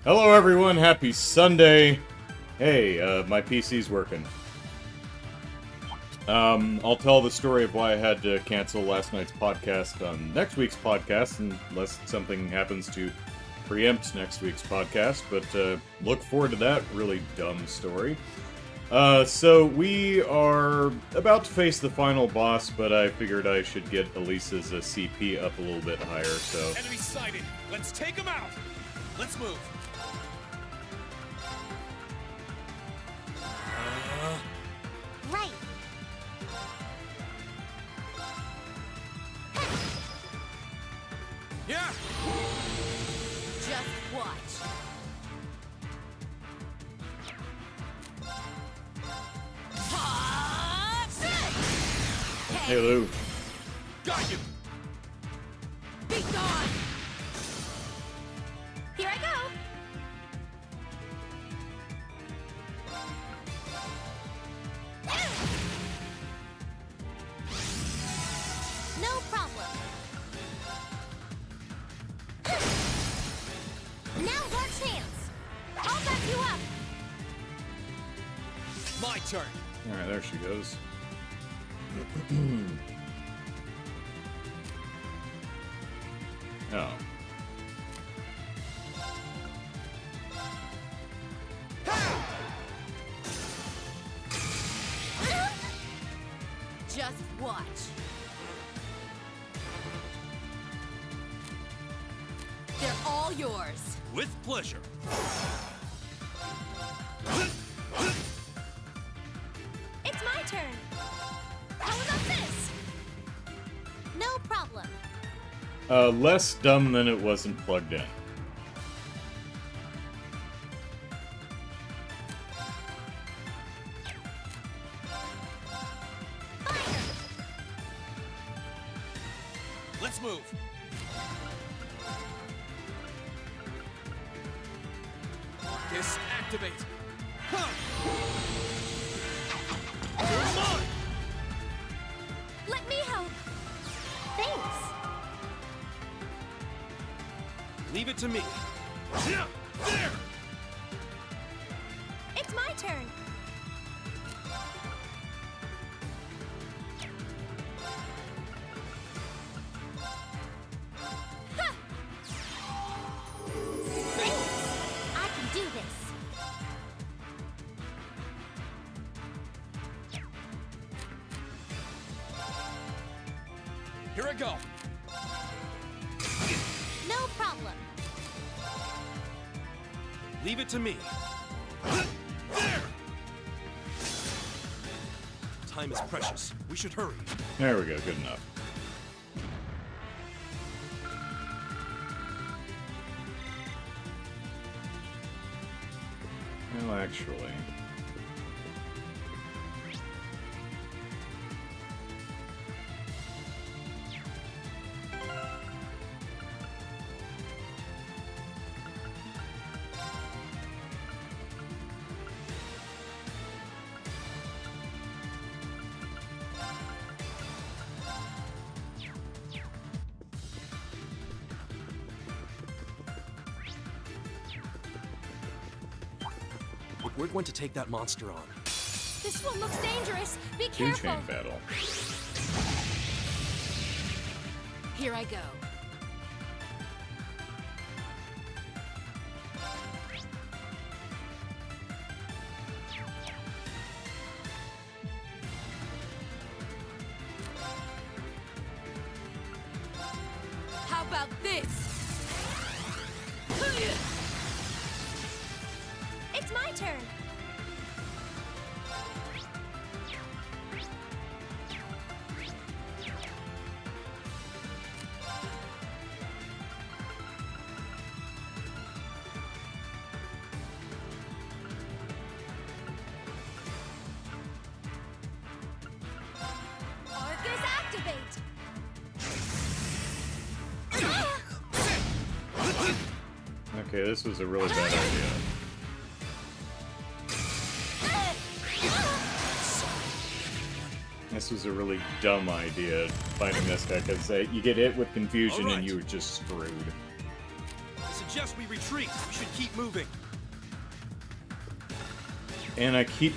Hello everyone, happy Sunday. Hey, my PC's working. I'll tell the story of why I had to cancel last night's podcast on next week's podcast, unless something happens to preempt next week's podcast, but look forward to that really dumb story. So we are about to face the final boss, but I figured I should get Elisa's CP up a little bit higher, so... Enemy sighted! Let's take him out! Let's move! Right. Yeah! Just watch. Hey, Lou. Got you! Be gone! Here I go! No problem. Now Dark's hands. I'll back you up. My turn! Alright, there she goes. Oh. Just watch. They're all yours. With pleasure. It's my turn. How about this? No problem. Less dumb than it wasn't plugged in. Let's move! Disactivate! Huh. You're mine! Let me help. Thanks. Leave it to me. Yeah, there! It's my turn. Ha! Thanks. I can do this. Here I go. No problem. Leave it to me. There! Time is precious. We should hurry. There we go, good enough. Well, actually... We're going to take that monster on. This one looks dangerous. Be careful. Two-chain battle. Here I go. How about this? It's my turn. Arcus activate. Okay, this was a really bad idea. This was a really dumb idea, fighting this guy, because you get hit with confusion and Alright. you were just screwed. Is it suggest we retreat. We should keep moving. And I keep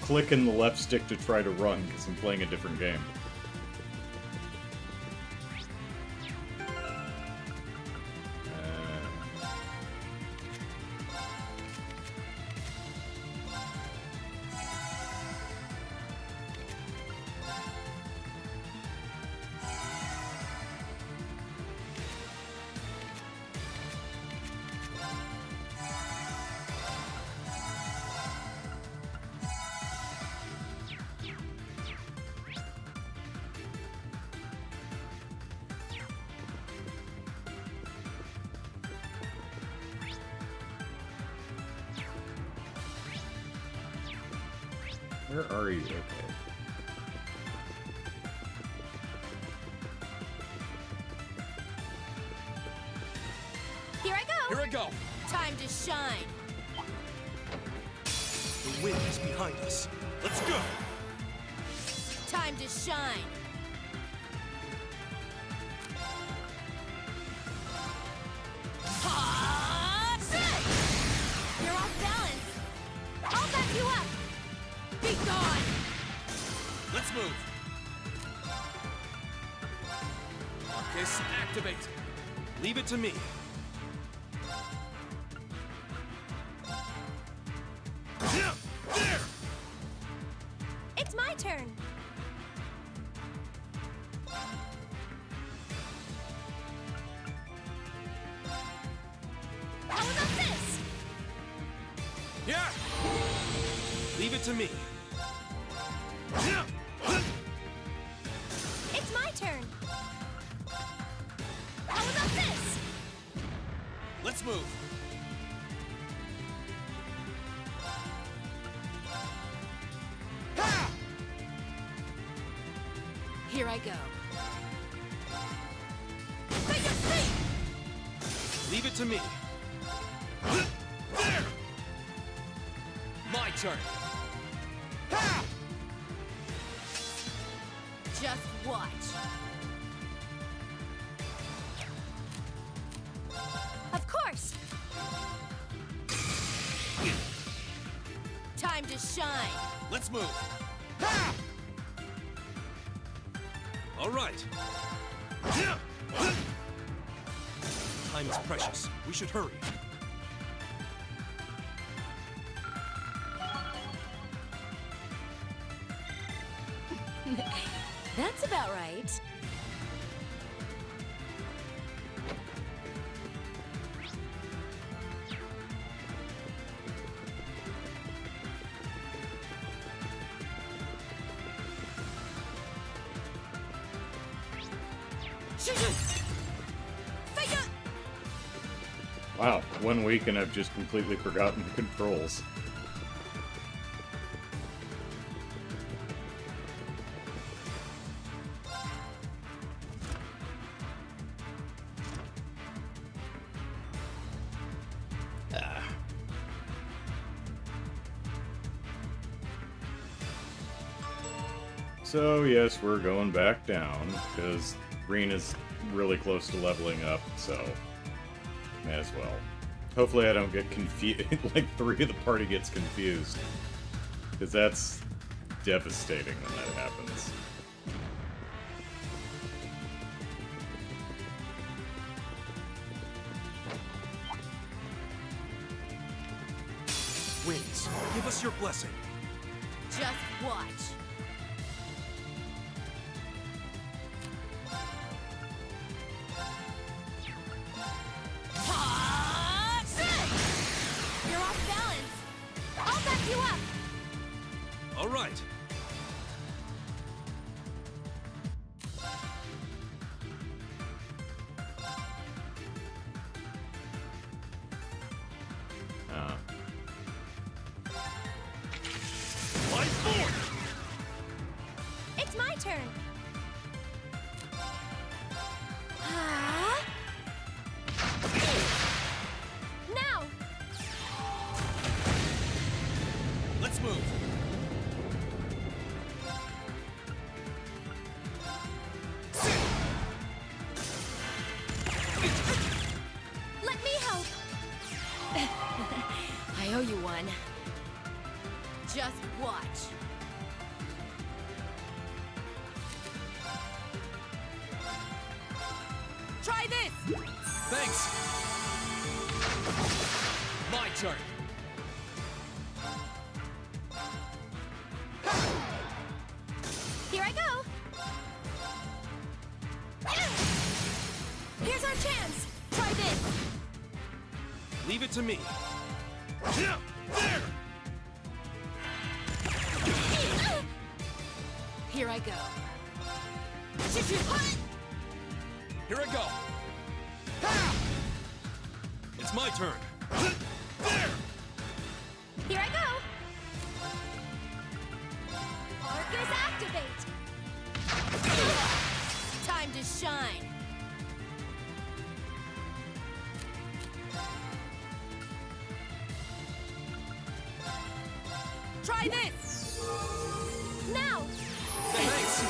clicking the left stick to try to run because I'm playing a different game. Where are you? Okay. Here I go! Here I go. Time to shine. The wind is behind us. Let's go. Time to shine. Ha! Sit! You're off balance. I'll back you up. Be gone! Let's move. Marcus, activate. Leave it to me. There! It's my turn. How about this? Yeah! Leave it to me. It's my turn. How about this? Let's move. Here I go. Take your seat! Leave it to me. There! My turn. Just watch. Of course. Time to shine. Let's move. All right. Time is precious. We should hurry. That's about right. Wow, 1 week and I've just completely forgotten the controls. So yes, we're going back down, because Rena's really close to leveling up, so may as well. Hopefully I don't get confused, like 3 of the party gets confused, because that's devastating when that happens. Winds, give us your blessing. Just watch. You're off balance. I'll back you up. All right. Fly forward. It's my turn. Huh? Now. Let's move. I owe you one. Just watch. Try this! Thanks. My turn. Here I go! Here's our chance! Try this! Leave it to me. There! Here I go. Here I go. It's my turn. There! Here I go! Arcus activate! Time to shine! Try this! Now! Thanks.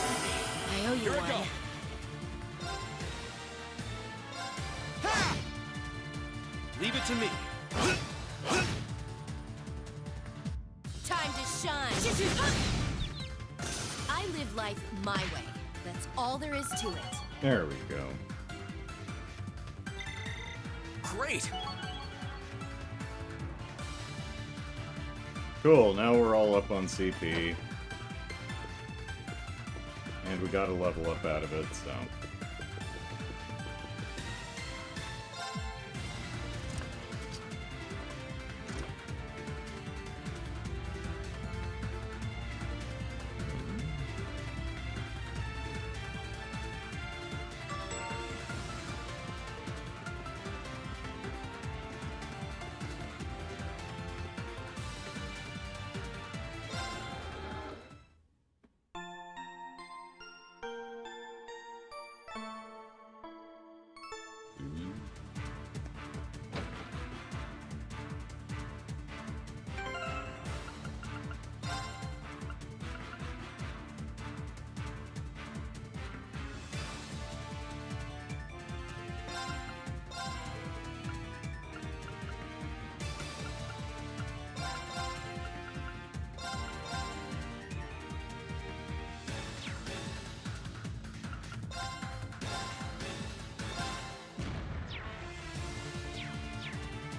I owe you Here I one. go. Leave it to me. Time to shine! I live life my way. That's all there is to it. There we go. Great. Cool, now we're all up on CP. And we got a level up out of it, so...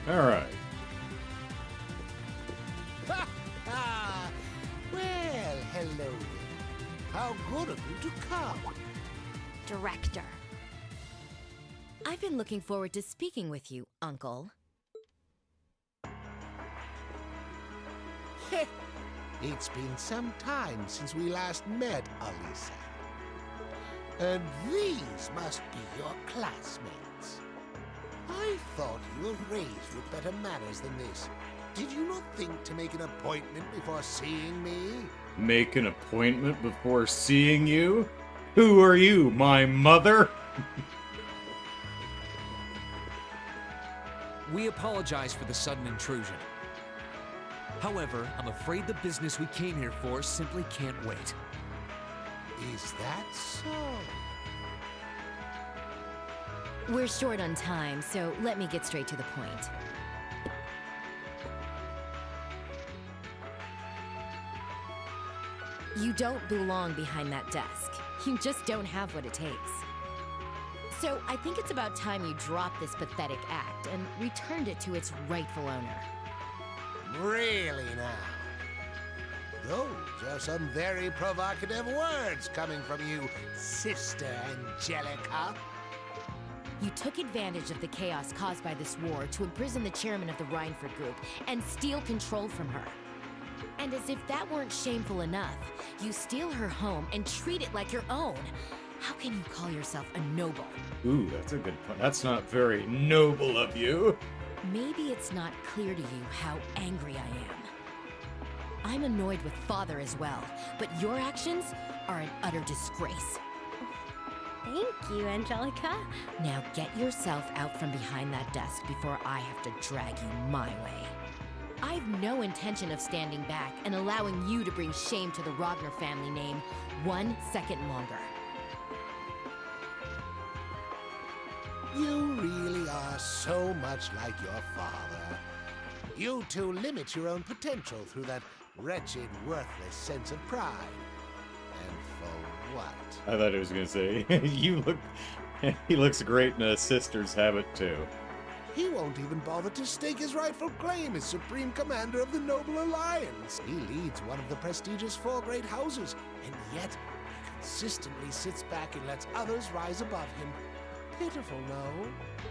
Alright. Ha ha! Well, hello there. How good of you to come. Director. I've been looking forward to speaking with you, Uncle. Heh. It's been some time since we last met, Alisa. And these must be your classmates. I thought you were raised with better manners than this. Did you not think to make an appointment before seeing me? Make an appointment before seeing you? Who are you, my mother? We apologize for the sudden intrusion. However, I'm afraid the business we came here for simply can't wait. Is that so? We're short on time, so let me get straight to the point. You don't belong behind that desk. You just don't have what it takes. So I think it's about time you dropped this pathetic act and returned it to its rightful owner. Really now? Those are some very provocative words coming from you, Sister Angelica. You took advantage of the chaos caused by this war to imprison the chairman of the Rhineford Group and steal control from her. And as if that weren't shameful enough, you steal her home and treat it like your own. How can you call yourself a noble? Ooh, that's a good point. That's not very noble of you. Maybe it's not clear to you how angry I am. I'm annoyed with Father as well, but your actions are an utter disgrace. Thank you, Angelica. Now get yourself out from behind that desk before I have to drag you my way. I've no intention of standing back and allowing you to bring shame to the Rogner family name 1 second longer. You really are so much like your father. You two limit your own potential through that wretched, worthless sense of pride. And for what? I thought he was gonna say, he looks great in a sister's habit too. He won't even bother to stake his rightful claim as Supreme Commander of the Noble Alliance. He leads one of the prestigious 4 great houses, and yet he consistently sits back and lets others rise above him. Pitiful, no?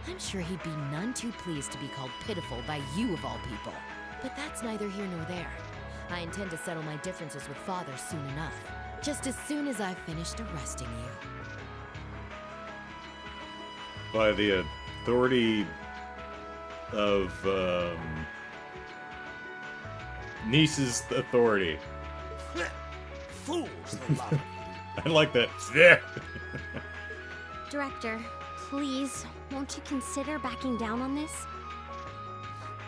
I'm sure he'd be none too pleased to be called pitiful by you of all people. But that's neither here nor there. I intend to settle my differences with Father soon enough. Just as soon as I've finished arresting you. By the authority of niece's authority. Fools, the lot of you. I like that. Yeah. Director, please, won't you consider backing down on this?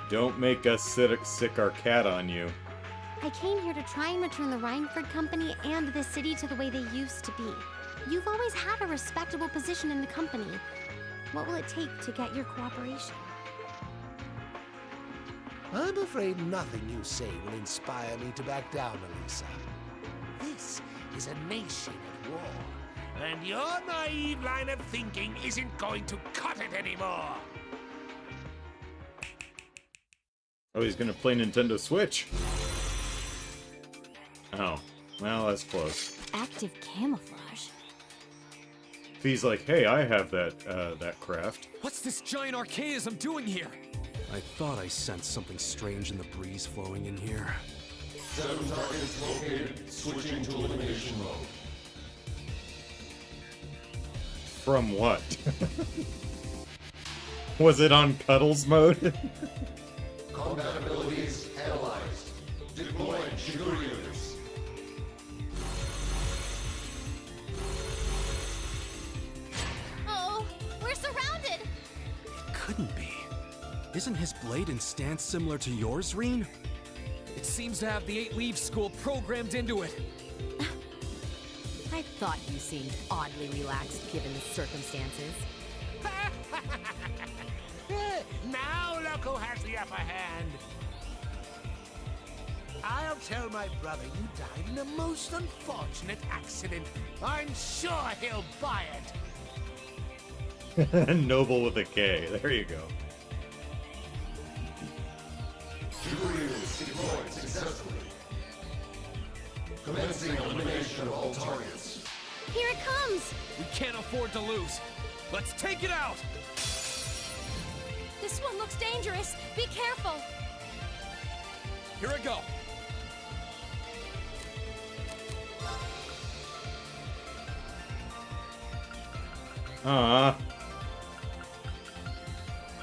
Don't make us sick our cat on you. I came here to try and return the Rhineford Company and the city to the way they used to be. You've always had a respectable position in the company. What will it take to get your cooperation? I'm afraid nothing you say will inspire me to back down, Elisa. This is a nation at war, and your naive line of thinking isn't going to cut it anymore. Oh, he's gonna play Nintendo Switch. Oh, well, that's close. Active camouflage? If he's like, hey, I have that craft. What's this giant archaism doing here? I thought I sensed something strange in the breeze flowing in here. 7 targets located. Switching to elimination mode. From what? Was it on Cuddles mode? Combat abilities analyzed. Deploying Shigure units. Oh, we're surrounded! Couldn't be. Isn't his blade and stance similar to yours, Reen? It seems to have the 8 Leaves School programmed into it. I thought you seemed oddly relaxed given the circumstances. Now look who has the upper hand. I'll tell my brother you died in a most unfortunate accident. I'm sure he'll buy it. Noble with a K. There you go. Shigure units deployed successfully. Commencing elimination of all targets. Here it comes! We can't afford to lose. Let's take it out! This one looks dangerous. Be careful! Here I go.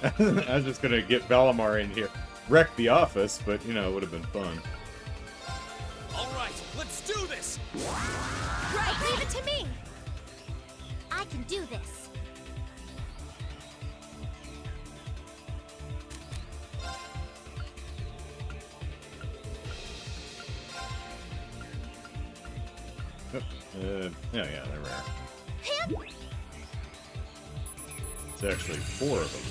I was just gonna get Valimar in here. Wreck the office, but, you know, it would have been fun. All right, let's do this! Right, leave it to me! I can do this. Yeah, they're rare. Him? It's actually 4 of them.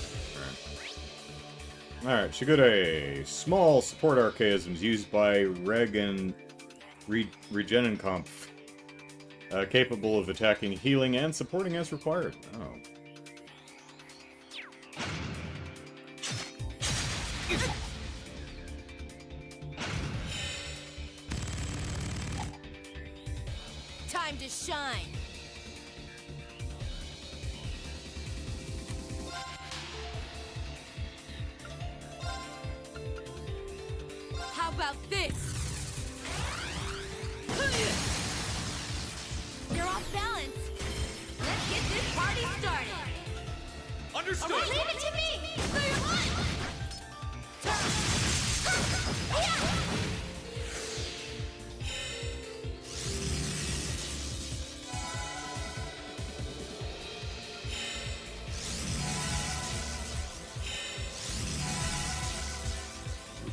Alright, Shigure. Small support archaisms used by Reg and Regenenkampf. Capable of attacking, healing, and supporting as required. Oh. Time to shine! How about this? You're off balance. Let's get this party started. Understood! All right, leave it to me.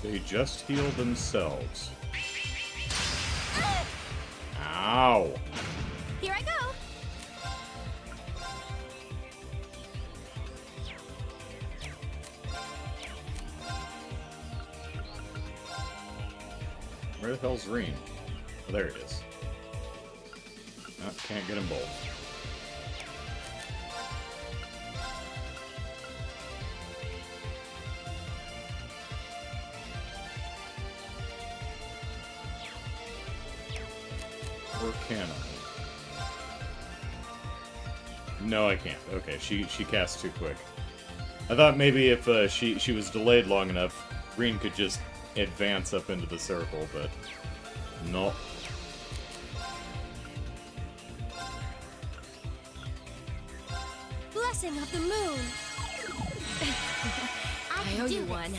They just heal themselves. Ow! Here I go! Where the hell's Reen? Oh, there it is. Oh, can't get them both. Or can I? No, I can't. Okay, she casts too quick. I thought maybe if she was delayed long enough, Green could just advance up into the circle, but no. Blessing of the moon. I owe you one.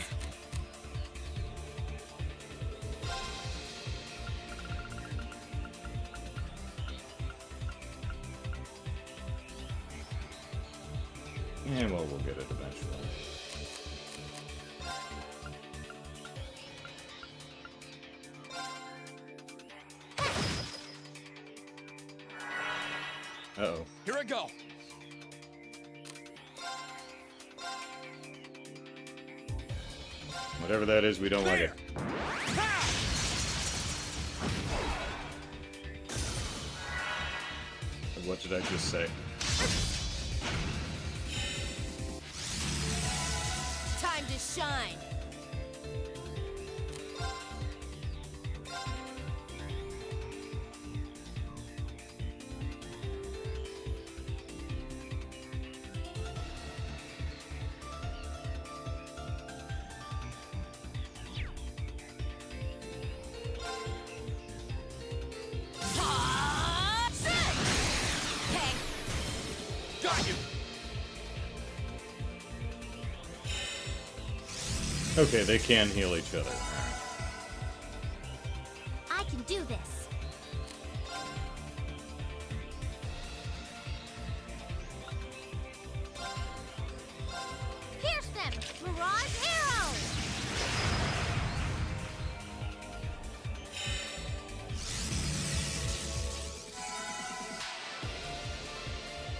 Yeah, well, we'll get it eventually. Uh-oh. Here I go. Whatever that is, we don't like it. What did I just say? Time to shine. Okay, they can heal each other. I can do this. Pierce them! Mirage arrow!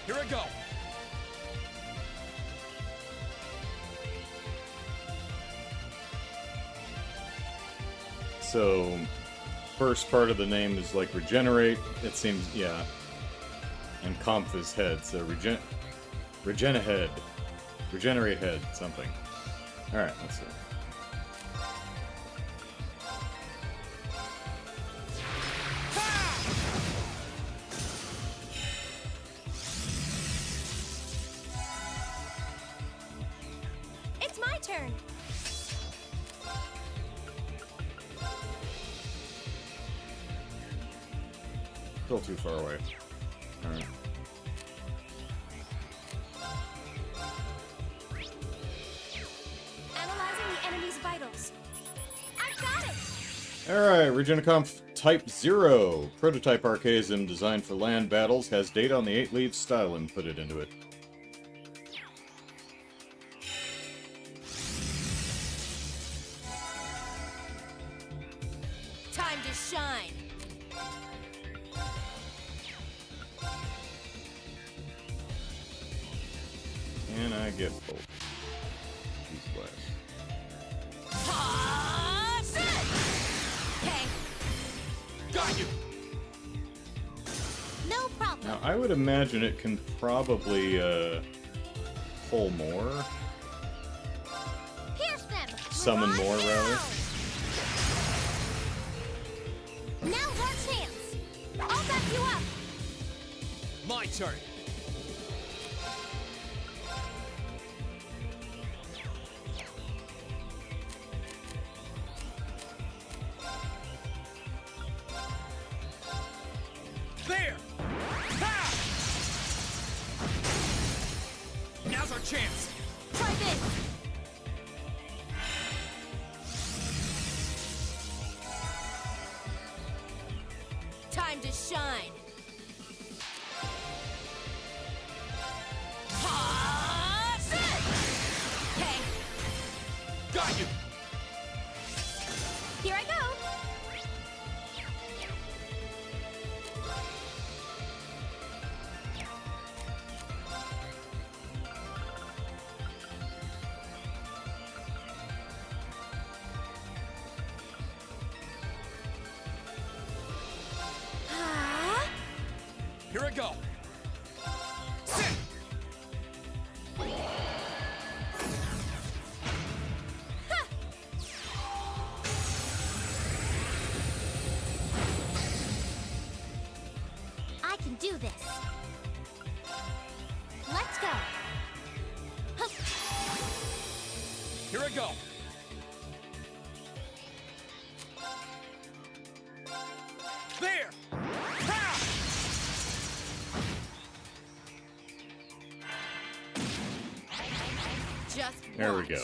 Here I go. So, first part of the name is like regenerate. It seems, yeah. And Kampf is head, so head. Regenerate head, something. Alright, let's see. It's my turn. Still too far away. Alright. Analyzing the enemy's vitals. I got it! Alright, Regenicomp Type 0. Prototype Archaism designed for land battles has data on the 8 leaves style inputted into it. Time to shine. And I get both. These last. Got you. No problem. Now, I would imagine it can probably, pull more. Pierce them! Summon Mirage more, rather. arrow! Now's our chance! I'll back you up! My turn. There! Ha! Now's our chance. Try this! Time to shine. Okay. Got you. Here I go! go. I can do this. Let's go. Hup. Here I go. There! Ha! Just There we watch. go.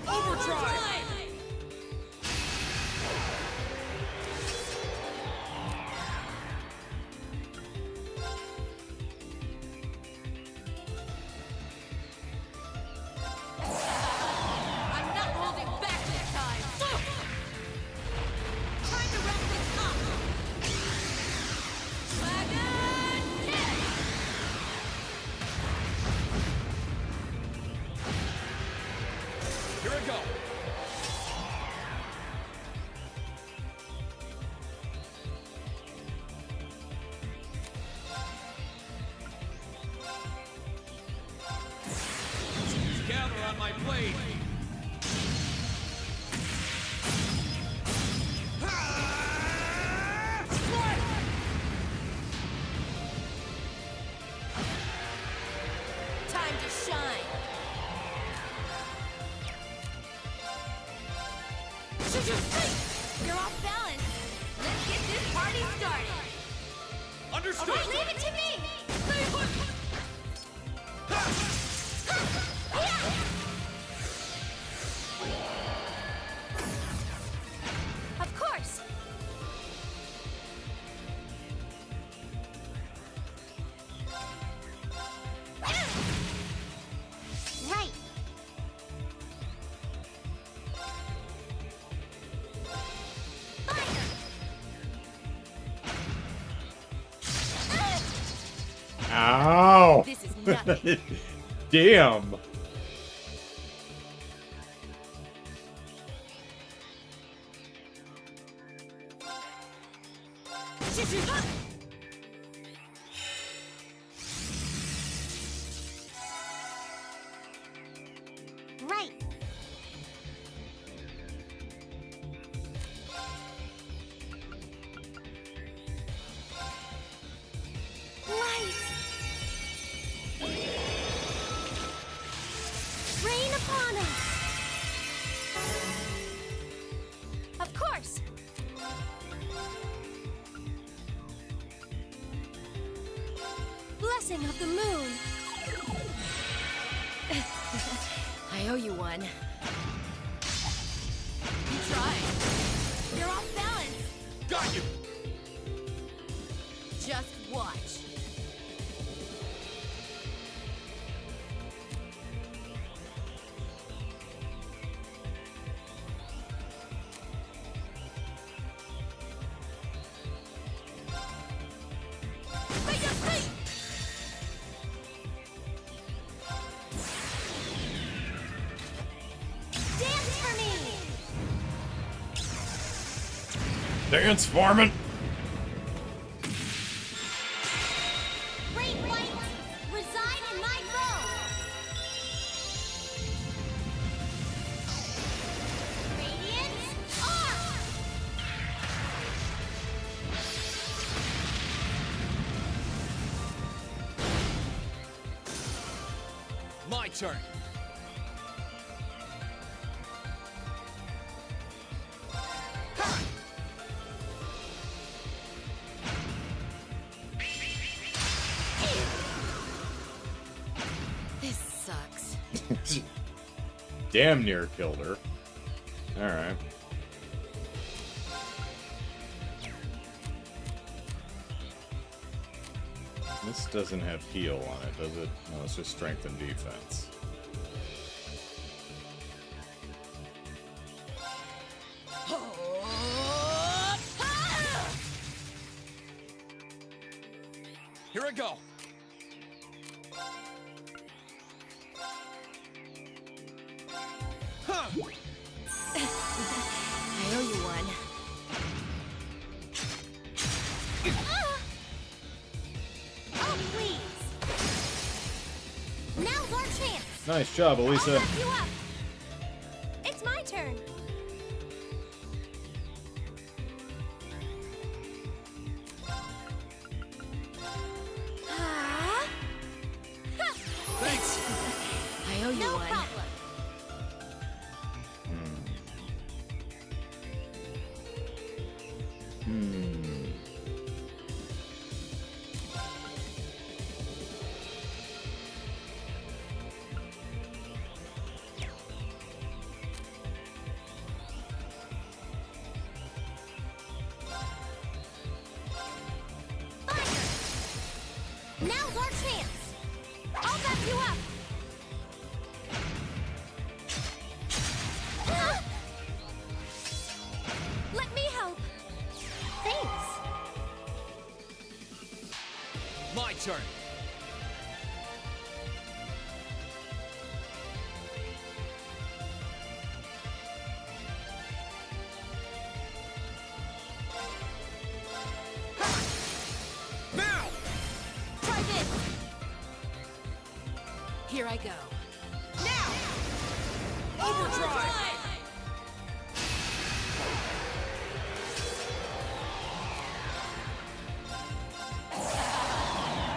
Overdrive! I'm not holding back this time. Time to wrap this up. Dragon kick! Here I go. Gather on my blade. Time to shine. You're off balance. Let's get this party started. Understood. All right, leave it to me. Stay put. Of course. Right. Ow! This is nothing. Damn! Right. Light. Rain upon us. Of course. Blessing of the moon. I owe you one. You tried. You're off balance. Got you. Just watch. Make your feet! Dance for me. Dance, Foreman! Great light, reside in my bow. Radiance, arm. My turn. This sucks. Damn near killed her. Alright. This doesn't have heal on it, does it? No, it's just strength and defense. Here I go. Huh. I owe you one. Oh, please. Now's our chance. Nice job, Elisa. I'll back you up. It's my turn. Thanks. I owe you No one. problem. Now's our chance. I'll back you up. Let me help. Thanks. My turn. Now! Try this. Here I go. Now. Overdrive!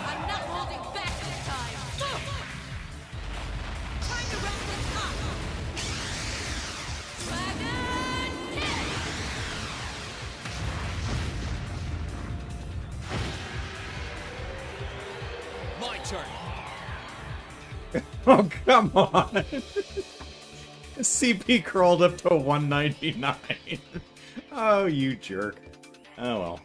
I'm not holding back this time. Time to wrap this up. Dragon hit. My turn. Oh, come on. CP crawled up to 199. Oh, you jerk. Oh, well.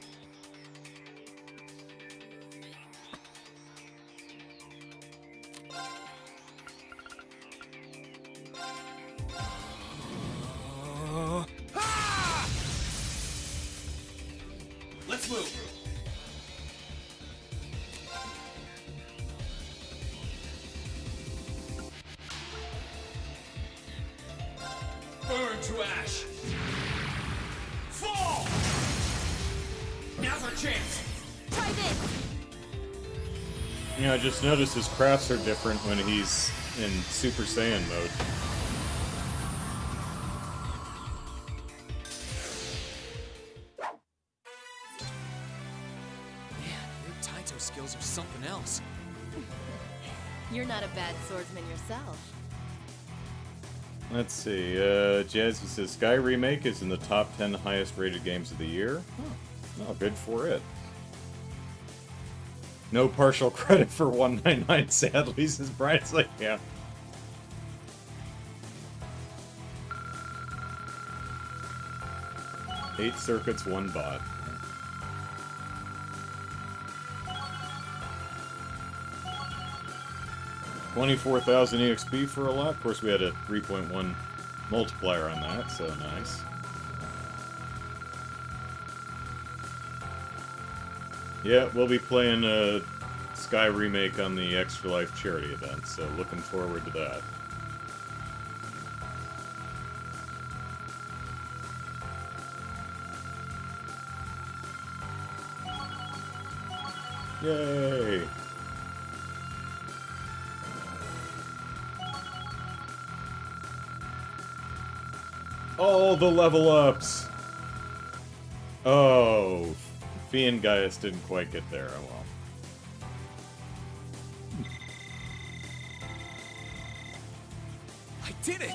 Let's move. Burn to ash. Fall. Now's our chance. Try this. You know, I just noticed his crafts are different when he's in Super Saiyan mode. Man, your Taito skills are something else. You're not a bad swordsman yourself. Let's see, Jazzy says Sky Remake is in the top 10 highest rated games of the year. Oh, good for it. No partial credit for 199, sadly, says Brian. It's like, yeah. Eight circuits, one bot. $24,000 EXP for a lot. Of course, we had a 3.1 multiplier on that, so nice. Yeah, we'll be playing a Sky Remake on the Extra Life charity event, so looking forward to that. Yay! Oh, the level ups! Oh, Fee and Gaius didn't quite get there, oh well. I did it!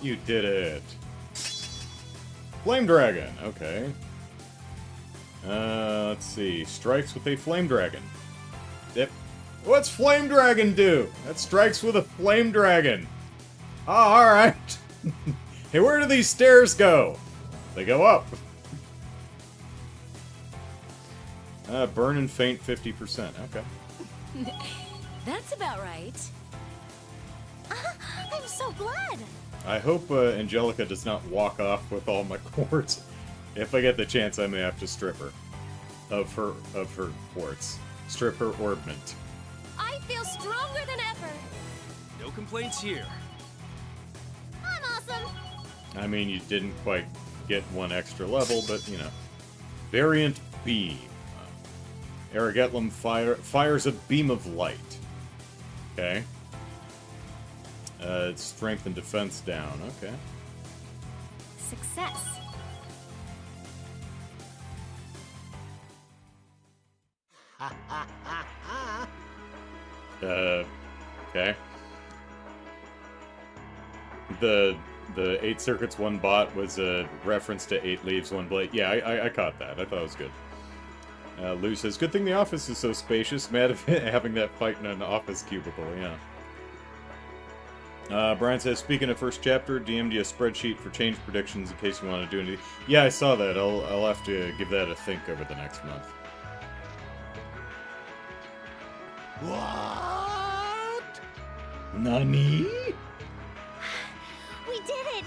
You did it! Flame Dragon, okay. Let's see. Strikes with a Flame Dragon. Yep. What's Flame Dragon do? That strikes with a Flame Dragon. Oh, alright. Hey, where do these stairs go? They go up. Burn and faint 50%. Okay. That's about right. I'm so glad. I hope Angelica does not walk off with all my quartz. If I get the chance, I may have to strip her of her quartz. stripper orbment. I feel stronger than ever. No complaints here. I'm awesome. I mean, you didn't quite get one extra level, but, you know. Variant Beam. Aragetlum fires a beam of light. Okay. It's strength and defense down. Okay. Success. Okay. The 8 circuits, 1 bot was a reference to 8 leaves, 1 blade. Yeah, I caught that. I thought it was good. Lou says, good thing the office is so spacious. Mad of having that fight in an office cubicle, yeah. Brian says, speaking of first chapter, DM'd you a spreadsheet for change predictions in case you want to do anything. Yeah, I saw that. I'll have to give that a think over the next month. What? Nani? We did it!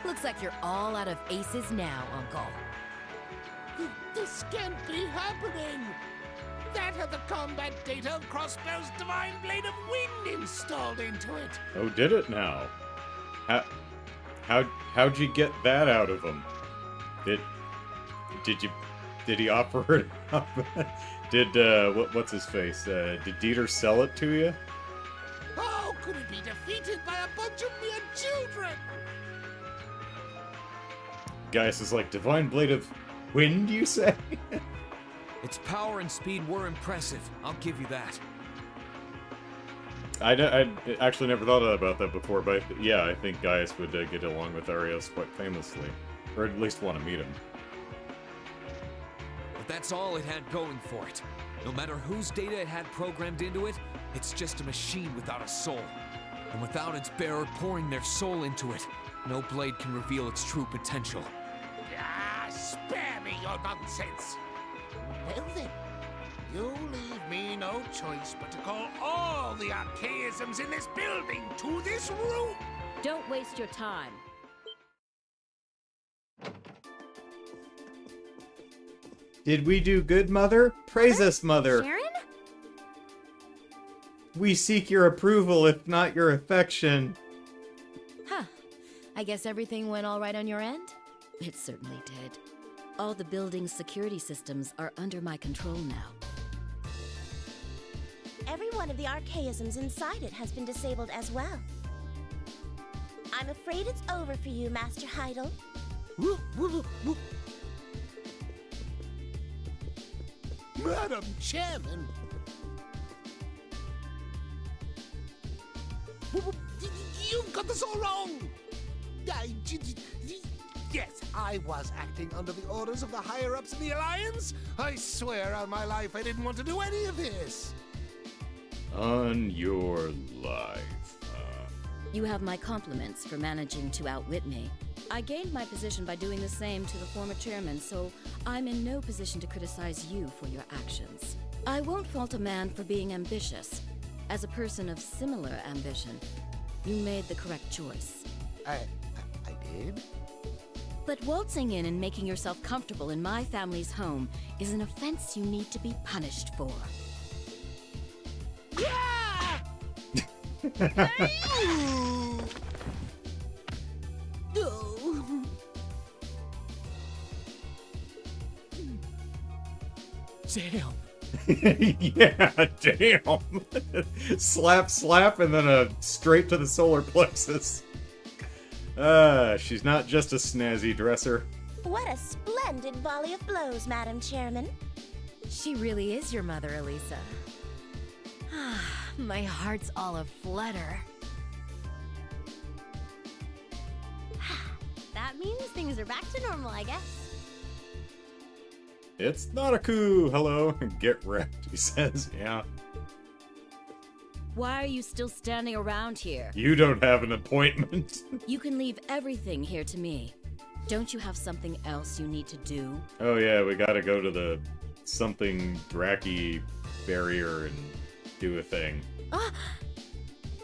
Looks like you're all out of aces now, Uncle. This can't be happening! That had the combat data of Crossbow's Divine Blade of Wind installed into it! Oh, did it now? How'd you get that out of him? Did he offer it up? What's his face? Did Dieter sell it to you? How could it be defeated by a bunch of mere children? Gaius is like, Divine Blade of Wind, you say? Its power and speed were impressive, I'll give you that. I actually never thought about that before, but yeah, I think Gaius would get along with Arios quite famously. Or at least want to meet him. But that's all it had going for it. No matter whose data it had programmed into it, it's just a machine without a soul. And without its bearer pouring their soul into it, no blade can reveal its true potential. Ah, spare me your nonsense! Well then, you leave me no choice but to call all the archaisms in this building to this room! Don't waste your time. Did we do good, Mother? Praise us, Mother! Sharon? We seek your approval, if not your affection. Huh. I guess everything went all right on your end? It certainly did. All the building's security systems are under my control now. Every one of the archaisms inside it has been disabled as well. I'm afraid it's over for you, Master Heidel. Madam Chairman! You've got this all wrong! Yes, I was acting under the orders of the higher-ups in the Alliance. I swear on my life I didn't want to do any of this. On your life. You have my compliments for managing to outwit me. I gained my position by doing the same to the former chairman, so I'm in no position to criticize you for your actions. I won't fault a man for being ambitious. As a person of similar ambition, you made the correct choice. I did? But waltzing in and making yourself comfortable in my family's home is an offense you need to be punished for. Yeah! Damn! Yeah, damn! Slap, slap, and then straight to the solar plexus. She's not just a snazzy dresser. What a splendid volley of blows, Madam Chairman. She really is your mother, Elisa. My heart's all aflutter. That means things are back to normal, I guess. It's not a coup. Hello. Get wrecked, he says. Yeah. Why are you still standing around here? You don't have an appointment. You can leave everything here to me. Don't you have something else you need to do? Oh yeah, we gotta go to the something Draki barrier and do a thing.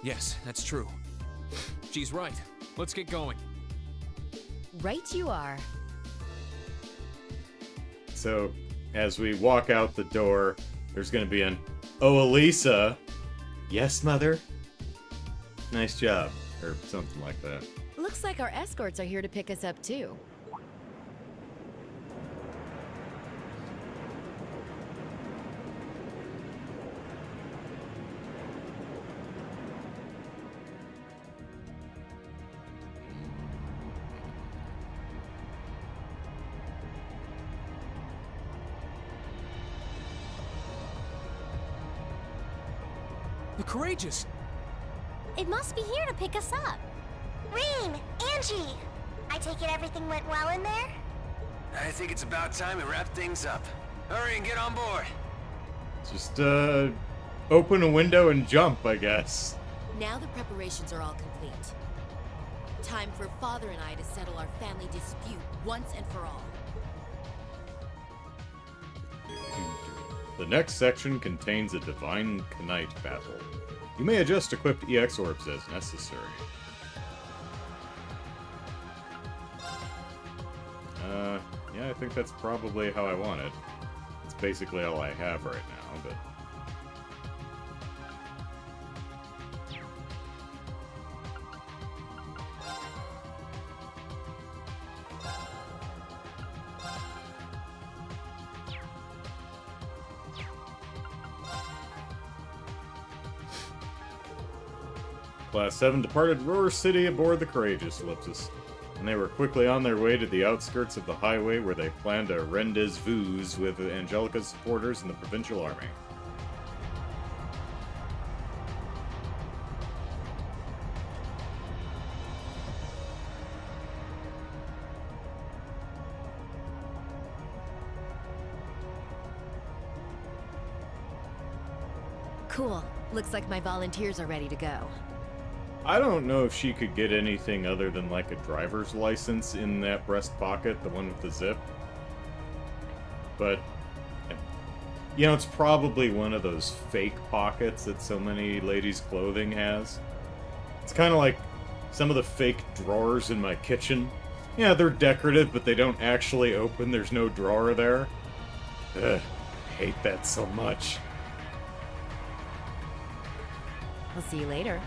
Yes, that's true. She's right. Let's get going. Right you are. So, as we walk out the door, there's going to be an, "Oh, Elisa." "Yes, mother?" "Nice job." Or something like that. Looks like our escorts are here to pick us up, too. The Courageous! It must be here to pick us up. Reem! Angie! I take it everything went well in there? I think it's about time we wrap things up. Hurry and get on board. Just, open a window and jump, I guess. Now the preparations are all complete. Time for Father and I to settle our family dispute once and for all. The next section contains a Divine Knight battle. You may adjust equipped EX orbs as necessary. Yeah, I think that's probably how I want it. It's basically all I have right now, but... Class 7 departed Roar City aboard the Courageous, Ellipsis, and they were quickly on their way to the outskirts of the highway where they planned a rendezvous with Angelica's supporters in the Provincial Army. Cool. Looks like my volunteers are ready to go. I don't know if she could get anything other than like a driver's license in that breast pocket, the one with the zip. But, you know, it's probably one of those fake pockets that so many ladies' clothing has. It's kind of like some of the fake drawers in my kitchen. Yeah, they're decorative, but they don't actually open. There's no drawer there. Ugh, I hate that so much. I'll see you later.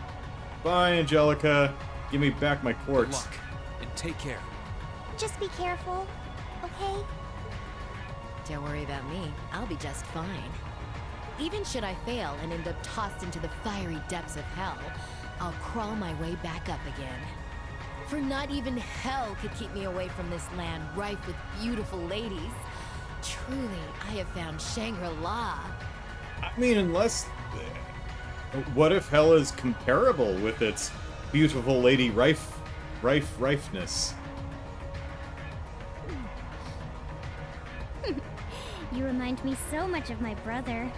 Bye, Angelica. Give me back my Good quartz. luck, and take care. Just be careful, okay? Don't worry about me. I'll be just fine. Even should I fail and end up tossed into the fiery depths of hell, I'll crawl my way back up again. For not even hell could keep me away from this land rife with beautiful ladies. Truly, I have found Shangri-La. I mean, unless... What if hell is comparable with its beautiful lady rifeness? You remind me so much of my brother.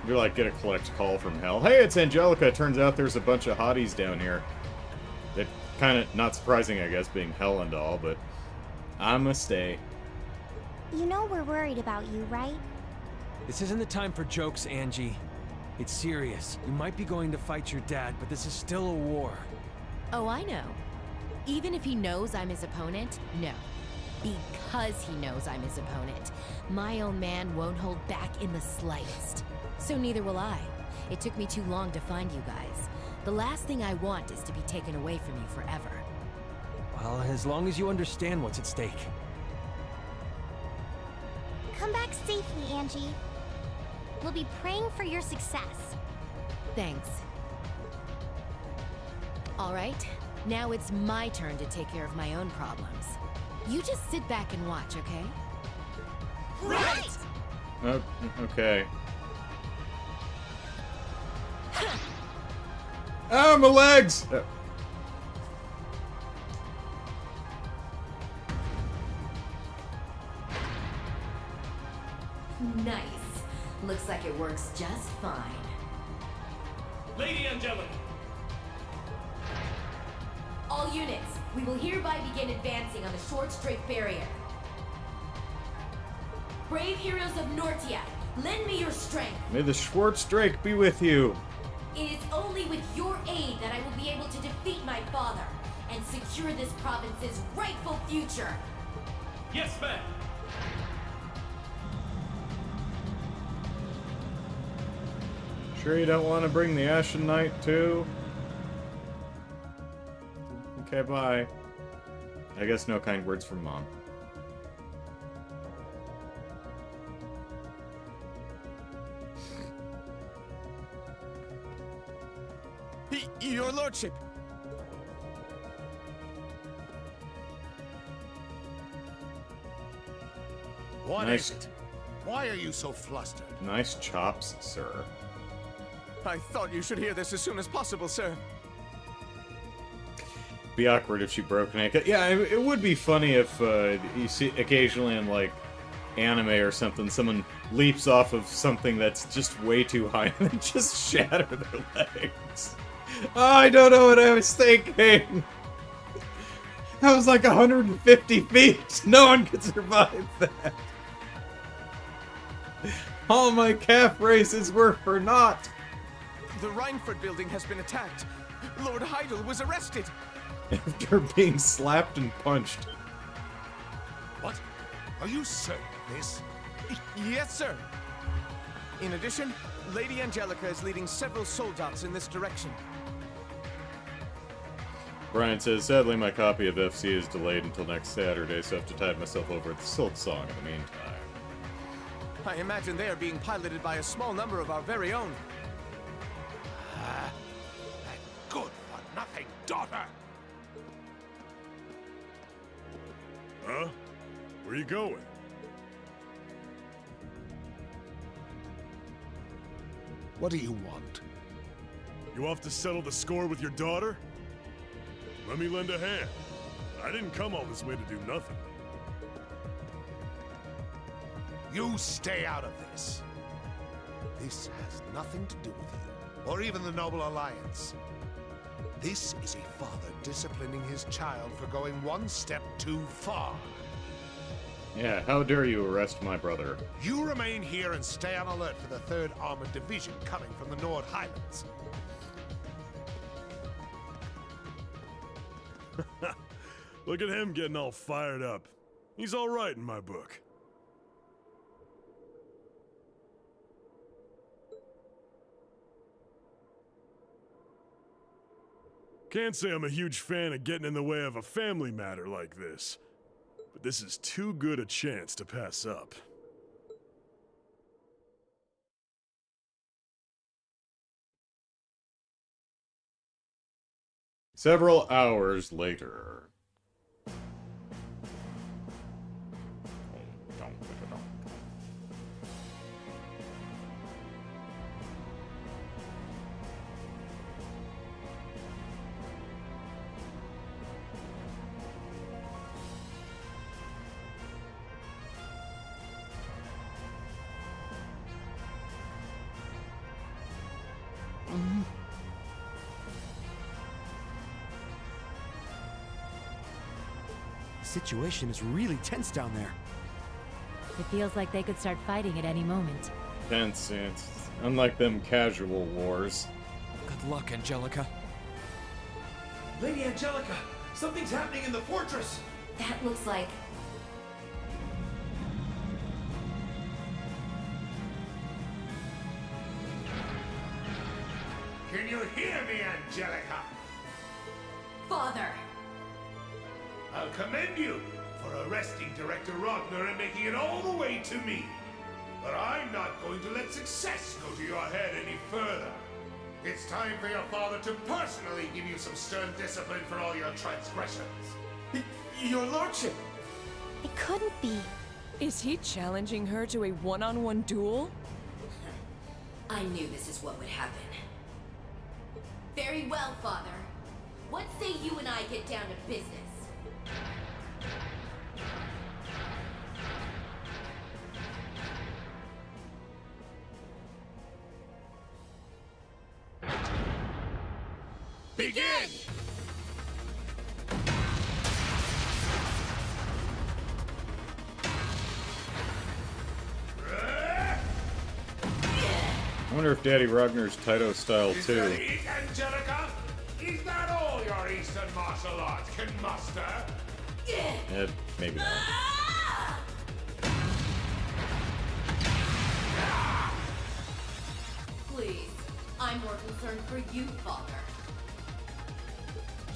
You're like, get a collect call from hell. Hey, it's Angelica. Turns out there's a bunch of hotties down here. That kind of, not surprising, I guess, being hell and all, but I'ma stay. You know we're worried about you, right? This isn't the time for jokes, Angie. It's serious. You might be going to fight your dad, but this is still a war. Oh, I know. Even if he knows I'm his opponent, no. Because he knows I'm his opponent, my own man won't hold back in the slightest. So neither will I. It took me too long to find you guys. The last thing I want is to be taken away from you forever. Well, as long as you understand what's at stake. Come back safely, Angie. We'll be praying for your success. Thanks. All right, now it's my turn to take care of my own problems. You just sit back and watch, okay? Right! Oh, okay. Ah, my legs! Nice. Looks like it works just fine. Lady Angelica! All units, we will hereby begin advancing on the short straight barrier. Brave heroes of Nortia, lend me your strength. May the Schwartz Drake be with you. It is only with your aid that I will be able to defeat my father and secure this province's rightful future. Yes, ma'am! Sure you don't want to bring the Ashen Knight too? Okay, bye. I guess no kind words from Mom. Your lordship! What Nice. is it? Why are you so flustered? Nice chops, sir. I thought you should hear this as soon as possible, sir. Be awkward if she broke an ankle. Yeah, it would be funny if you see occasionally in like anime or something, someone leaps off of something that's just way too high and then just shatter their legs. Oh, I don't know what I was thinking. That was like 150 feet. No one could survive that. All my calf races were for naught. The Rhineford building has been attacked. Lord Heidel was arrested. After being slapped and punched. What? Are you certain of this? Yes, sir. In addition, Lady Angelica is leading several soldats in this direction. Brian says, sadly my copy of FC is delayed until next Saturday, so I have to tide myself over at the Silk Song in the meantime. I imagine they are being piloted by a small number of our very own. That good-for-nothing daughter! Huh? Where you going? What do you want? You off to settle the score with your daughter? Let me lend a hand. I didn't come all this way to do nothing. You stay out of this. This has nothing to do with you, or even the Noble Alliance. This is a father disciplining his child for going one step too far. Yeah, how dare you arrest my brother? You remain here and stay on alert for the 3rd Armored Division coming from the Nord Highlands. Look at him getting all fired up. He's all right in my book. Can't say I'm a huge fan of getting in the way of a family matter like this, but this is too good a chance to pass up. Several hours later. The situation is really tense down there. It feels like they could start fighting at any moment. Tense, it's unlike them casual wars. Good luck, Angelica. Lady Angelica, something's happening in the fortress! That looks like... Can you hear me, Angelica? Father! I'll commend you for arresting Director Rogner and making it all the way to me. But I'm not going to let success go to your head any further. It's time for your father to personally give you some stern discipline for all your transgressions. Your lordship! It couldn't be. Is he challenging her to a one-on-one duel? I knew this is what would happen. Very well, Father. What say you and I get down to business? Begin! I wonder if Daddy Ragner's Taito style Is too. that it, Angelica? Is that all your Eastern martial arts can muster? Maybe not. Please, I'm more concerned for you, Father.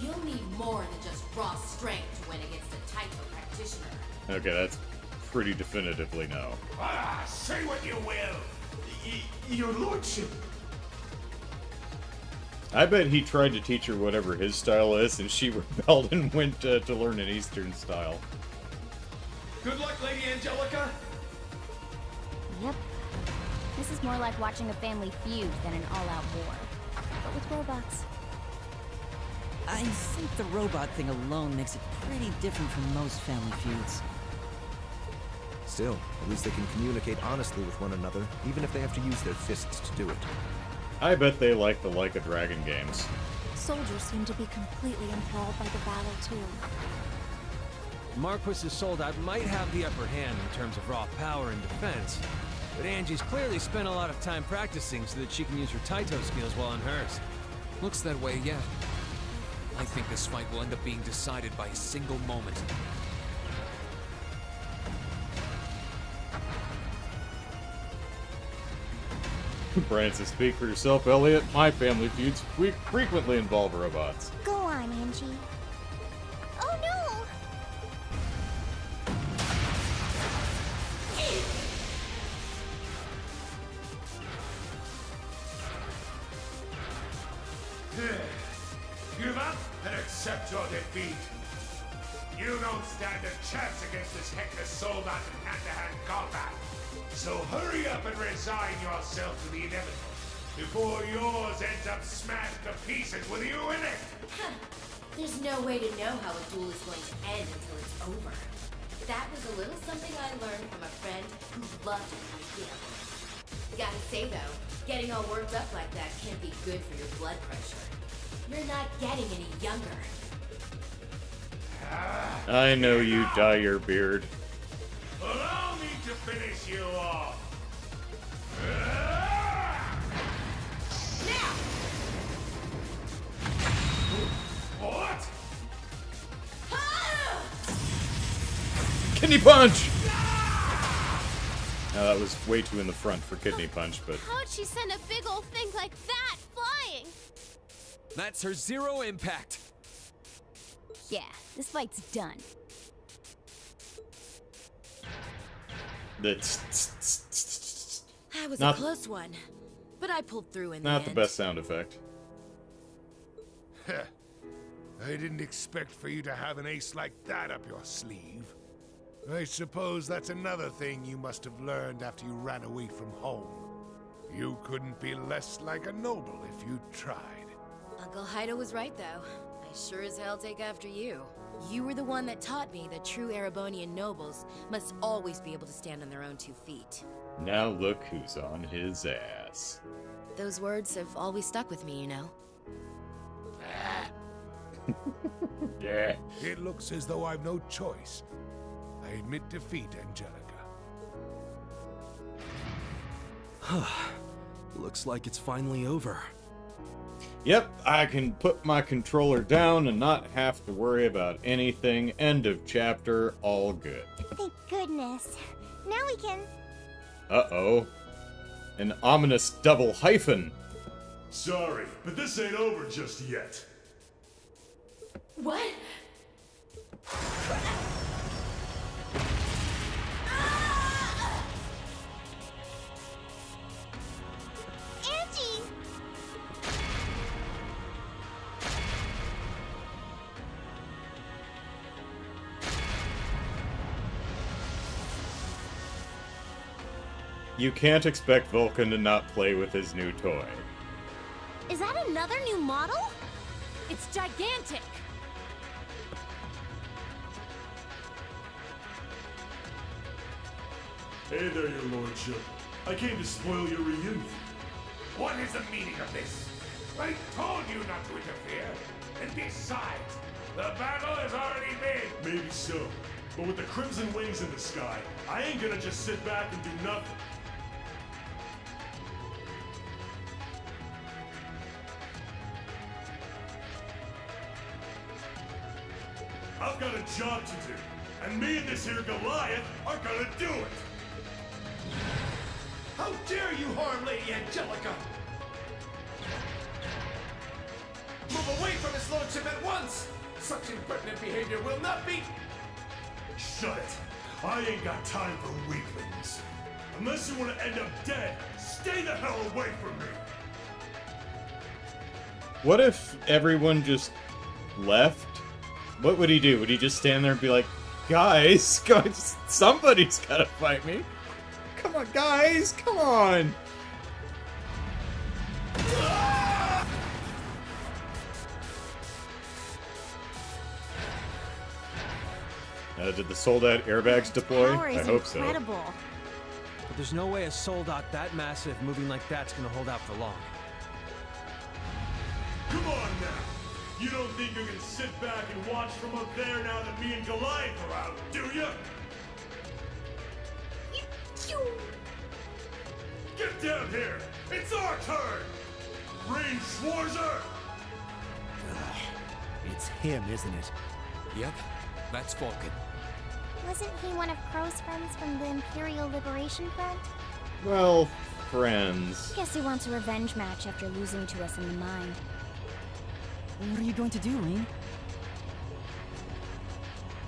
You'll need more than just raw strength to win against a Taito practitioner. Okay, that's pretty definitively no. Ah, say what you will. Your lordship. I bet he tried to teach her whatever his style is, and she rebelled and went to learn an Eastern style. Good luck, Lady Angelica. Yep. This is more like watching a family feud than an all-out war. But with robots. I think the robot thing alone makes it pretty different from most family feuds. Still, at least they can communicate honestly with one another, even if they have to use their fists to do it. I bet they like the Like a Dragon games. Soldiers seem to be completely enthralled by the battle, too. Marquis's sold-out might have the upper hand in terms of raw power and defense, but Angie's clearly spent a lot of time practicing so that she can use her Taito skills while on hers. Looks that way, yeah. I think this fight will end up being decided by a single moment. Francis, speak for yourself, Elliot. My family feuds frequently involve robots. Go on, Angie. Oh no! Give up and accept your defeat. You don't stand a chance against this Hector Soldat in hand-to-hand combat. So hurry up and resign yourself to the inevitable before yours ends up smashed to pieces with you in it. There's no way to know how a duel is going to end until it's over. That was a little something I learned from a friend who loved to fight the Gotta say though, getting all worked up like that can't be good for your blood pressure. You're not getting any younger. I know you dye your beard. Allow me to finish you off. Now! What? Kidney punch! Now that was way too in the front for kidney punch, but How'd she send a big old thing like that flying? That's her zero impact. Yeah, this fight's done. that's That was Not- a close one, but I pulled through in the not end. the best sound effect. I didn't expect for you to have an ace like that up your sleeve. I suppose that's another thing you must have learned after you ran away from home. You couldn't be less like a noble if you tried. Uncle Haida was right, though. I sure as hell take after you. You were the one that taught me that true Erebonian nobles must always be able to stand on their own 2 feet. Now look who's on his ass. Those words have always stuck with me, you know. Yeah. It looks as though I've no choice. I admit defeat, Angelica. Looks like it's finally over. Yep, I can put my controller down and not have to worry about anything. End of chapter, all good. Thank goodness. Now we can... Uh-oh. An ominous double hyphen. Sorry, but this ain't over just yet. What? Angie! You can't expect Vulcan to not play with his new toy. Is that another new model? It's gigantic! Hey there, your lordship. I came to spoil your reunion. What is the meaning of this? I told you not to interfere. And besides, the battle has already been. Maybe so. But with the crimson wings in the sky, I ain't gonna just sit back and do nothing. I've got a job to do, and me and this here Goliath are gonna do it! How dare you harm Lady Angelica? away from his lordship at once! Such impertinent behavior will not be... Shut it. I ain't got time for weaklings. Unless you want to end up dead, stay the hell away from me! What if everyone just left? What would he do? Would he just stand there and be like, guys, somebody's gotta fight me. Come on, guys, come on. Did the sold-out airbags deploy? Power is I hope incredible. But there's no way a soldat that massive moving like that's gonna hold out for long. Come on now! You don't think you can sit back and watch from up there now that me and Goliath are out, do ya? Get down here! It's our turn! Rain Schwarzer! It's him, isn't it? Yep, that's Vulcan. Wasn't he one of Crow's friends from the Imperial Liberation Front? Well, friends. Guess he wants a revenge match after losing to us in the mine. What are you going to do, Rain?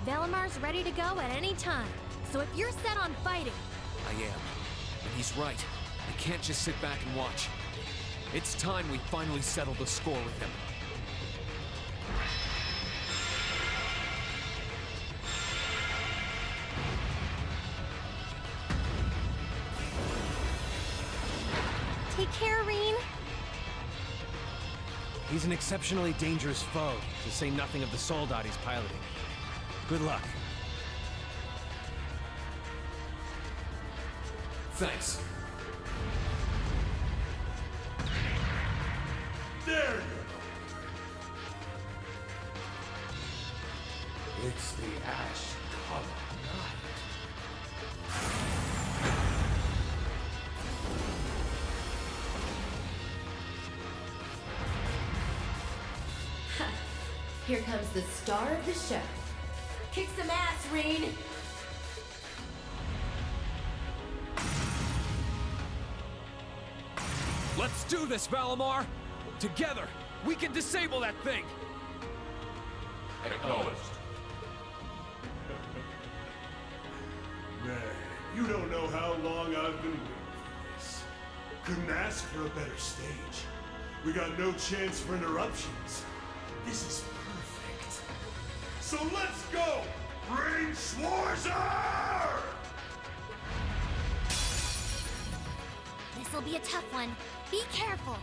Velamar's ready to go at any time. So if you're set on fighting... I am. And he's right. I can't just sit back and watch. It's time we finally settle the score with him. Take care, Rain. He's an exceptionally dangerous foe, to say nothing of the soldat he's piloting. Good luck. Thanks. There you go. It's the Ash Color Night. Here comes the star of the show. Kick some ass, Rain! Let's do this, Valamar! Together, we can disable that thing! Acknowledged. Man, you don't know how long I've been waiting for this. Couldn't ask for a better stage. We got no chance for interruptions. This is perfect. So let's go! Rain Schwarzer! This'll be a tough one. Be careful.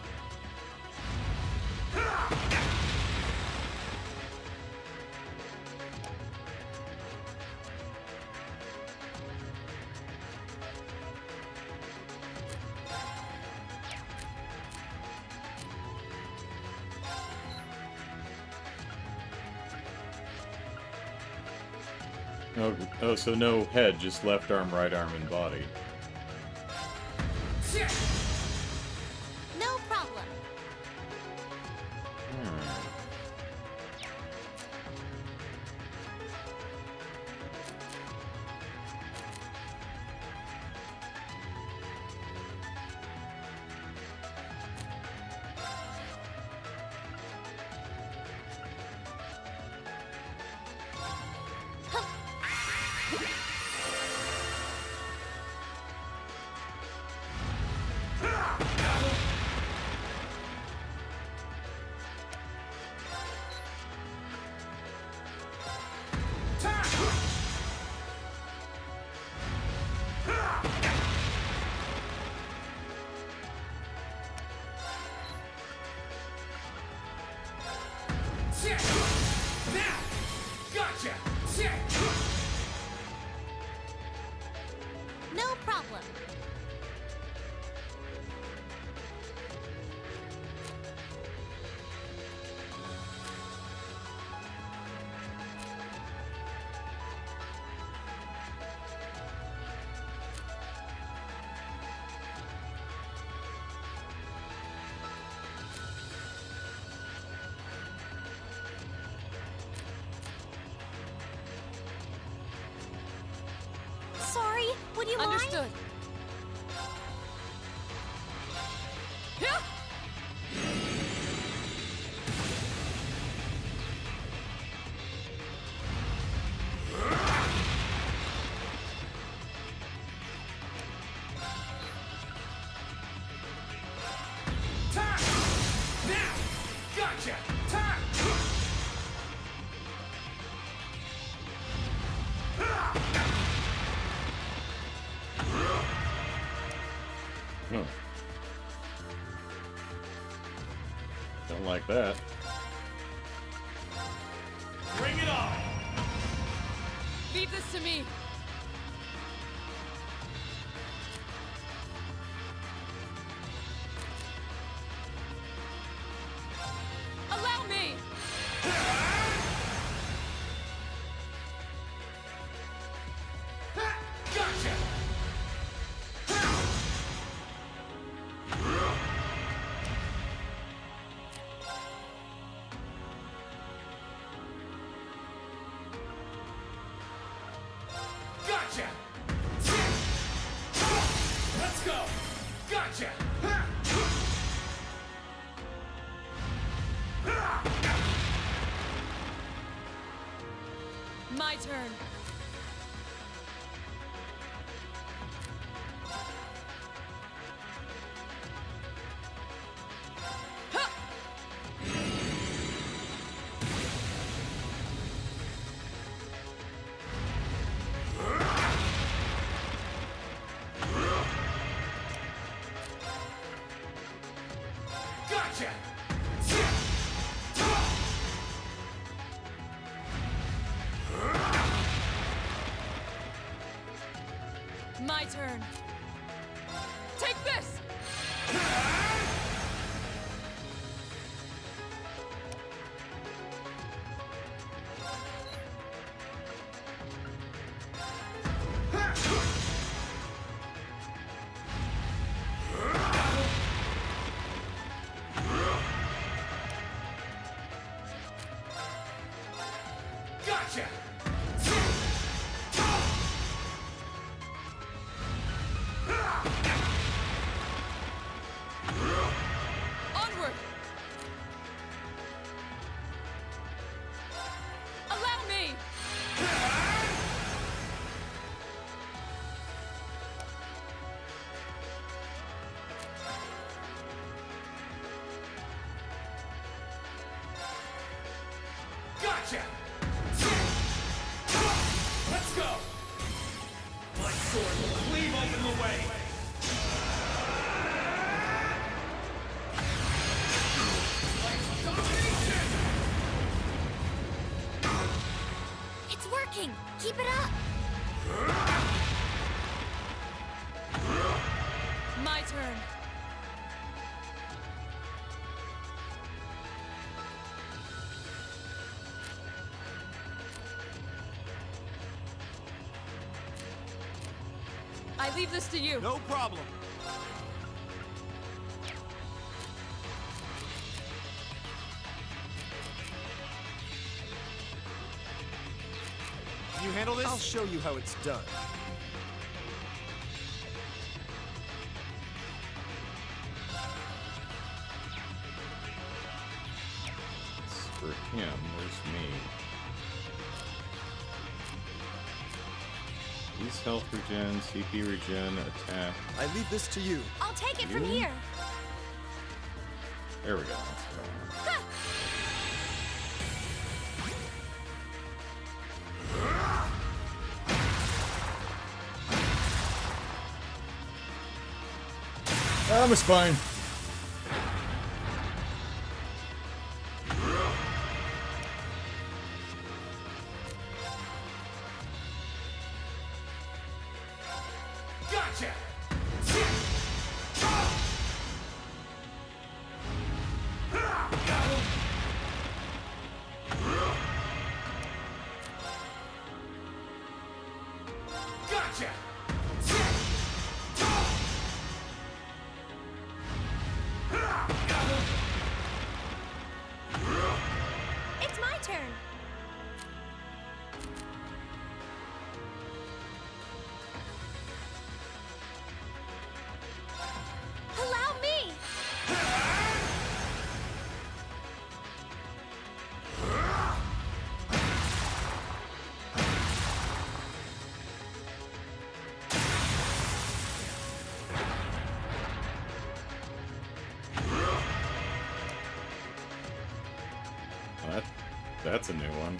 Oh, so no head, just left arm, right arm, and body. No problem. Now! Gotcha! No problem. Sorry, would you mind? Understood. Huh. Don't like that. Bring it on! Leave this to me! Allow me! Gotcha! Gotcha! Let's go! Gotcha! My turn. Gotcha! My turn. Take this! Gotcha! Onward! Allow me! Gotcha! Let's go! My sword will cleave open the way! Like domination! It's working! Keep it up! My turn. I leave this to you. No problem. Can you handle this? I'll show you how it's done. For him, there's me. He's health regen, CP regen, attack. I leave this to you. I'll take it from You? here! There we go. That's what I want. Ah, my spine. Gotcha! Gotcha! It's my turn. Allow me. That's a new one.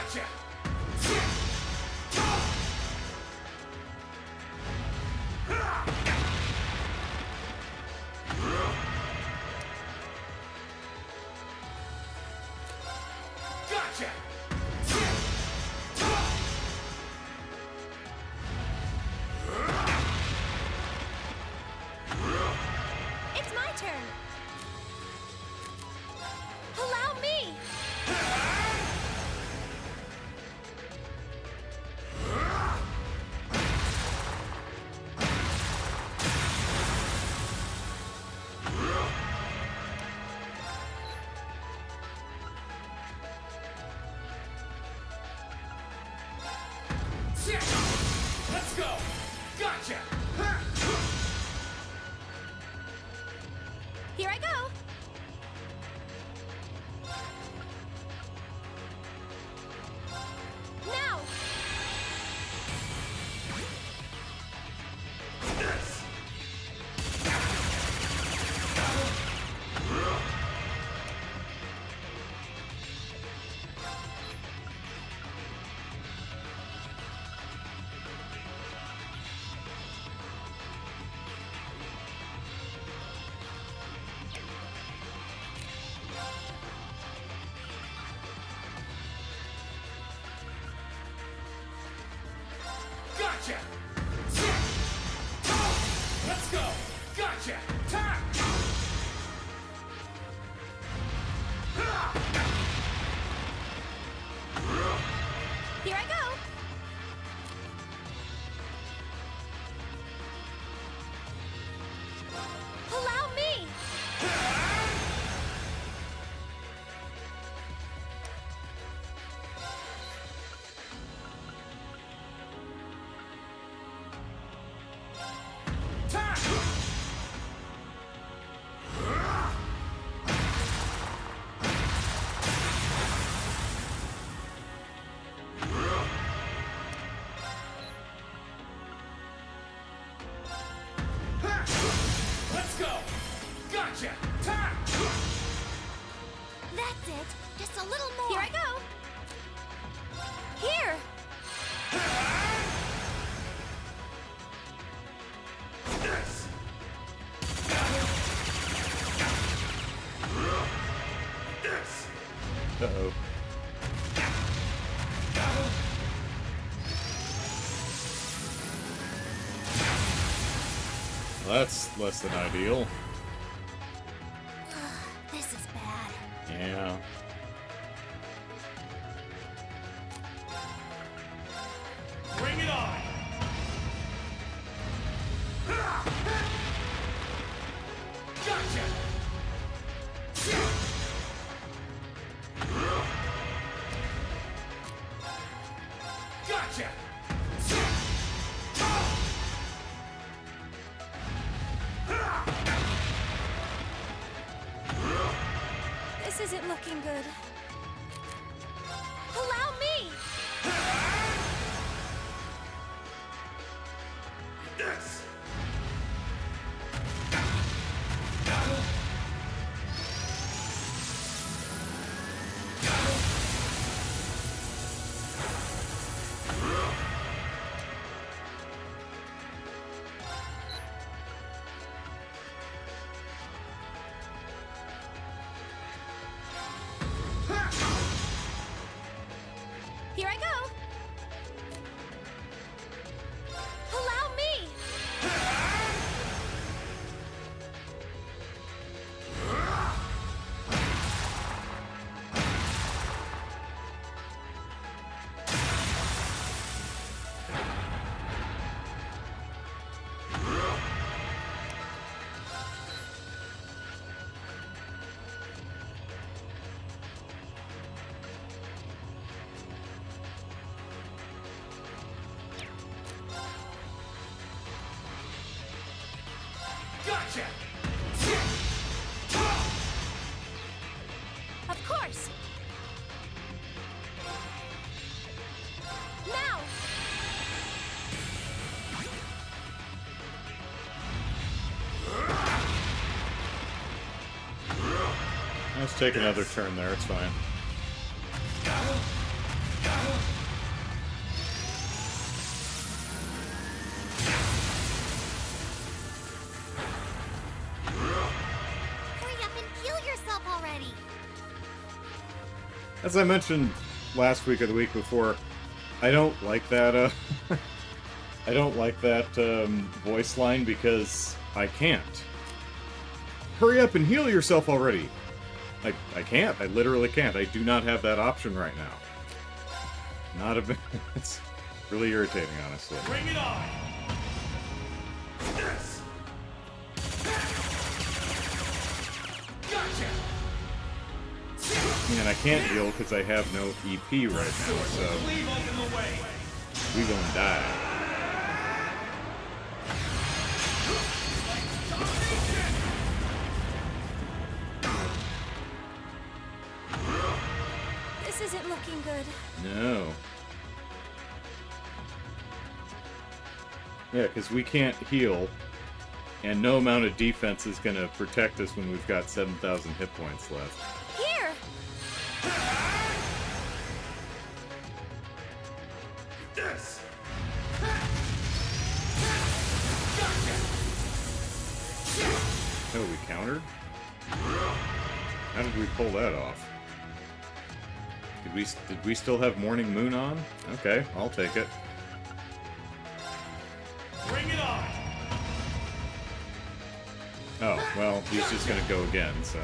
Gotcha! Gotcha! It's my turn. Allow me. Let's go! Gotcha! Here I go. Now. Gotcha! Let's go! Gotcha! Time! Here I go. Allow me. Let's go! Gotcha! Time! That's it. Just a little more. Here I go. Here. This! This! Uh-oh. Well, that's less than ideal. This is bad. Yeah. Bring it on! Gotcha! Gotcha! This isn't looking good. Allow me. This! Here I go. Allow me. Gotcha! Of course. Now. Let's take another turn there, it's fine. As I mentioned last week or the week before, I don't like that, I don't like that, voice line because I can't. Hurry up and heal yourself already! I can't. I literally can't. I do not have that option right now. Not a bit. It's really irritating, honestly. Bring it on! Yes! Gotcha! And I can't heal because I have no EP right now, so we gonna die. This isn't looking good. No. Yeah, because we can't heal, and no amount of defense is gonna protect us when we've got 7,000 hit points left. Here! This! Oh, we countered? How did we pull that off? Did we still have Morning Moon on? Okay, I'll take it. Bring it on! Oh, well, he's just gonna go again, so...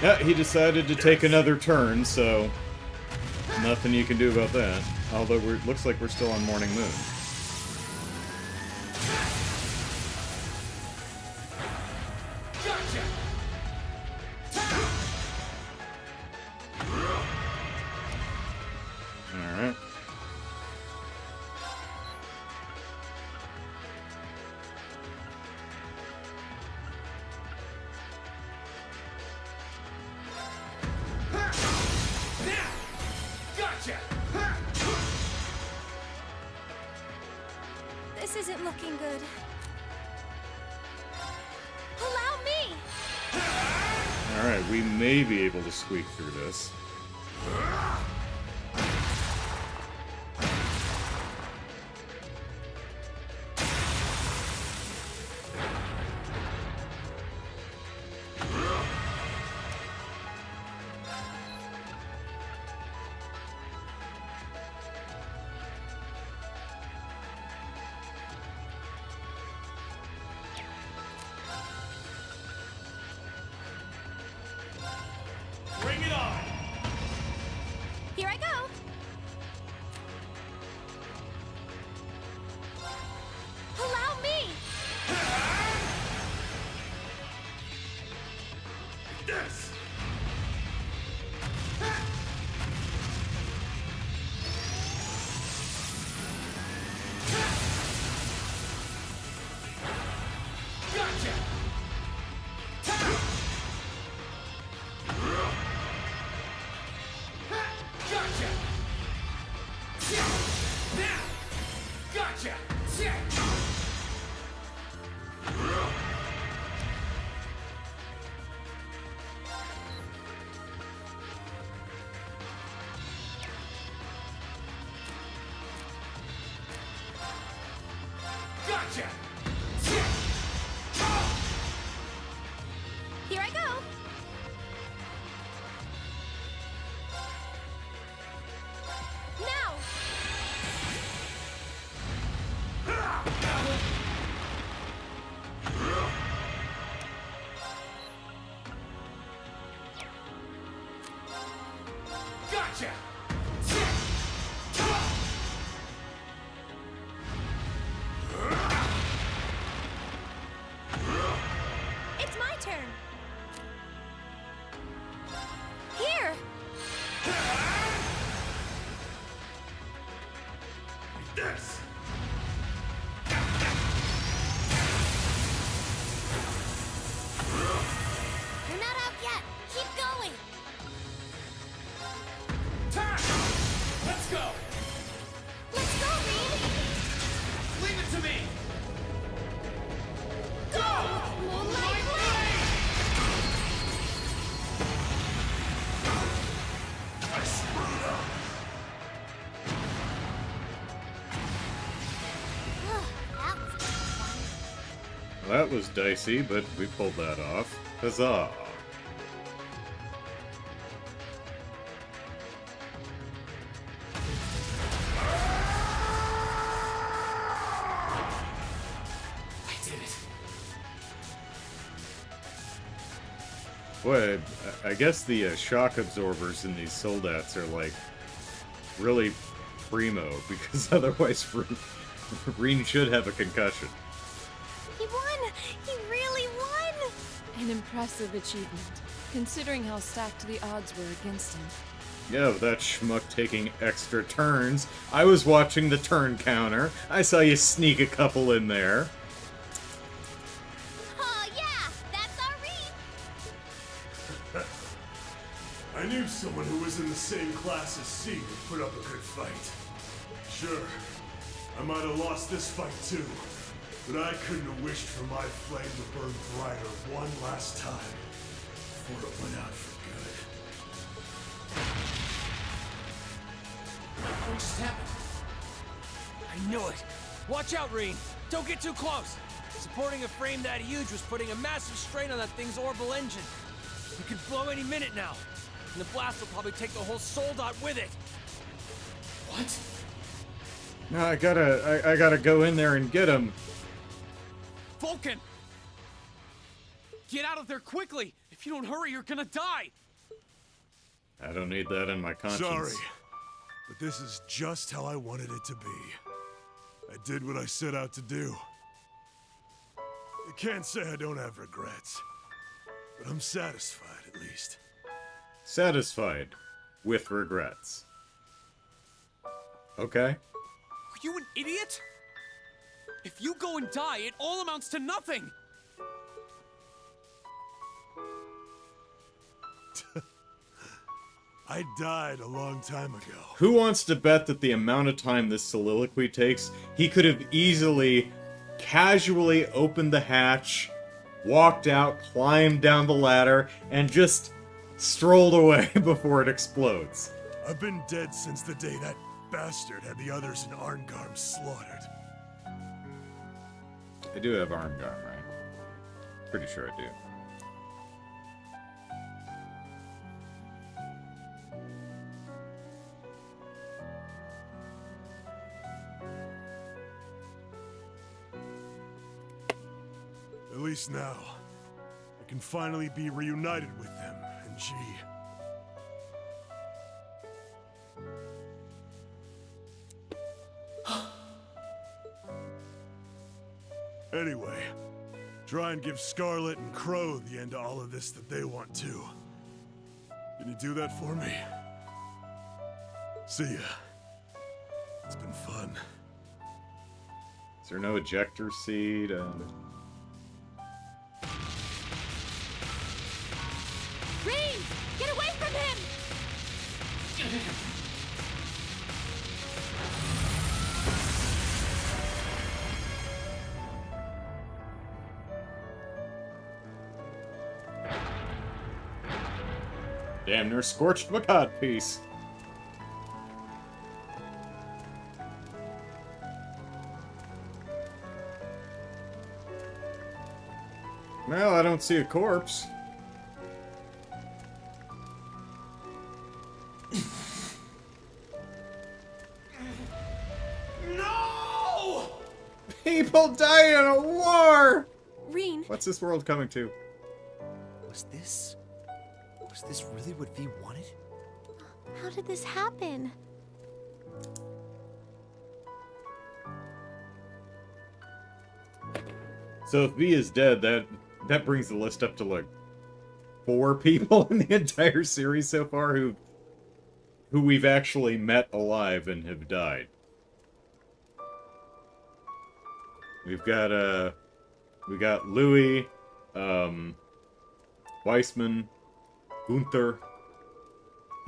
Yeah, he decided to take another turn, so... Nothing you can do about that. Although, it looks like we're still on Morning Moon. Alright. Gotcha! This isn't looking good. Allow me! Alright, we may be able to squeak through this. Bring it on! Here I go! Allow me! This! Gotcha! Gotcha! Now! Gotcha! Gotcha! Here I go! Now! Gotcha! It's my turn! Here! This! You're not out yet! Keep going! Time! Let's go! Let's go, Reed! Leave it to me! Go! Moonlight Blade! I screwed up! That was fun. That was dicey, but we pulled that off. Huzzah! Boy, I guess the shock absorbers in these soldats are, like, really primo, because otherwise Reen should have a concussion. He won! He really won! An impressive achievement, considering how stacked the odds were against him. Yeah, with that schmuck taking extra turns. I was watching the turn counter. I saw you sneak a couple in there. Oh, yeah! That's our Reed! I knew someone who was in the same class as C would put up a good fight. Sure, I might have lost this fight too, but I couldn't have wished for my flame to burn brighter one last time before it went out for good. What just happened? I knew it! Watch out, Reen! Don't get too close! Supporting a frame that huge was putting a massive strain on that thing's orbital engine. It could blow any minute now, and the blast will probably take the whole soul dot with it. What? No, I gotta go in there and get him. Vulcan! Get out of there quickly! If you don't hurry, you're gonna die! I don't need that in my conscience. Sorry, but this is just how I wanted it to be. I did what I set out to do. I can't say I don't have regrets, but I'm satisfied at least. Satisfied with regrets. Okay. Are you an idiot? If you go and die, it all amounts to nothing! I died a long time ago. Who wants to bet that the amount of time this soliloquy takes, he could have easily, casually opened the hatch, walked out, climbed down the ladder, and just strolled away before it explodes? I've been dead since the day that bastard had the others in Arngarm slaughtered. I do have Arngarm, right? Pretty sure I do. At least now, I can finally be reunited with them and G. Anyway, try and give Scarlet and Crow the end to all of this that they want too. Can you do that for me? See ya. It's been fun. Is there no ejector seat? Reed! Get away from him! Damn near scorched my codpiece. Well, I don't see a corpse. No! People die in a war! Reen. What's this world coming to? Was this really what V wanted? How did this happen? So if V is dead, that brings the list up to like 4 people in the entire series so far who we've actually met alive and have died. We got Louis, Weissman, Gunther,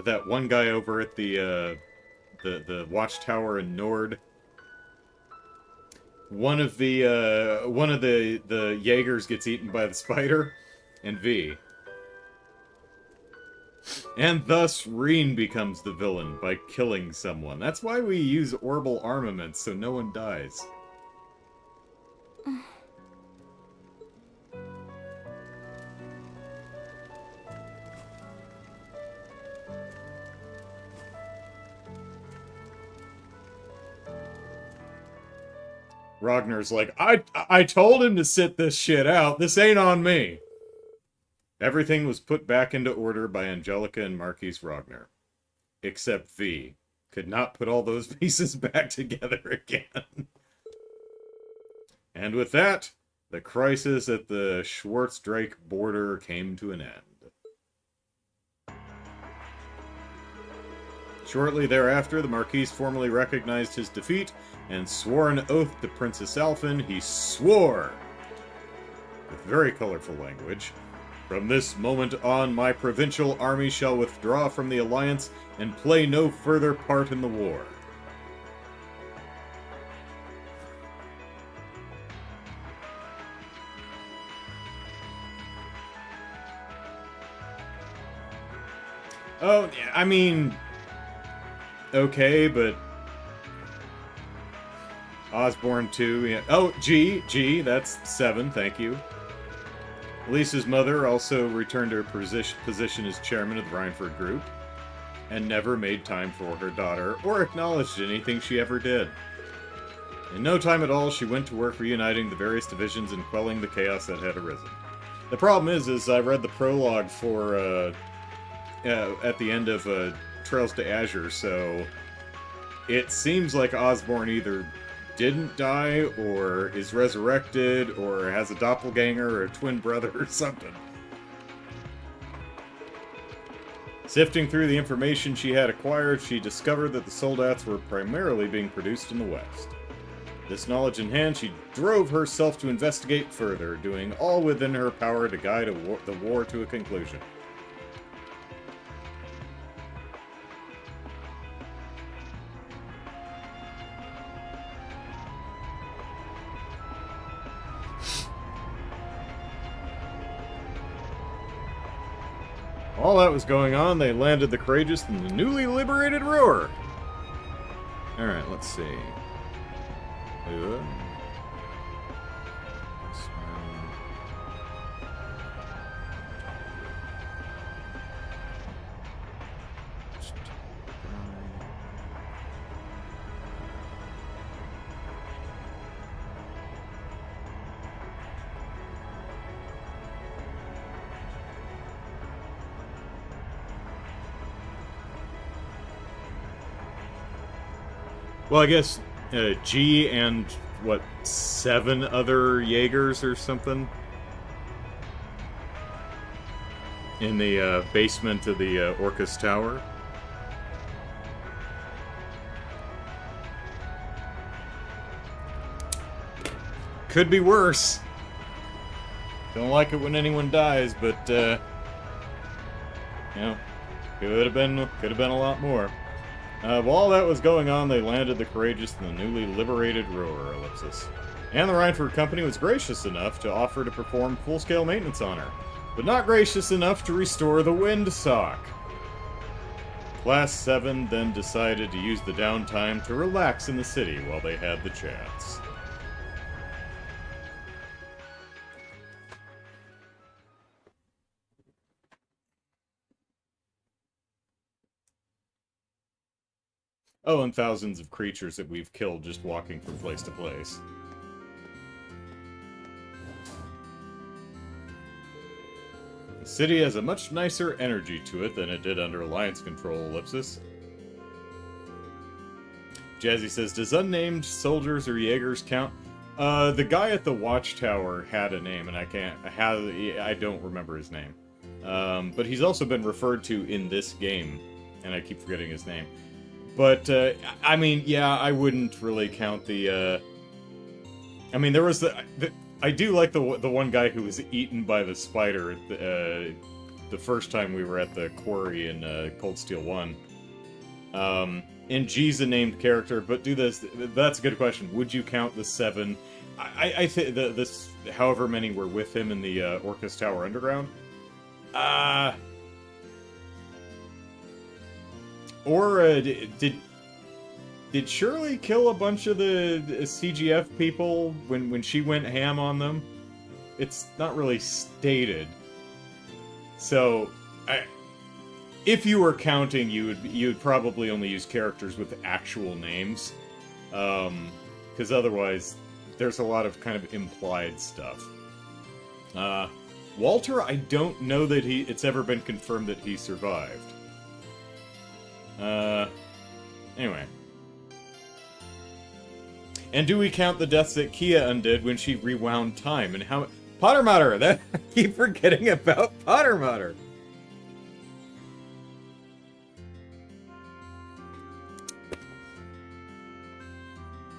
that one guy over at the watchtower in Nord. One of the Jaegers gets eaten by the spider, and V. And thus, Reen becomes the villain by killing someone. That's why we use orbital armaments, so no one dies. Ragnar's like, I told him to sit this shit out. This ain't on me. Everything was put back into order by Angelica and Marquis Ragnar. Except V. Could not put all those pieces back together again. And with that, the crisis at the Schwartz-Drake border came to an end. Shortly thereafter, the Marquis formally recognized his defeat and swore an oath to Princess Alphen. He swore, with very colorful language, "From this moment on, my provincial army shall withdraw from the Alliance and play no further part in the war." Oh, I mean, okay, but Osborne 2, yeah. Oh, G, that's 7, thank you. Lisa's mother also returned to her position as chairman of the Rhineford Group, and never made time for her daughter, or acknowledged anything she ever did. In no time at all, she went to work reuniting the various divisions and quelling the chaos that had arisen. The problem is I read the prologue for, at the end of Trails to Azure, so it seems like Osborne either didn't die, or is resurrected, or has a doppelganger, or a twin brother, or something. Sifting through the information she had acquired, she discovered that the soldats were primarily being produced in the West. This knowledge in hand, she drove herself to investigate further, doing all within her power to guide the war to a conclusion. While that was going on, they landed the Courageous in the newly liberated Roar. Alright, let's see. Well, I guess G and, what, 7 other Jaegers or something? In the basement of the Orcus Tower. Could be worse. Don't like it when anyone dies, but, you know, could have been a lot more. While that was going on, they landed the Courageous in the newly liberated Roar, ellipsis. And the Rhineford Company was gracious enough to offer to perform full-scale maintenance on her, but not gracious enough to restore the Windsock. Class 7 then decided to use the downtime to relax in the city while they had the chance. Oh, and thousands of creatures that we've killed just walking from place to place. The city has a much nicer energy to it than it did under Alliance control, ellipsis. Jazzy says, does unnamed soldiers or Jaegers count? The guy at the watchtower had a name, and I don't remember his name. But he's also been referred to in this game, and I keep forgetting his name. But, I mean, yeah, I wouldn't really count the, I mean, there was I do like the one guy who was eaten by the spider the first time we were at the quarry in Cold Steel 1. And G's a named character, but that's a good question. Would you count the 7? I think this, however many were with him in the Orcus Tower Underground. Or did Shirley kill a bunch of the CGF people when she went ham on them? It's not really stated. So, if you were counting, you would probably only use characters with actual names, because otherwise there's a lot of kind of implied stuff. Walter, I don't know that it's ever been confirmed that he survived. Anyway. And do we count the deaths that Kia undid when she rewound time? And how... Pottermother! That, I keep forgetting about Pottermother!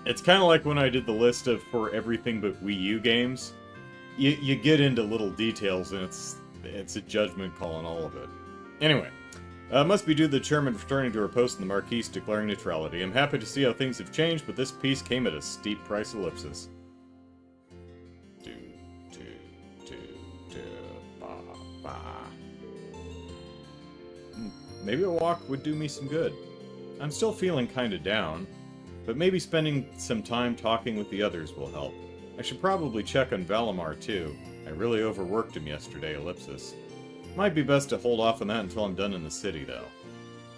It's kind of like when I did the list of for everything but Wii U games. You get into little details, and it's a judgment call on all of it. Anyway, must be due to the chairman returning to her post in the Marquise declaring neutrality. I'm happy to see how things have changed, but this piece came at a steep price. Ellipsis. Maybe a walk would do me some good. I'm still feeling kinda down, but maybe spending some time talking with the others will help. I should probably check on Valimar, too. I really overworked him yesterday, ellipsis. Might be best to hold off on that until I'm done in the city, though.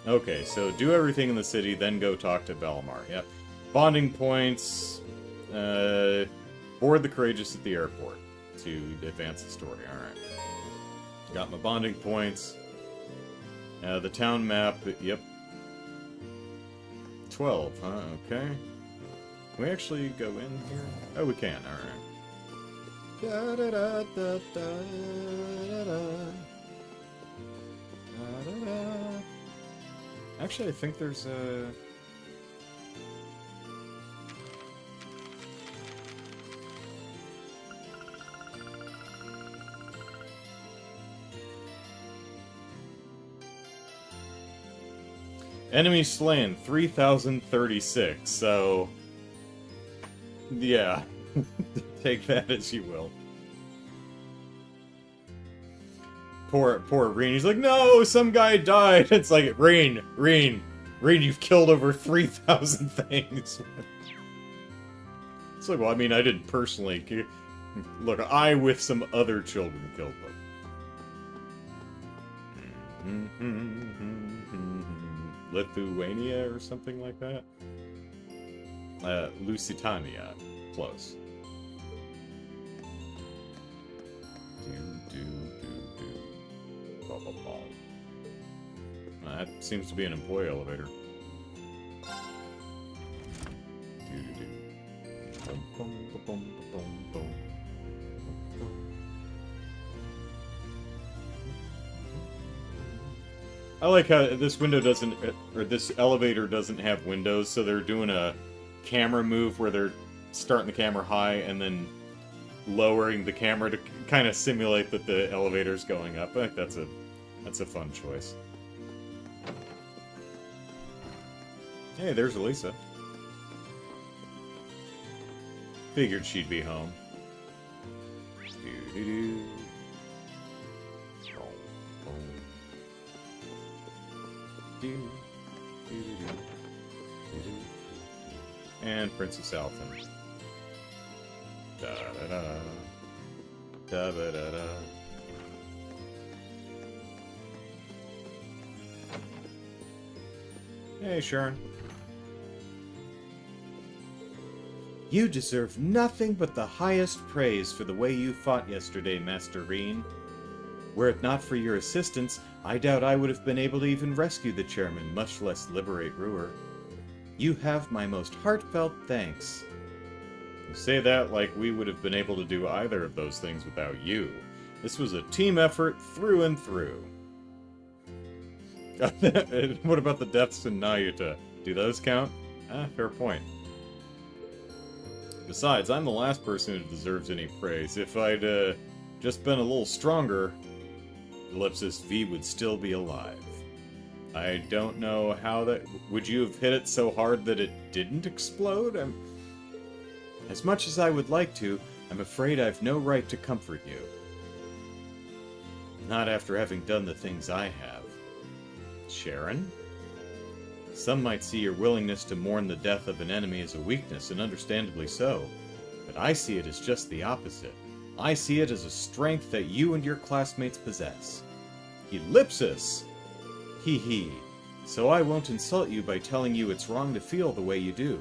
Okay, so do everything in the city, then go talk to Valimar. Yep. Bonding points. Board the Courageous at the airport to advance the story. Alright. Got my bonding points. The town map, yep. 12, huh? Okay. Can we actually go in here? Oh, we can, alright. Da da da da da da da da da. Actually, I think there's a... Enemy slain, 3,036, so... Yeah. Take that as you will. Poor Reen. He's like, no, some guy died. It's like, Reen, you've killed over 3,000 things. It's like, well, I mean, I didn't personally... Look, I, with some other children, killed them. Lithuania or something like that? Lusitania. Close. That seems to be an employee elevator. I like how this window doesn't, or this elevator doesn't have windows, so they're doing a camera move where they're starting the camera high and then lowering the camera to kind of simulate that the elevator's going up. I think that's a fun choice. Hey, there's Elisa. Figured she'd be home. And Princess Alphen. Da da da. Da da da da. Hey, Sharon. You deserve nothing but the highest praise for the way you fought yesterday, Master Reen. Were it not for your assistance, I doubt I would have been able to even rescue the chairman, much less liberate Ruhr. You have my most heartfelt thanks. You say that like we would have been able to do either of those things without you. This was a team effort through and through. What about the deaths in Nayuta? Do those count? Fair point. Besides, I'm the last person who deserves any praise. If I'd just been a little stronger, Ellipsis V would still be alive. I don't know how that... Would you have hit it so hard that it didn't explode? As much as I would like to, I'm afraid I've no right to comfort you. Not after having done the things I have. Sharon? Some might see your willingness to mourn the death of an enemy as a weakness, and understandably so. But I see it as just the opposite. I see it as a strength that you and your classmates possess. Ellipsis! Hee hee. So I won't insult you by telling you it's wrong to feel the way you do.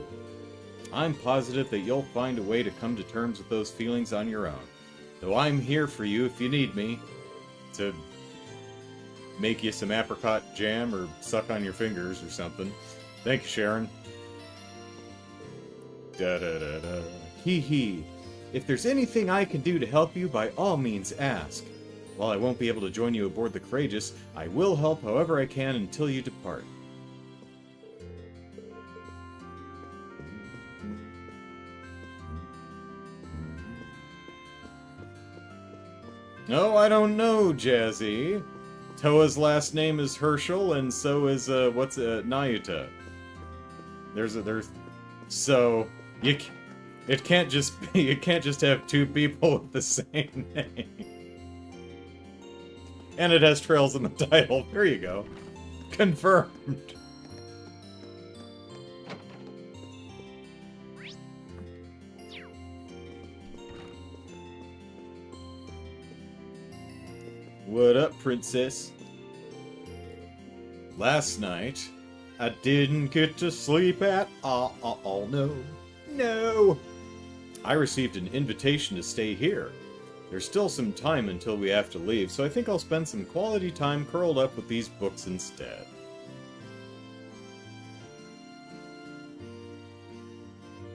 I'm positive that you'll find a way to come to terms with those feelings on your own. Though I'm here for you if you need me. To make you some apricot jam or suck on your fingers or something. Thank you, Sharon. Da-da-da-da. Hee hee. If there's anything I can do to help you, by all means ask. While I won't be able to join you aboard the Courageous, I will help however I can until you depart. No, I don't know, Jazzy. Toa's last name is Herschel, and so is, Nayuta. So, it can't just be, you can't just have two people with the same name. And it has trails in the title. There you go. Confirmed. What up, princess? Last night, I didn't get to sleep at all. No. I received an invitation to stay here. There's still some time until we have to leave, so I think I'll spend some quality time curled up with these books instead.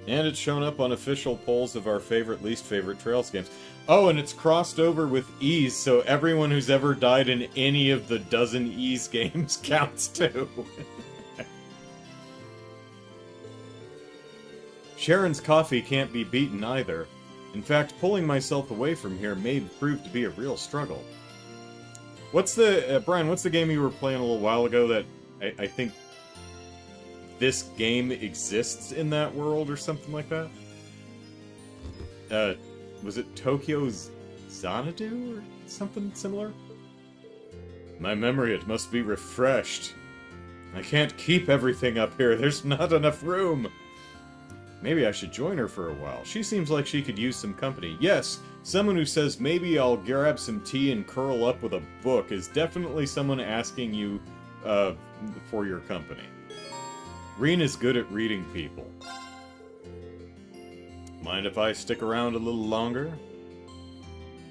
And it's shown up on official polls of our favorite, least favorite Trails games. Oh, and it's crossed over with Ys, so everyone who's ever died in any of the dozen Ys games counts too. Sharon's coffee can't be beaten either. In fact, pulling myself away from here may prove to be a real struggle. What's the... Brian, what's the game you were playing a little while ago that I think this game exists in that world or something like that? Was it Tokyo's Xanadu or something similar? My memory, it must be refreshed. I can't keep everything up here. There's not enough room. Maybe I should join her for a while. She seems like she could use some company. Yes, someone who says maybe I'll grab some tea and curl up with a book is definitely someone asking you for your company. Reen is good at reading people. Mind if I stick around a little longer?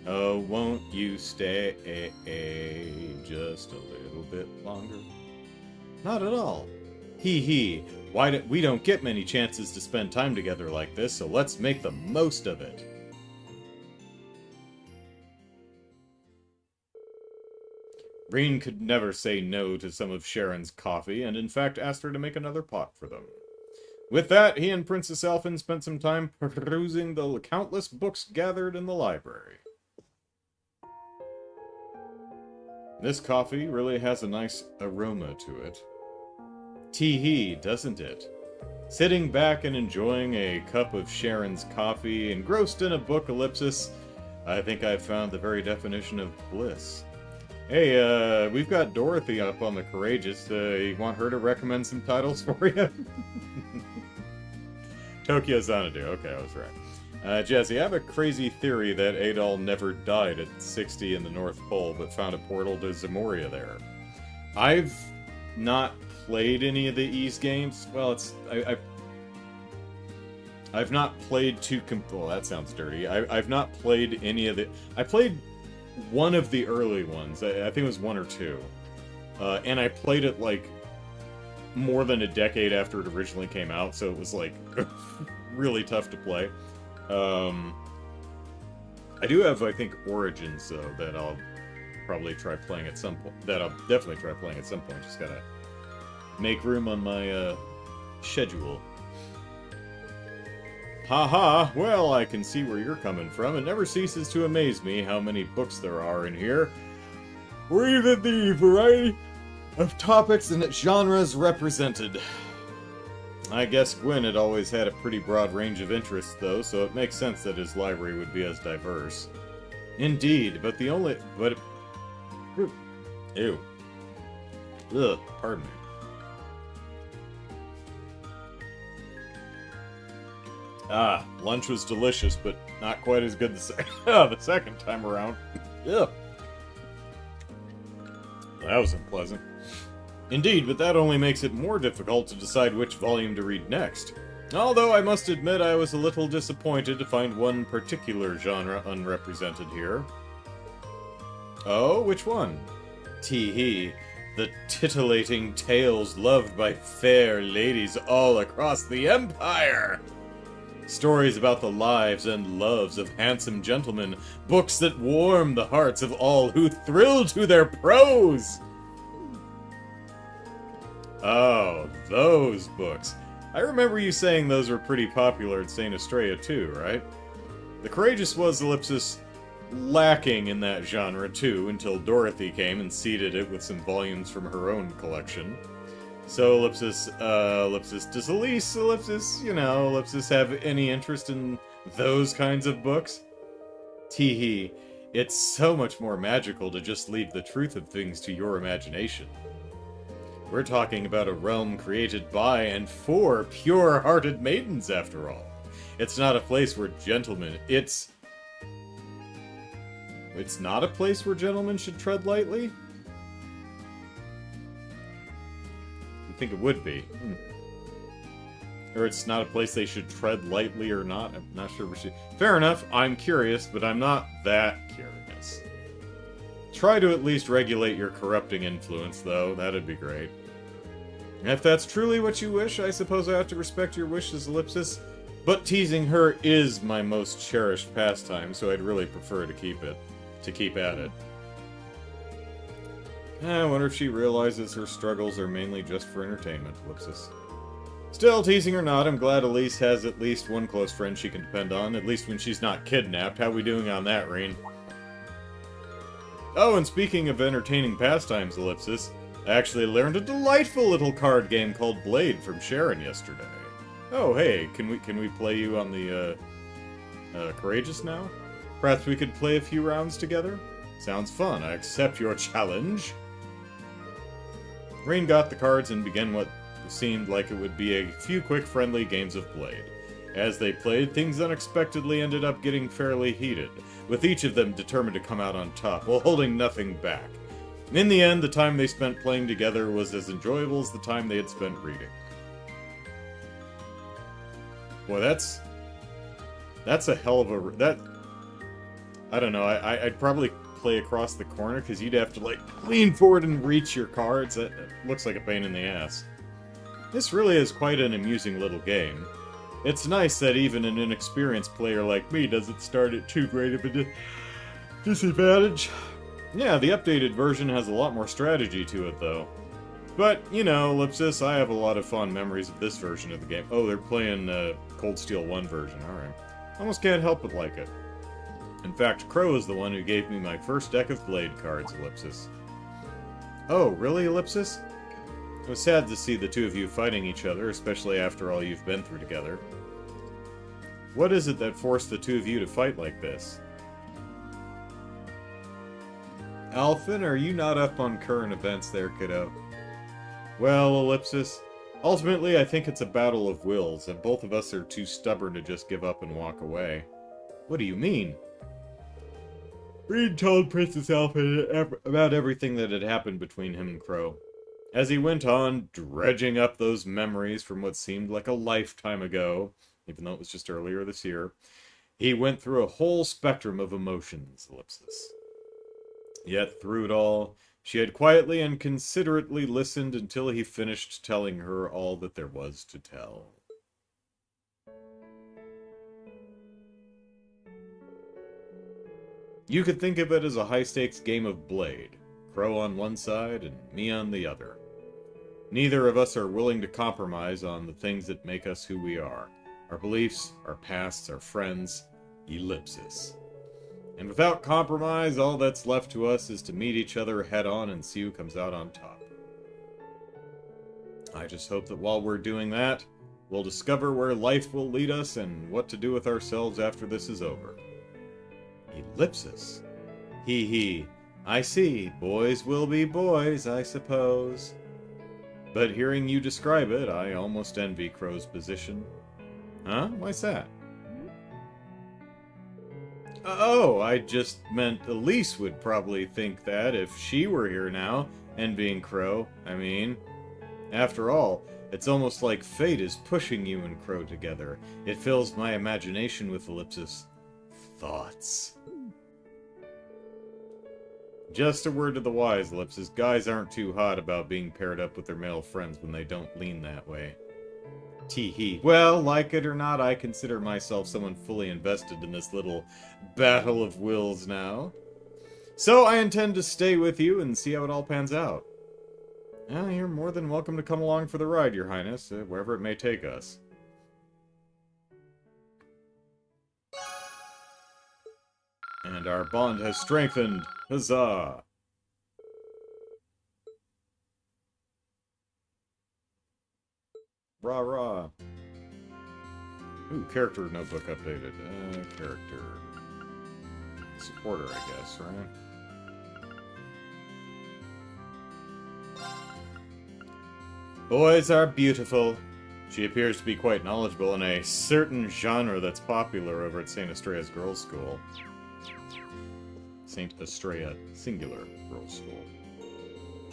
Oh, won't you stay just a little bit longer? Not at all. Hee hee. We don't get many chances to spend time together like this, so let's make the most of it. Reen could never say no to some of Sharon's coffee, and in fact asked her to make another pot for them. With that, he and Princess Elfin spent some time perusing the countless books gathered in the library. This coffee really has a nice aroma to it. Tee-hee, doesn't it? Sitting back and enjoying a cup of Sharon's coffee, engrossed in a book ellipsis, I think I've found the very definition of bliss. Hey, we've got Dorothy up on the Courageous. You want her to recommend some titles for you? Tokyo Xanadu. Okay, I was right. Jesse, I have a crazy theory that Adol never died at 60 in the North Pole, but found a portal to Zamoria there. I've not played any of the Ys games. Well, I've not played well, that sounds dirty. I've not played any of the... I played one of the early ones. I think it was 1 or 2. And I played it, like, more than a decade after it originally came out, so it was, like, really tough to play. I do have, I think, Origins, though, that I'll probably try playing at some point. That I'll definitely try playing at some point. Just gotta make room on my, schedule. Haha, well, I can see where you're coming from. It never ceases to amaze me how many books there are in here. Or even the variety of topics and genres represented. I guess Gwyn had always had a pretty broad range of interests, though, so it makes sense that his library would be as diverse. Indeed, but the only... Ew. Ugh, pardon me. Ah, lunch was delicious, but not quite as good the second time around. Ugh. That was unpleasant. Indeed, but that only makes it more difficult to decide which volume to read next. Although I must admit I was a little disappointed to find one particular genre unrepresented here. Oh, which one? Tee-hee. The titillating tales loved by fair ladies all across the Empire! Stories about the lives and loves of handsome gentlemen. Books that warm the hearts of all who thrill to their prose! Oh, those books. I remember you saying those were pretty popular at St. Estrella too, right? The Courageous was ellipsis lacking in that genre too, until Dorothy came and seeded it with some volumes from her own collection. So ellipsis, does ellipsis have any interest in those kinds of books? Tee-hee, it's so much more magical to just leave the truth of things to your imagination. We're talking about a realm created by and for pure-hearted maidens, after all. It's not a place where gentlemen... It's not a place where gentlemen should tread lightly? I think it would be. Or it's not a place they should tread lightly or not. I'm not sure we should... Fair enough, I'm curious, but I'm not that curious. Try to at least regulate your corrupting influence, though. That'd be great. And if that's truly what you wish, I suppose I have to respect your wishes, ellipsis. But teasing her is my most cherished pastime, so I'd really prefer to keep at it. I wonder if she realizes her struggles are mainly just for entertainment, ellipsis. Still, teasing or not, I'm glad Elise has at least one close friend she can depend on, at least when she's not kidnapped. How we doing on that, Reen? Oh, and speaking of entertaining pastimes, ellipsis, I actually learned a delightful little card game called Blade from Sharon yesterday. Oh, hey, can we play you on the, Courageous now? Perhaps we could play a few rounds together? Sounds fun. I accept your challenge. Reen got the cards and began what seemed like it would be a few quick, friendly games of Blade. As they played, things unexpectedly ended up getting fairly heated, with each of them determined to come out on top, while holding nothing back. In the end, the time they spent playing together was as enjoyable as the time they had spent reading. Boy, that's a hell of a... I don't know, I'd probably play across the corner, because you'd have to, like, lean forward and reach your cards. That looks like a pain in the ass. This really is quite an amusing little game. It's nice that even an inexperienced player like me doesn't start at too great of a disadvantage. Yeah, the updated version has a lot more strategy to it, though. But, you know, ellipsis, I have a lot of fond memories of this version of the game. Oh, they're playing Cold Steel 1 version, alright. Almost can't help but like it. In fact, Crow is the one who gave me my first deck of Blade cards, ellipsis. Oh, really, ellipsis? It was sad to see the two of you fighting each other, especially after all you've been through together. What is it that forced the two of you to fight like this? Alphen, are you not up on current events there, kiddo? Well, ellipsis, ultimately I think it's a battle of wills, and both of us are too stubborn to just give up and walk away. What do you mean? Reed told Princess Alphen about everything that had happened between him and Crow. As he went on, dredging up those memories from what seemed like a lifetime ago, even though it was just earlier this year, he went through a whole spectrum of emotions, ellipsis. Yet through it all, she had quietly and considerately listened until he finished telling her all that there was to tell. You could think of it as a high-stakes game of Blade, Crow on one side and me on the other. Neither of us are willing to compromise on the things that make us who we are. Our beliefs, our pasts, our friends, ellipsis. And without compromise, all that's left to us is to meet each other head-on and see who comes out on top. I just hope that while we're doing that, we'll discover where life will lead us and what to do with ourselves after this is over. Ellipsis. Hee hee. I see. Boys will be boys, I suppose. But hearing you describe it, I almost envy Crow's position. Huh? Why's that? Oh, I just meant Elise would probably think that if she were here now, envying Crow, I mean. After all, It's almost like fate is pushing you and Crow together. It fills my imagination with ellipsis. Thoughts. Just a word to the wise, ellipsis. Guys aren't too hot about being paired up with their male friends when they don't lean that way. Tee-hee. Well, like it or not, I consider myself someone fully invested in this little battle of wills now. So I intend to stay with you and see how it all pans out. You're more than welcome to come along for the ride, Your Highness, wherever it may take us. And our bond has strengthened. Huzzah! Rah rah. Ooh, character notebook updated. Character. Supporter, I guess, right? Boys are beautiful. She appears to be quite knowledgeable in a certain genre that's popular over at St. Estrea's Girls' School. St. Estrella, singular, Girls' School.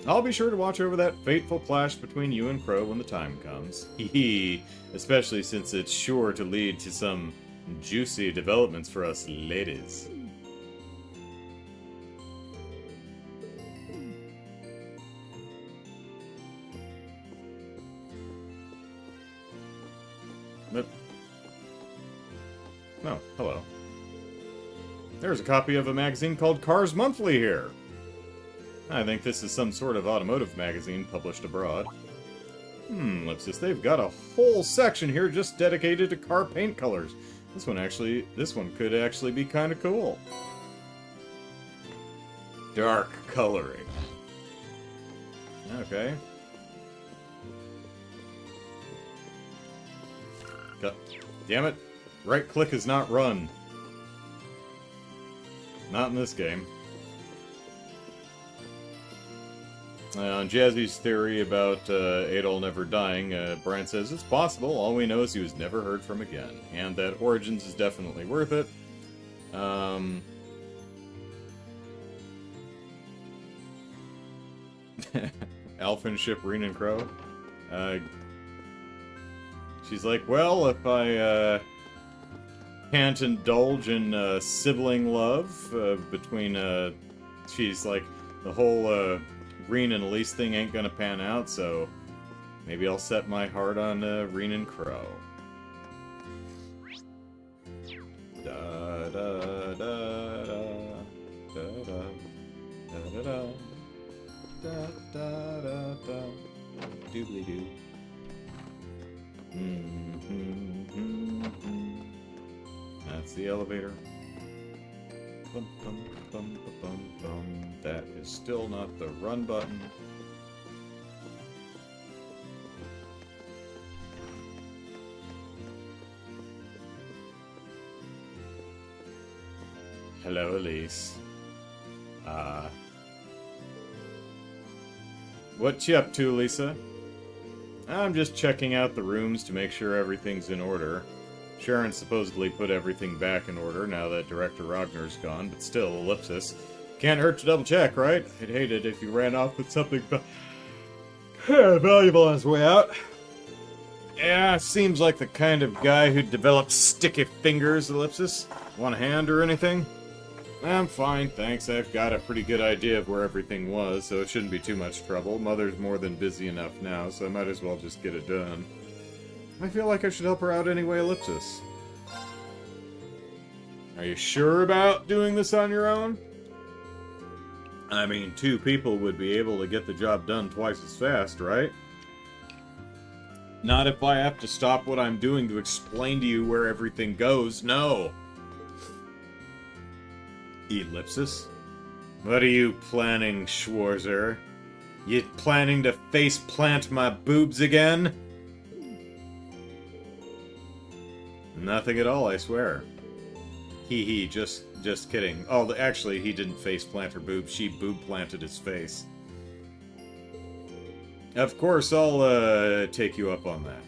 I'll be sure to watch over that fateful clash between you and Crow when the time comes. Hee, especially since it's sure to lead to some juicy developments for us ladies. Oh, hello. There's a copy of a magazine called Cars Monthly here. I think this is some sort of automotive magazine published abroad. Ellipsis, they've got a whole section here just dedicated to car paint colors. This one could actually be kind of cool. Dark coloring. Okay. God damn it. Right click is not run. Not in this game. On Jazzy's theory about Adol never dying, Brian says it's possible. All we know is he was never heard from again. And that Origins is definitely worth it. Alphin ship Reen and Crow. She's like, well, if I can't indulge in sibling love between, she's like, the whole Reen and Elise thing ain't gonna pan out, so maybe I'll set my heart on Reen and Crow. Da da da da da da da da da da da da doobly doo. That's the elevator. Bum, bum, bum, bum, bum. That is still not the run button. Hello, Elise. What you up to, Lisa? I'm just checking out the rooms to make sure everything's in order. Sharon supposedly put everything back in order now that Director Ragner's gone, but still, ellipsis. Can't hurt to double check, right? I'd hate it if you ran off with something valuable on his way out. Yeah, seems like the kind of guy who'd develop sticky fingers, ellipsis. Want a hand or anything? I'm fine, thanks. I've got a pretty good idea of where everything was, so it shouldn't be too much trouble. Mother's more than busy enough now, so I might as well just get it done. I feel like I should help her out anyway, ellipsis. Are you sure about doing this on your own? I mean, 2 people would be able to get the job done twice as fast, right? Not if I have to stop what I'm doing to explain to you where everything goes, no! Ellipsis? What are you planning, Schwarzer? You planning to face plant my boobs again? Nothing at all, I swear. Hee, just kidding. Oh, actually, he didn't face plant her boobs. She boob planted his face. Of course, I'll take you up on that.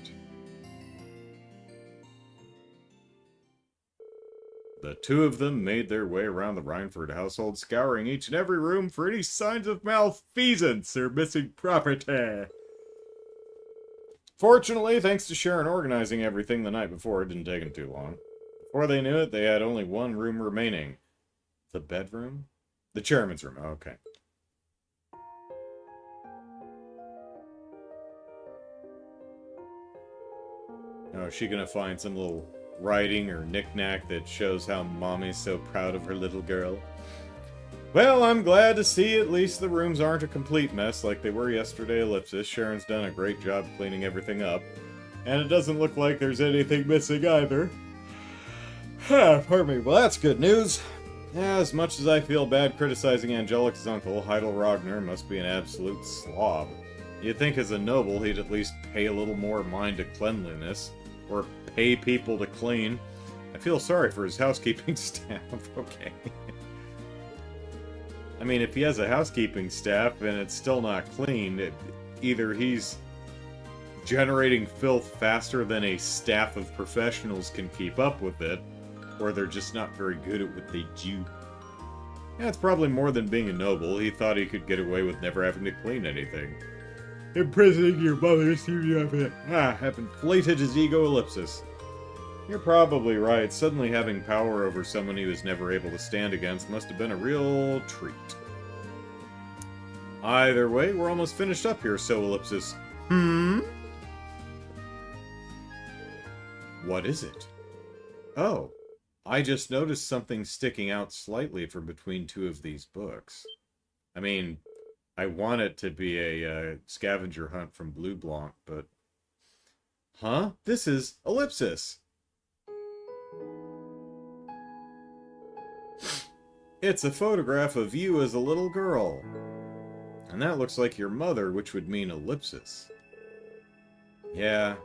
The 2 of them made their way around the Rhineford household, scouring each and every room for any signs of malfeasance or missing property. Fortunately, thanks to Sharon organizing everything the night before, it didn't take them too long. Before they knew it, they had only one room remaining. The bedroom? The chairman's room, okay. Oh, is she gonna find some little writing or knick-knack that shows how Mommy's so proud of her little girl? Well, I'm glad to see at least the rooms aren't a complete mess like they were yesterday, Ellipsis. Sharon's done a great job cleaning everything up. And it doesn't look like there's anything missing either. Pardon me. Well, that's good news. As much as I feel bad criticizing Angelica's uncle, Heidel Ragnar must be an absolute slob. You'd think as a noble he'd at least pay a little more mind to cleanliness. Or pay people to clean. I feel sorry for his housekeeping staff. Okay. I mean, if he has a housekeeping staff and it's still not clean, either he's generating filth faster than a staff of professionals can keep up with it, or they're just not very good at what they do. Yeah, it's probably more than being a noble. He thought he could get away with never having to clean anything. Imprisoning your mother seems to have inflated his ego, Ellipsis. You're probably right. Suddenly having power over someone he was never able to stand against must have been a real treat. Either way, we're almost finished up here, so Ellipsis. What is it? Oh, I just noticed something sticking out slightly from between two of these books. I mean, I want it to be a scavenger hunt from Blue Blanc, but... Huh? This is Ellipsis! It's a photograph of you as a little girl. And that looks like your mother, which would mean Ellipsis. Yeah,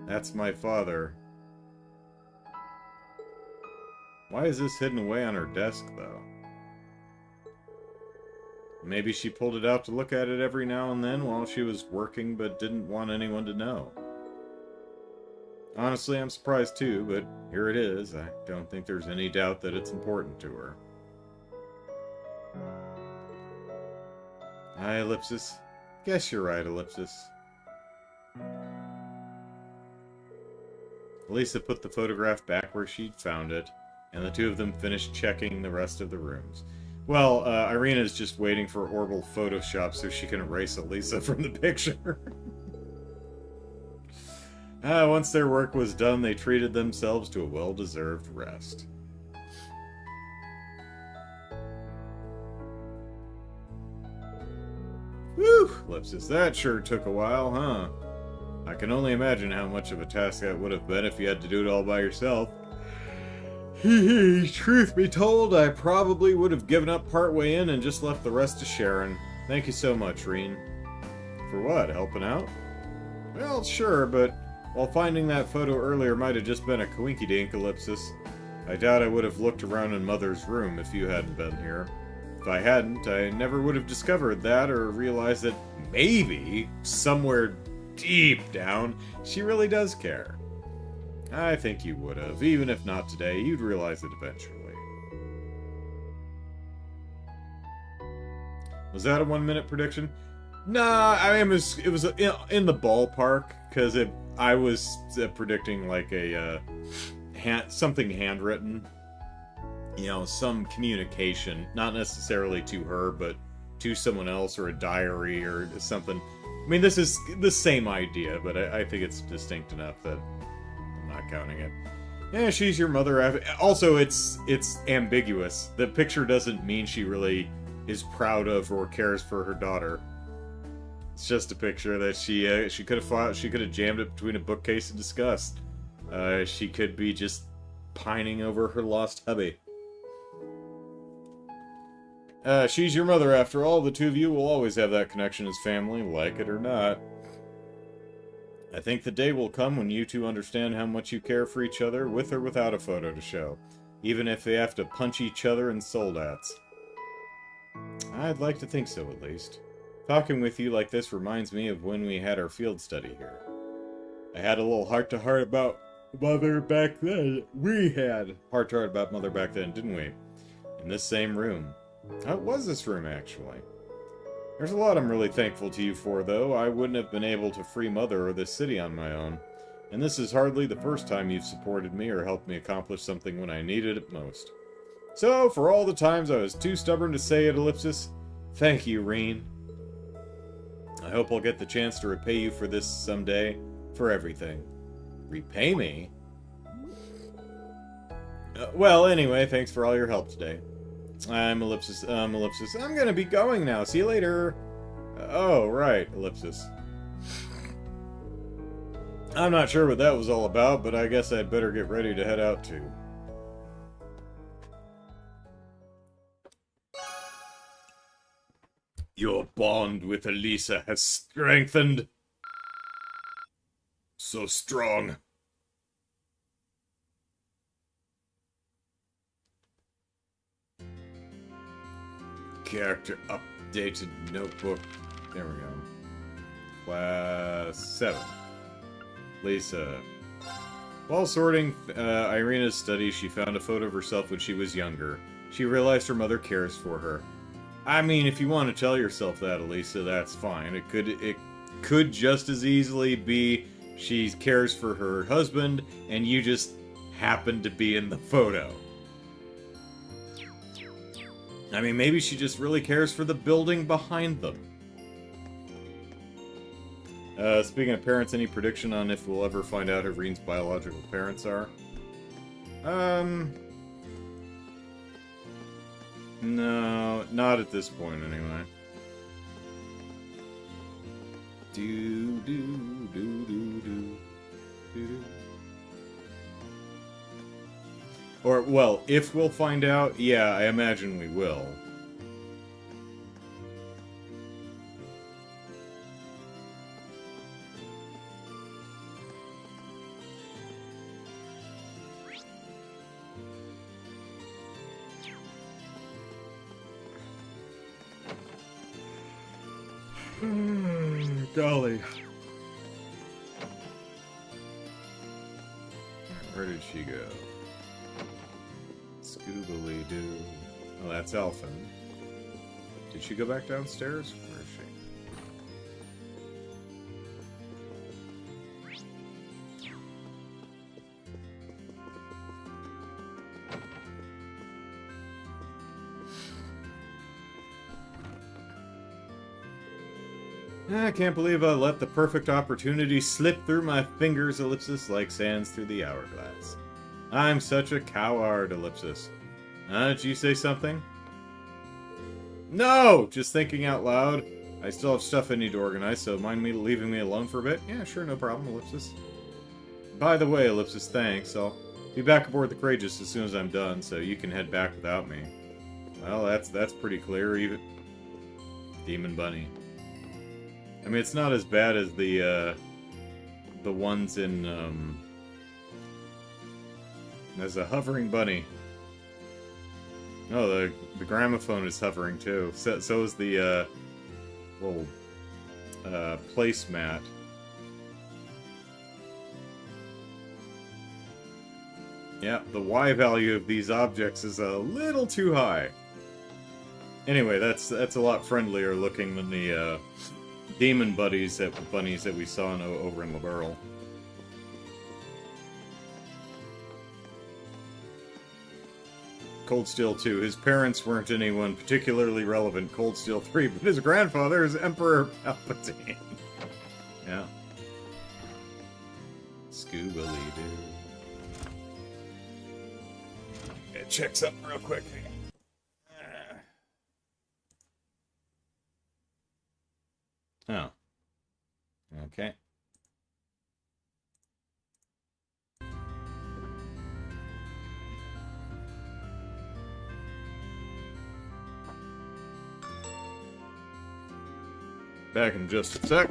that's my father. Why is this hidden away on her desk, though? Maybe she pulled it out to look at it every now and then while she was working, but didn't want anyone to know. Honestly, I'm surprised too, but here it is. I don't think there's any doubt that it's important to her. Hi, Ellipsis. Guess you're right, Ellipsis. Lisa put the photograph back where she'd found it, and the two of them finished checking the rest of the rooms. Well, Irina's just waiting for Orbital Photoshop so she can erase Elisa from the picture. Once their work was done, they treated themselves to a well-deserved rest. Whew, Ellipsis, that sure took a while, huh? I can only imagine how much of a task that would have been if you had to do it all by yourself. Truth be told, I probably would have given up partway in and just left the rest to Sharon. Thank you so much, Reen. For what, helping out? Well, sure, but while finding that photo earlier might have just been a coinkydink, Ellipsis, I doubt I would have looked around in Mother's room if you hadn't been here. If I hadn't, I never would have discovered that or realized that maybe, somewhere deep down, she really does care. I think you would have. Even if not today, you'd realize it eventually. Was that a 1-minute prediction? Nah, I mean, it was in the ballpark, because I was predicting like a something handwritten. You know, some communication, not necessarily to her, but to someone else, or a diary, or something. I mean, this is the same idea, but I think it's distinct enough that I'm not counting it. Yeah, she's your mother. Also, it's ambiguous. The picture doesn't mean she really is proud of or cares for her daughter. It's just a picture that she could have jammed it between a bookcase in disgust. She could be just pining over her lost hubby. She's your mother after all. The two of you will always have that connection as family, like it or not. I think the day will come when you two understand how much you care for each other, with or without a photo to show. Even if they have to punch each other in soldats. I'd like to think so, at least. Talking with you like this reminds me of when we had our field study here. I had a little heart-to-heart about Mother back then. We had heart-to-heart about Mother back then, didn't we? In this same room. How was this room, actually? There's a lot I'm really thankful to you for, though. I wouldn't have been able to free Mother or this city on my own. And this is hardly the first time you've supported me or helped me accomplish something when I needed it most. So, for all the times I was too stubborn to say it, Ellipsis, thank you, Reen. I hope I'll get the chance to repay you for this someday, for everything. Repay me? Well, anyway, thanks for all your help today. I'm Ellipsis. I'm gonna be going now. See you later. Oh, right, Ellipsis. I'm not sure what that was all about, but I guess I'd better get ready to head out too. Your bond with Elisa has strengthened. So strong. Character updated notebook. There we go. Class 7. Lisa. While sorting Irina's study, she found a photo of herself when she was younger. She realized her mother cares for her. I mean, if you want to tell yourself that, Elisa, that's fine. It could just as easily be she cares for her husband, and you just happen to be in the photo. I mean, maybe she just really cares for the building behind them. Speaking of parents, any prediction on if we'll ever find out who Reen's biological parents are? No, not at this point, anyway. Or, well, if we'll find out, yeah, I imagine we will. Golly. Where did she go? Scoobily-doo. Oh, that's Elfin. Did she go back downstairs? Where is she? I can't believe I let the perfect opportunity slip through my fingers, Ellipsis, like sands through the hourglass. I'm such a coward, Ellipsis. Did you say something? No! Just thinking out loud. I still have stuff I need to organize, so mind me leaving me alone for a bit? Yeah, sure, no problem, Ellipsis. By the way, Ellipsis, thanks. I'll be back aboard the Courageous as soon as I'm done, so you can head back without me. Well, that's pretty clear, even... Demon Bunny. I mean, it's not as bad as the ones in, There's a hovering bunny. Oh, the gramophone is hovering, too. So is the, little, placemat. Yeah, the Y value of these objects is a little too high. Anyway, that's a lot friendlier looking than the, demon bunnies that we saw over in Liberl. Cold Steel 2. His parents weren't anyone particularly relevant. Cold Steel 3, but his grandfather is Emperor Palpatine. Yeah. Scoobily-doo. Yeah, check something real quick. Oh. Okay. Back in just a sec.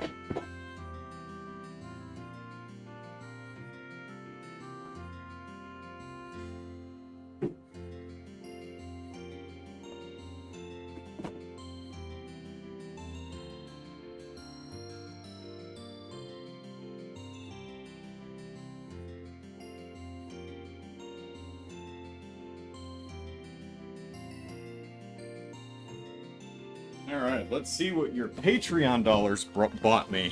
Alright, let's see what your Patreon dollars bought me.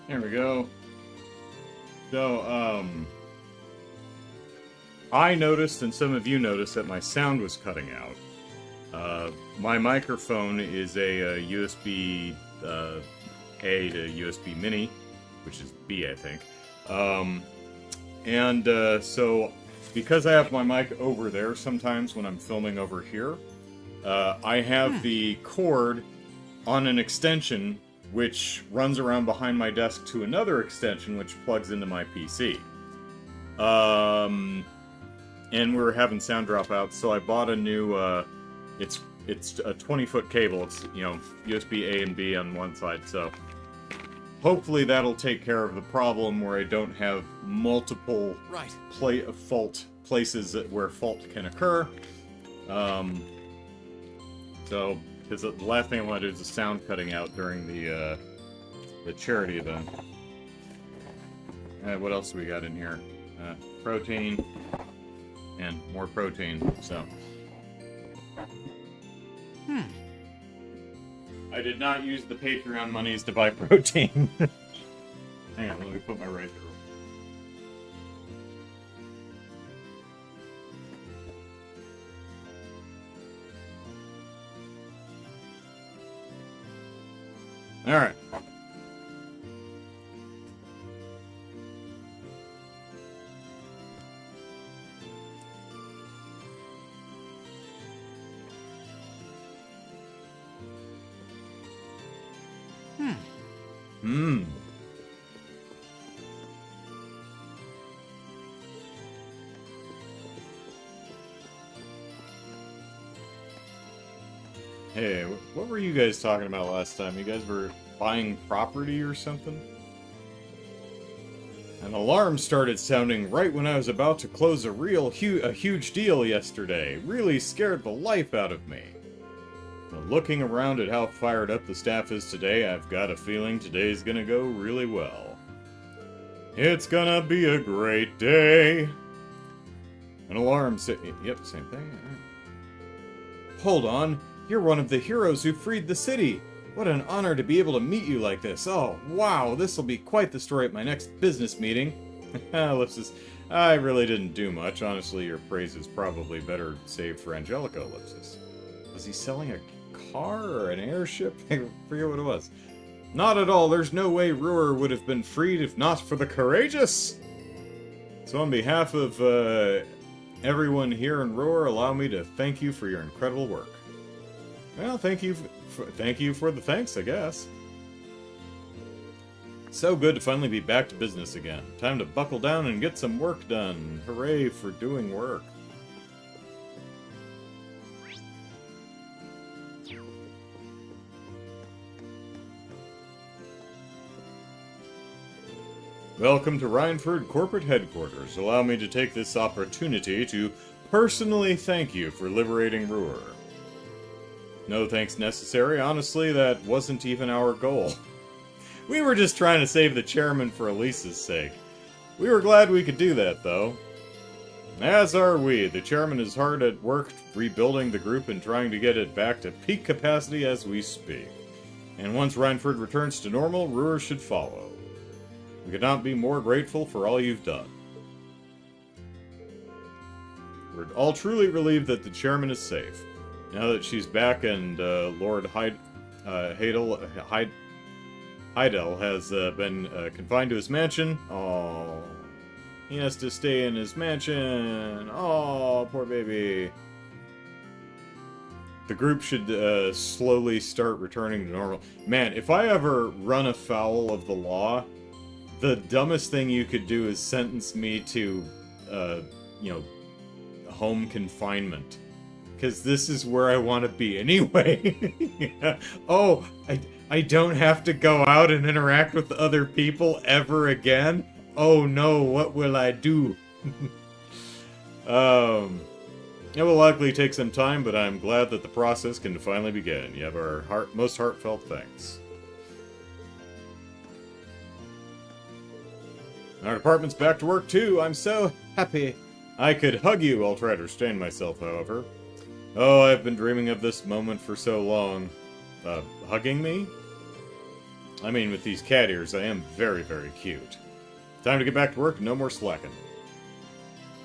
There we go. So, I noticed, and some of you noticed, that my sound was cutting out. My microphone is a USB A to USB Mini, which is B, I think. So, because I have my mic over there sometimes when I'm filming over here, I have the cord on an extension which runs around behind my desk to another extension which plugs into my PC. And we were having sound dropouts, so I bought a new, it's a 20-foot cable. It's, you know, USB A and B on one side, so hopefully that'll take care of the problem where I don't have multiple fault places where fault can occur. So, because the last thing I want to do is the sound cutting out during the charity event. What else do we got in here? Protein. And more protein, so. I did not use the Patreon monies to buy protein. Hang on, let me put my right through. Alright. Hey, what were you guys talking about last time? You guys were buying property or something? An alarm started sounding right when I was about to close a huge deal yesterday. Really scared the life out of me. But looking around at how fired up the staff is today, I've got a feeling today's gonna go really well. It's gonna be a great day. An alarm yep, same thing. Hold on. You're one of the heroes who freed the city. What an honor to be able to meet you like this. Oh, wow, this will be quite the story at my next business meeting. Ellipsis, I really didn't do much. Honestly, your praise is probably better saved for Angelica, Ellipsis. Was he selling a car or an airship? I forget what it was. Not at all. There's no way Ruhr would have been freed if not for the courageous. So on behalf of everyone here in Ruhr, allow me to thank you for your incredible work. Well, thank you for the thanks, I guess. So good to finally be back to business again. Time to buckle down and get some work done. Hooray for doing work. Welcome to Rhineford Corporate Headquarters. Allow me to take this opportunity to personally thank you for liberating Ruhr. No thanks necessary. Honestly, that wasn't even our goal. We were just trying to save the chairman for Elisa's sake. We were glad we could do that, though. As are we. The chairman is hard at work rebuilding the group and trying to get it back to peak capacity as we speak. And once Rhineford returns to normal, Ruhr should follow. We could not be more grateful for all you've done. We're all truly relieved that the chairman is safe. Now that she's back and Lord Heidel has been confined to his mansion. Oh, he has to stay in his mansion. Oh, poor baby. The group should slowly start returning to normal. Man, if I ever run afoul of the law, the dumbest thing you could do is sentence me to, home confinement. Because this is where I want to be anyway. Oh, I I don't have to go out and interact with other people ever again? Oh no, what will I do? It will likely take some time, but I'm glad that the process can finally begin. You have our most heartfelt thanks. Our department's back to work too. I'm so happy. I could hug you. I'll try to restrain myself, however. Oh, I've been dreaming of this moment for so long. Hugging me? I mean, with these cat ears, I am very, very cute. Time to get back to work, no more slacking.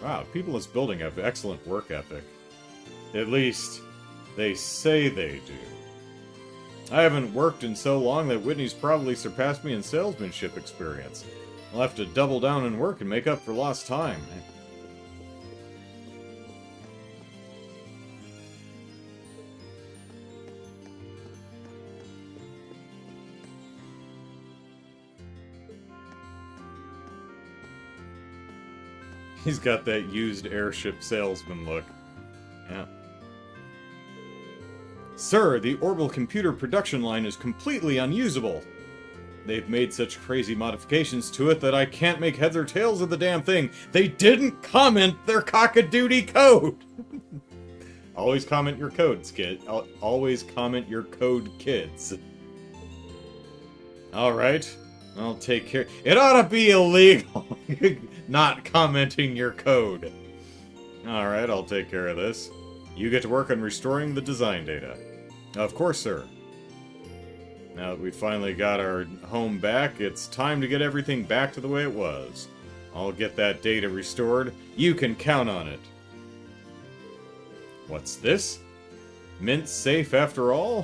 Wow, people in this building have excellent work ethic. At least, they say they do. I haven't worked in so long that Whitney's probably surpassed me in salesmanship experience. I'll have to double down and work and make up for lost time. He's got that used airship salesman look. Yeah. Sir, the orbital computer production line is completely unusable. They've made such crazy modifications to it that I can't make heads or tails of the damn thing. They didn't comment their cock-a-doodie code! Always comment your codes, kid. Always comment your code, kids. Alright. I'll take care. It ought to be illegal not commenting your code. Alright, I'll take care of this. You get to work on restoring the design data. Of course, sir. Now that we finally got our home back, it's time to get everything back to the way it was. I'll get that data restored. You can count on it. What's this? Mint's safe after all?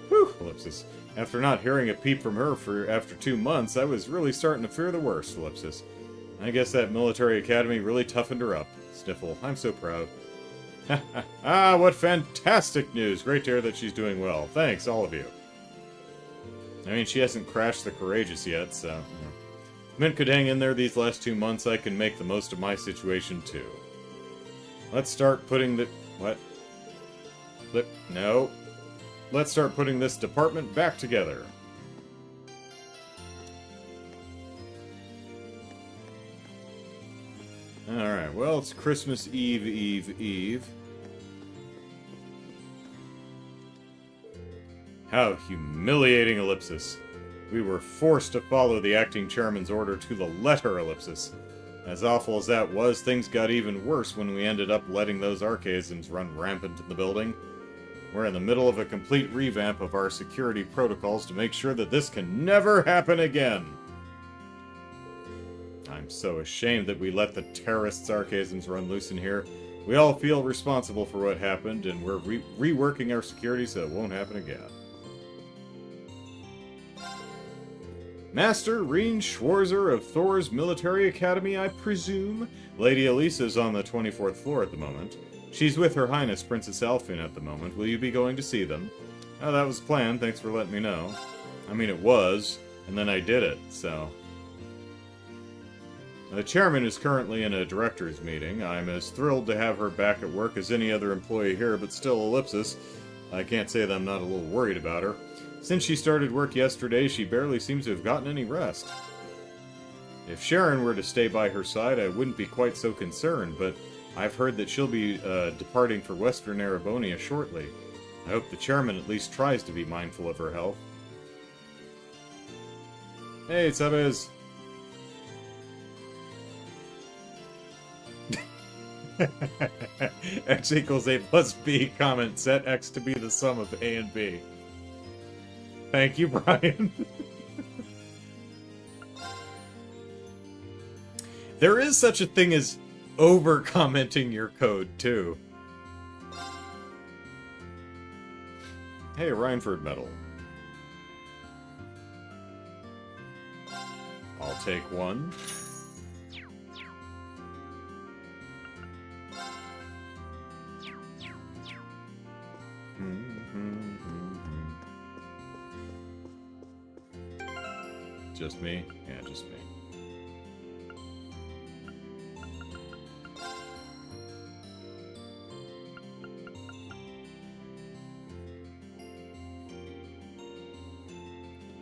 Whew, ellipsis. After not hearing a peep from her after 2 months, I was really starting to fear the worst, ellipsis. I guess that military academy really toughened her up. Sniffle. I'm so proud. Ah, what fantastic news. Great to hear that she's doing well. Thanks, all of you. I mean, she hasn't crashed the Courageous yet, so... You know. Mint could hang in there these last 2 months. I can make the most of my situation, too. Let's start putting the... What? No. Let's start putting this department back together. Alright, well, it's Christmas Eve. How humiliating, ellipsis. We were forced to follow the acting chairman's order to the letter, ellipsis. As awful as that was, things got even worse when we ended up letting those archaisms run rampant in the building. We're in the middle of a complete revamp of our security protocols to make sure that this can never happen again. I'm so ashamed that we let the terrorists' archaisms run loose in here. We all feel responsible for what happened, and we're reworking our security so it won't happen again. Master Reen Schwarzer of Thor's Military Academy, I presume? Lady Elisa's on the 24th floor at the moment. She's with Her Highness Princess Alphine at the moment. Will you be going to see them? Oh, that was planned. Thanks for letting me know. I mean, it was, and then I did it, so... The chairman is currently in a director's meeting. I'm as thrilled to have her back at work as any other employee here, but still, ellipsis. I can't say that I'm not a little worried about her. Since she started work yesterday, she barely seems to have gotten any rest. If Sharon were to stay by her side, I wouldn't be quite so concerned, but I've heard that she'll be departing for Western Erebonia shortly. I hope the chairman at least tries to be mindful of her health. Hey, Sabez. X equals A plus B. Comment. Set X to be the sum of A and B. Thank you, Brian. There is such a thing as over-commenting your code, too. Hey, Rhineford medal. I'll take one. Just me? Yeah, just me.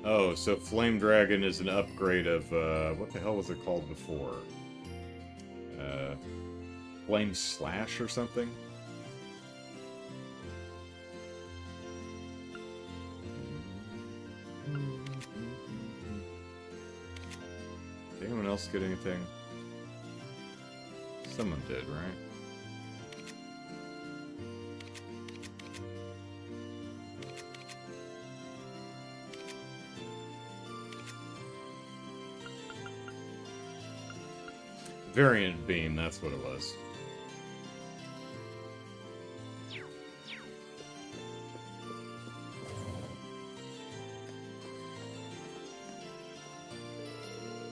Oh, so Flame Dragon is an upgrade of, what the hell was it called before? Flame Slash or something? Did anyone else get anything? Someone did, right? Variant beam, that's what it was.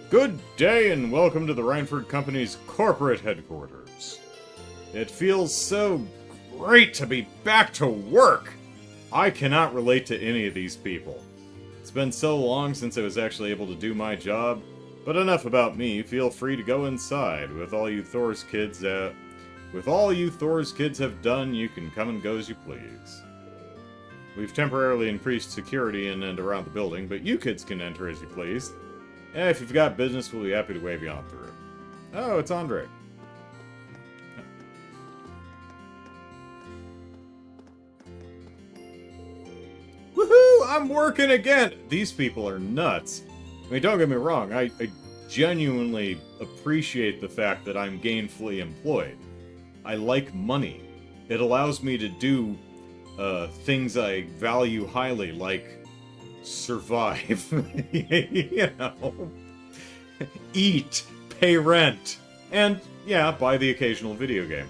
Good day and welcome to the Reinford Company's corporate headquarters. It feels so great to be back to work! I cannot relate to any of these people. It's been so long since I was actually able to do my job, but enough about me. Feel free to go inside. With all you Thor's kids have done, you can come and go as you please. We've temporarily increased security in and around the building, but you kids can enter as you please. And if you've got business, we'll be happy to wave you on through. Oh, it's Andre. Woohoo! I'm working again! These people are nuts. I mean, don't get me wrong, I genuinely appreciate the fact that I'm gainfully employed. I like money. It allows me to do things I value highly, like survive. You know? Eat, pay rent, and, yeah, buy the occasional video game.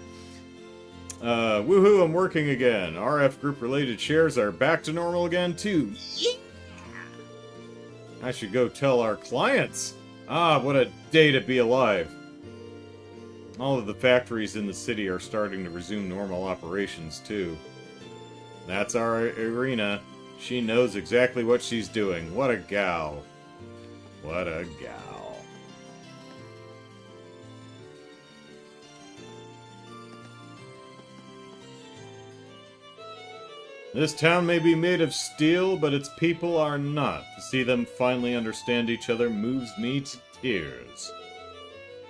Woohoo, I'm working again. RF group-related shares are back to normal again, too. Yeah! I should go tell our clients. Ah, what a day to be alive. All of the factories in the city are starting to resume normal operations, too. That's our Irina. She knows exactly what she's doing. What a gal. What a gal. This town may be made of steel, but its people are not. To see them finally understand each other moves me to tears.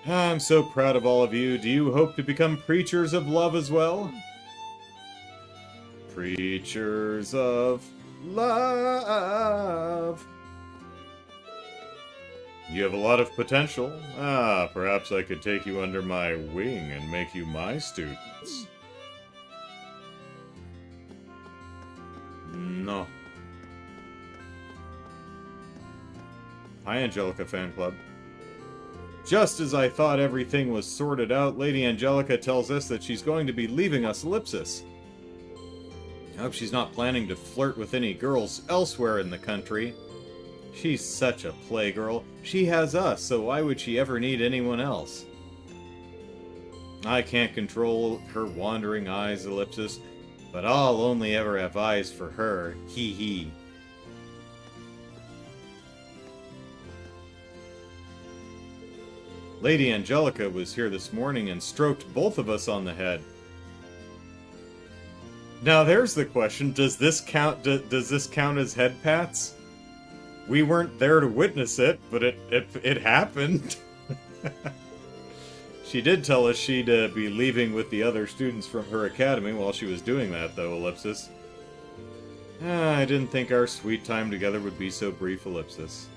I'm so proud of all of you. Do you hope to become preachers of love as well? Preachers of love. You have a lot of potential. Ah, perhaps I could take you under my wing and make you my students. No. Hi, Angelica Fan Club. Just as I thought everything was sorted out, Lady Angelica tells us that she's going to be leaving us Ellipsis. I hope she's not planning to flirt with any girls elsewhere in the country. She's such a playgirl. She has us, so why would she ever need anyone else? I can't control her wandering eyes, Ellipsis, but I'll only ever have eyes for her. Hee hee. Lady Angelica was here this morning and stroked both of us on the head. Now there's the question, does this count does this count as head pats? We weren't there to witness it, but it happened. She did tell us she'd be leaving with the other students from her academy while she was doing that, though, Ellipsis. I didn't think our sweet time together would be so brief, Ellipsis.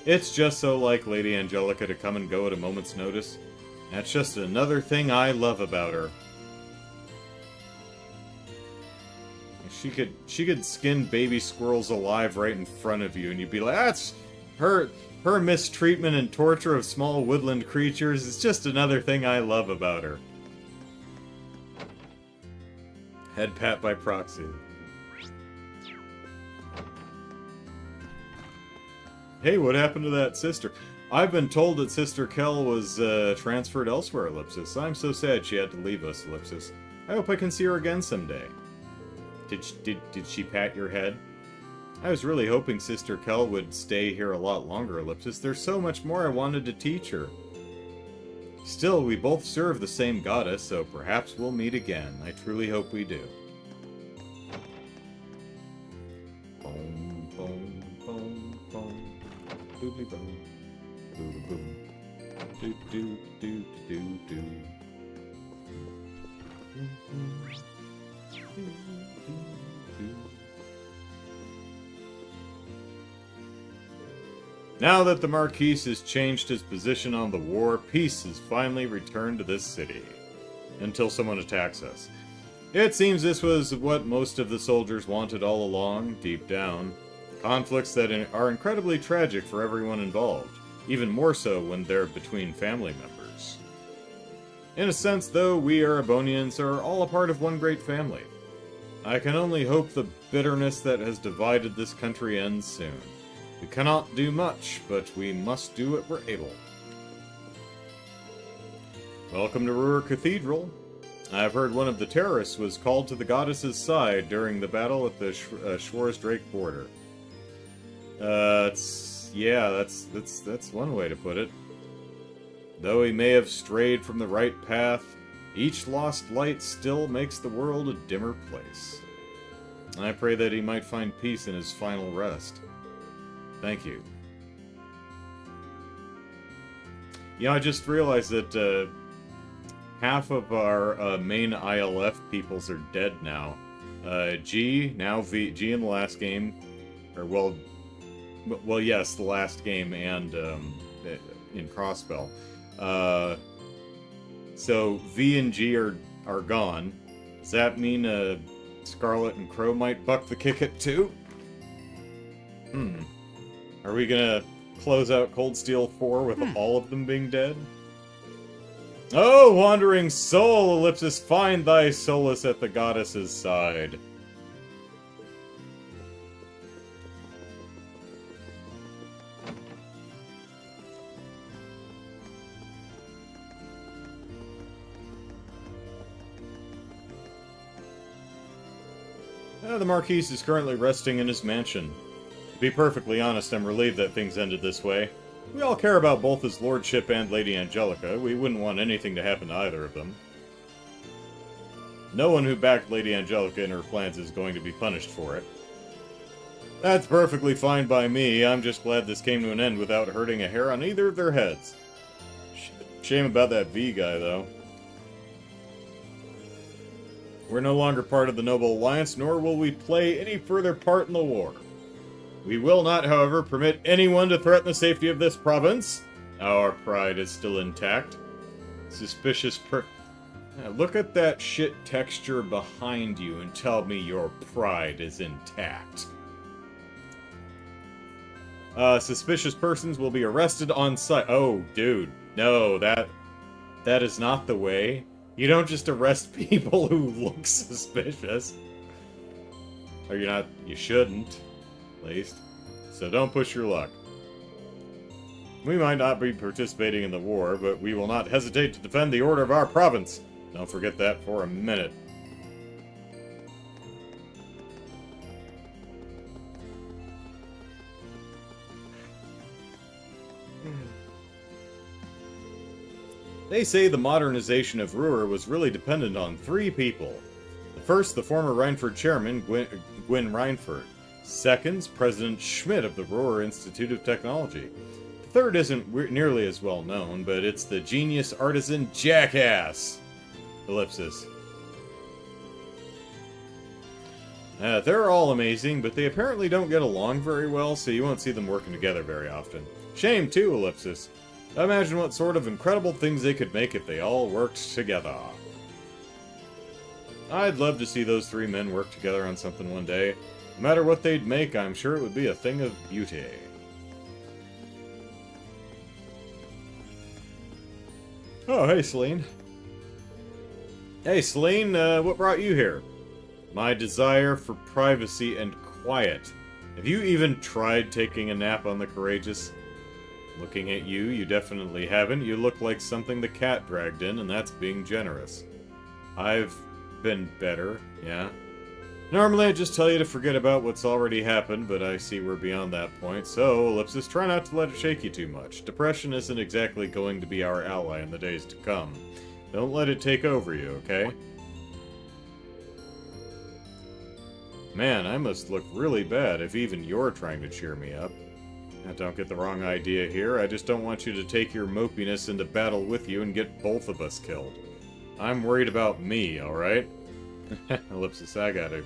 It's just so like Lady Angelica to come and go at a moment's notice. That's just another thing I love about her. She could skin baby squirrels alive right in front of you, and you'd be like, that's her mistreatment and torture of small woodland creatures is just another thing I love about her. Head pat by proxy. Hey, what happened to that sister? I've been told that Sister Kel was transferred elsewhere, Ellipsis. I'm so sad she had to leave us, Ellipsis. I hope I can see her again someday. Did she pat your head? I was really hoping Sister Kel would stay here a lot longer, Ellipsis. There's so much more I wanted to teach her. Still, we both serve the same goddess, so perhaps we'll meet again. I truly hope we do. Boom, boom, boobly boom. Boobly boom. Do do do do do. Now that the Marquis has changed his position on the war, peace has finally returned to this city. Until someone attacks us. It seems this was what most of the soldiers wanted all along, deep down. Conflicts that are incredibly tragic for everyone involved. Even more so when they're between family members. In a sense, though, we Erebonians are all a part of one great family. I can only hope the bitterness that has divided this country ends soon. We cannot do much, but we must do what we're able. Welcome to Ruhr Cathedral. I've heard one of the terrorists was called to the goddess's side during the battle at the Schwarzdrake border. That's one way to put it. Though he may have strayed from the right path, each lost light still makes the world a dimmer place. I pray that he might find peace in his final rest. Thank you. I just realized that half of our main ILF peoples are dead now. G, now V. G in the last game. Well, yes, the last game and in Crossbell. So V and G are gone. Does that mean Scarlet and Crow might buck the kick it too? Are we gonna close out Cold Steel 4 with all of them being dead? Oh, wandering soul, Ellipsis, find thy solace at the goddess's side. The Marquis is currently resting in his mansion. To be perfectly honest, I'm relieved that things ended this way. We all care about both his lordship and Lady Angelica. We wouldn't want anything to happen to either of them. No one who backed Lady Angelica in her plans is going to be punished for it. That's perfectly fine by me. I'm just glad this came to an end without hurting a hair on either of their heads. Shame about that V guy, though. We're no longer part of the Noble Alliance, nor will we play any further part in the war. We will not, however, permit anyone to threaten the safety of this province. Our pride is still intact. Look at that shit texture behind you and tell me your pride is intact. Suspicious persons will be arrested on sight. Oh, dude. No, that is not the way. You don't just arrest people who look suspicious. Or you shouldn't, at least. So don't push your luck. We might not be participating in the war, but we will not hesitate to defend the order of our province. Don't forget that for a minute. They say the modernization of Ruhr was really dependent on 3 people. The first, the former Reinford chairman, Gwyn Reinford. Second, President Schmidt of the Ruhr Institute of Technology. The third isn't nearly as well known, but it's the genius artisan jackass. Ellipsis. They're all amazing, but they apparently don't get along very well, so you won't see them working together very often. Shame too, Ellipsis. Imagine what sort of incredible things they could make if they all worked together. I'd love to see those 3 men work together on something one day. No matter what they'd make, I'm sure it would be a thing of beauty. Oh, hey, Celine. Hey, Celine, what brought you here? My desire for privacy and quiet. Have you even tried taking a nap on the Courageous? Looking at you, you definitely haven't. You look like something the cat dragged in, and that's being generous. I've been better, yeah. Normally I'd just tell you to forget about what's already happened, but I see we're beyond that point, so, Ellipsis, try not to let it shake you too much. Depression isn't exactly going to be our ally in the days to come. Don't let it take over you, okay? Man, I must look really bad if even you're trying to cheer me up. Now, don't get the wrong idea here. I just don't want you to take your mopiness into battle with you and get both of us killed. I'm worried about me, alright? Ellipsis, I got it.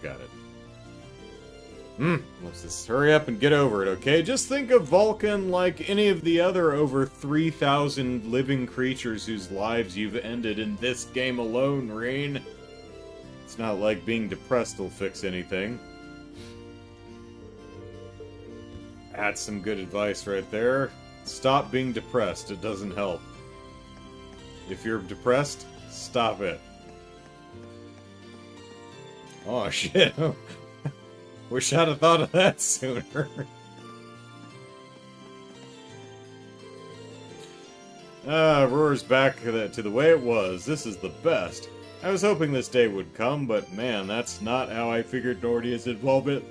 Ellipsis, hurry up and get over it, okay? Just think of Vulcan like any of the other over 3,000 living creatures whose lives you've ended in this game alone, Reen. It's not like being depressed will fix anything. That's some good advice right there. Stop being depressed. It doesn't help. If you're depressed, stop it. Oh, shit. Wish I'd have thought of that sooner. Roar's back to the way it was. This is the best. I was hoping this day would come, but man, that's not how I figured Nordia's involvement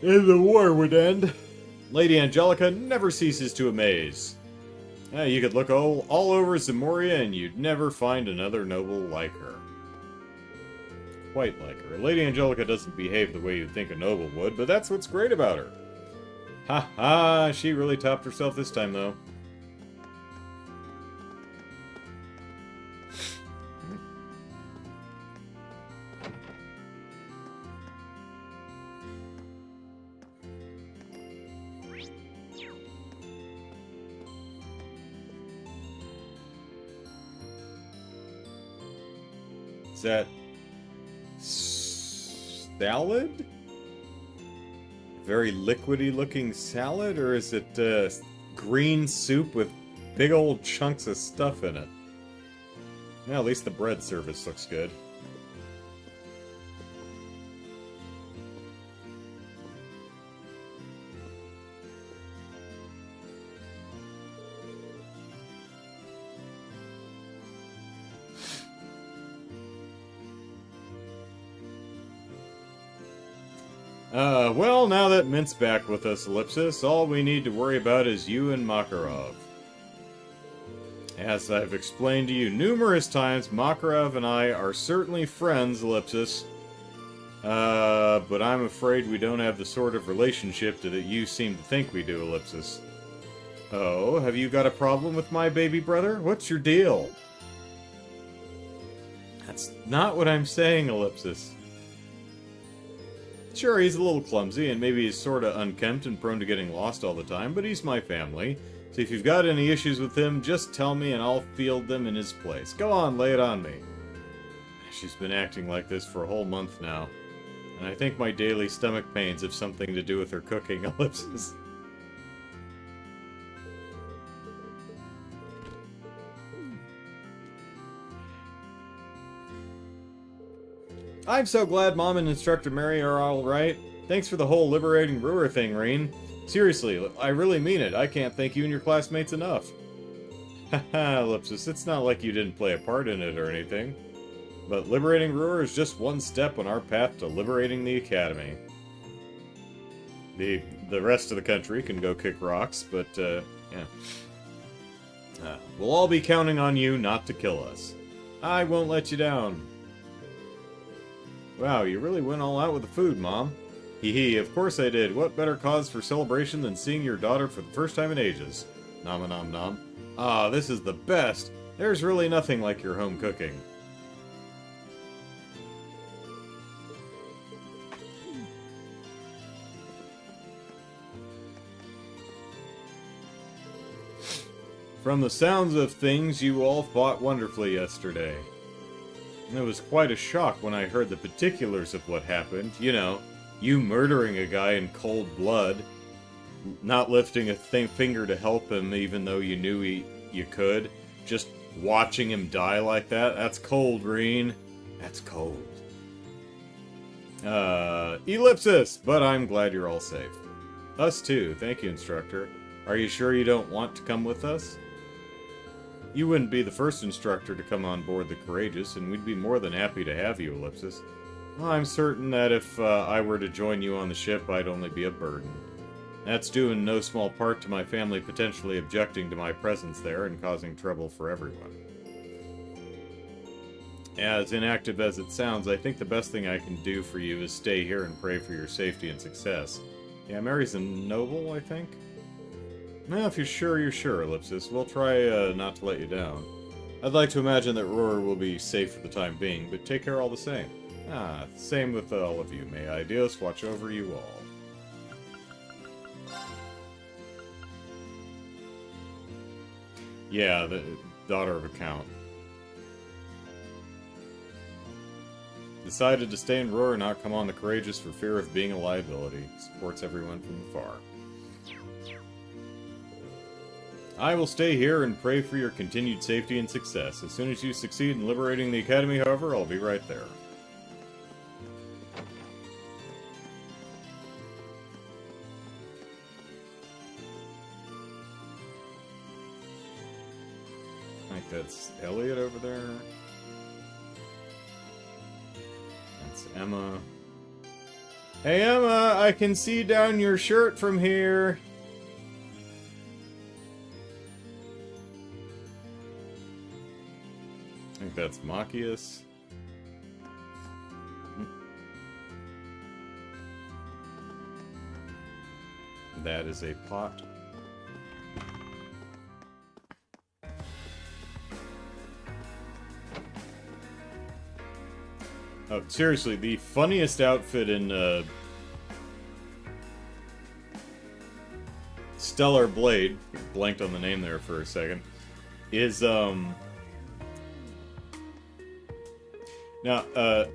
in the war would end. Lady Angelica never ceases to amaze. You could look all over Zamoria and you'd never find another noble like her. Quite like her. Lady Angelica doesn't behave the way you'd think a noble would, but that's what's great about her. Ha ha, she really topped herself this time, though. Is that salad? Very liquidy looking salad? Or is it green soup with big old chunks of stuff in it? Yeah, at least the bread service looks good. Well, now that Mint's back with us, Ellipsis, all we need to worry about is you and Makarov. As I've explained to you numerous times, Makarov and I are certainly friends, Ellipsis. But I'm afraid we don't have the sort of relationship that you seem to think we do, Ellipsis. Oh, have you got a problem with my baby brother? What's your deal? That's not what I'm saying, Ellipsis. Sure, he's a little clumsy, and maybe he's sorta unkempt and prone to getting lost all the time, but he's my family. So if you've got any issues with him, just tell me and I'll field them in his place. Go on, lay it on me. She's been acting like this for a whole month now. And I think my daily stomach pains have something to do with her cooking, Ellipsis. I'm so glad Mom and Instructor Mary are alright. Thanks for the whole liberating Brewer thing, Reen. Seriously, I really mean it. I can't thank you and your classmates enough. Haha, Ellipsis, it's not like you didn't play a part in it or anything. But liberating Brewer is just one step on our path to liberating the Academy. The rest of the country can go kick rocks, but, yeah. We'll all be counting on you not to kill us. I won't let you down. Wow, you really went all out with the food, Mom. Hee hee, of course I did. What better cause for celebration than seeing your daughter for the first time in ages? Nom nom nom. Ah, this is the best. There's really nothing like your home cooking. From the sounds of things, you all fought wonderfully yesterday. It was quite a shock when I heard the particulars of what happened. You know, you murdering a guy in cold blood, not lifting a finger to help him even though you knew you could, just watching him die like that. That's cold, Reen. That's cold. Ellipsis, but I'm glad you're all safe. Us too. Thank you, Instructor. Are you sure you don't want to come with us? You wouldn't be the first instructor to come on board the Courageous, and we'd be more than happy to have you, Ellipsis. Well, I'm certain that if I were to join you on the ship, I'd only be a burden. That's due in no small part to my family potentially objecting to my presence there and causing trouble for everyone. As inactive as it sounds, I think the best thing I can do for you is stay here and pray for your safety and success. Yeah, Mary's a noble, I think? Well, if you're sure, Ellipsis. We'll try not to let you down. I'd like to imagine that Roar will be safe for the time being, but take care all the same. Ah, same with all of you. May Ideos watch over you all. Yeah, the daughter of a count. Decided to stay in Roar and not come on the Courageous for fear of being a liability. Supports everyone from afar. I will stay here and pray for your continued safety and success. As soon as you succeed in liberating the Academy, however, I'll be right there. I think that's Elliot over there. That's Emma. Hey Emma, I can see down your shirt from here. I think that's Machias. That is a pot. Oh, seriously, the funniest outfit in Stellar Blade, blanked on the name there for a second, is now,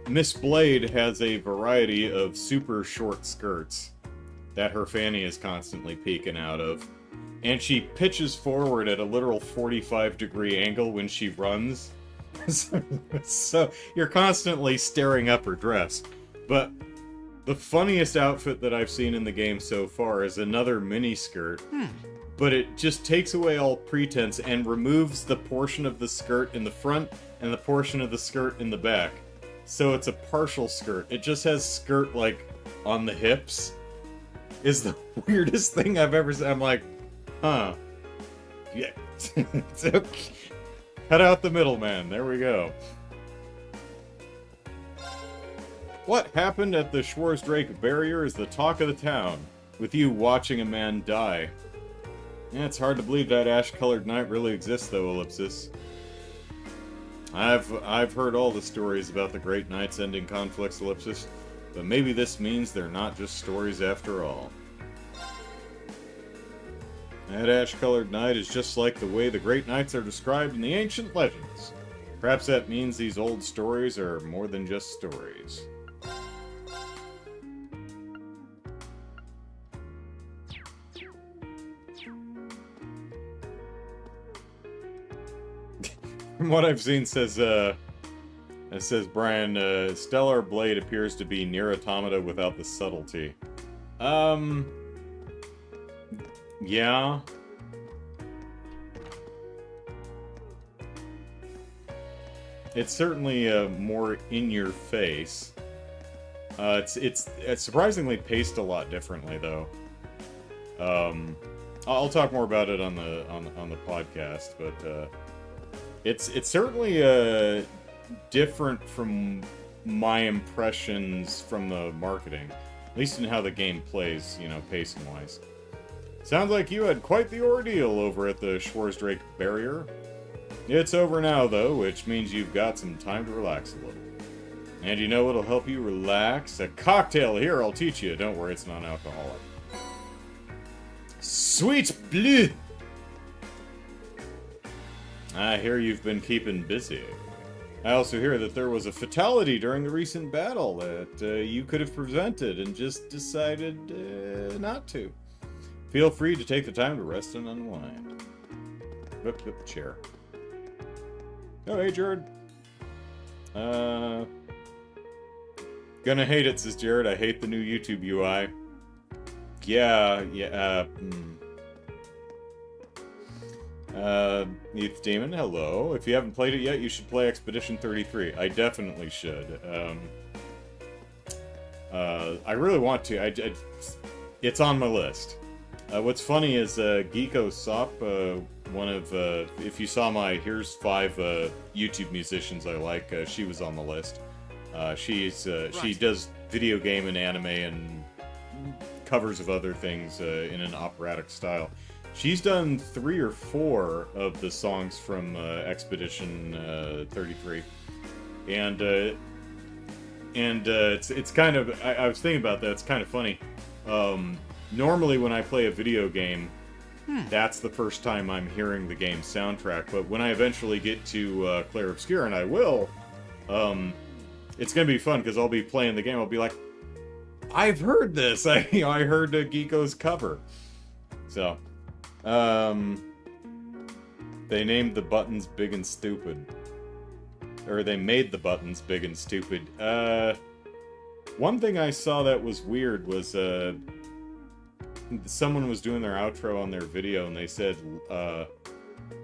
Miss Blade has a variety of super short skirts that her fanny is constantly peeking out of, and she pitches forward at a literal 45-degree angle when she runs. So you're constantly staring up her dress. But the funniest outfit that I've seen in the game so far is another miniskirt, but it just takes away all pretense and removes the portion of the skirt in the front and the portion of the skirt in the back. So it's a partial skirt. It just has skirt, like, on the hips. Is the weirdest thing I've ever seen. I'm like, huh. Yeah. It's okay. Cut out the middleman. There we go. What happened at the Schwarzdrake barrier is the talk of the town, with you watching a man die. Yeah, it's hard to believe that ash-colored night really exists, though, Ellipsis. I've heard all the stories about the Great Knights ending conflicts, Ellipsis, but maybe this means they're not just stories after all. That ash-colored night is just like the way the Great Knights are described in the ancient legends. Perhaps that means these old stories are more than just stories. From what I've seen, says Brian, Stellar Blade appears to be Nier Automata without the subtlety. Yeah. It's certainly more in your face. It's surprisingly paced a lot differently, though. I'll talk more about it on the podcast, but it's certainly different from my impressions from the marketing, at least in how the game plays, you know, pacing-wise. Sounds like you had quite the ordeal over at the Schwarzdrake barrier. It's over now, though, which means you've got some time to relax a little. And you know what'll help you relax? A cocktail. Here, I'll teach you. Don't worry, it's non-alcoholic. Sweet bleu! I hear you've been keeping busy. I also hear that there was a fatality during the recent battle that you could have prevented and just decided not to. Feel free to take the time to rest and unwind. Whip the chair. Oh, hey, Jared. Gonna hate it, says Jared. I hate the new YouTube UI. Youth Demon, hello. If you haven't played it yet, you should play Expedition 33. I definitely should. I really want to. It's on my list. What's funny is Geeko Sop, one of, if you saw my Here's 5 YouTube musicians I like, she was on the list. She does video game and anime and covers of other things in an operatic style. She's done 3 or 4 of the songs from Expedition 33, and it's kind of I was thinking about that. It's kind of funny. Normally, when I play a video game, that's the first time I'm hearing the game soundtrack. But when I eventually get to Clair Obscur, and I will, it's gonna be fun because I'll be playing the game. I'll be like, I've heard this. I heard Geeko's cover. So. They named the buttons Big and Stupid. Or they made the buttons Big and Stupid. One thing I saw that was weird was, someone was doing their outro on their video and they said,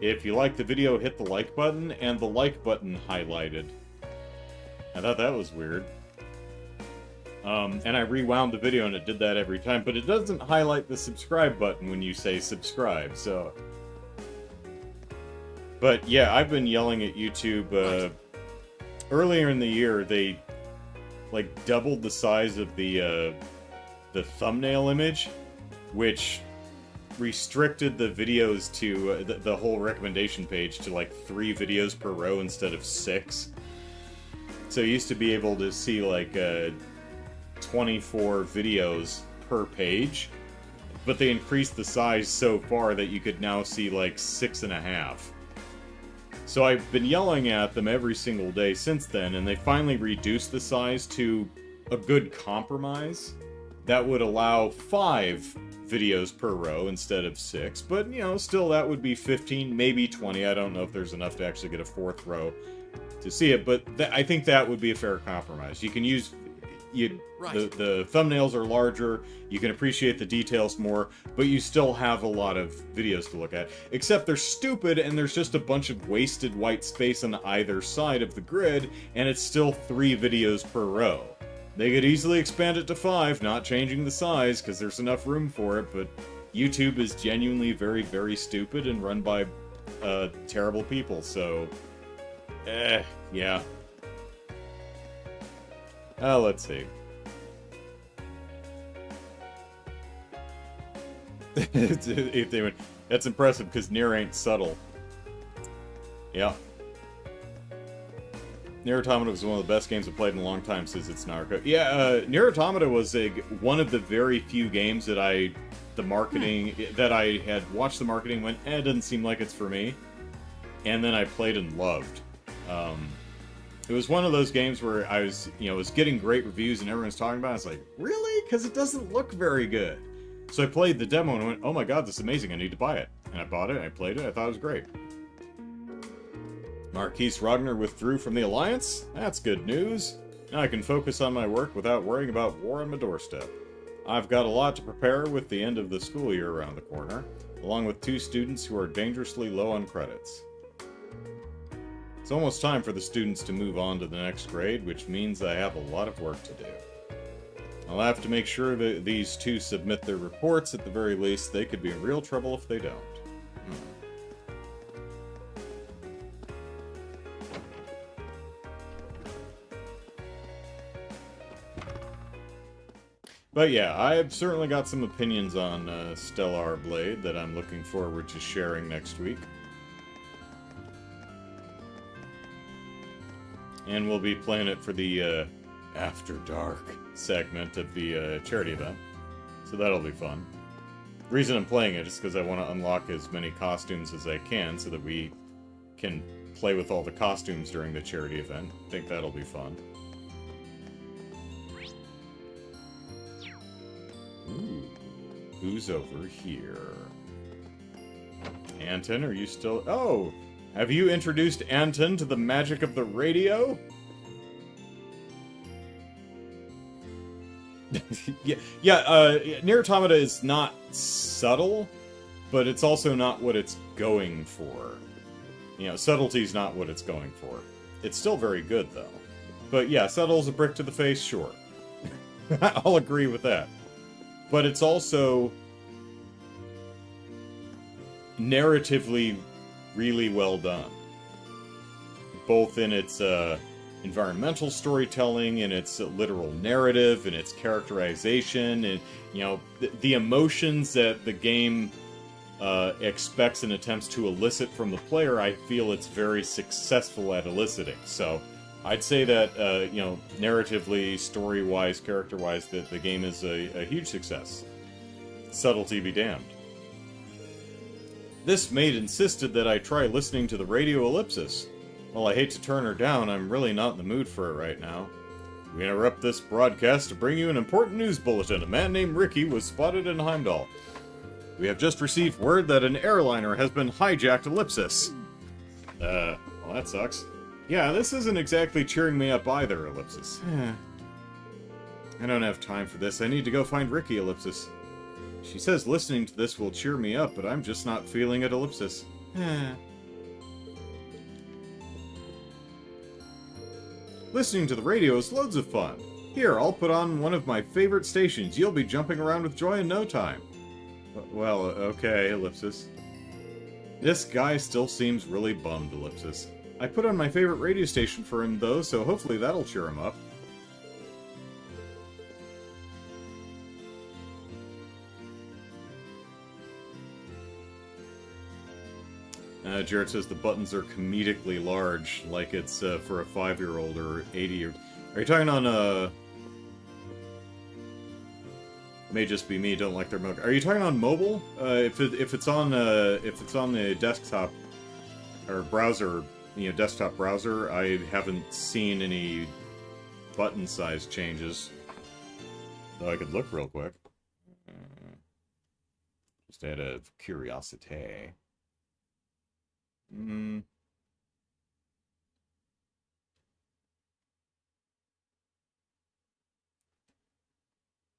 if you like the video, hit the like button, and the like button highlighted. I thought that was weird. And I rewound the video and it did that every time, but it doesn't highlight the subscribe button when you say subscribe, so... But yeah, I've been yelling at YouTube, earlier in the year, they, like, doubled the size of the thumbnail image, which restricted the videos to, the whole recommendation page to, like, 3 videos per row instead of 6. So you used to be able to see, like, 24 videos per page, but they increased the size so far that you could now see like 6.5. So I've been yelling at them every single day since then, and they finally reduced the size to a good compromise that would allow 5 videos per row instead of 6, but you know, still that would be 15, maybe 20. I don't know if there's enough to actually get a 4th row to see it, but I think that would be a fair compromise. You can use the thumbnails are larger, you can appreciate the details more, but you still have a lot of videos to look at. Except they're stupid, and there's just a bunch of wasted white space on either side of the grid, and it's still 3 videos per row. They could easily expand it to 5, not changing the size, because there's enough room for it, but YouTube is genuinely very, very stupid and run by terrible people, so... yeah. Let's see. That's impressive, because Nier ain't subtle. Yeah. Nier Automata was one of the best games I've played in a long time since its Naruto. Yeah, Nier Automata was one of the very few games that that I had watched the marketing, went, it doesn't seem like it's for me. And then I played and loved. It was one of those games where I was, was getting great reviews and everyone's talking about it. I was like, really? Because it doesn't look very good. So I played the demo and went, oh my god, this is amazing, I need to buy it. And I bought it, I played it, I thought it was great. Marquise Ragnar withdrew from the Alliance? That's good news. Now I can focus on my work without worrying about war on my doorstep. I've got a lot to prepare with the end of the school year around the corner, along with 2 students who are dangerously low on credits. It's almost time for the students to move on to the next grade, which means I have a lot of work to do. I'll have to make sure that these 2 submit their reports at the very least. They could be in real trouble if they don't. But yeah, I've certainly got some opinions on Stellar Blade that I'm looking forward to sharing next week. And we'll be playing it for the After Dark segment of the charity event. So that'll be fun. The reason I'm playing it is because I want to unlock as many costumes as I can so that we can play with all the costumes during the charity event. I think that'll be fun. Ooh, who's over here? Anton, are you still... Oh! Have you introduced Anton to the magic of the radio? Nier Automata is not subtle, but it's also not what it's going for. Subtlety's not what it's going for. It's still very good, though. But yeah, subtle as a brick to the face, sure. I'll agree with that. But it's also narratively really well done. Both in its environmental storytelling, in its literal narrative, in its characterization, and the emotions that the game expects and attempts to elicit from the player, I feel it's very successful at eliciting. So, I'd say that, narratively, story-wise, character-wise, that the game is a huge success. Subtlety be damned. This maid insisted that I try listening to the radio ellipsis. While I hate to turn her down, I'm really not in the mood for it right now. We interrupt this broadcast to bring you an important news bulletin. A man named Ricky was spotted in Heimdall. We have just received word that an airliner has been hijacked ellipsis. Well, that sucks. Yeah, this isn't exactly cheering me up either, ellipsis. I don't have time for this. I need to go find Ricky, ellipsis. She says listening to this will cheer me up, but I'm just not feeling it, ellipsis. Listening to the radio is loads of fun. Here, I'll put on one of my favorite stations. You'll be jumping around with joy in no time. Well, okay, ellipsis. This guy still seems really bummed, ellipsis. I put on my favorite radio station for him, though, so hopefully that'll cheer him up. Jared says the buttons are comedically large, like it's for a 5-year-old or 80 or... Are you talking on, May just be me, don't like their milk. Are you talking on mobile? If it's on the desktop or browser, desktop browser, I haven't seen any button size changes. Though I could look real quick. Just out of curiosity.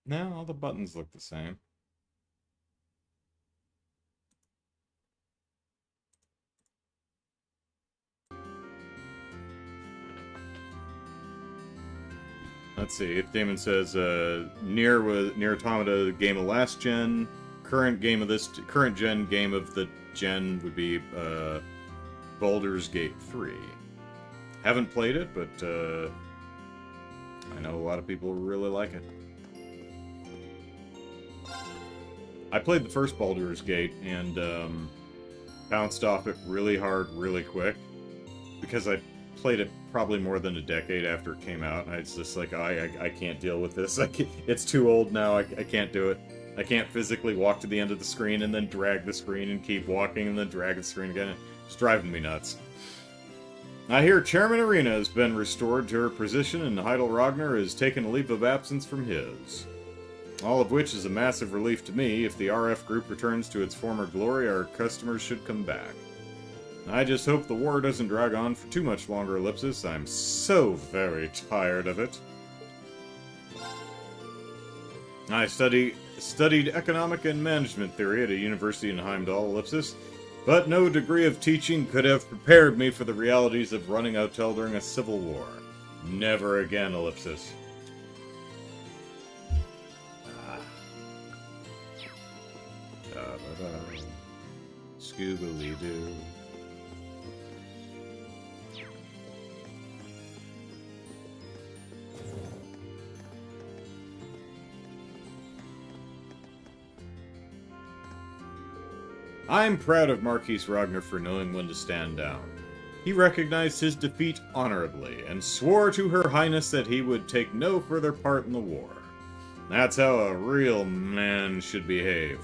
No, all the buttons look the same. Let's see. If Damon says Nier Automata game of last gen, current gen game of the gen would be Baldur's Gate 3. Haven't played it, but I know a lot of people really like it. I played the first Baldur's Gate and bounced off it really hard, really quick, because I played it probably more than a decade after it came out, and it's just like, I can't deal with this. It's too old now, I can't do it. I can't physically walk to the end of the screen and then drag the screen and keep walking and then drag the screen again. It's driving me nuts. I hear Chairman Arena has been restored to her position and Heidel Ragnar has taken a leave of absence from his. All of which is a massive relief to me. If the RF group returns to its former glory, our customers should come back. I just hope the war doesn't drag on for too much longer, ellipsis. I'm so very tired of it. I studied economic and management theory at a university in Heimdall, ellipsis, but no degree of teaching could have prepared me for the realities of running Autel during a civil war. Never again, ellipsis. Scooby-Doo. I'm proud of Marquis Ragnar for knowing when to stand down. He recognized his defeat honorably, and swore to Her Highness that he would take no further part in the war. That's how a real man should behave.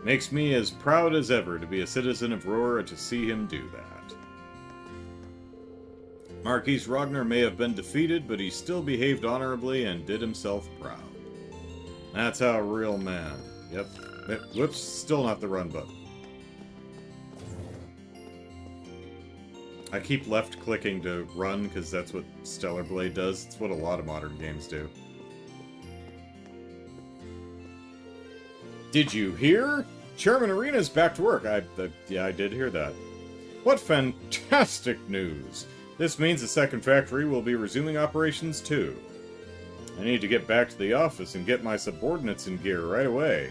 Makes me as proud as ever to be a citizen of Roar and to see him do that. Marquis Ragnar may have been defeated, but he still behaved honorably and did himself proud. That's how a real man... Yep. Whoops, still not the run button. I keep left-clicking to run, because that's what Stellar Blade does. It's what a lot of modern games do. Did you hear? Chairman Arena's back to work. Yeah, I did hear that. What fantastic news! This means the second factory will be resuming operations too. I need to get back to the office and get my subordinates in gear right away.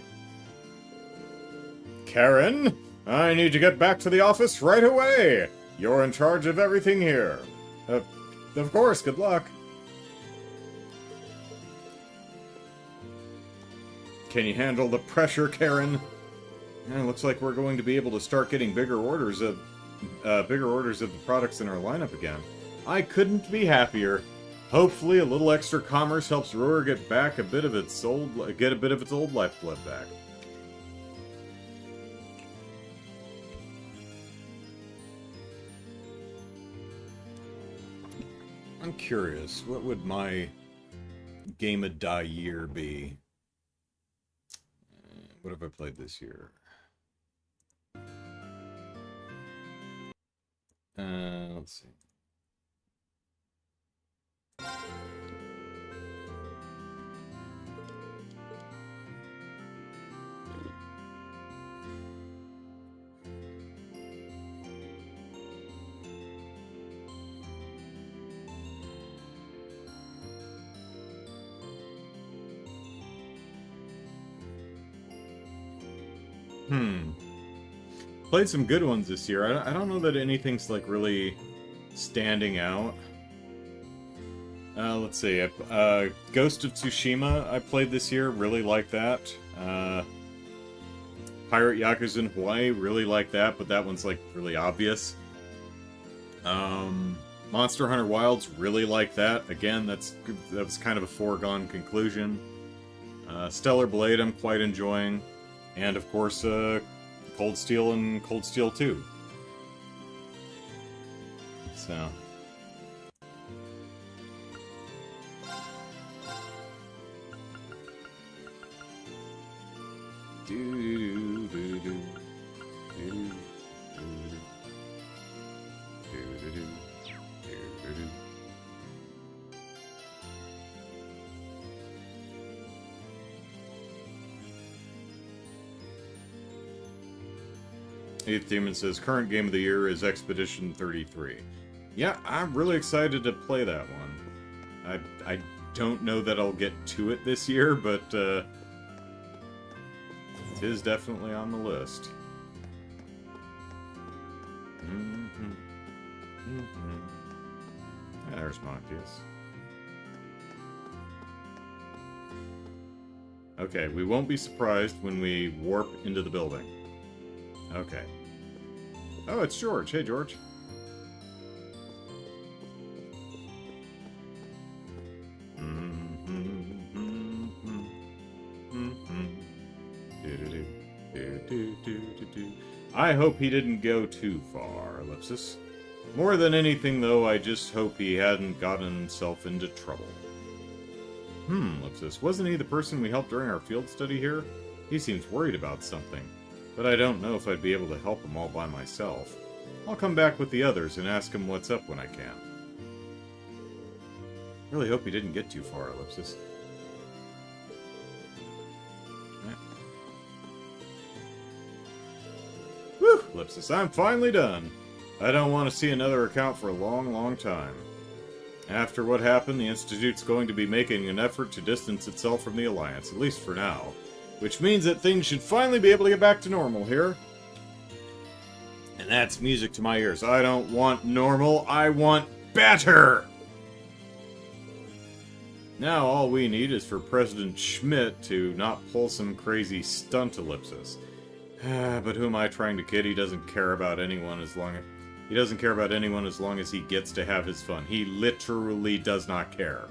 Karen, I need to get back to the office right away! You're in charge of everything here. Of course, good luck. Can you handle the pressure, Karen? And it looks like we're going to be able to start getting bigger orders of the products in our lineup again. I couldn't be happier. Hopefully, a little extra commerce helps Roar get a bit of its old lifeblood back. I'm curious, what would my game of die year be? What have I played this year? Let's see. Played some good ones this year. I don't know that anything's like really standing out. Let's see. Ghost of Tsushima I played this year. Really like that. Pirate Yakuza in Hawaii. Really like that, but that one's like really obvious. Monster Hunter Wilds. Really like that. Again, that was kind of a foregone conclusion. Stellar Blade I'm quite enjoying. And of course, Cold Steel and Cold Steel 2. So. Eighth Demon says, current game of the year is Expedition 33. Yeah, I'm really excited to play that one. I don't know that I'll get to it this year, but it is definitely on the list. Yeah, there's Montius. Okay, we won't be surprised when we warp into the building. Okay. Oh, it's George. Hey, George. I hope he didn't go too far, Ellipsis. More than anything, though, I just hope he hadn't gotten himself into trouble. Ellipsis, wasn't he the person we helped during our field study here? He seems worried about something. But I don't know if I'd be able to help him all by myself. I'll come back with the others and ask him what's up when I can. Really hope he didn't get too far, Ellipsis. Right. Whew, Ellipsis, I'm finally done. I don't want to see another account for a long, long time. After what happened, the Institute's going to be making an effort to distance itself from the Alliance, at least for now. Which means that things should finally be able to get back to normal here. And that's music to my ears. I don't want normal, I want better! Now all we need is for President Schmidt to not pull some crazy stunt, Ellipsis. But who am I trying to kid? He doesn't care about anyone as long as he gets to have his fun. He literally does not care.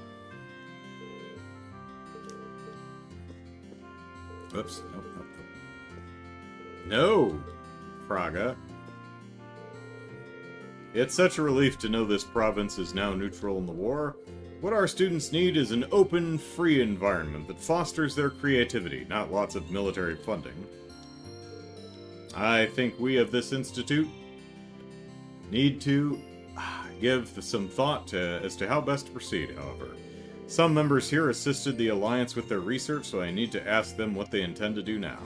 Oops. No, Fraga. It's such a relief to know this province is now neutral in the war. What our students need is an open, free environment that fosters their creativity, not lots of military funding. I think we of this institute need to give some thought as to how best to proceed, however. Some members here assisted the Alliance with their research, so I need to ask them what they intend to do now.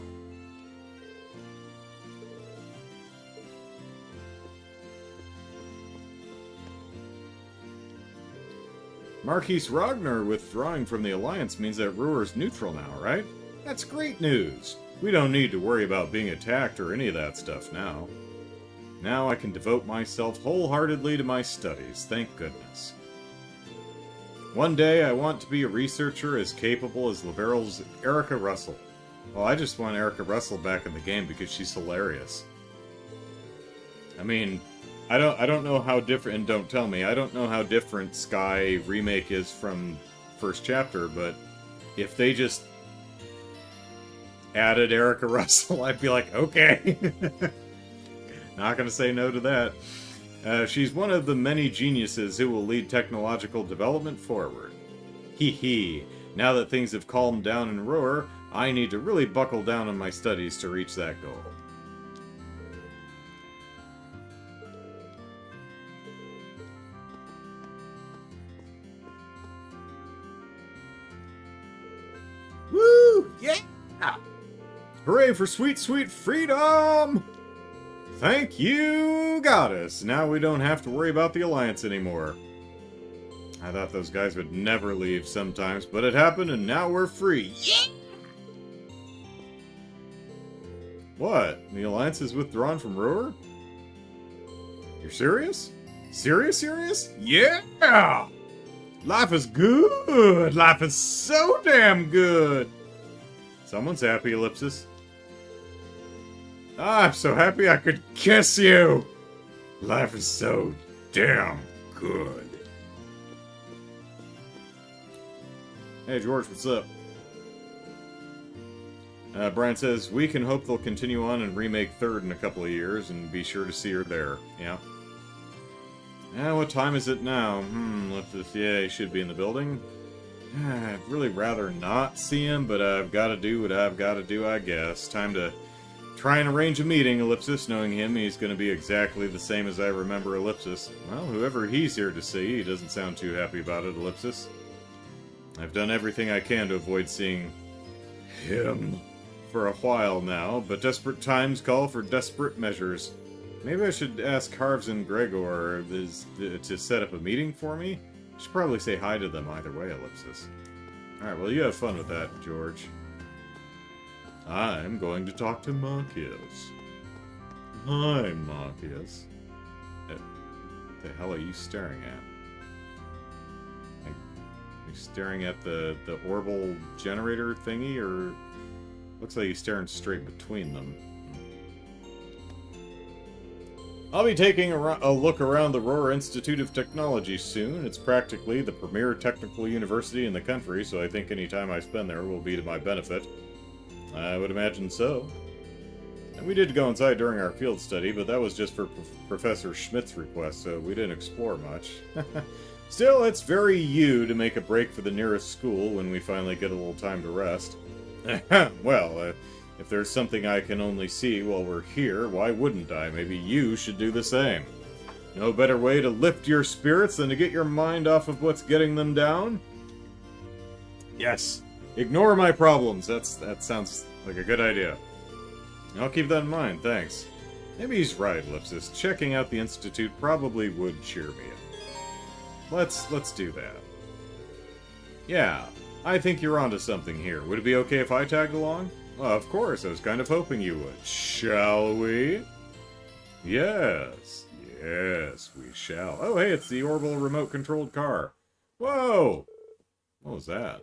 Marquise Ragnar withdrawing from the Alliance means that Ruhr's neutral now, right? That's great news! We don't need to worry about being attacked or any of that stuff now. Now I can devote myself wholeheartedly to my studies, thank goodness. One day I want to be a researcher as capable as Liberal's Erica Russell. Well, I just want Erica Russell back in the game because she's hilarious. I mean, I don't know how different, and don't tell me, I don't know how different Sky Remake is from first chapter, but if they just added Erica Russell, I'd be like, okay. Not gonna say no to that. She's one of the many geniuses who will lead technological development forward. Hee hee. Now that things have calmed down in Roar, I need to really buckle down on my studies to reach that goal. Woo! Yeah! Hooray for sweet, sweet freedom! Thank you, Goddess! Now we don't have to worry about the Alliance anymore. I thought those guys would never leave sometimes, but it happened and now we're free. Yeah! What? The Alliance is withdrawn from Roar? You're serious? Serious? Yeah! Life is good! Life is so damn good! Someone's happy, Ellipsis. I'm so happy I could kiss you! Life is so damn good. Hey, George, what's up? Brian says, we can hope they'll continue on and remake 3rd in a couple of years, and be sure to see her there. Yeah. What time is it now? Yeah, he should be in the building. I'd really rather not see him, but I've got to do what I've got to do, I guess. Time to try and arrange a meeting, Ellipsis. Knowing him, he's going to be exactly the same as I remember Ellipsis. Well, whoever he's here to see, he doesn't sound too happy about it, Ellipsis. I've done everything I can to avoid seeing him for a while now, but desperate times call for desperate measures. Maybe I should ask Harves and Gregor to set up a meeting for me? I should probably say hi to them either way, Ellipsis. Alright, well, you have fun with that, George. I'm going to talk to Marcus. Hi, Marcus. What the hell are you staring at? Are you staring at the orbital generator thingy, or... Looks like he's staring straight between them. I'll be taking a look around the Roar Institute of Technology soon. It's practically the premier technical university in the country, so I think any time I spend there will be to my benefit. I would imagine so. And we did go inside during our field study, but that was just for Professor Schmidt's request, so we didn't explore much. Still, it's very you to make a break for the nearest school when we finally get a little time to rest. Well, if there's something I can only see while we're here, why wouldn't I? Maybe you should do the same. No better way to lift your spirits than to get your mind off of what's getting them down? Yes. Ignore my problems. That sounds like a good idea. I'll keep that in mind, thanks. Maybe he's right, Ellipsis. Checking out the Institute probably would cheer me up. Let's do that. Yeah. I think you're onto something here. Would it be okay if I tagged along? Well, of course, I was kind of hoping you would. Shall we? Yes. Yes, we shall. Oh, hey, it's the orbital remote-controlled car. Whoa! What was that?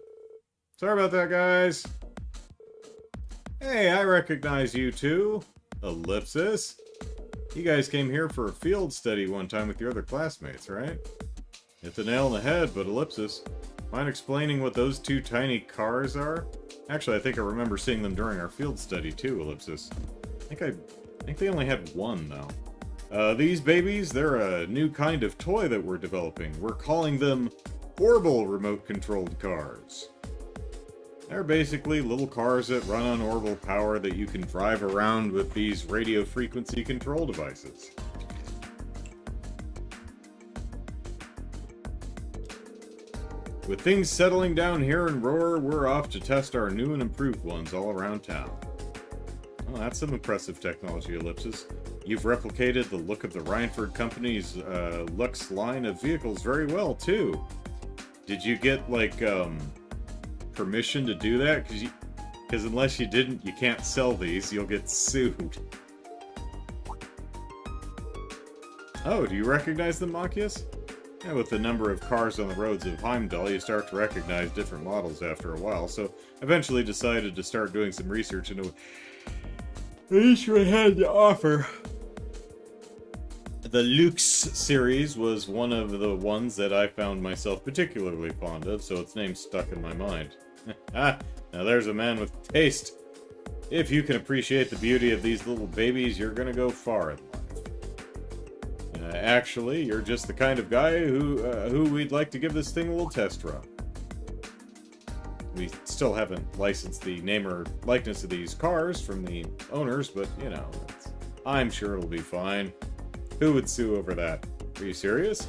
Sorry about that, guys. Hey, I recognize you two. Ellipsis. You guys came here for a field study one time with your other classmates, right? Hit the nail on the head, but Ellipsis... Mind explaining what those two tiny cars are? Actually, I think I remember seeing them during our field study too, Ellipsis. I think they only had one, though. These babies, they're a new kind of toy that we're developing. We're calling them orbital remote-controlled cars. They're basically little cars that run on orbital power that you can drive around with these radio frequency control devices. With things settling down here in Roar, we're off to test our new and improved ones all around town. Oh, that's some impressive technology, Ellipsis. You've replicated the look of the Rhineford Company's Lux line of vehicles very well, too. Did you get, like, permission to do that? Because unless you didn't, you can't sell these. You'll get sued. Oh, do you recognize them, Makius? And with the number of cars on the roads of Heimdall, you start to recognize different models after a while, so eventually decided to start doing some research into what each one had to offer. The Lux series was one of the ones that I found myself particularly fond of, so its name stuck in my mind. Now there's a man with taste. If you can appreciate the beauty of these little babies, you're gonna go far in life. Actually, you're just the kind of guy who we'd like to give this thing a little test run. We still haven't licensed the name or likeness of these cars from the owners, but, you know, I'm sure it'll be fine. Who would sue over that? Are you serious?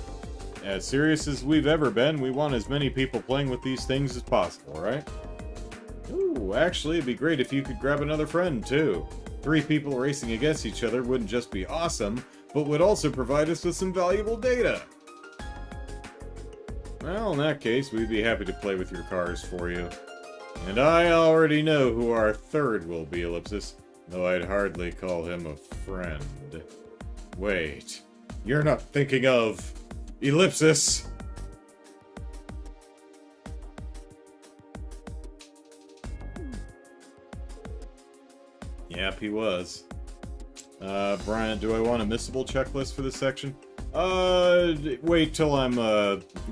As serious as we've ever been, we want as many people playing with these things as possible, right? Ooh, actually, it'd be great if you could grab another friend, too. 3 people racing against each other wouldn't just be awesome, but would also provide us with some valuable data. Well, in that case, we'd be happy to play with your cars for you. And I already know who our third will be, Ellipsis, though I'd hardly call him a friend. Wait, you're not thinking of Ellipsis? Yep, he was. Brian, do I want a missable checklist for this section? Wait till I'm,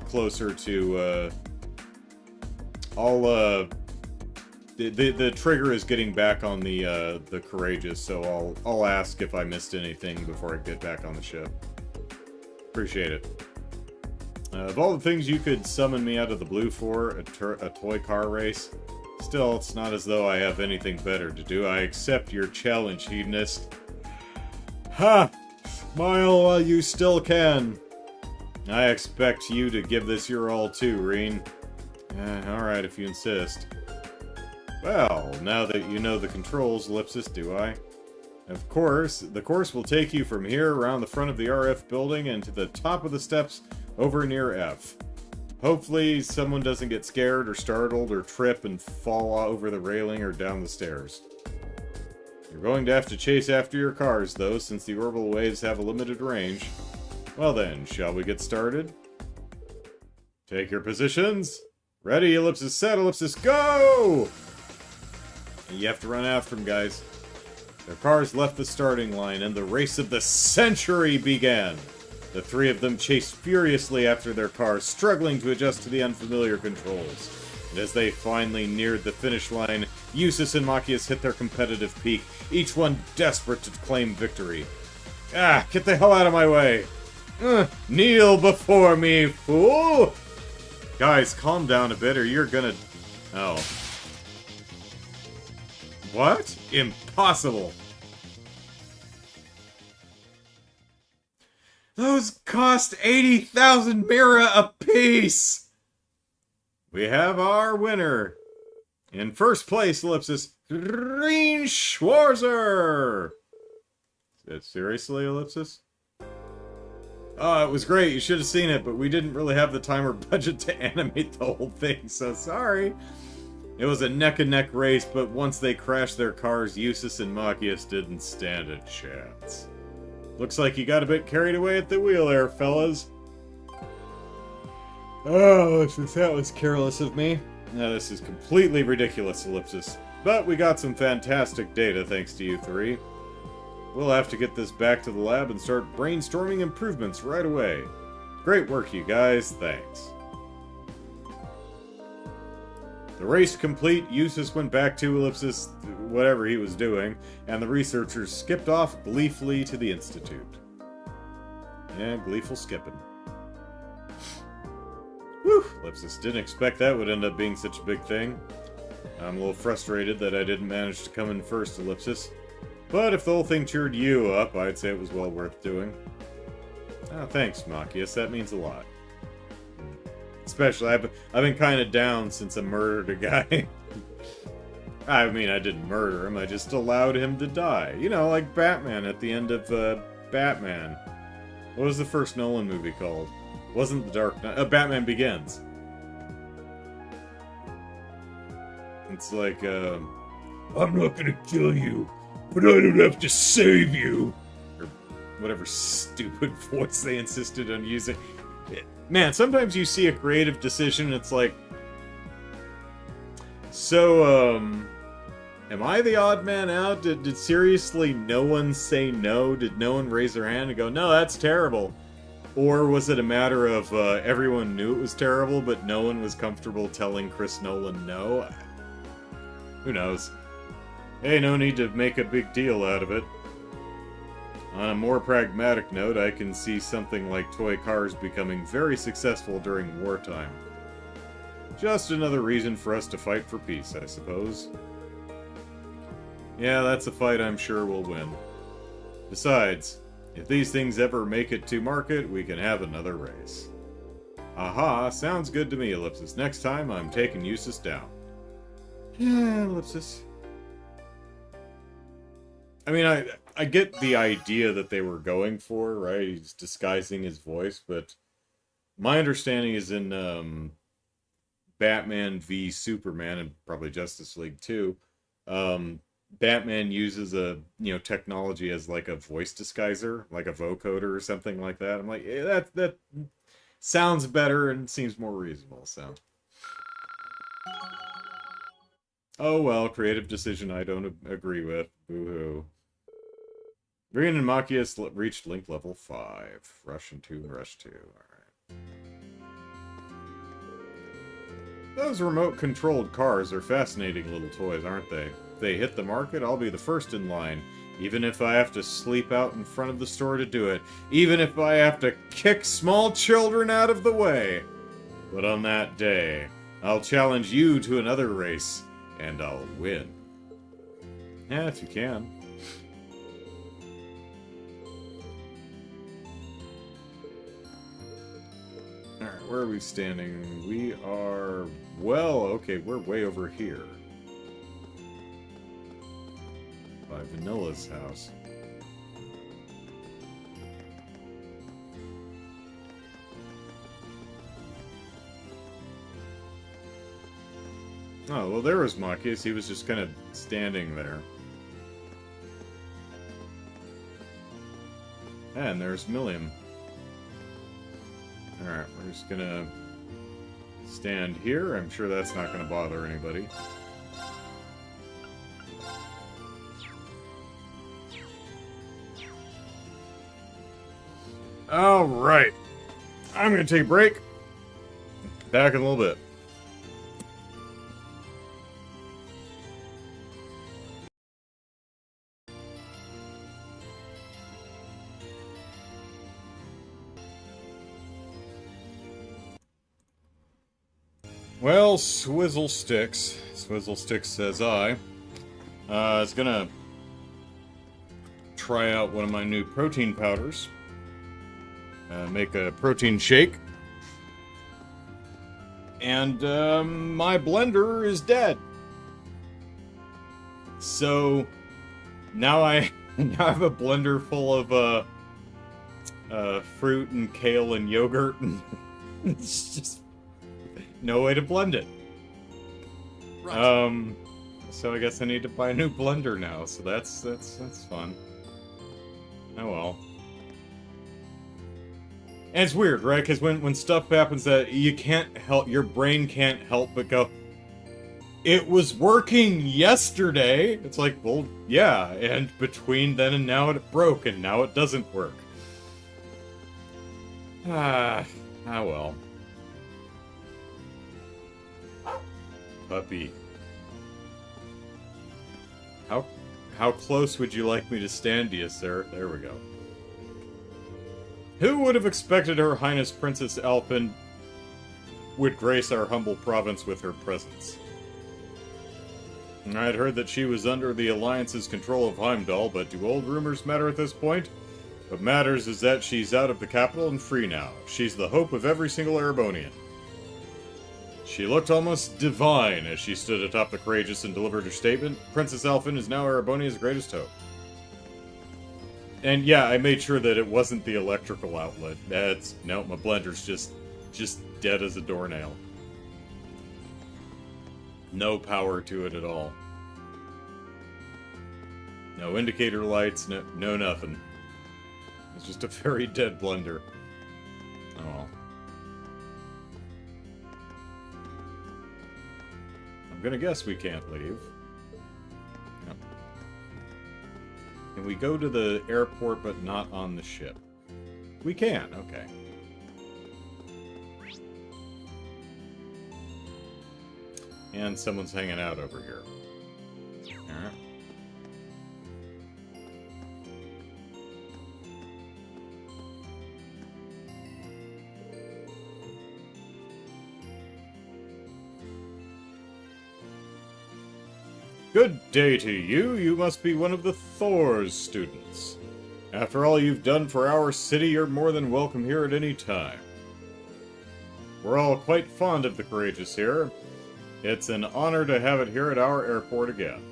closer to, the trigger is getting back on the Courageous, so I'll ask if I missed anything before I get back on the ship. Appreciate it. Of all the things you could summon me out of the blue for, a toy car race, still, it's not as though I have anything better to do. I accept your challenge, hedonist. Ha! Smile while you still can. I expect you to give this your all too, Reen. Alright, if you insist. Well, now that you know the controls, Ellipsis, do I? Of course, the course will take you from here around the front of the RF building and to the top of the steps over near F. Hopefully, someone doesn't get scared or startled or trip and fall over the railing or down the stairs. You're going to have to chase after your cars, though, since the orbital waves have a limited range. Well then, shall we get started? Take your positions. Ready, Ellipsis set, Ellipsis go! And you have to run after them, guys. Their cars left the starting line, and the race of the century began. The 3 of them chased furiously after their cars, struggling to adjust to the unfamiliar controls. And as they finally neared the finish line, Eustace and Machias hit their competitive peak, each one desperate to claim victory. Ah, get the hell out of my way! Kneel before me, fool! Guys, calm down a bit or you're gonna... Oh. What? Impossible! Those cost 80,000 Mira apiece! We have our winner. In first place, Ellipsis, Green Schwarzer! Seriously, Ellipsis? Oh, it was great. You should have seen it, but we didn't really have the time or budget to animate the whole thing, so sorry. It was a neck-and-neck race, but once they crashed their cars, Eustace and Machias didn't stand a chance. Looks like you got a bit carried away at the wheel there, fellas. Oh, that was careless of me. Now, this is completely ridiculous, Ellipsis. But we got some fantastic data thanks to you 3. We'll have to get this back to the lab and start brainstorming improvements right away. Great work, you guys. Thanks. The race complete, Eustace went back to Ellipsis, whatever he was doing, and the researchers skipped off gleefully to the Institute. Yeah, gleeful skipping. Whew, Ellipsis, didn't expect that would end up being such a big thing. I'm a little frustrated that I didn't manage to come in first, Ellipsis. But if the whole thing cheered you up, I'd say it was well worth doing. Oh, thanks, Machias, that means a lot. Especially, I've been kind of down since I murdered a guy. I mean, I didn't murder him, I just allowed him to die. You know, like Batman at the end of, Batman. What was the first Nolan movie called? Wasn't The Dark Knight? Batman Begins. It's like, I'm not gonna kill you, but I don't have to save you! Or whatever stupid voice they insisted on using. Man, sometimes you see a creative decision and it's like... So, am I the odd man out? Did seriously no one say no? Did no one raise their hand and go, no, that's terrible? Or was it a matter of everyone knew it was terrible, but no one was comfortable telling Chris Nolan no? Who knows? Hey, no need to make a big deal out of it. On a more pragmatic note, I can see something like toy cars becoming very successful during wartime. Just another reason for us to fight for peace, I suppose. Yeah, that's a fight I'm sure we'll win. Besides, if these things ever make it to market, we can have another race. Aha, sounds good to me, Ellipsis. Next time, I'm taking Eustace down. Yeah, Ellipsis. I mean, I get the idea that they were going for, right? He's disguising his voice, but my understanding is in Batman v Superman, and probably Justice League too, Batman uses a technology as like a voice disguiser, like a vocoder or something like that. I'm like, yeah, that sounds better and seems more reasonable. So, oh well, creative decision I don't agree with. Boo-hoo. Green and Machias reached link level 5. Rush and 2 and Rush 2. Alright. Those remote-controlled cars are fascinating little toys, aren't they? If they hit the market, I'll be the first in line. Even if I have to sleep out in front of the store to do it. Even if I have to kick small children out of the way. But on that day, I'll challenge you to another race, and I'll win. Yeah, if you can. Alright, where are we standing? We are... Well, okay, we're way over here. By Vanilla's house. Oh, well, there was Machias. He was just kind of standing there. And there's Milliam. Alright, we're just gonna stand here. I'm sure that's not gonna bother anybody. Alright. I'm gonna take a break. Back in a little bit. Well, Swizzle Sticks says I is gonna try out one of my new protein powders. Make a protein shake. And my blender is dead. So now I have a blender full of fruit and kale and yogurt, and it's just no way to blend it. Right. So I guess I need to buy a new blender now. So that's fun. Oh well. And it's weird, right? Because when stuff happens that you can't help, your brain can't help but go, it was working yesterday. It's like, well, yeah, and between then and now it broke, and now it doesn't work. Ah well. Puppy. How close would you like me to stand to you, sir? There we go. Who would have expected Her Highness Princess Alpin would grace our humble province with her presence? I'd heard that she was under the Alliance's control of Heimdall, but do old rumors matter at this point? What matters is that she's out of the capital and free now. She's the hope of every single Erebonian. She looked almost divine as she stood atop the Courageous and delivered her statement. Princess Alpin is now Erebonia's greatest hope. And yeah, I made sure that it wasn't the electrical outlet. No, my blender's just dead as a doornail. No power to it at all. No indicator lights, no nothing. It's just a very dead blender. Oh well. I'm gonna guess we can't leave. Yep. Can we go to the airport but not on the ship? We can, okay. And someone's hanging out over here. Alright. Good day to you. You must be one of the Thor's students. After all you've done for our city, you're more than welcome here at any time. We're all quite fond of the Courageous here. It's an honor to have it here at our airport again.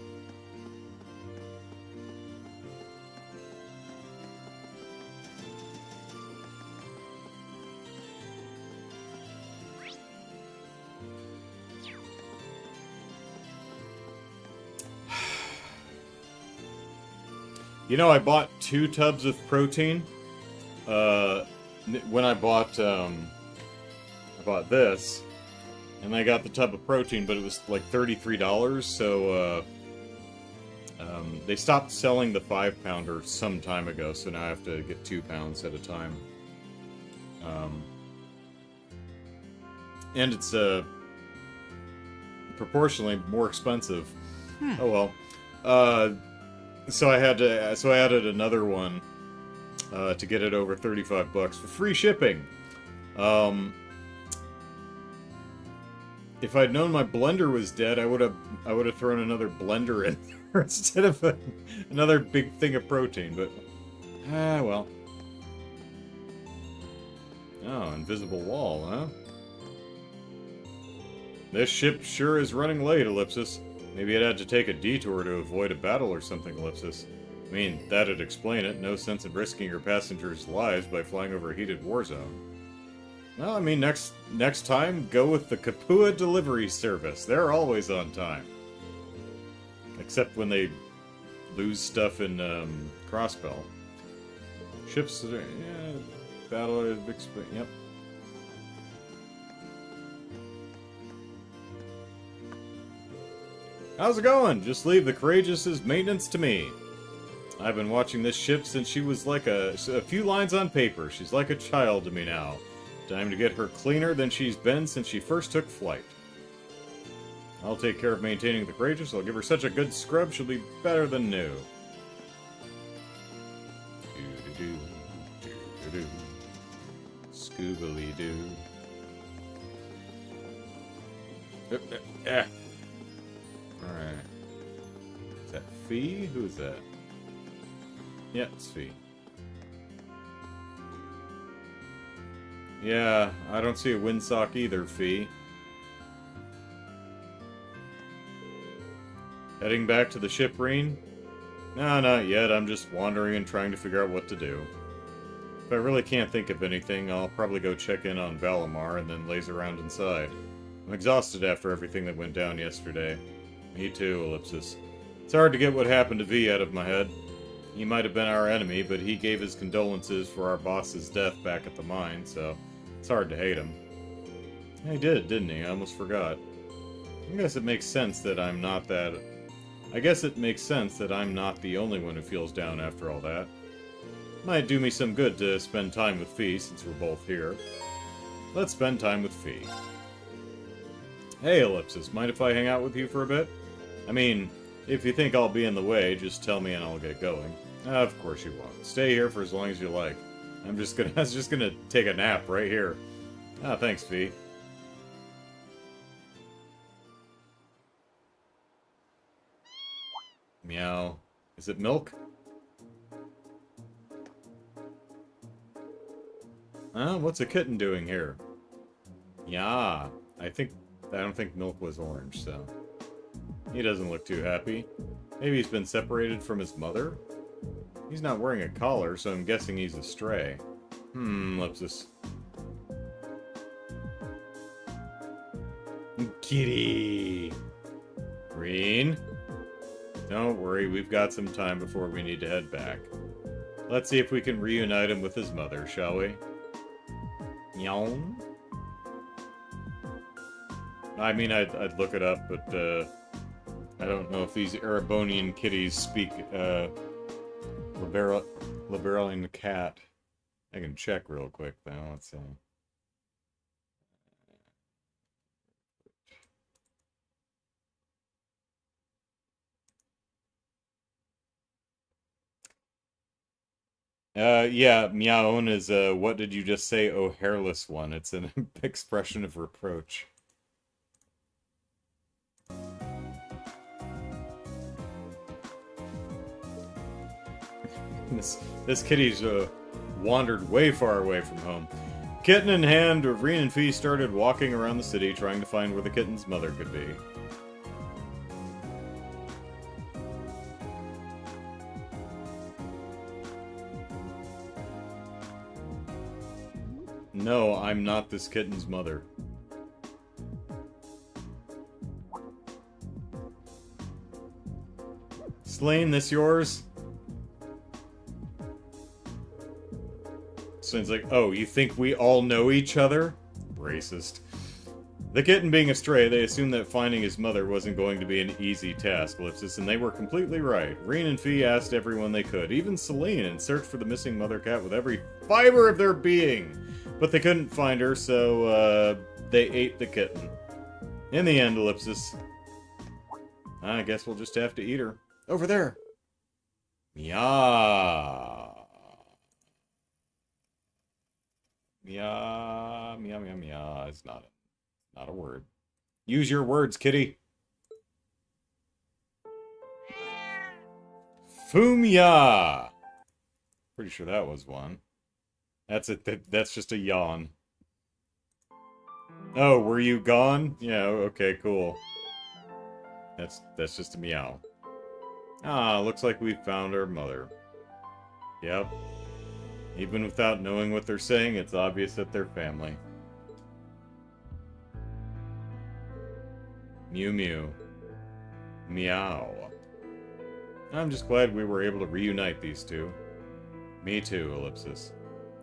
You know, I bought 2 tubs of protein. When I bought this, and I got the tub of protein, but it was like $33. So they stopped selling the 5-pounder some time ago. So now I have to get 2 pounds at a time. And it's proportionally more expensive. Oh well. So I added another one to get it over $35 for free shipping. If I'd known my blender was dead, I would have thrown another blender in there instead of another big thing of protein. But well. Oh, invisible wall, huh? This ship sure is running late, Ellipsis. Maybe it had to take a detour to avoid a battle or something, Ellipsis. I mean, that'd explain it. No sense in risking your passengers' lives by flying over a heated war zone. Well, I mean, next time, go with the Kapua delivery service. They're always on time. Except when they lose stuff in Crossbell. Ships, yeah, battle, yep. How's it going? Just leave the Courageous's maintenance to me. I've been watching this ship since she was like a few lines on paper. She's like a child to me now. Time to get her cleaner than she's been since she first took flight. I'll take care of maintaining the Courageous. I'll give her such a good scrub, she'll be better than new. Doo-doo-doo, Scoobily-doo. Alright. Is that Fee? Who is that? Yeah, it's Fee. Yeah, I don't see a windsock either, Fee. Heading back to the ship, Reen? No, not yet. I'm just wandering and trying to figure out what to do. If I really can't think of anything, I'll probably go check in on Valimar and then laze around inside. I'm exhausted after everything that went down yesterday. Me too, Ellipsis. It's hard to get what happened to V out of my head. He might have been our enemy, but he gave his condolences for our boss's death back at the mine, so it's hard to hate him. He did, didn't he? I almost forgot. I guess it makes sense that I'm not the only one who feels down after all that. Might do me some good to spend time with Fee, since we're both here. Let's spend time with Fee. Hey, Ellipsis, mind if I hang out with you for a bit? I mean, if you think I'll be in the way, just tell me and I'll get going. Of course you won't. Stay here for as long as you like. I was just gonna take a nap right here. Thanks, Fee. Meow. Is it milk? What's a kitten doing here? Yeah, I don't think Milk was orange, so... He doesn't look too happy. Maybe he's been separated from his mother? He's not wearing a collar, so I'm guessing he's a stray. Ellipsis. Kitty! Green? Don't worry, we've got some time before we need to head back. Let's see if we can reunite him with his mother, shall we? Yawn? I mean, I'd look it up, but I don't know if these Erebonian kitties speak Liberalian cat. I can check real quick though. Let's see. Yeah, meowing is what did you just say, oh hairless one? It's an expression of reproach. This kitty's wandered way far away from home. Kitten in hand, Reen and Fee started walking around the city trying to find where the kitten's mother could be. No, I'm not this kitten's mother. Slane, this yours? Slane's like, oh, you think we all know each other? Racist. The kitten being a stray, they assumed that finding his mother wasn't going to be an easy task, Ellipsis, and they were completely right. Reen and Fee asked everyone they could, even Celine, and searched for the missing mother cat with every fiber of their being. But they couldn't find her, so, they ate the kitten. In the end, Ellipsis, I guess we'll just have to eat her. Over there! Meow. Meow, meow, meow, meow. It's not a word. Use your words, kitty. Fumya! Pretty sure that was one. That's it. That's just a yawn. Oh, were you gone? Yeah, okay, cool. That's just a meow. Ah, looks like we found our mother. Yep. Even without knowing what they're saying, it's obvious that they're family. Mew mew. Meow. I'm just glad we were able to reunite these two. Me too, Ellipsis.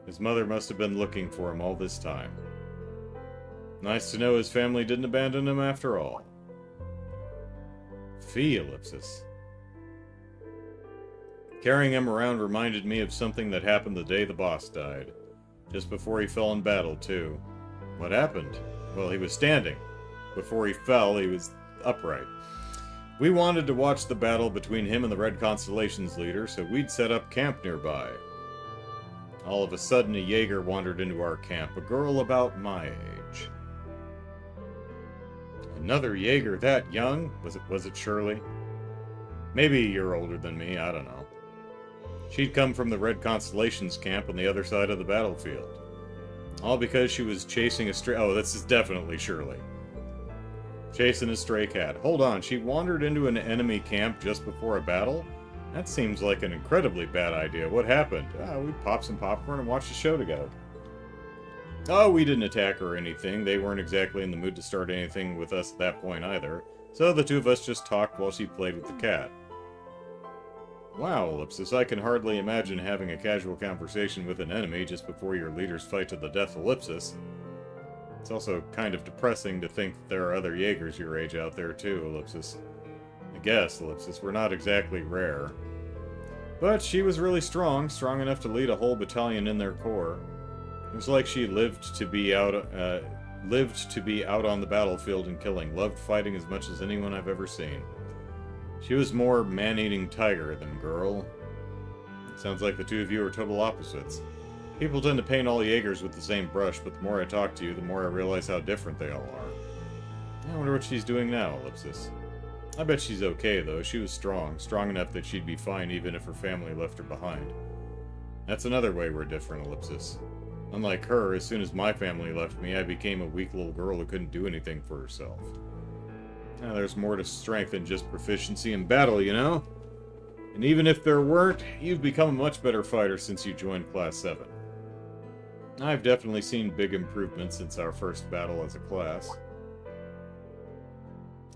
His mother must have been looking for him all this time. Nice to know his family didn't abandon him after all. Fee, Ellipsis. Carrying him around reminded me of something that happened the day the boss died. Just before he fell in battle, too. What happened? Well, he was standing. Before he fell, he was upright. We wanted to watch the battle between him and the Red Constellation's leader, so we'd set up camp nearby. All of a sudden, a Jaeger wandered into our camp, a girl about my age. Another Jaeger that young? Was it Shirley? Maybe a year older than me, I don't know. She'd come from the Red Constellation's camp on the other side of the battlefield. All because she was chasing a stray... Oh, this is definitely Shirley. Chasing a stray cat. Hold on, she wandered into an enemy camp just before a battle? That seems like an incredibly bad idea. What happened? We popped some popcorn and watched a show together. Oh, we didn't attack her or anything. They weren't exactly in the mood to start anything with us at that point either. So the two of us just talked while she played with the cat. Wow, Ellipsis, I can hardly imagine having a casual conversation with an enemy just before your leaders fight to the death, Ellipsis. It's also kind of depressing to think that there are other Jaegers your age out there too, Ellipsis. I guess, Ellipsis, we're not exactly rare. But she was really strong enough to lead a whole battalion in their corps. It was like she lived to be out on the battlefield and killing, loved fighting as much as anyone I've ever seen. She was more man-eating tiger than girl. It sounds like the two of you are total opposites. People tend to paint all Jaegers with the same brush, but the more I talk to you, the more I realize how different they all are. I wonder what she's doing now, Ellipsis. I bet she's okay, though. She was strong enough that she'd be fine even if her family left her behind. That's another way we're different, Ellipsis. Unlike her, as soon as my family left me, I became a weak little girl who couldn't do anything for herself. Now, there's more to strength than just proficiency in battle, you know? And even if there weren't, you've become a much better fighter since you joined Class 7. I've definitely seen big improvements since our first battle as a class.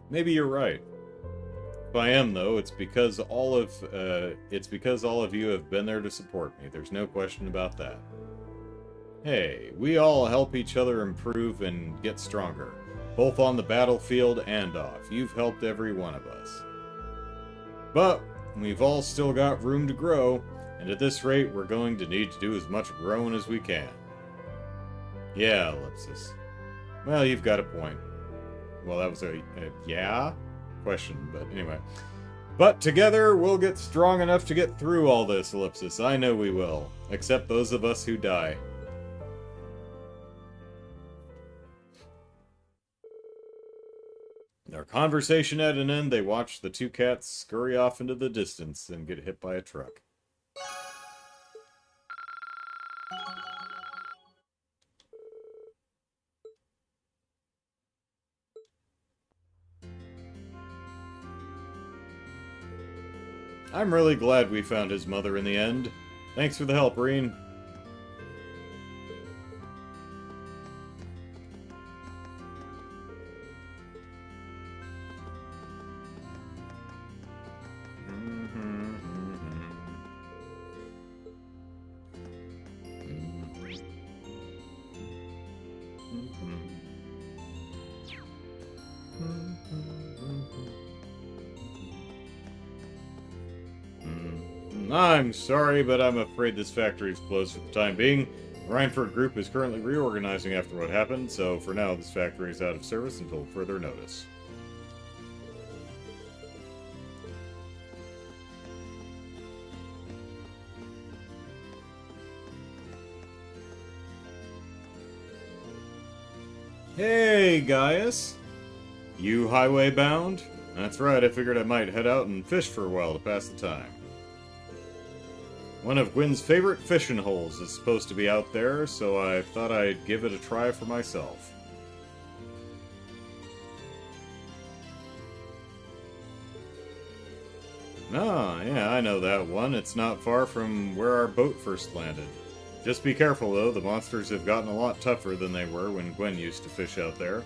Maybe you're right. If I am, though, it's because all of you have been there to support me. There's no question about that. Hey, we all help each other improve and get stronger. both on the battlefield and off. You've helped every one of us. But we've all still got room to grow, and at this rate, we're going to need to do as much growing as we can. Yeah, Ellipsis. Well, you've got a point. Well, that was a yeah question, but anyway. But together, we'll get strong enough to get through all this, Ellipsis. I know we will. Except those of us who die. Our conversation at an end, they watch the two cats scurry off into the distance and get hit by a truck. I'm really glad we found his mother in the end. Thanks for the help, Reen. I'm sorry, but I'm afraid this factory is closed for the time being. The Rhineford Group is currently reorganizing after what happened, so for now this factory is out of service until further notice. Hey, Gaius! You highway bound? That's right, I figured I might head out and fish for a while to pass the time. One of Gwyn's favorite fishing holes is supposed to be out there, so I thought I'd give it a try for myself. Ah, yeah, I know that one. It's not far from where our boat first landed. Just be careful, though. The monsters have gotten a lot tougher than they were when Gwyn used to fish out there.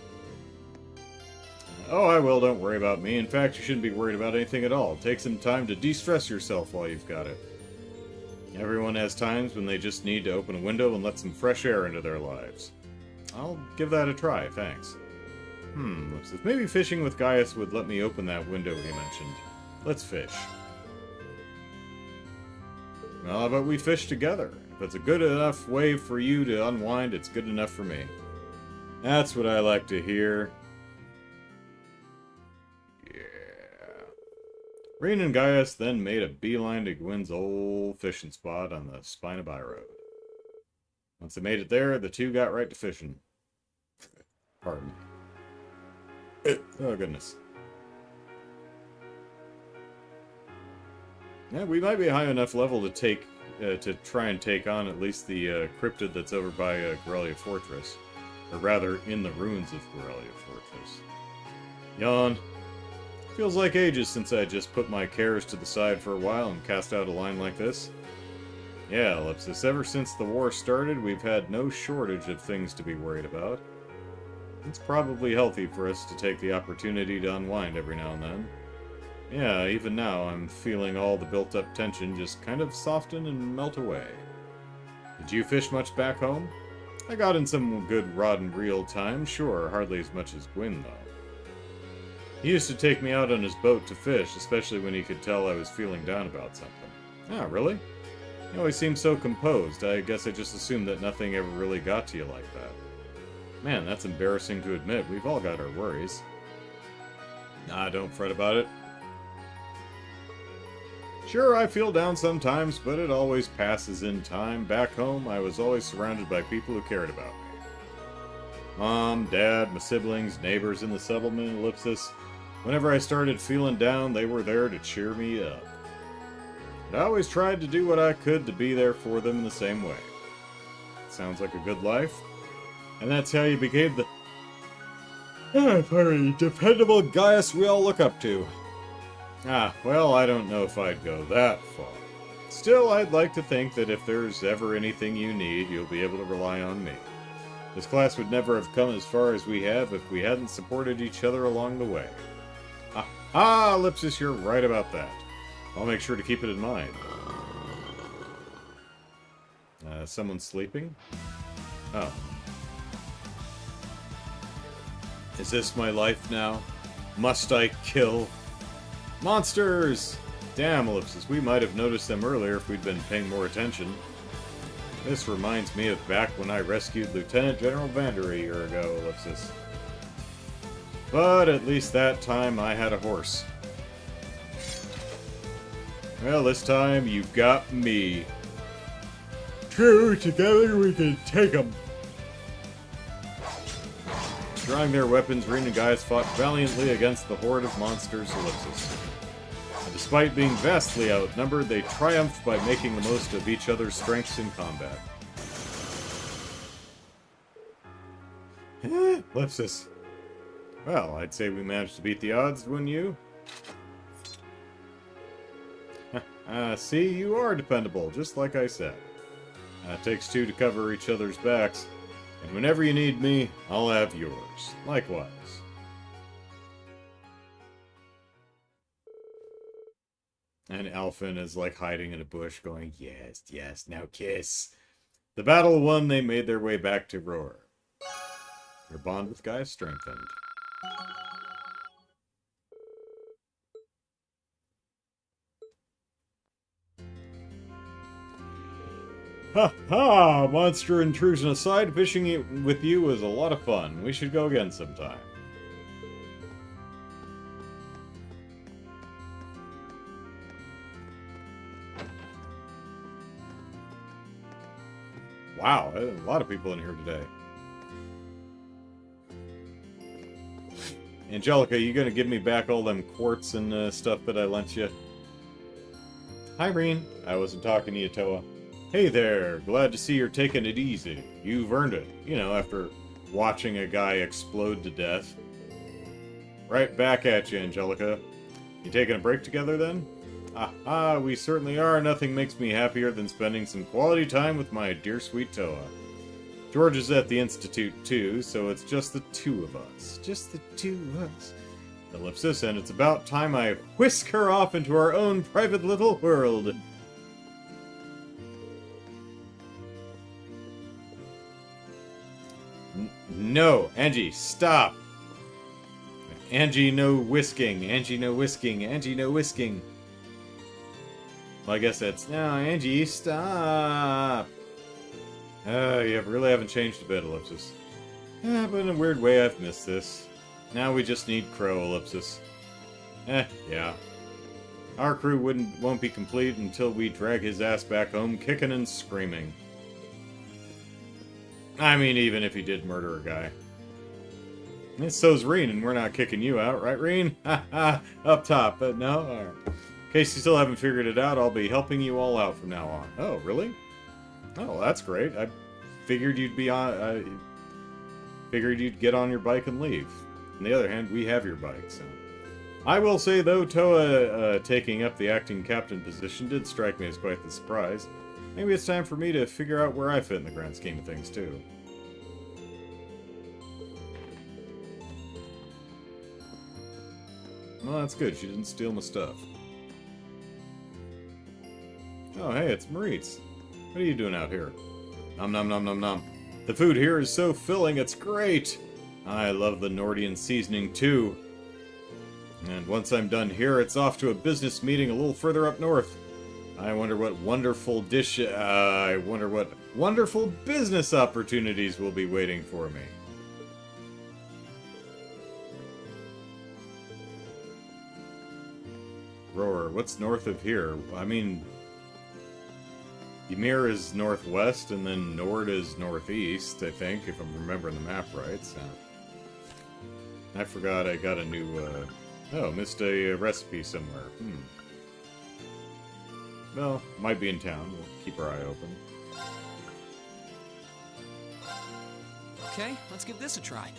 Oh, I will. Don't worry about me. In fact, you shouldn't be worried about anything at all. Take some time to de-stress yourself while you've got it. Everyone has times when they just need to open a window and let some fresh air into their lives. I'll give that a try, thanks. Looks as maybe fishing with Gaius would let me open that window he mentioned. Let's fish. Well, how about we fish together? If it's a good enough way for you to unwind, it's good enough for me. That's what I like to hear. Reen and Gaius then made a beeline to Gwyn's old fishing spot on the Spinaby Road. Once they made it there, the two got right to fishing. Pardon me. Oh, goodness. Yeah, we might be high enough level to try and take on at least the cryptid that's over by Corellia Fortress. Or rather, in the ruins of Corellia Fortress. Yawn. Feels like ages since I just put my cares to the side for a while and cast out a line like this. Yeah, Ellipsis, ever since the war started, we've had no shortage of things to be worried about. It's probably healthy for us to take the opportunity to unwind every now and then. Yeah, even now I'm feeling all the built-up tension just kind of soften and melt away. Did you fish much back home? I got in some good rod and reel time, sure, hardly as much as Gwyn, though. He used to take me out on his boat to fish, especially when he could tell I was feeling down about something. Ah, really? He always seemed so composed. I guess I just assumed that nothing ever really got to you like that. Man, that's embarrassing to admit. We've all got our worries. Nah, don't fret about it. Sure, I feel down sometimes, but it always passes in time. Back home, I was always surrounded by people who cared about me. Mom, Dad, my siblings, neighbors in the settlement, Ellipsis. Whenever I started feeling down, they were there to cheer me up. And I always tried to do what I could to be there for them in the same way. Sounds like a good life. And that's how you became the very dependable Gaius we all look up to. Ah, well, I don't know if I'd go that far. Still, I'd like to think that if there's ever anything you need, you'll be able to rely on me. This class would never have come as far as we have if we hadn't supported each other along the way. Ellipsis, you're right about that. I'll make sure to keep it in mind. Someone sleeping? Oh. Is this my life now? Must I kill? Monsters! Damn, Ellipsis, we might have noticed them earlier if we'd been paying more attention. This reminds me of back when I rescued Lieutenant General Vander a year ago, Ellipsis. But at least that time I had a horse. Well, this time you've got me. True, together we can take them. Drawing their weapons, Reen and Gaius fought valiantly against the horde of monsters, Ellipsis. And despite being vastly outnumbered, they triumphed by making the most of each other's strengths in combat. Ellipsis. Well, I'd say we managed to beat the odds, wouldn't you? See, you are dependable, just like I said. It takes two to cover each other's backs, and whenever you need me, I'll have yours. Likewise. And Alphen is like hiding in a bush going, yes, yes, now kiss. The battle won, they made their way back to Roar. Their bond with Gaius strengthened. Ha ha! Monster intrusion aside, fishing with you was a lot of fun. We should go again sometime. Wow, a lot of people in here today. Angelica, you gonna give me back all them quartz and stuff that I lent you? Hi, Reen. I wasn't talking to you, Toa. Hey there, glad to see you're taking it easy. You've earned it, you know, after watching a guy explode to death. Right back at you, Angelica. You taking a break together, then? Aha, we certainly are. Nothing makes me happier than spending some quality time with my dear sweet Toa. George is at the Institute, too, so it's just the two of us. Just the two of us. Ellipsis, and it's about time I whisk her off into our own private little world. No, Angie, stop. Angie, no whisking. Angie, no whisking. Angie, no whisking. Well, I guess that's... No, Angie, stop. You really haven't changed a bit, Ellipsis. Yeah, but in a weird way, I've missed this. Now we just need Crow, Ellipsis. Yeah. Our crew won't be complete until we drag his ass back home, kicking and screaming. I mean, even if he did murder a guy. And so's Reen, and we're not kicking you out, right, Reen? Haha, up top, but no? Alright. In case you still haven't figured it out, I'll be helping you all out from now on. Oh, really? Oh, that's great. I figured you'd be on... figured you'd get on your bike and leave. On the other hand, we have your bike, so... I will say, though, Toa taking up the acting captain position did strike me as quite the surprise. Maybe it's time for me to figure out where I fit in the grand scheme of things, too. Well, that's good. She didn't steal my stuff. Oh, hey, it's Maurice. What are you doing out here? Nom nom nom nom nom. The food here is so filling, it's great! I love the Nordian seasoning, too. And once I'm done here, it's off to a business meeting a little further up north. I wonder what wonderful wonderful business opportunities will be waiting for me. Roar, what's north of here? I mean, Ymir is northwest, and then Nord is northeast, I think, if I'm remembering the map right. So. I forgot I got a new, missed a recipe somewhere. Well, might be in town. We'll keep our eye open. Okay, let's give this a try.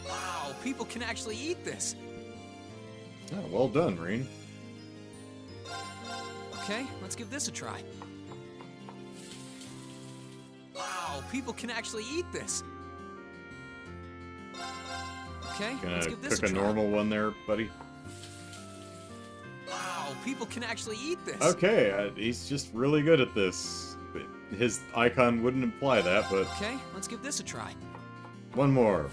Wow, people can actually eat this. Oh, well done, Reen. Okay, let's give this a try. Wow, people can actually eat this. Okay, let's give this a try. Cook a normal one there, buddy. Wow, people can actually eat this. Okay, he's just really good at this. His icon wouldn't imply that, but... Okay, let's give this a try. One more.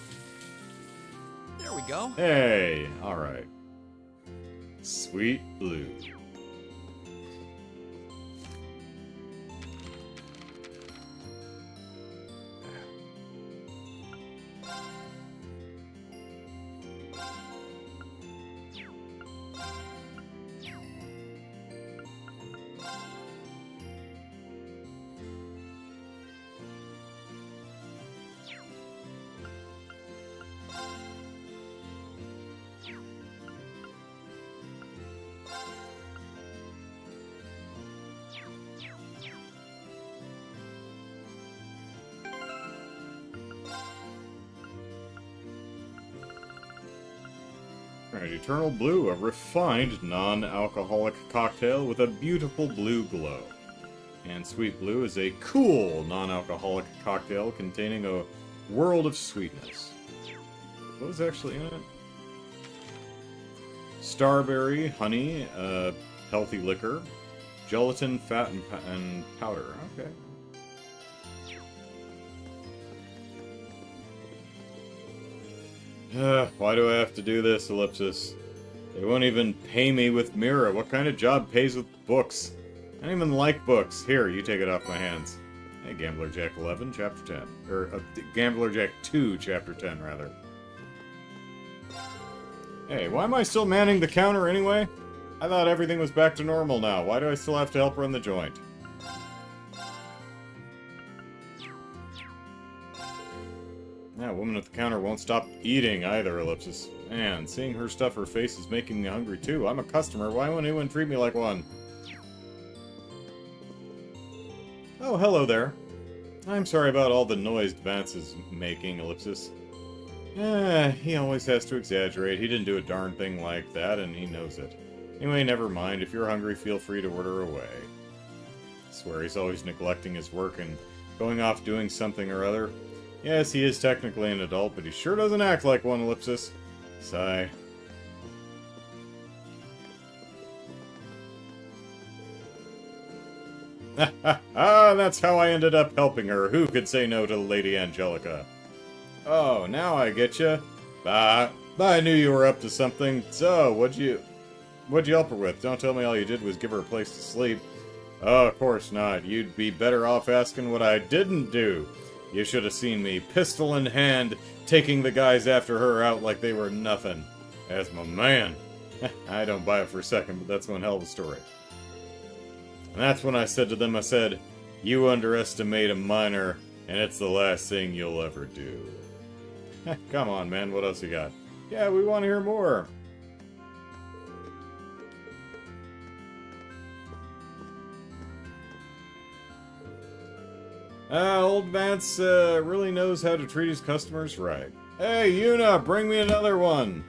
There we go. Hey, alright. Sweet Blue. Alright, Eternal Blue, a refined, non-alcoholic cocktail with a beautiful blue glow. And Sweet Blue is a cool, non-alcoholic cocktail containing a world of sweetness. What was actually in it? Starberry, honey, healthy liquor, gelatin, fat, and powder. Okay. Why do I have to do this, Ellipsis? They won't even pay me with Mira. What kind of job pays with books? I don't even like books. Here, you take it off my hands. Hey, Gambler Jack 11, Chapter 10. Or, Gambler Jack 2, Chapter 10, rather. Hey, why am I still manning the counter anyway? I thought everything was back to normal now. Why do I still have to help run the joint? That woman at the counter won't stop eating either, Ellipsis. Man, seeing her stuff her face is making me hungry too. I'm a customer. Why won't anyone treat me like one? Oh, hello there. I'm sorry about all the noise Vance is making, Ellipsis. He always has to exaggerate. He didn't do a darn thing like that, and he knows it. Anyway, never mind. If you're hungry, feel free to order away. I swear he's always neglecting his work and going off doing something or other. Yes, he is technically an adult, but he sure doesn't act like one, Ellipsis. Sigh. That's how I ended up helping her. Who could say no to Lady Angelica? Oh, now I get you. I knew you were up to something. So, what'd you help her with? Don't tell me all you did was give her a place to sleep. Oh, of course not. You'd be better off asking what I didn't do. You should have seen me, pistol in hand, taking the guys after her out like they were nothing. As my man. I don't buy it for a second, but that's one hell of a story. And that's when I said to them, I said, you underestimate a minor, and it's the last thing you'll ever do. Come on, man, what else you got? Yeah, we want to hear more. Old Vance really knows how to treat his customers right. Hey, Yuna, bring me another one!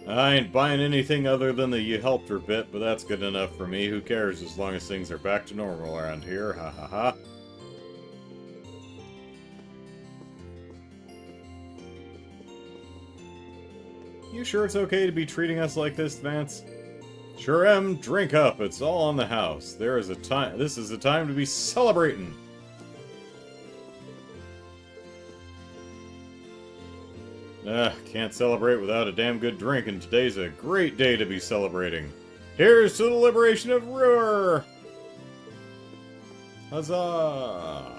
I ain't buying anything other than the you helped her bit, but that's good enough for me. Who cares as long as things are back to normal around here, ha ha ha. You sure it's okay to be treating us like this, Vance? Sure am. Drink up. It's all on the house. This is a time to be celebrating. Can't celebrate without a damn good drink, and today's a great day to be celebrating. Here's to the liberation of Ruhr! Huzzah!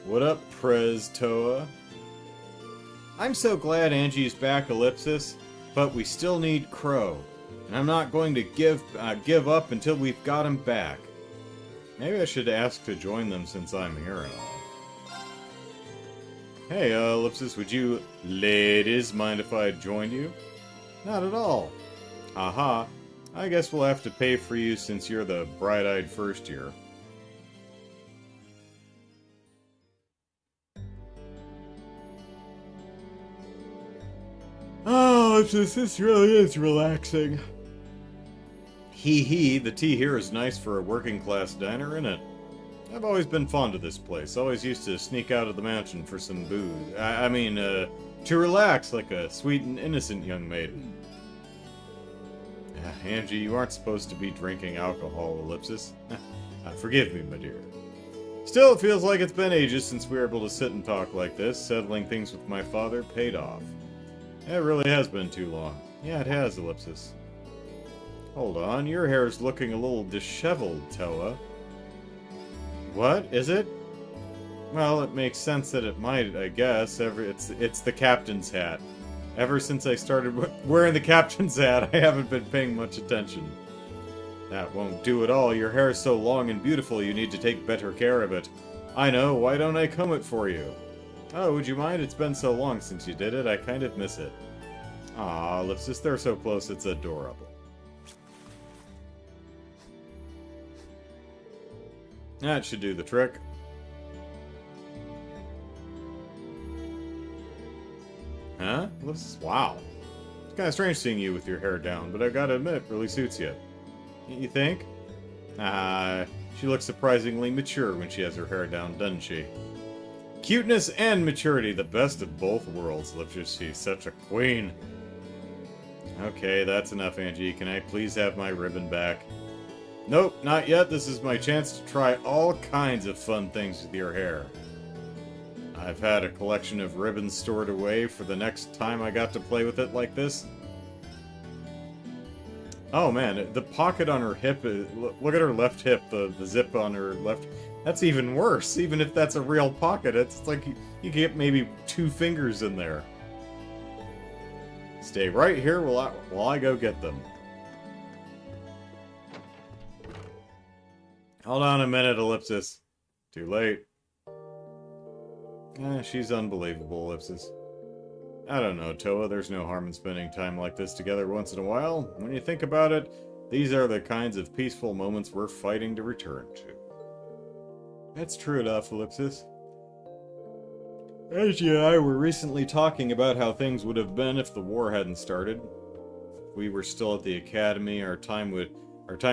What up, Prez Toa? I'm so glad Angie's back, Ellipsis, but we still need Crow, and I'm not going to give up until we've got him back. Maybe I should ask to join them since I'm here and all. Hey, Ellipsis, would you ladies mind if I joined you? Not at all. Aha. I guess we'll have to pay for you since you're the bright-eyed first year. Oh, this really is relaxing. Hee hee, the tea here is nice for a working-class diner, isn't it? I've always been fond of this place. Always used to sneak out of the mansion for some booze. To relax like a sweet and innocent young maiden. Angie, you aren't supposed to be drinking alcohol, Ellipsis. Forgive me, my dear. Still, it feels like it's been ages since we were able to sit and talk like this. Settling things with my father paid off. It really has been too long. Yeah, it has, Ellipsis. Hold on, your hair's looking a little disheveled, Toa. What? Is it? Well, it makes sense that it might, I guess. It's the captain's hat. Ever since I started wearing the captain's hat, I haven't been paying much attention. That won't do at all. Your hair is so long and beautiful, you need to take better care of it. I know, why don't I comb it for you? Oh, would you mind? It's been so long since you did it, I kind of miss it. Aw, Ellipsis, they're so close, it's adorable. That should do the trick. Huh? Wow. It's kind of strange seeing you with your hair down, but I gotta admit, it really suits you. You think? She looks surprisingly mature when she has her hair down, doesn't she? Cuteness and maturity, the best of both worlds, Lipshus. She's such a queen. Okay, that's enough, Angie. Can I please have my ribbon back? Nope, not yet. This is my chance to try all kinds of fun things with your hair. I've had a collection of ribbons stored away for the next time I got to play with it like this. Oh man, the pocket on her hip, look at her left hip, the zip on her left, that's even worse, even if that's a real pocket. It's like you get maybe 2 fingers in there. Stay right here while I go get them. Hold on a minute, Ellipsis. Too late. She's unbelievable, Ellipsis. I don't know, Toa, there's no harm in spending time like this together once in a while. When you think about it, these are the kinds of peaceful moments we're fighting to return to. That's true enough, Ellipsis. Angie and I were recently talking about how things would have been if the war hadn't started. If we were still at the academy, our time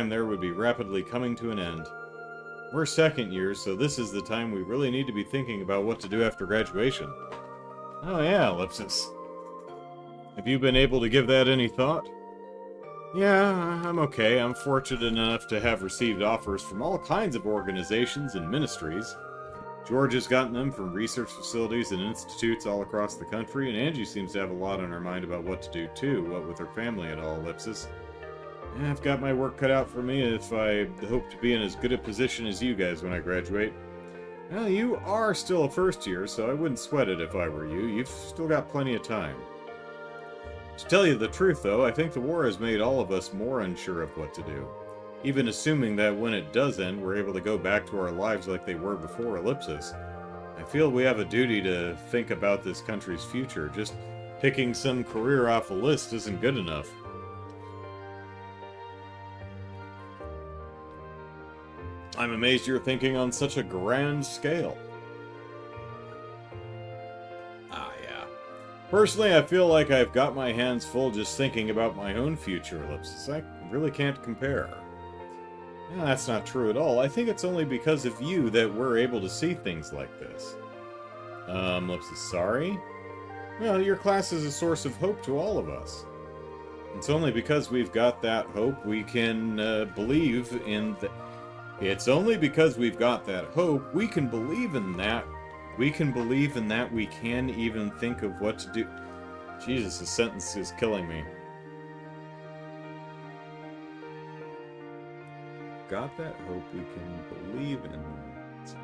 there would be rapidly coming to an end. We're second years, so this is the time we really need to be thinking about what to do after graduation. Oh yeah, Ellipsis. Have you been able to give that any thought? Yeah, I'm okay. I'm fortunate enough to have received offers from all kinds of organizations and ministries. George has gotten them from research facilities and institutes all across the country, and Angie seems to have a lot on her mind about what to do too, what with her family and all, Ellipsis. I've got my work cut out for me if I hope to be in as good a position as you guys when I graduate. Well, you are still a first year, so I wouldn't sweat it if I were you. You've still got plenty of time. To tell you the truth, though, I think the war has made all of us more unsure of what to do. Even assuming that when it does end, we're able to go back to our lives like they were before Ellipsis. I feel we have a duty to think about this country's future. Just picking some career off a list isn't good enough. I'm amazed you're thinking on such a grand scale. Ah, yeah. Personally, I feel like I've got my hands full just thinking about my own future, Ellipsis. I really can't compare. Yeah, that's not true at all. I think it's only because of you that we're able to see things like this. Ellipsis, sorry? Well, your class is a source of hope to all of us. It's only because we've got that hope we can believe in the... It's only because we've got that hope, we can believe in that. We can believe in that we can even think of what to do. Jesus, this sentence is killing me. Got that hope, we can believe in that.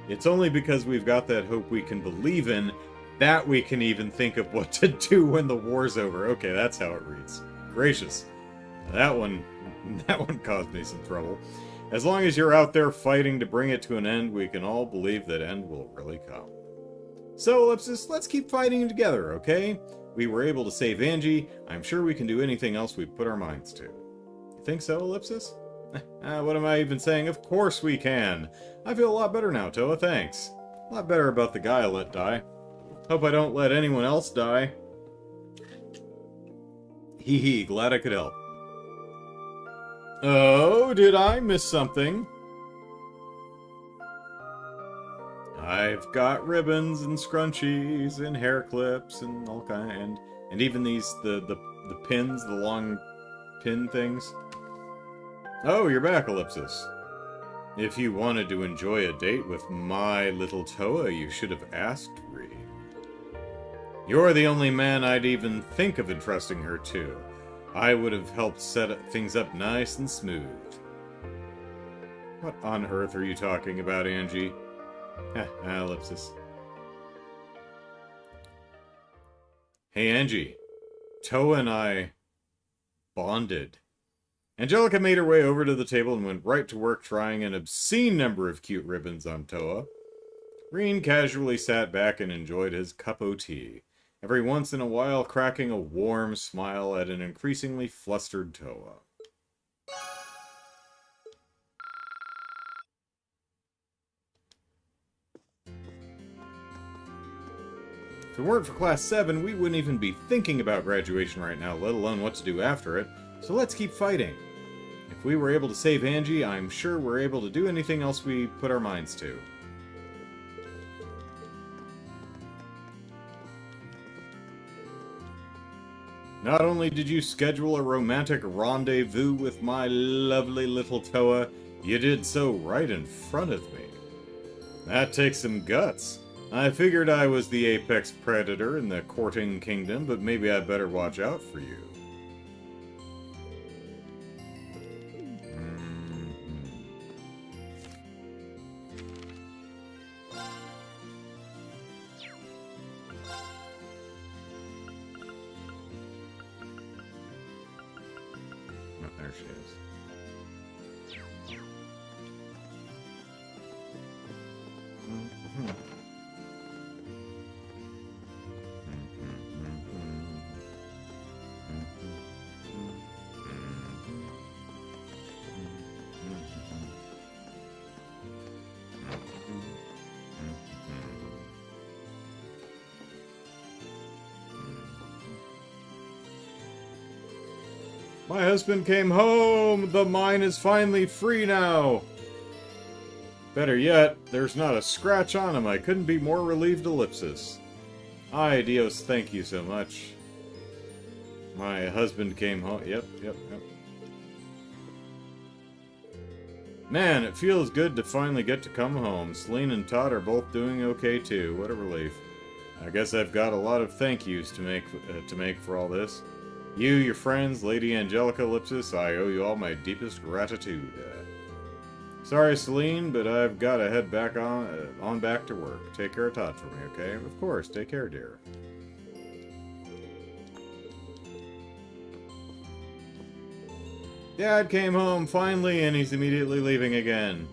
It's only because we've got that hope we can believe in that we can even think of what to do when the war's over. Okay, that's how it reads. Gracious. That one caused me some trouble. As long as you're out there fighting to bring it to an end, we can all believe that end will really come. So, Ellipsis, let's keep fighting together, okay? We were able to save Angie. I'm sure we can do anything else we put our minds to. You think so, Ellipsis? What am I even saying? Of course we can. I feel a lot better now, Toa, thanks. A lot better about the guy I let die. Hope I don't let anyone else die. Hee hee, glad I could help. Oh, did I miss something? I I've got ribbons and scrunchies and hair clips and all kind, and even these the pins, the long pin things. Oh, you're back, Ellipsis. If you wanted to enjoy a date with my little Toa, you should have asked Ree. You're the only man I'd even think of entrusting her to. I would have helped set things up nice and smooth. What on earth are you talking about, Angie? Ellipsis. Hey, Angie. Toa and I bonded. Angelica made her way over to the table and went right to work trying an obscene number of cute ribbons on Toa. Reen casually sat back and enjoyed his cup of tea, every once in a while cracking a warm smile at an increasingly flustered Toa. If it weren't for Class 7, we wouldn't even be thinking about graduation right now, let alone what to do after it, so let's keep fighting. If we were able to save Angie, I'm sure we're able to do anything else we put our minds to. Not only did you schedule a romantic rendezvous with my lovely little Toa, you did so right in front of me. That takes some guts. I figured I was the apex predator in the courting kingdom, but maybe I'd better watch out for you. There she is. My husband came home! The mine is finally free now! Better yet, there's not a scratch on him. I couldn't be more relieved, Ellipsis. Ay, Dios, thank you so much. My husband came home. Yep. Man, it feels good to finally get to come home. Celine and Todd are both doing okay too. What a relief. I guess I've got a lot of thank yous to make for all this. You, your friends, Lady Angelica, Ellipsis, I owe you all my deepest gratitude. Sorry, Celine, but I've got to head back on back to work. Take care of Todd for me, okay? Of course, take care, dear. Dad came home, finally, and he's immediately leaving again.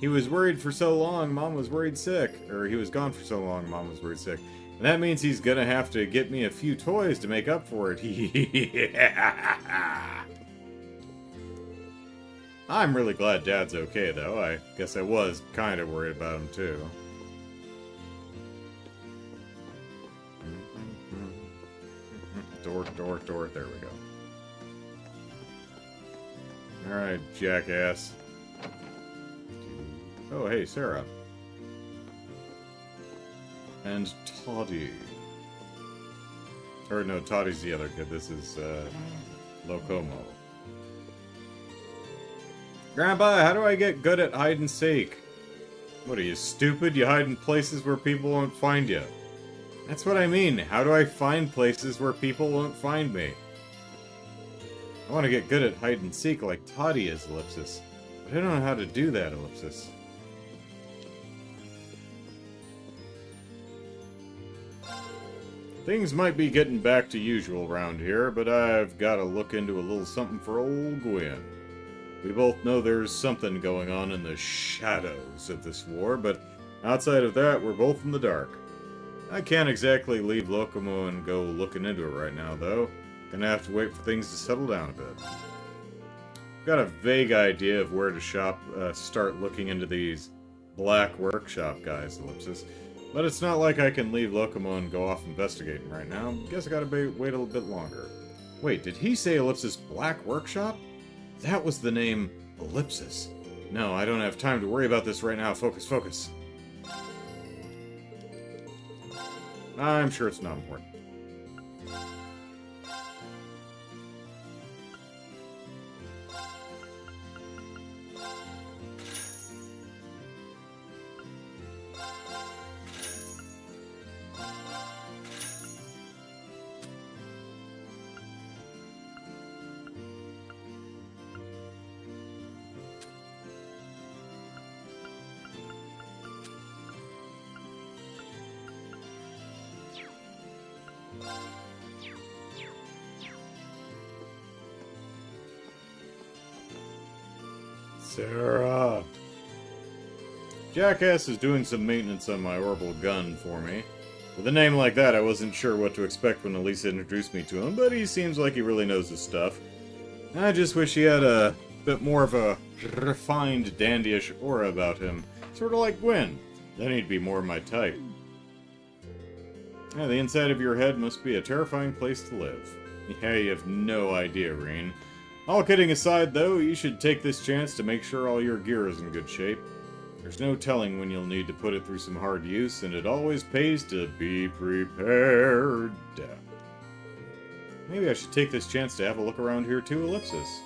He was worried for so long, Mom was worried sick. Or he was gone for so long, Mom was worried sick. And that means he's gonna have to get me a few toys to make up for it. I'm really glad Dad's okay, though. I guess I was kind of worried about him, too. Door. There we go. Alright, jackass. Oh, hey, Sarah. And Toddy. Or no, Toddy's the other kid. This is, Locomo. Grandpa, how do I get good at hide and seek? What are you, stupid? You hide in places where people won't find you. That's what I mean. How do I find places where people won't find me? I want to get good at hide and seek like Toddy is, Ellipsis. But I don't know how to do that, Ellipsis. Things might be getting back to usual around here, but I've got to look into a little something for old Gwen. We both know there's something going on in the shadows of this war, but outside of that, we're both in the dark. I can't exactly leave Locomo and go looking into it right now, though. Gonna have to wait for things to settle down a bit. Got a vague idea of where to start looking into these Black Workshop guys, Ellipsis. But it's not like I can leave Locomo and go off investigating right now. Guess I gotta wait a little bit longer. Wait, did he say Ellipsis Black Workshop? That was the name Ellipsis. No, I don't have time to worry about this right now. Focus. I'm sure it's not important. Sarah! Jackass is doing some maintenance on my orbital gun for me. With a name like that, I wasn't sure what to expect when Elisa introduced me to him, but he seems like he really knows his stuff. I just wish he had a bit more of a refined, dandyish aura about him. Sort of like Gwen. Then he'd be more my type. Yeah, the inside of your head must be a terrifying place to live. Yeah, you have no idea, Reen. All kidding aside, though, you should take this chance to make sure all your gear is in good shape. There's no telling when you'll need to put it through some hard use, and it always pays to be prepared. Maybe I should take this chance to have a look around here too, Ellipsis.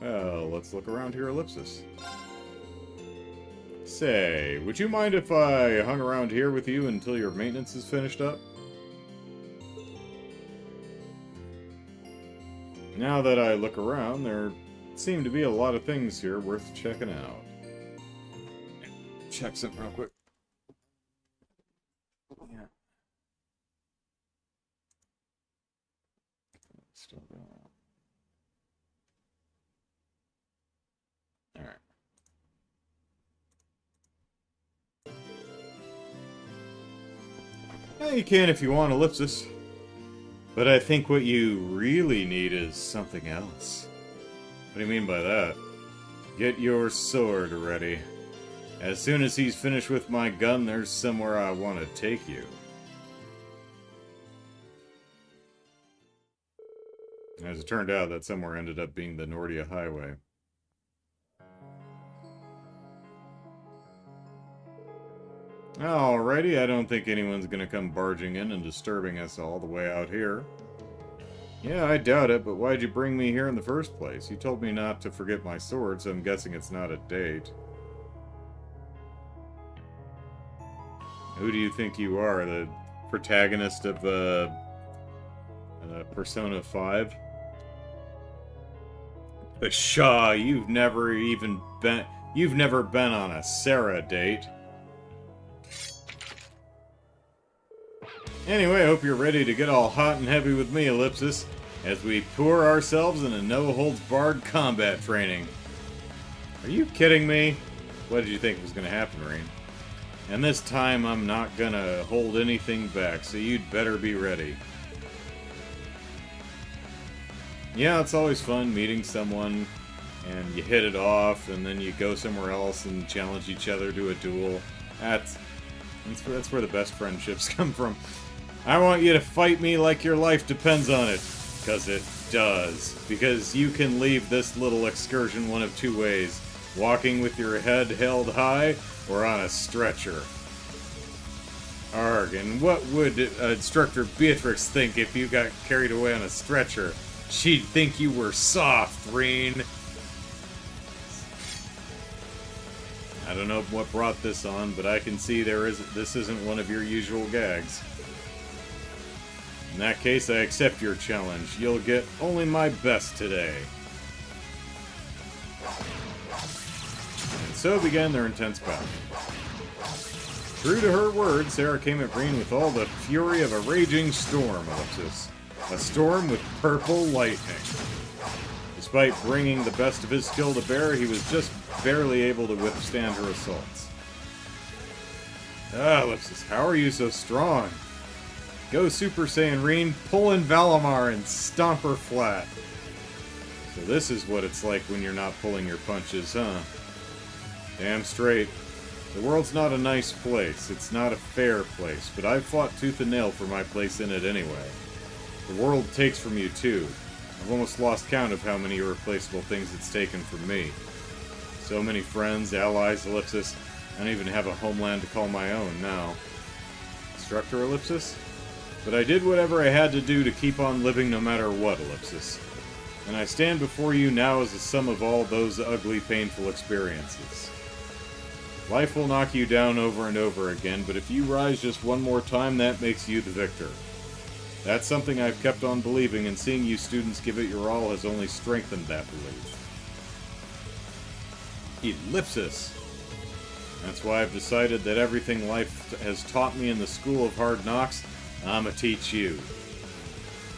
Well, let's look around here, Ellipsis. Say, would you mind if I hung around here with you until your maintenance is finished up? Now that I look around, there seem to be a lot of things here worth checking out. Check something real quick. Yeah. Still going on. Alright. Yeah, you can if you want, Ellipsis. But I think what you really need is something else. What do you mean by that? Get your sword ready. As soon as he's finished with my gun, there's somewhere I want to take you. As it turned out, that somewhere ended up being the Nordia Highway. Alrighty, I don't think anyone's gonna come barging in and disturbing us all the way out here. Yeah, I doubt it, but why'd you bring me here in the first place? You told me not to forget my sword, so I'm guessing it's not a date. Who do you think you are? The protagonist of, Persona 5? Pshaw, you've never been on a Sarah date. Anyway, I hope you're ready to get all hot and heavy with me, Ellipsis, as we pour ourselves into no-holds-barred combat training. Are you kidding me? What did you think was going to happen, Rain? And this time I'm not going to hold anything back, so you'd better be ready. Yeah, it's always fun meeting someone, and you hit it off, and then you go somewhere else and challenge each other to a duel. That's where the best friendships come from. I want you to fight me like your life depends on it. Because it does. Because you can leave this little excursion one of two ways. Walking with your head held high, or on a stretcher. Arg, and what would Instructor Beatrix think if you got carried away on a stretcher? She'd think you were soft, Reen. I don't know what brought this on, but I can see this isn't one of your usual gags. In that case, I accept your challenge. You'll get only my best today. And so began their intense battle. True to her word, Sarah came at Reen with all the fury of a raging storm, Ellipsis. A storm with purple lightning. Despite bringing the best of his skill to bear, he was just barely able to withstand her assaults. Ah, Ellipsis, how are you so strong? Go Super Saiyan Reen, pull in Valimar and stomp her flat. So this is what it's like when you're not pulling your punches, huh? Damn straight. The world's not a nice place. It's not a fair place, but I've fought tooth and nail for my place in it anyway. The world takes from you too. I've almost lost count of how many irreplaceable things it's taken from me. So many friends, allies, Ellipsis. I don't even have a homeland to call my own now. Instructor Ellipsis? But I did whatever I had to do to keep on living no matter what, Ellipsis. And I stand before you now as a sum of all those ugly, painful experiences. Life will knock you down over and over again, but if you rise just one more time, that makes you the victor. That's something I've kept on believing, and seeing you students give it your all has only strengthened that belief. Ellipsis! That's why I've decided that everything life has taught me in the School of Hard Knocks, I'ma teach you.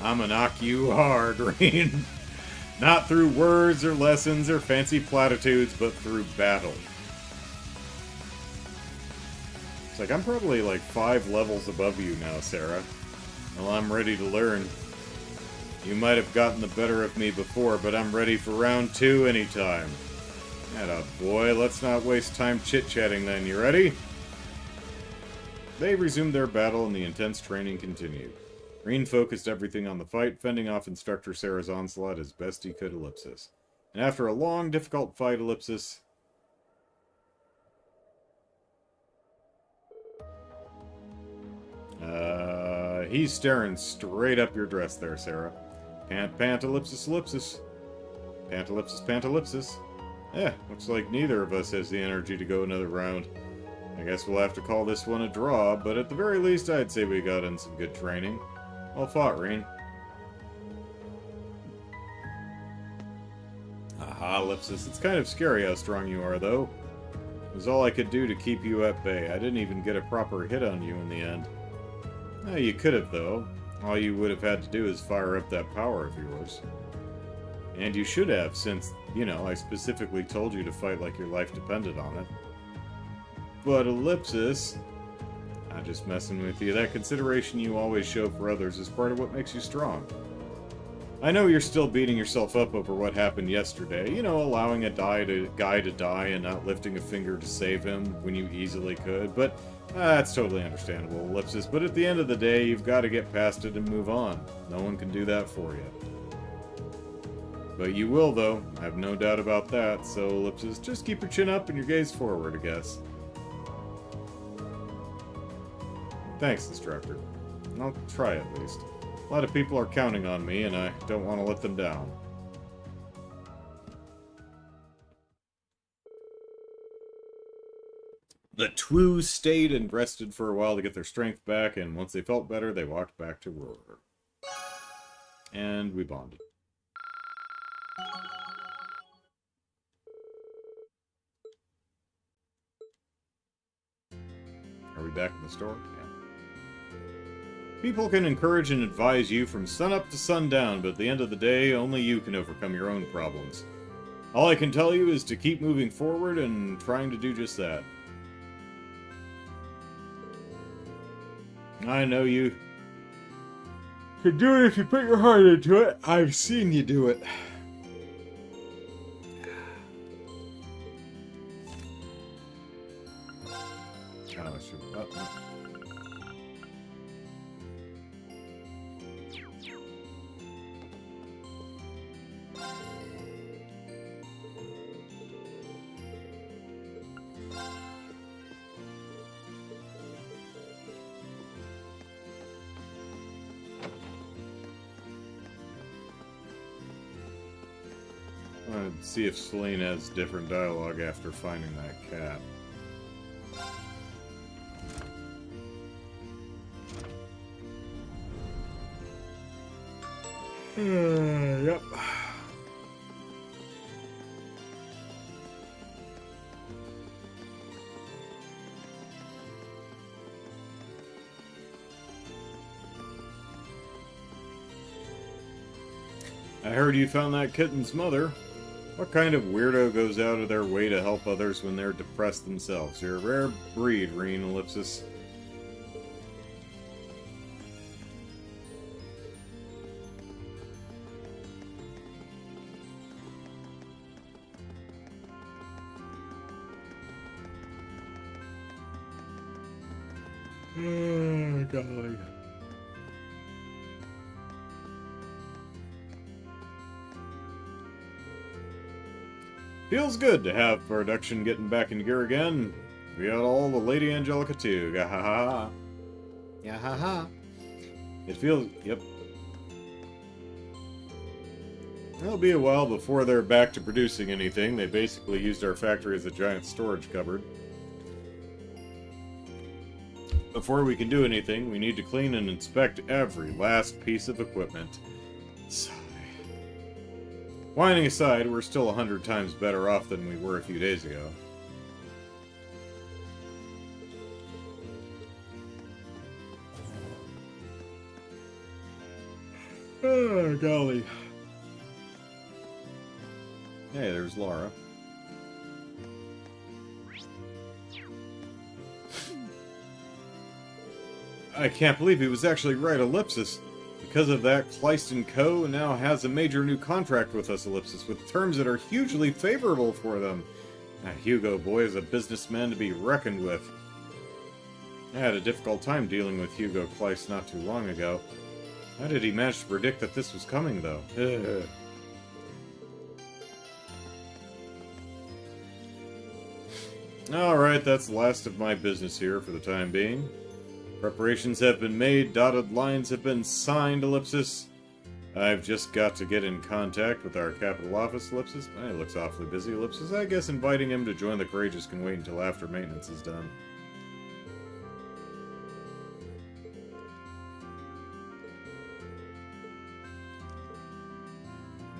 I'ma knock you hard, Reen. Not through words or lessons or fancy platitudes, but through battle. It's like, I'm probably like 5 levels above you now, Sarah. Well, I'm ready to learn. You might have gotten the better of me before, but I'm ready for round 2 anytime. Atta boy, let's not waste time chit-chatting then. You ready? They resumed their battle and the intense training continued. Reen focused everything on the fight, fending off Instructor Sarah's onslaught as best he could, Ellipsis. And after a long, difficult fight, Ellipsis... he's staring straight up your dress there, Sarah. Pant, pant, ellipsis, ellipsis. Pant, ellipsis, pant, ellipsis. Looks like neither of us has the energy to go another round. I guess we'll have to call this one a draw, but at the very least I'd say we got in some good training. Well fought, Reen. Aha, Ellipsis, it's kind of scary how strong you are, though. It was all I could do to keep you at bay. I didn't even get a proper hit on you in the end. You could have, though. All you would have had to do is fire up that power of yours. And you should have, since, you know, I specifically told you to fight like your life depended on it. But Ellipsis... I'm just messing with you. That consideration you always show for others is part of what makes you strong. I know you're still beating yourself up over what happened yesterday. You know, allowing a guy to die and not lifting a finger to save him when you easily could, but... that's totally understandable, Ellipsis, but at the end of the day, you've got to get past it and move on. No one can do that for you. But you will, though. I have no doubt about that, so, Ellipsis, just keep your chin up and your gaze forward, I guess. Thanks, Instructor. I'll try at least. A lot of people are counting on me, and I don't want to let them down. The two stayed and rested for a while to get their strength back, and once they felt better, they walked back to Roar. And we bonded. Are we back in the store? Yeah. People can encourage and advise you from sunup to sundown, but at the end of the day, only you can overcome your own problems. All I can tell you is to keep moving forward and trying to do just that. I know you can do it if you put your heart into it. I've seen you do it. Let's see if Selene has different dialogue after finding that cat. Yep. I heard you found that kitten's mother. What kind of weirdo goes out of their way to help others when they're depressed themselves? You're a rare breed, Reen, Ellipsis. Oh, golly. Feels good to have production getting back in gear again. We got all the Lady Angelica too. Gahaha. Yahaha. It feels... Yep. It'll be a while before they're back to producing anything. They basically used our factory as a giant storage cupboard. Before we can do anything, we need to clean and inspect every last piece of equipment. Sigh. Whining aside, we're still 100 times better off than we were a few days ago. Oh, golly. Hey, there's Laura. I can't believe he was actually right, Ellipsis. Because of that, Kleist & Co. now has a major new contract with us, Ellipsis, with terms that are hugely favorable for them. Hugo boy is a businessman to be reckoned with. I had a difficult time dealing with Hugo Kleist not too long ago. How did he manage to predict that this was coming, though? Alright, that's the last of my business here for the time being. Preparations have been made, dotted lines have been signed, Ellipsis. I've just got to get in contact with our capital office, Ellipsis. He looks awfully busy, Ellipsis. I guess inviting him to join the Courageous can wait until after maintenance is done.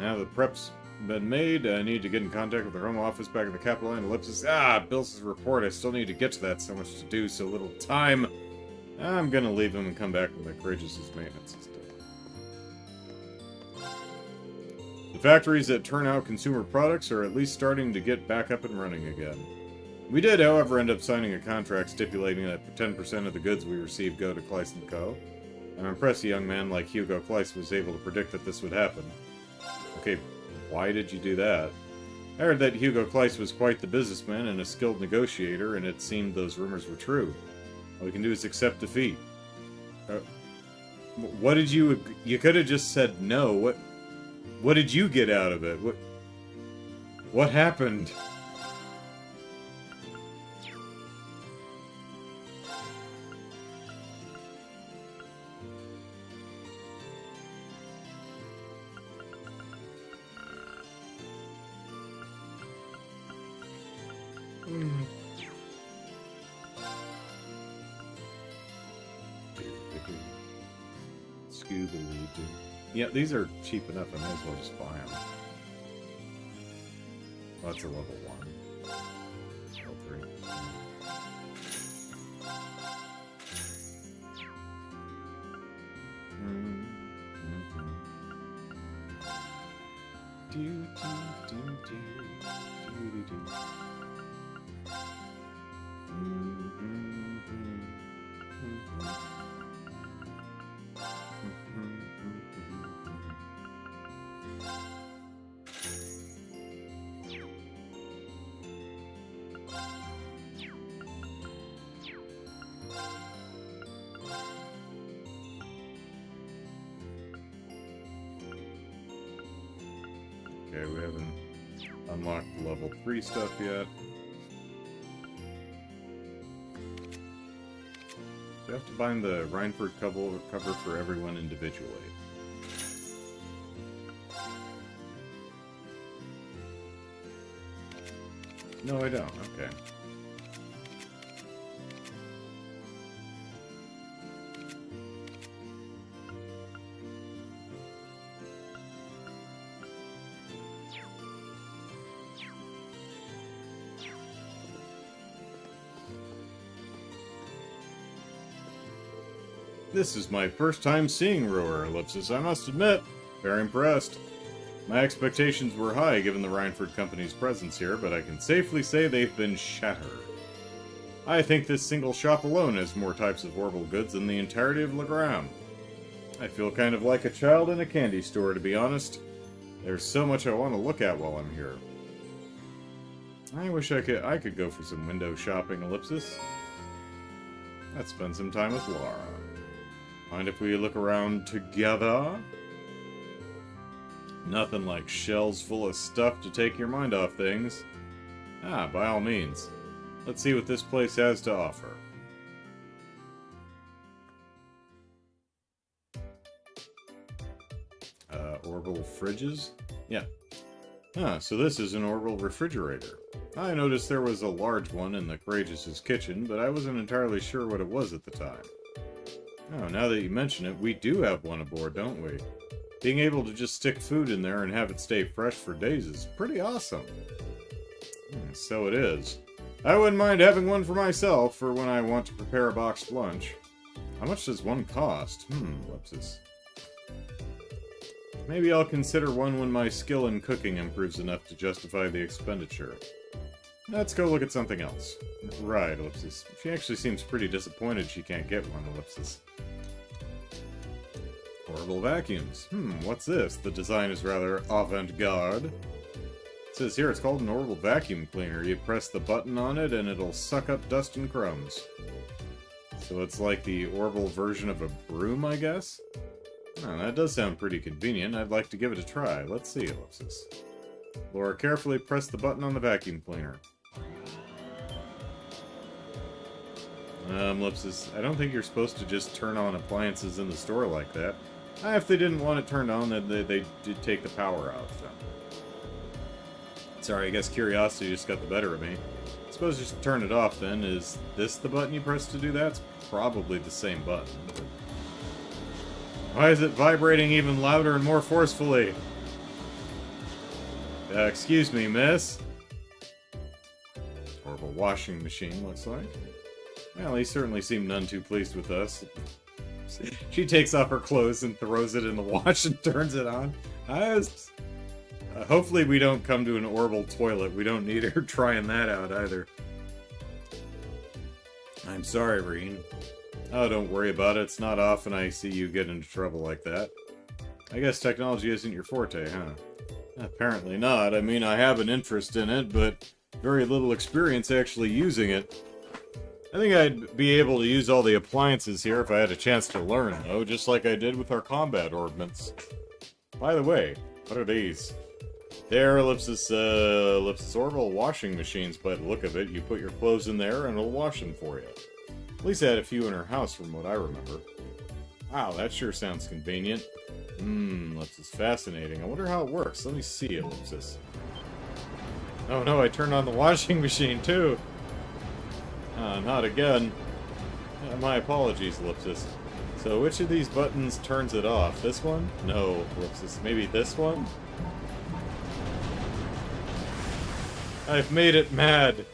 Now the prep's been made, I need to get in contact with the home office back at the capital line, Ellipsis. Bill's report, I still need to get to that, so much to do, so little time. I'm gonna leave him and come back when the Courageous' maintenance is done. The factories that turn out consumer products are at least starting to get back up and running again. We did, however, end up signing a contract stipulating that 10% of the goods we receive go to Kleist & Co. I'm impressed a young man like Hugo Kleist was able to predict that this would happen. Okay, why did you do that? I heard that Hugo Kleist was quite the businessman and a skilled negotiator, and it seemed those rumors were true. All we can do is accept defeat. What did you... You could have just said no. What did you get out of it? What happened? Scooby-Doo. Yeah, these are cheap enough. I may as well just buy them. Oh, that's a level 1. Level 3. Okay, we haven't unlocked the level 3 stuff yet. We have to bind the Reinford cover for everyone individually. No, I don't. Okay. This is my first time seeing Roar, Ellipsis. I must admit, very impressed. My expectations were high given the Reinford Company's presence here, but I can safely say they've been shattered. I think this single shop alone has more types of orbital goods than the entirety of Legram. I feel kind of like a child in a candy store, to be honest. There's so much I want to look at while I'm here. I wish I could go for some window shopping, Ellipsis. Let's spend some time with Laura. Mind if we look around together? Nothing like shelves full of stuff to take your mind off things. By all means. Let's see what this place has to offer. orbital fridges? Yeah. Huh, so this is an orbital refrigerator. I noticed there was a large one in the Courageous' kitchen, but I wasn't entirely sure what it was at the time. Oh, now that you mention it, we do have one aboard, don't we? Being able to just stick food in there and have it stay fresh for days is pretty awesome. So it is. I wouldn't mind having one for myself for when I want to prepare a boxed lunch. How much does one cost? Ellipsis. Maybe I'll consider one when my skill in cooking improves enough to justify the expenditure. Let's go look at something else. Right, Ellipsis. She actually seems pretty disappointed she can't get one, Ellipsis. Orbital vacuums. What's this? The design is rather avant-garde. It says here it's called an orbital vacuum cleaner. You press the button on it and it'll suck up dust and crumbs. So it's like the orbital version of a broom, I guess? Oh, that does sound pretty convenient. I'd like to give it a try. Let's see, Ellipsis. Laura, carefully press the button on the vacuum cleaner. Ellipsis, I don't think you're supposed to just turn on appliances in the store like that. If they didn't want it turned on, then they did take the power out. So. Sorry, I guess curiosity just got the better of me. I suppose just turn it off then. Is this the button you press to do that? It's probably the same button. But... why is it vibrating even louder and more forcefully? Excuse me, miss? Orbital washing machine, looks like. Well, he certainly seemed none too pleased with us. She takes off her clothes and throws it in the wash and turns it on. Hopefully we don't come to an orbital toilet. We don't need her trying that out either. I'm sorry, Reen. Oh, don't worry about it. It's not often I see you get into trouble like that. I guess technology isn't your forte, huh? Apparently not. I mean, I have an interest in it, but very little experience actually using it. I think I'd be able to use all the appliances here if I had a chance to learn, though, just like I did with our combat ordnance. By the way, what are these? They're ellipsis orbital washing machines by the look of it. You put your clothes in there and it'll wash them for you. Lisa had a few in her house from what I remember. Wow, that sure sounds convenient. Ellipsis, fascinating. I wonder how it works. Let me see, Ellipsis. Oh no, I turned on the washing machine too. Not again. My apologies, Ellipsis. So which of these buttons turns it off? This one? No, Ellipsis. Maybe this one? I've made it mad!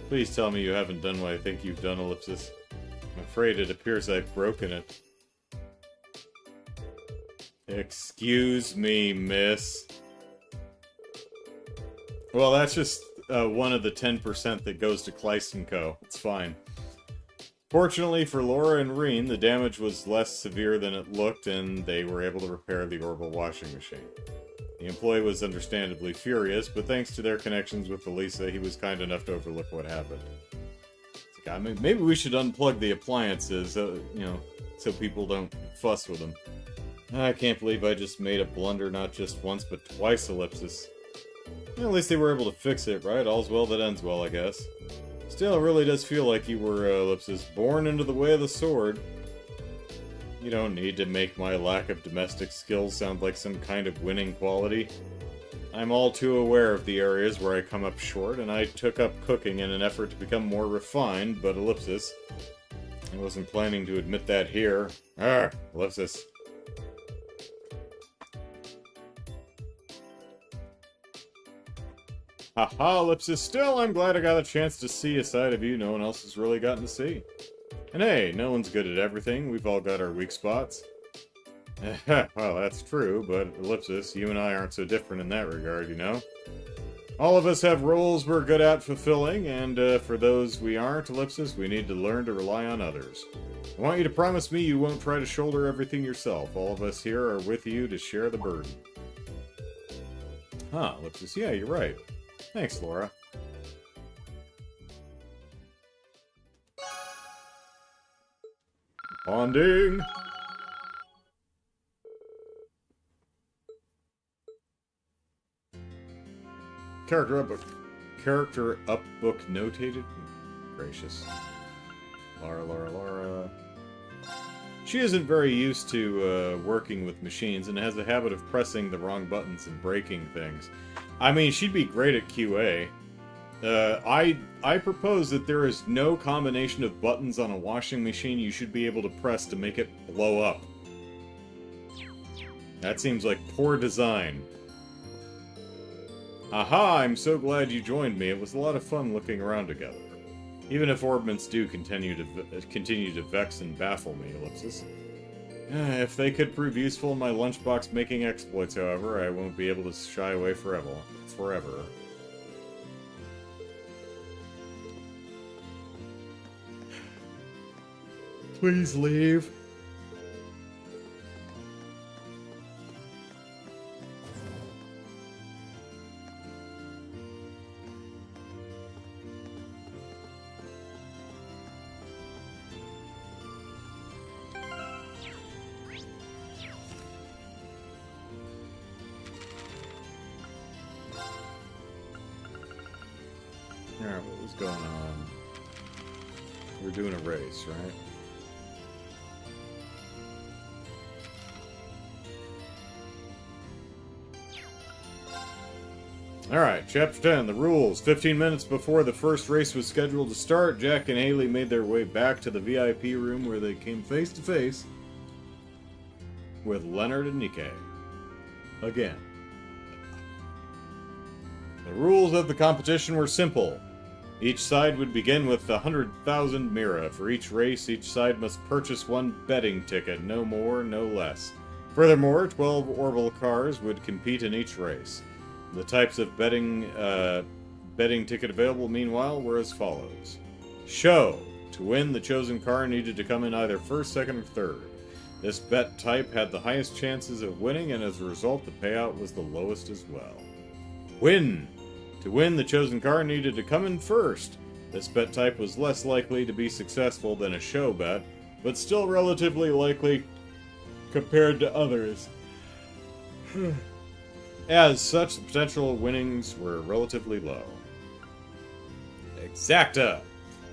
Please tell me you haven't done what I think you've done, Ellipsis. I'm afraid it appears I've broken it. Excuse me, miss. Well, that's just one of the 10% that goes to Kleist & Co. It's fine. Fortunately for Laura and Reen, the damage was less severe than it looked, and they were able to repair the orbital washing machine. The employee was understandably furious, but thanks to their connections with Elisa, he was kind enough to overlook what happened. God, maybe we should unplug the appliances, so people don't fuss with them. I can't believe I just made a blunder not just once, but twice, Ellipsis. Well, at least they were able to fix it, right? All's well that ends well, I guess. Still, it really does feel like you were, Ellipsis, born into the way of the sword. You don't need to make my lack of domestic skills sound like some kind of winning quality. I'm all too aware of the areas where I come up short, and I took up cooking in an effort to become more refined, but Ellipsis, I wasn't planning to admit that here. Ellipsis. Haha, Ellipsis. Still, I'm glad I got a chance to see a side of you no one else has really gotten to see. And hey, no one's good at everything. We've all got our weak spots. Well, that's true, but Ellipsis, you and I aren't so different in that regard, you know? All of us have roles we're good at fulfilling, and for those we aren't, Ellipsis, we need to learn to rely on others. I want you to promise me you won't try to shoulder everything yourself. All of us here are with you to share the burden. Ellipsis, yeah, you're right. Thanks, Laura. Bonding! Character up book notated? Gracious. Laura. She isn't very used to working with machines and has a habit of pressing the wrong buttons and breaking things. I mean, she'd be great at QA. I propose that there is no combination of buttons on a washing machine you should be able to press to make it blow up. That seems like poor design. Aha, I'm so glad you joined me. It was a lot of fun looking around together. Even if orbments do continue to vex and baffle me, ellipsis. If they could prove useful in my lunchbox making exploits, however, I won't be able to shy away forever. Please leave. Alright, what was going on? We're doing a race, right? Alright, Chapter 10, the rules. 15 minutes before the first race was scheduled to start, Jack and Haley made their way back to the VIP room where they came face to face with Leonard and Nikke. Again. The rules of the competition were simple. Each side would begin with 100,000 Mira. For each race, each side must purchase one betting ticket, no more, no less. Furthermore, 12 orbital cars would compete in each race. The types of betting ticket available, meanwhile, were as follows. Show. To win, the chosen car needed to come in either first, second, or third. This bet type had the highest chances of winning, and as a result, the payout was the lowest as well. Win. To win, the chosen car needed to come in first. This bet type was less likely to be successful than a show bet, but still relatively likely compared to others. As such, the potential winnings were relatively low. Exacta!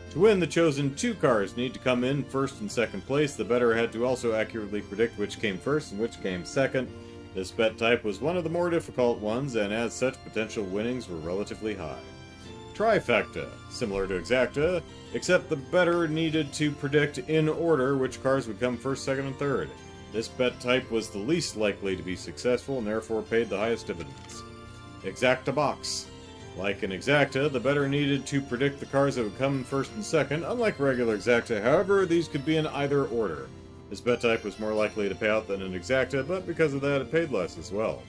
To win, the chosen two cars need to come in first and second place. The bettor had to also accurately predict which came first and which came second. This bet type was one of the more difficult ones, and as such, potential winnings were relatively high. Trifecta. Similar to Exacta, except the bettor needed to predict in order which cars would come first, second, and third. This bet type was the least likely to be successful and therefore paid the highest dividends. Exacta box. Like in Exacta, the bettor needed to predict the cars that would come in first and second. Unlike regular Exacta, however, these could be in either order. This bet type was more likely to pay out than an Exacta, but because of that, it paid less as well.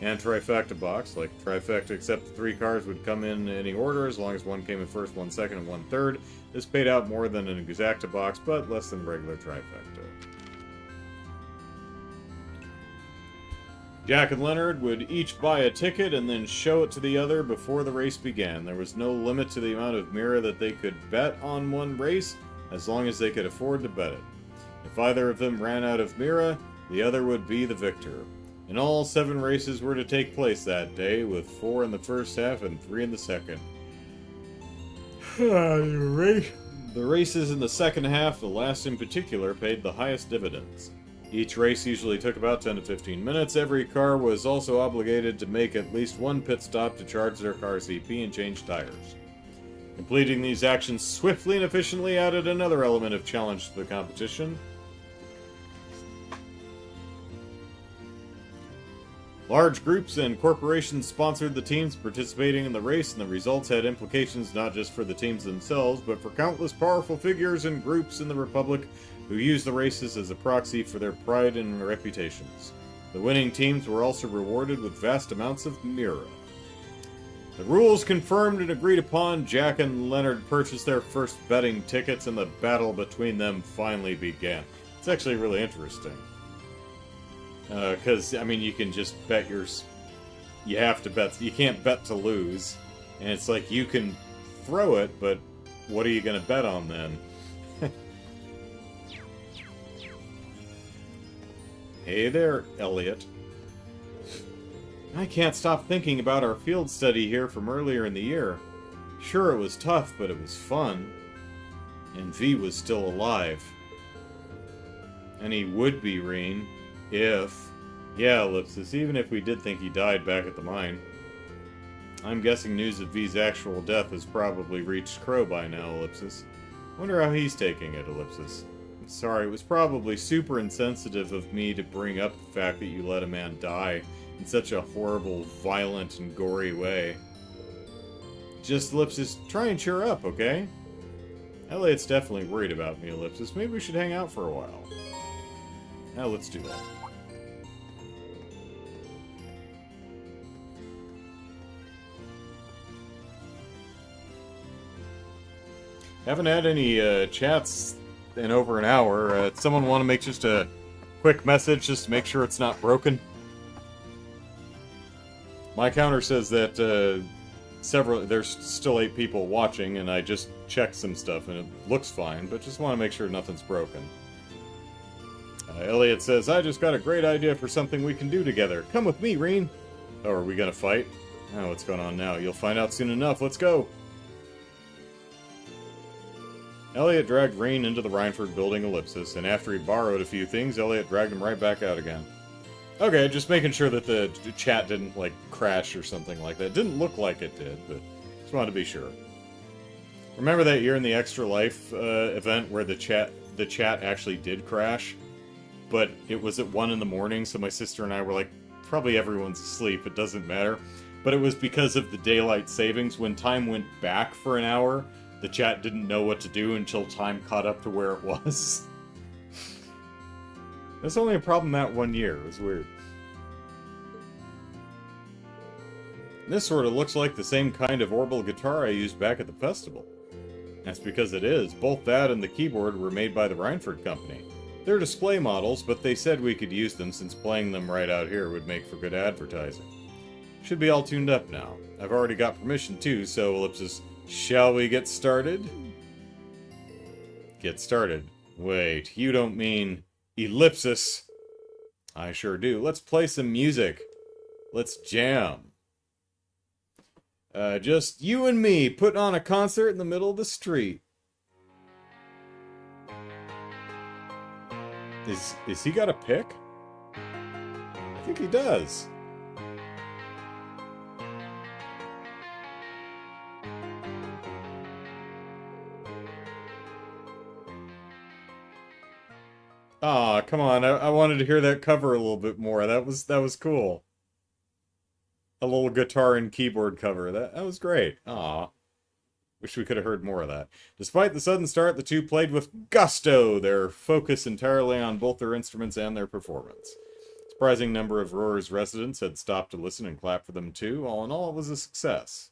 And Trifecta box. Like Trifecta, except the three cars would come in any order, as long as one came in first, one second, and one third. This paid out more than an Exacta box, but less than regular Trifecta. Jack and Leonard would each buy a ticket and then show it to the other before the race began. There was no limit to the amount of Mira that they could bet on one race, as long as they could afford to bet it. If either of them ran out of Mira, the other would be the victor. In all, 7 races were to take place that day, with 4 in the first half and 3 in the second. The races in the second half, the last in particular, paid the highest dividends. Each race usually took about 10 to 15 minutes. Every car was also obligated to make at least one pit stop to charge their car's EP and change tires. Completing these actions swiftly and efficiently added another element of challenge to the competition. Large groups and corporations sponsored the teams participating in the race, and the results had implications not just for the teams themselves, but for countless powerful figures and groups in the Republic who used the races as a proxy for their pride and reputations. The winning teams were also rewarded with vast amounts of Mira. The rules confirmed and agreed upon, Jack and Leonard purchased their first betting tickets, and the battle between them finally began. It's actually really interesting. Because, I mean, you can just bet you have to bet, you can't bet to lose. And it's like, you can throw it, but what are you going to bet on then? Hey there, Elliot. I can't stop thinking about our field study here from earlier in the year. Sure, it was tough, but it was fun. And V was still alive. And he would be Reen if... Yeah, Ellipsis, even if we did think he died back at the mine. I'm guessing news of V's actual death has probably reached Crow by now, Ellipsis. Wonder how he's taking it, Ellipsis. Sorry, it was probably super insensitive of me to bring up the fact that you let a man die in such a horrible, violent, and gory way. Just, Ellipsis, try and cheer up, okay? Elliot's definitely worried about me, Ellipsis. Maybe we should hang out for a while. Now let's do that. Haven't had any chats in over an hour. Someone want to make just a quick message just to make sure it's not broken? My counter says that there's still 8 people watching, and I just checked some stuff and it looks fine, but just want to make sure nothing's broken. Elliot says, I just got a great idea for something we can do together. Come with me, Reen. Oh, are we gonna fight? Oh, what's going on now? You'll find out soon enough. Let's go. Elliot dragged Reen into the Rhineford building Ellipsis, and after he borrowed a few things, Elliot dragged him right back out again. Okay, just making sure that the chat didn't, like, crash or something like that. Didn't look like it did, but just wanted to be sure. Remember that year in the Extra Life event where the chat actually did crash? But it was at 1 in the morning, so my sister and I were like, probably everyone's asleep, it doesn't matter. But it was because of the daylight savings. When time went back for an hour, the chat didn't know what to do until time caught up to where it was. That's only a problem that 1 year. It was weird. This sort of looks like the same kind of orbital guitar I used back at the festival. That's because it is. Both that and the keyboard were made by the Rhineford Company. They're display models, but they said we could use them since playing them right out here would make for good advertising. Should be all tuned up now. I've already got permission too, so Ellipsis, shall we get started? Get started. Wait, you don't mean Ellipsis? I sure do. Let's play some music. Let's jam. Just you and me putting on a concert in the middle of the street. Is he got a pick? I think he does. Aw, come on. I wanted to hear that cover a little bit more. That was cool. A little guitar and keyboard cover. That was great. Aw. Wish we could have heard more of that. Despite the sudden start, the two played with gusto, their focus entirely on both their instruments and their performance. A surprising number of Roar's residents had stopped to listen and clap for them too. All in all, it was a success.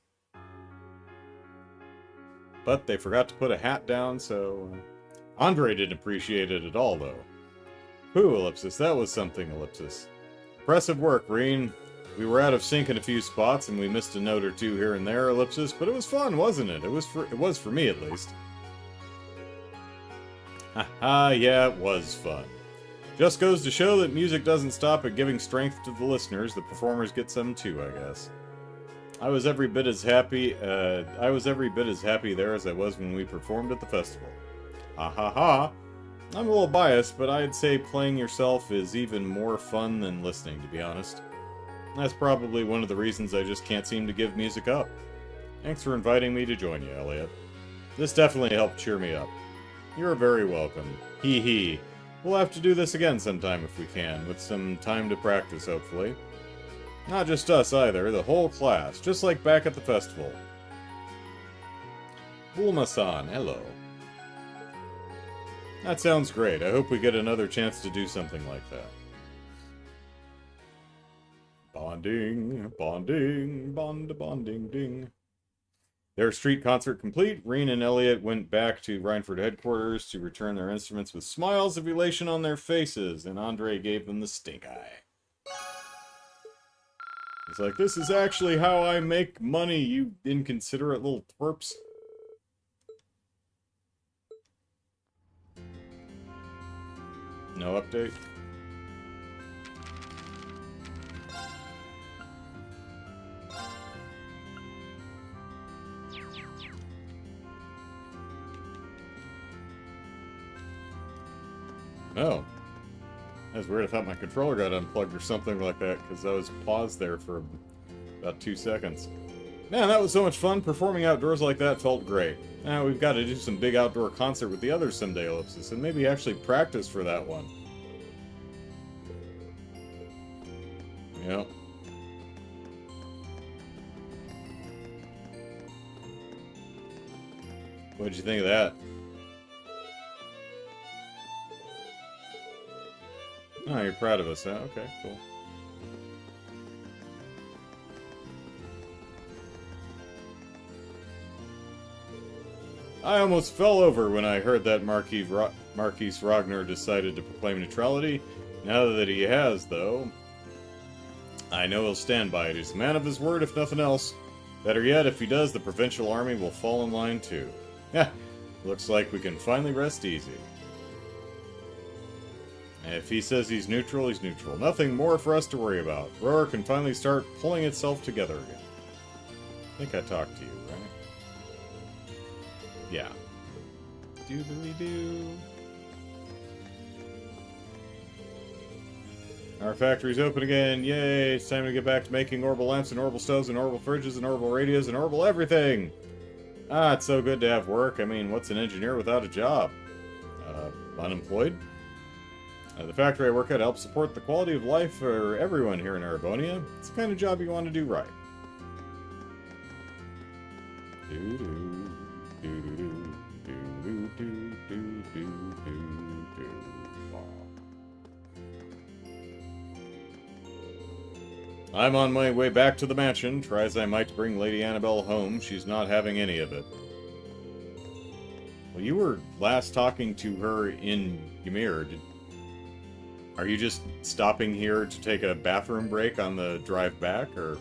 But they forgot to put a hat down, so... Andre didn't appreciate it at all, though. Whew, Ellipsis, that was something, Ellipsis. Impressive work, Reen. We were out of sync in a few spots, and we missed a note or two here and there, Ellipsis, but it was fun, wasn't it? It was for me, at least. Haha, yeah, it was fun. Just goes to show that music doesn't stop at giving strength to the listeners. The performers get some too, I guess. I was every bit as happy there as I was when we performed at the festival. Ha ha ha. I'm a little biased, but I'd say playing yourself is even more fun than listening, to be honest. That's probably one of the reasons I just can't seem to give music up. Thanks for inviting me to join you, Elliot. This definitely helped cheer me up. You're very welcome. Hee hee. We'll have to do this again sometime if we can, with some time to practice, hopefully. Not just us either, the whole class, just like back at the festival. Bulma-san, hello. That sounds great. I hope we get another chance to do something like that. Bonding, bonding, bonding, ding. Their street concert complete, Reen and Elliot went back to Rhineford headquarters to return their instruments with smiles of elation on their faces, and Andre gave them the stink eye. It's like, this is actually how I make money, you inconsiderate little twerps. No update? Oh. That's weird. I thought my controller got unplugged or something like that, because I was paused there for about 2 seconds. Man, that was so much fun. Performing outdoors like that felt great. Now we've got to do some big outdoor concert with the others someday, Ellipsis, and maybe actually practice for that one. Yep. What'd you think of that? Oh, you're proud of us, huh? Okay, cool. I almost fell over when I heard that Marquis Ragnar decided to proclaim neutrality. Now that he has, though, I know he'll stand by it. He's a man of his word, if nothing else. Better yet, if he does, the provincial army will fall in line too. Yeah, looks like we can finally rest easy. And if he says he's neutral, he's neutral. Nothing more for us to worry about. Roar can finally start pulling itself together again. I think I talked to you, right? Yeah. Doobly-doo. Our factory's open again. Yay! It's time to get back to making orbital lamps and orbital stoves and orbital fridges and orbital radios and orbital everything! Ah, it's so good to have work. I mean, what's an engineer without a job? Unemployed? The factory I work at helps support the quality of life for everyone here in Erebonia. It's the kind of job you want to do right. Doo-doo, doo-doo-doo, doo-doo-doo, doo-doo-doo-doo. I'm on my way back to the mansion. Try as I might to bring Lady Annabelle home, she's not having any of it. Well, you were last talking to her in Ymir. Are you just stopping here to take a bathroom break on the drive back, or...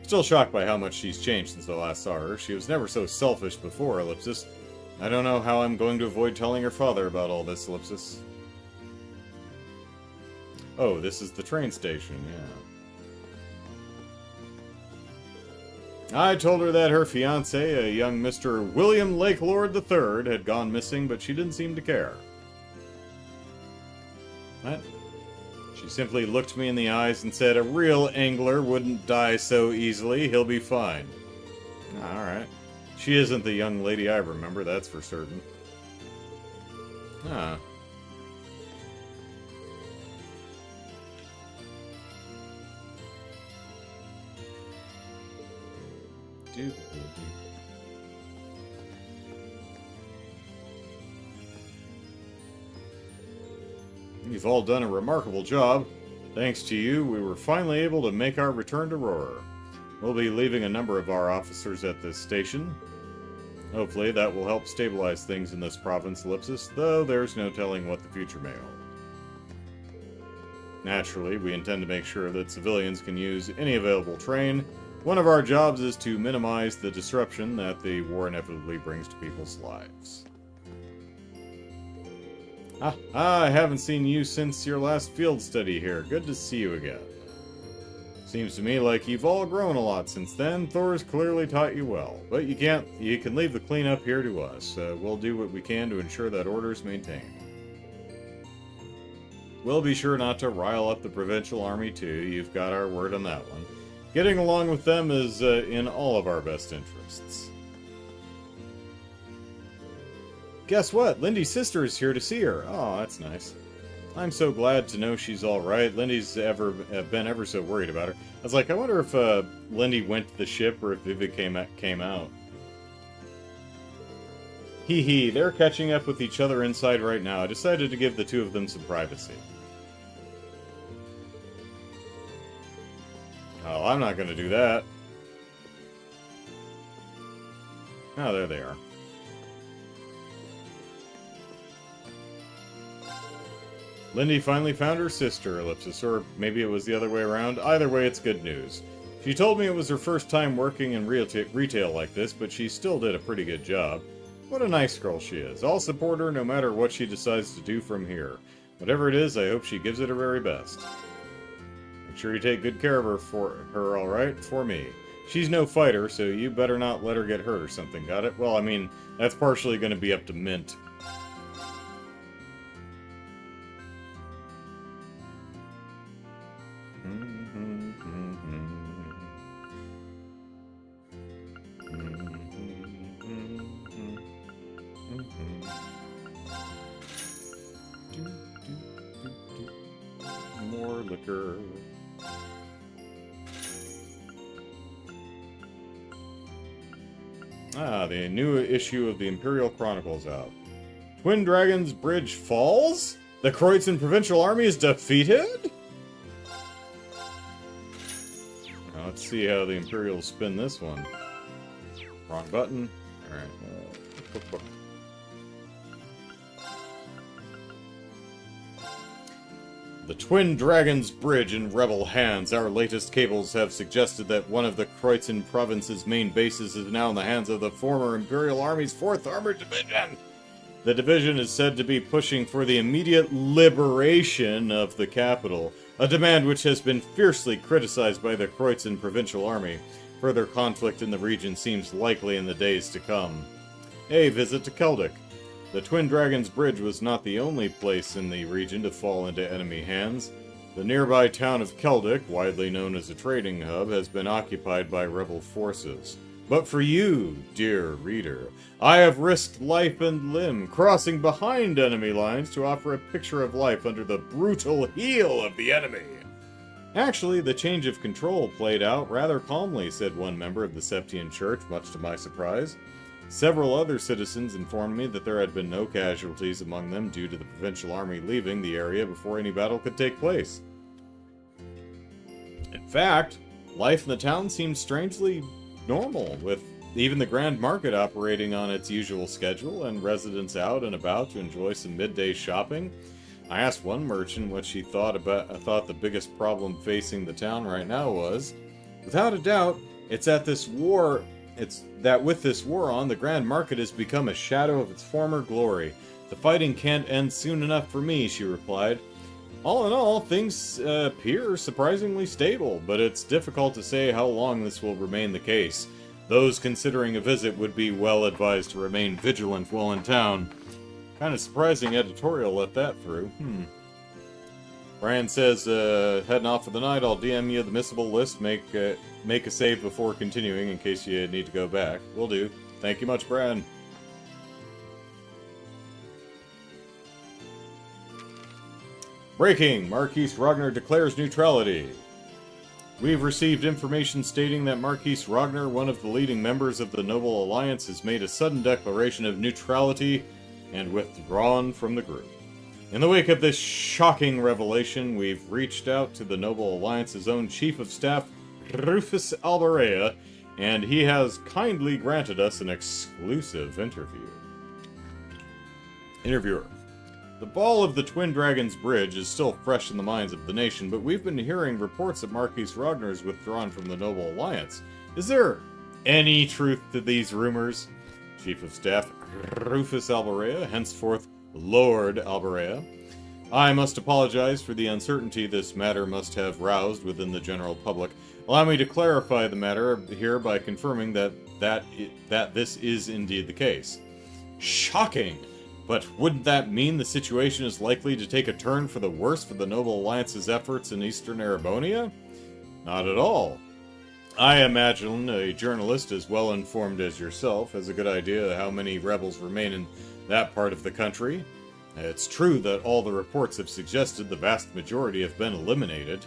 Still shocked by how much she's changed since I last saw her. She was never so selfish before, Ellipsis. I don't know how I'm going to avoid telling her father about all this, Ellipsis. Oh, this is the train station, yeah. I told her that her fiancé, a young Mr. William Lakelord III, had gone missing, but she didn't seem to care. What? She simply looked me in the eyes and said, a real angler wouldn't die so easily, he'll be fine. Alright. She isn't the young lady I remember, that's for certain. Ah. You've all done a remarkable job. Thanks to you, we were finally able to make our return to Roar. We'll be leaving a number of our officers at this station. Hopefully that will help stabilize things in this province, Ellipsis, though there's no telling what the future may hold. Naturally, we intend to make sure that civilians can use any available train. One of our jobs is to minimize the disruption that the war inevitably brings to people's lives. I haven't seen you since your last field study here. Good to see you again. Seems to me like you've all grown a lot since then. Thor's clearly taught you well. But you can leave the cleanup here to us. We'll do what we can to ensure that order's maintained. We'll be sure not to rile up the provincial army too. You've got our word on that one. Getting along with them is in all of our best interests. Guess what? Lindy's sister is here to see her. Oh, that's nice. I'm so glad to know she's alright. Lindy's been ever so worried about her. I was like, I wonder if Lindy went to the ship or if Vivid came out. Hee hee, they're catching up with each other inside right now. I decided to give the two of them some privacy. Oh, I'm not going to do that. Oh, there they are. Lindy finally found her sister, Ellipsis, or maybe it was the other way around. Either way, it's good news. She told me it was her first time working in retail like this, but she still did a pretty good job. What a nice girl she is. I'll support her no matter what she decides to do from here. Whatever it is, I hope she gives it her very best. Make sure you take good care of her, alright? For me. She's no fighter, so you better not let her get hurt or something, got it? Well, I mean, that's partially going to be up to Mint. liquor. Ah, the new issue of the Imperial Chronicles out. Twin Dragons Bridge falls? The Kreutzen Provincial Army is defeated? Now let's see how the Imperials spin this one. Wrong button. Alright. Book. The Twin Dragons Bridge in rebel hands. Our latest cables have suggested that one of the Kreutzen province's main bases is now in the hands of the former Imperial Army's 4th Armored Division. The division is said to be pushing for the immediate liberation of the capital, a demand which has been fiercely criticized by the Kreutzen Provincial Army. Further conflict in the region seems likely in the days to come. A visit to Keldic. The Twin Dragons Bridge was not the only place in the region to fall into enemy hands. The nearby town of Keldic, widely known as a trading hub, has been occupied by rebel forces. But for you, dear reader, I have risked life and limb, crossing behind enemy lines to offer a picture of life under the brutal heel of the enemy. Actually, the change of control played out rather calmly, said one member of the Septian Church, much to my surprise. Several other citizens informed me that there had been no casualties among them due to the provincial army leaving the area before any battle could take place. In fact, life in the town seemed strangely normal, with even the Grand Market operating on its usual schedule and residents out and about to enjoy some midday shopping. I asked one merchant what she thought the biggest problem facing the town right now was. Without a doubt, it's that with this war on, the Grand Market has become a shadow of its former glory. The fighting can't end soon enough for me, she replied. All in all, things appear surprisingly stable, but it's difficult to say how long this will remain the case. Those considering a visit would be well advised to remain vigilant while in town. Kind of surprising editorial let that through. Brian says, heading off for the night, I'll DM you the missable list, make a save before continuing in case you need to go back. Will do. Thank you much, Brian. Breaking! Marquis Ragnar declares neutrality. We've received information stating that Marquis Ragnar, one of the leading members of the Noble Alliance, has made a sudden declaration of neutrality and withdrawn from the group. In the wake of this shocking revelation, we've reached out to the Noble Alliance's own Chief of Staff, Rufus Alberea, and he has kindly granted us an exclusive interview. Interviewer. The fall of the Twin Dragons Bridge is still fresh in the minds of the nation, but we've been hearing reports that Marquis Ragnar is withdrawn from the Noble Alliance. Is there any truth to these rumors? Chief of Staff Rufus Alberea, henceforth Lord Alberea. I must apologize for the uncertainty this matter must have roused within the general public. Allow me to clarify the matter here by confirming that this is indeed the case. Shocking! But wouldn't that mean the situation is likely to take a turn for the worse for the Noble Alliance's efforts in Eastern Erebonia? Not at all. I imagine a journalist as well informed as yourself has a good idea of how many rebels remain in that part of the country. It's true that all the reports have suggested the vast majority have been eliminated.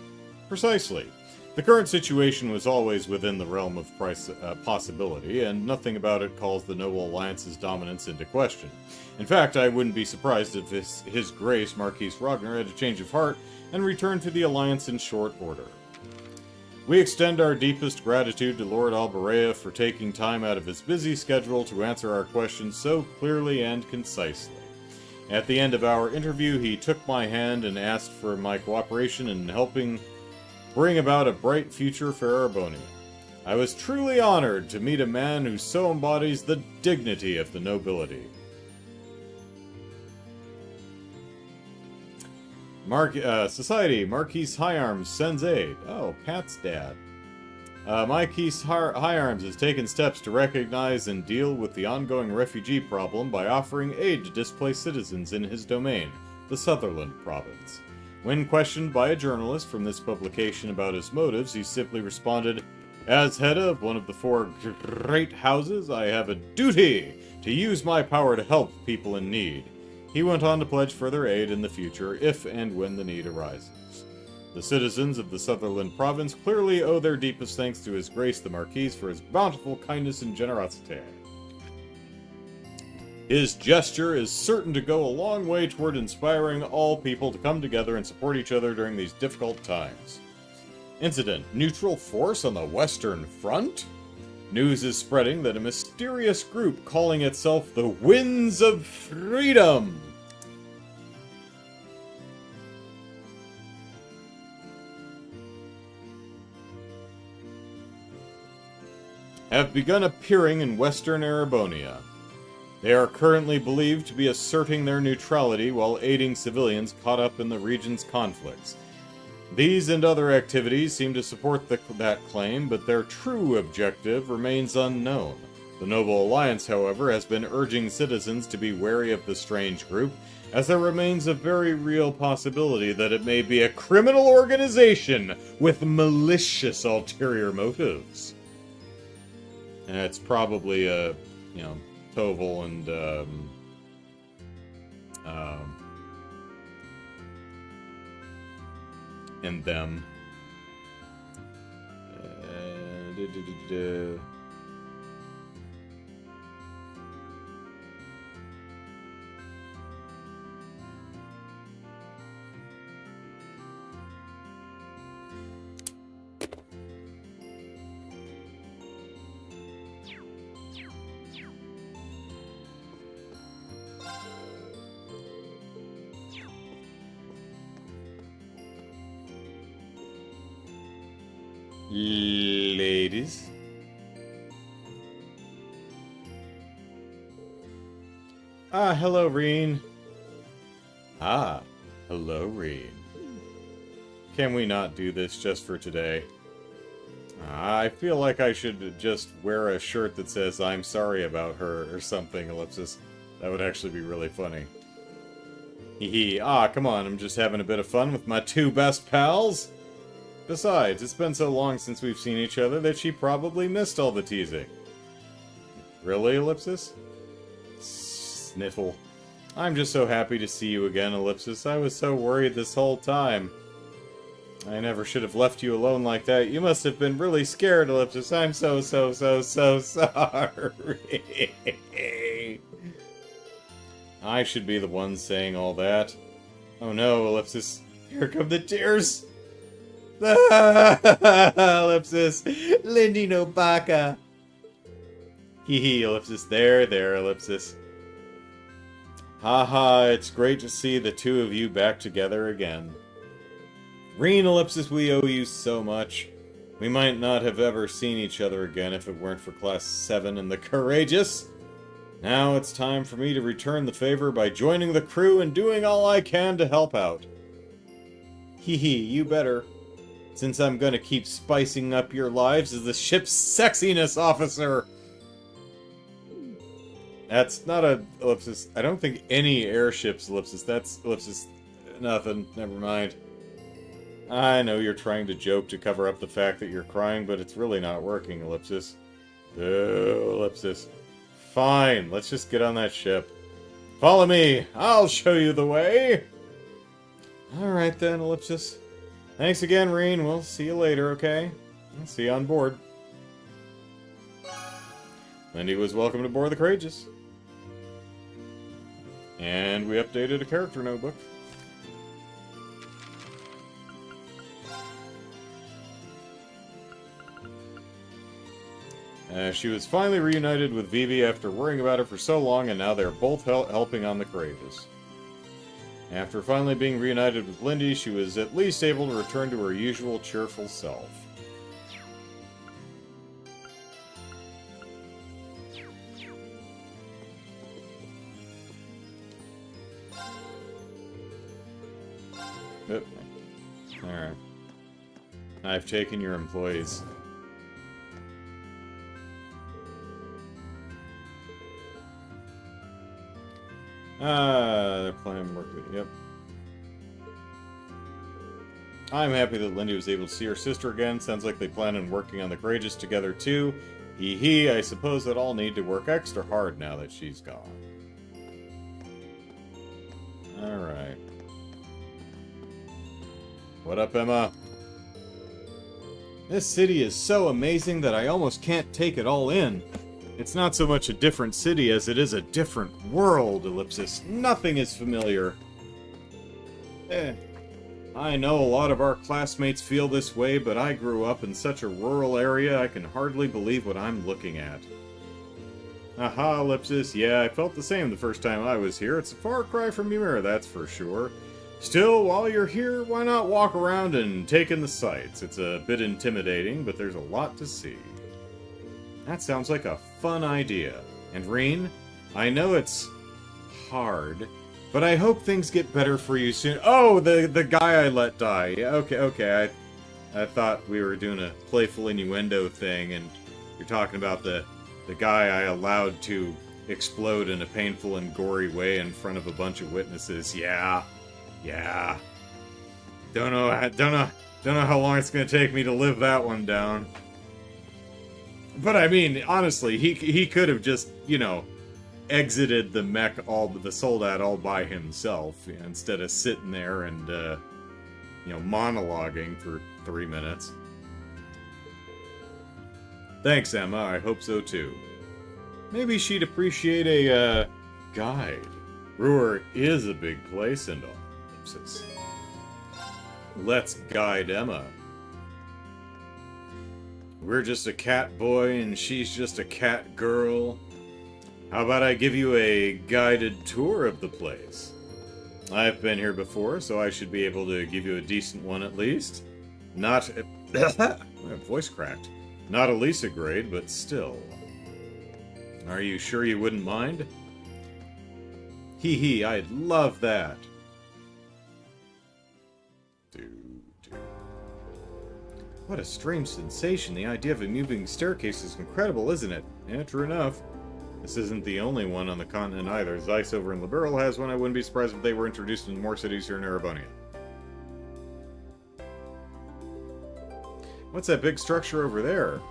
Precisely. The current situation was always within the realm of possibility, and nothing about it calls the Noble Alliance's dominance into question. In fact, I wouldn't be surprised if His Grace Marquis Ragnar had a change of heart and returned to the Alliance in short order. We extend our deepest gratitude to Lord Alberea for taking time out of his busy schedule to answer our questions so clearly and concisely. At the end of our interview, he took my hand and asked for my cooperation in helping bring about a bright future for Erebonia. I was truly honored to meet a man who so embodies the dignity of the nobility. Society, Marquis High Arms sends aid. Oh, Pat's dad. Marquis High Arms has taken steps to recognize and deal with the ongoing refugee problem by offering aid to displaced citizens in his domain, the Sutherland province. When questioned by a journalist from this publication about his motives, he simply responded, "As head of one of the 4 great houses, I have a duty to use my power to help people in need." He went on to pledge further aid in the future if and when the need arises. The citizens of the Sutherland province clearly owe their deepest thanks to His Grace the Marquis for his bountiful kindness and generosity. His gesture is certain to go a long way toward inspiring all people to come together and support each other during these difficult times. Incident: neutral force on the Western Front? News is spreading that a mysterious group calling itself the Winds of Freedom have begun appearing in Western Erebonia. They are currently believed to be asserting their neutrality while aiding civilians caught up in the region's conflicts. These and other activities seem to support that claim, but their true objective remains unknown. The Noble Alliance, however, has been urging citizens to be wary of the strange group, as there remains a very real possibility that it may be a criminal organization with malicious ulterior motives. And it's probably Toval and them. Ladies. Hello, Reen. Hello, Reen. Can we not do this just for today? I feel like I should just wear a shirt that says I'm sorry about her or something, ellipsis. That would actually be really funny. Hee hee. Come on, I'm just having a bit of fun with my two best pals. Besides, it's been so long since we've seen each other that she probably missed all the teasing. Really, ellipsis? Sniffle. I'm just so happy to see you again, ellipsis. I was so worried this whole time. I never should have left you alone like that. You must have been really scared, ellipsis. I'm so sorry. I should be the one saying all that. Oh no, ellipsis. Here come the tears. Ellipsis. Lindy no baka. Hee hee, ellipsis. There, ellipsis. Haha, it's great to see the two of you back together again. Reen, ellipsis, we owe you so much. We might not have ever seen each other again if it weren't for Class 7 and the Courageous. Now it's time for me to return the favor by joining the crew and doing all I can to help out. Hee hee, you better. Since I'm gonna keep spicing up your lives as the ship's sexiness officer. That's not a ellipsis. I don't think any airships ellipsis. That's ellipsis. Nothing. Never mind. I know you're trying to joke to cover up the fact that you're crying, but it's really not working, ellipsis. Oh, ellipsis. Fine. Let's just get on that ship. Follow me. I'll show you the way. Alright then, ellipsis. Thanks again, Reen. We'll see you later, okay? I'll see you on board. Lindy was welcome to board the Courageous. And we updated a character notebook. She was finally reunited with Vivi after worrying about her for so long, and now they're both helping on the Courageous. After finally being reunited with Lindy, she was at least able to return to her usual cheerful self. Alright. I've taken your employees. They're planning work. Yep. I'm happy that Lindy was able to see her sister again. Sounds like they plan on working on the Courageous together too. Hee hee, I suppose that I'll need to work extra hard now that she's gone. Alright. What up, Emma? This city is so amazing that I almost can't take it all in. It's not so much a different city as it is a different world, Ellipsis. Nothing is familiar. I know a lot of our classmates feel this way, but I grew up in such a rural area I can hardly believe what I'm looking at. Aha, Ellipsis. Yeah, I felt the same the first time I was here. It's a far cry from Ymir, that's for sure. Still, while you're here, why not walk around and take in the sights? It's a bit intimidating, but there's a lot to see. That sounds like a fun idea. And Reen, I know it's hard, but I hope things get better for you soon. Oh, the guy I let die. Yeah, okay. I thought we were doing a playful innuendo thing, and you're talking about the guy I allowed to explode in a painful and gory way in front of a bunch of witnesses. Yeah. Don't know how long it's gonna take me to live that one down. But I mean, honestly, he could have just, exited the mech the soldat all by himself, instead of sitting there and monologuing for 3 minutes. Thanks, Emma. I hope so too. Maybe she'd appreciate a guide. Ruhr is a big place and all. Let's guide Emma. We're just a cat boy and she's just a cat girl. How about I give you a guided tour of the place? I've been here before, so I should be able to give you a decent one at least. Not... my voice cracked. Not Elisa grade, but still. Are you sure you wouldn't mind? Hee, I'd love that. What a strange sensation. The idea of a moving staircase is incredible, isn't it? Yeah, true enough. This isn't the only one on the continent either. Zeiss over in Liberal has one. I wouldn't be surprised if they were introduced in more cities here in Erebonia. What's that big structure over there?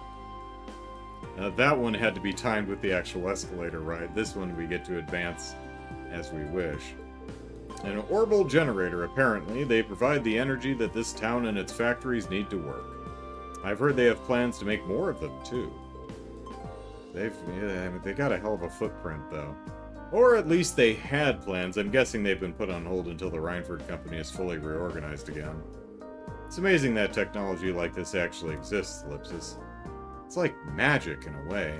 That one had to be timed with the actual escalator ride. This one we get to advance as we wish. An orbital generator, apparently. They provide the energy that this town and its factories need to work. I've heard they have plans to make more of them, too. They got a hell of a footprint, though. Or at least they had plans. I'm guessing they've been put on hold until the Reinford Company is fully reorganized again. It's amazing that technology like this actually exists, Ellipsis. It's like magic, in a way.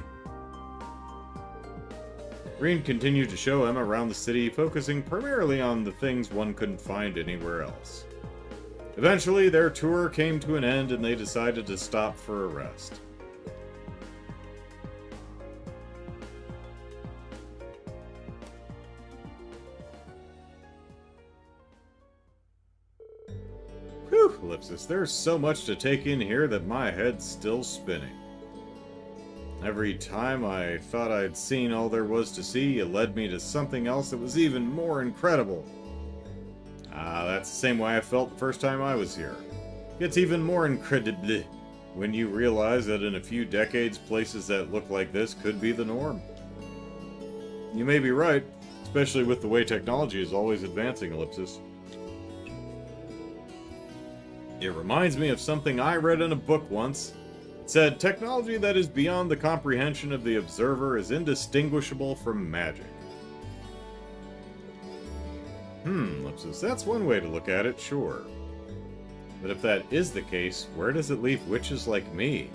Green continued to show Emma around the city, focusing primarily on the things one couldn't find anywhere else. Eventually, their tour came to an end and they decided to stop for a rest. Whew, Ellipsis, there's so much to take in here that my head's still spinning. Every time I thought I'd seen all there was to see, it led me to something else that was even more incredible. That's the same way I felt the first time I was here. It's even more incredible when you realize that in a few decades, places that look like this could be the norm. You may be right, especially with the way technology is always advancing, Ellipsis. It reminds me of something I read in a book once. It said, technology that is beyond the comprehension of the observer is indistinguishable from magic. Ellipsis, that's one way to look at it, sure. But if that is the case, where does it leave witches like me?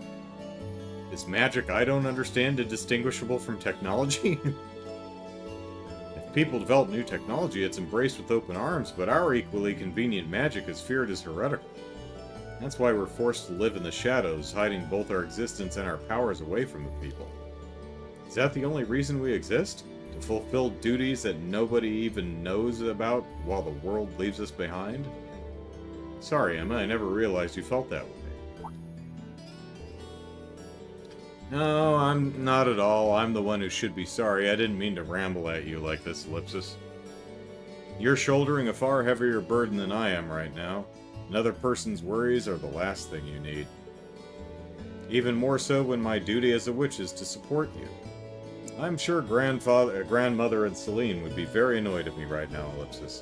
Is magic I don't understand indistinguishable from technology? If people develop new technology, it's embraced with open arms, but our equally convenient magic is feared as heretical. That's why we're forced to live in the shadows, hiding both our existence and our powers away from the people. Is that the only reason we exist? To fulfill duties that nobody even knows about while the world leaves us behind? Sorry, Emma, I never realized you felt that way. No, I'm not at all. I'm the one who should be sorry. I didn't mean to ramble at you like this, Ellipsis. You're shouldering a far heavier burden than I am right now. Another person's worries are the last thing you need. Even more so when my duty as a witch is to support you. I'm sure grandmother and Celine would be very annoyed at me right now, Ellipsis.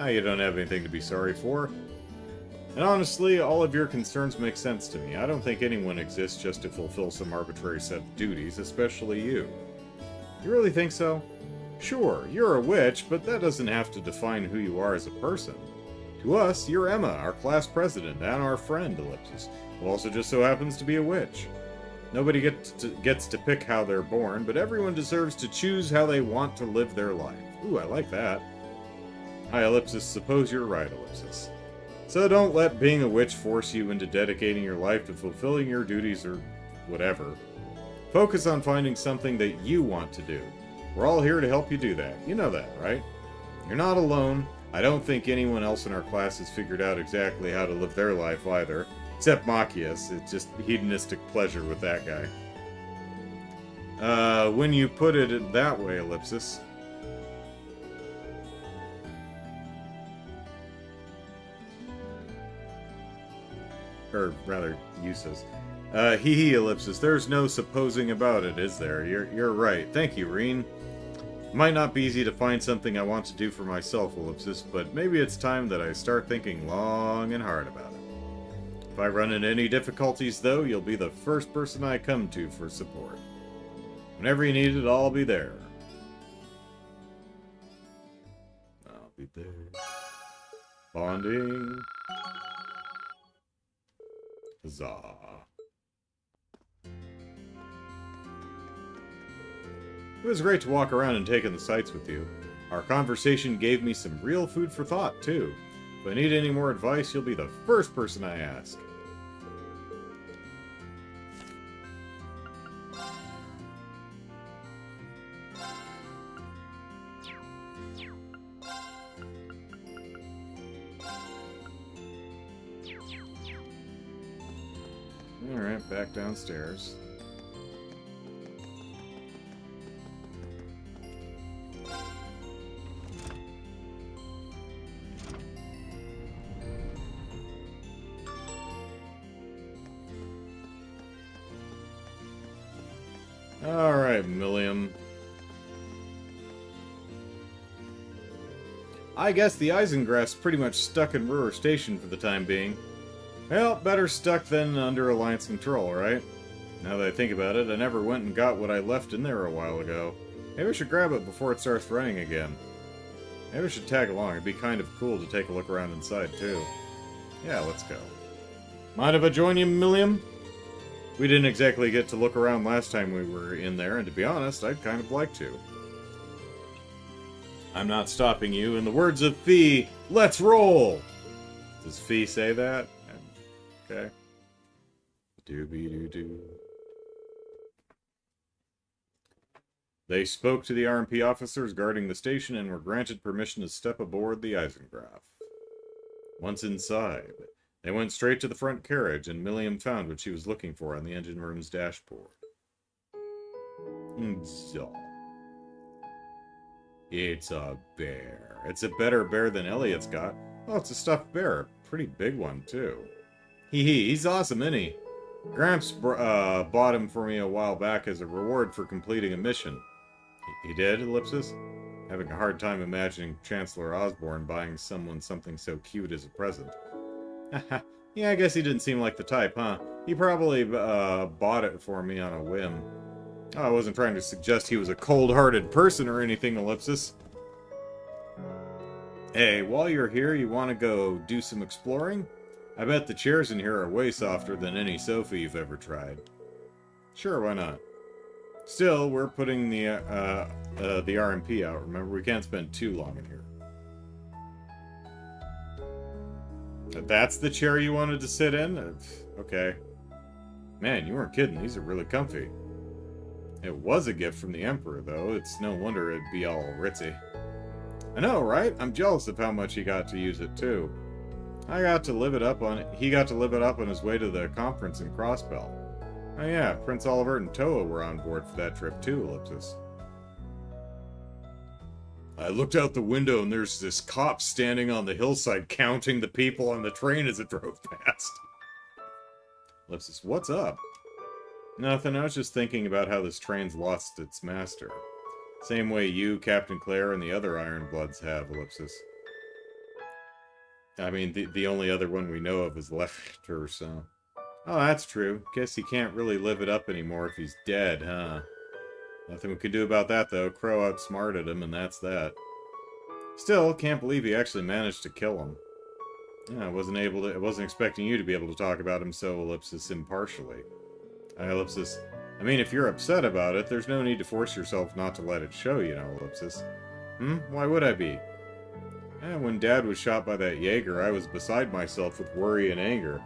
You don't have anything to be sorry for. And honestly, all of your concerns make sense to me. I don't think anyone exists just to fulfill some arbitrary set of duties, especially you. You really think so? Sure, you're a witch, but that doesn't have to define who you are as a person. To us, you're Emma, our class president, and our friend, Ellipsis, who also just so happens to be a witch. Nobody gets to pick how they're born, but everyone deserves to choose how they want to live their life. Ooh, I like that. Hi, Ellipsis. Suppose you're right, Ellipsis. So don't let being a witch force you into dedicating your life to fulfilling your duties or whatever. Focus on finding something that you want to do. We're all here to help you do that. You know that, right? You're not alone. I don't think anyone else in our class has figured out exactly how to live their life either. Except Machias. It's just hedonistic pleasure with that guy. When you put it that way, Ellipsis. Or rather, uses. Hee Ellipsis. There's no supposing about it, is there? You're right. Thank you, Reen. It might not be easy to find something I want to do for myself, Ellipsis, but maybe it's time that I start thinking long and hard about it. If I run into any difficulties, though, you'll be the first person I come to for support. Whenever you need it, I'll be there. I'll be there. Bonding. Huzzah. It was great to walk around and take in the sights with you. Our conversation gave me some real food for thought, too. If I need any more advice, you'll be the first person I ask. Alright, back downstairs. Alright, Milliam. I guess the Eisen pretty much stuck in Ruhr Station for the time being. Well, better stuck than under Alliance control, right? Now that I think about it, I never went and got what I left in there a while ago. Maybe I should grab it before it starts running again. Maybe I should tag along. It'd be kind of cool to take a look around inside, too. Yeah, let's go. Mind if I join you, Milliam? We didn't exactly get to look around last time we were in there, and to be honest, I'd kind of like to. I'm not stopping you. In the words of Fee, let's roll! Does Fee say that? Okay. Doobie-doo-doo. They spoke to the RMP officers guarding the station and were granted permission to step aboard the Eisengraph. Once inside, they went straight to the front carriage, and Milliam found what she was looking for on the engine room's dashboard. It's a bear. It's a better bear than Elliot's got. Oh, it's a stuffed bear. A pretty big one, too. He's awesome, isn't he? Gramps bought him for me a while back as a reward for completing a mission. He did, Ellipsis? Having a hard time imagining Chancellor Osborne buying someone something so cute as a present. Yeah, I guess he didn't seem like the type, huh? He probably bought it for me on a whim. Oh, I wasn't trying to suggest he was a cold-hearted person or anything, Ellipsis. Hey, while you're here, you want to go do some exploring? I bet the chairs in here are way softer than any sofa you've ever tried. Sure, why not? Still, we're putting the RMP out, remember? We can't spend too long in here. That's the chair you wanted to sit in? Okay. Man, you weren't kidding. These are really comfy. It was a gift from the Emperor, though. It's no wonder it'd be all ritzy. I know, right? I'm jealous of how much he got to use it, too. He got to live it up on his way to the conference in Crossbell. Oh yeah, Prince Oliver and Toa were on board for that trip too, Ellipsis. I looked out the window and there's this cop standing on the hillside counting the people on the train as it drove past. Ellipsis, what's up? Nothing, I was just thinking about how this train's lost its master. Same way you, Captain Claire, and the other Iron Bloods have, Ellipsis. I mean, the only other one we know of is left her, so... Oh, that's true. Guess he can't really live it up anymore if he's dead, huh? Nothing we could do about that, though. Crow outsmarted him, and that's that. Still, can't believe he actually managed to kill him. Yeah, I wasn't expecting you to be able to talk about him so, ellipsis, impartially. Ellipsis, I mean, if you're upset about it, there's no need to force yourself not to let it show, you know, ellipsis. Why would I be? When Dad was shot by that Jaeger, I was beside myself with worry and anger.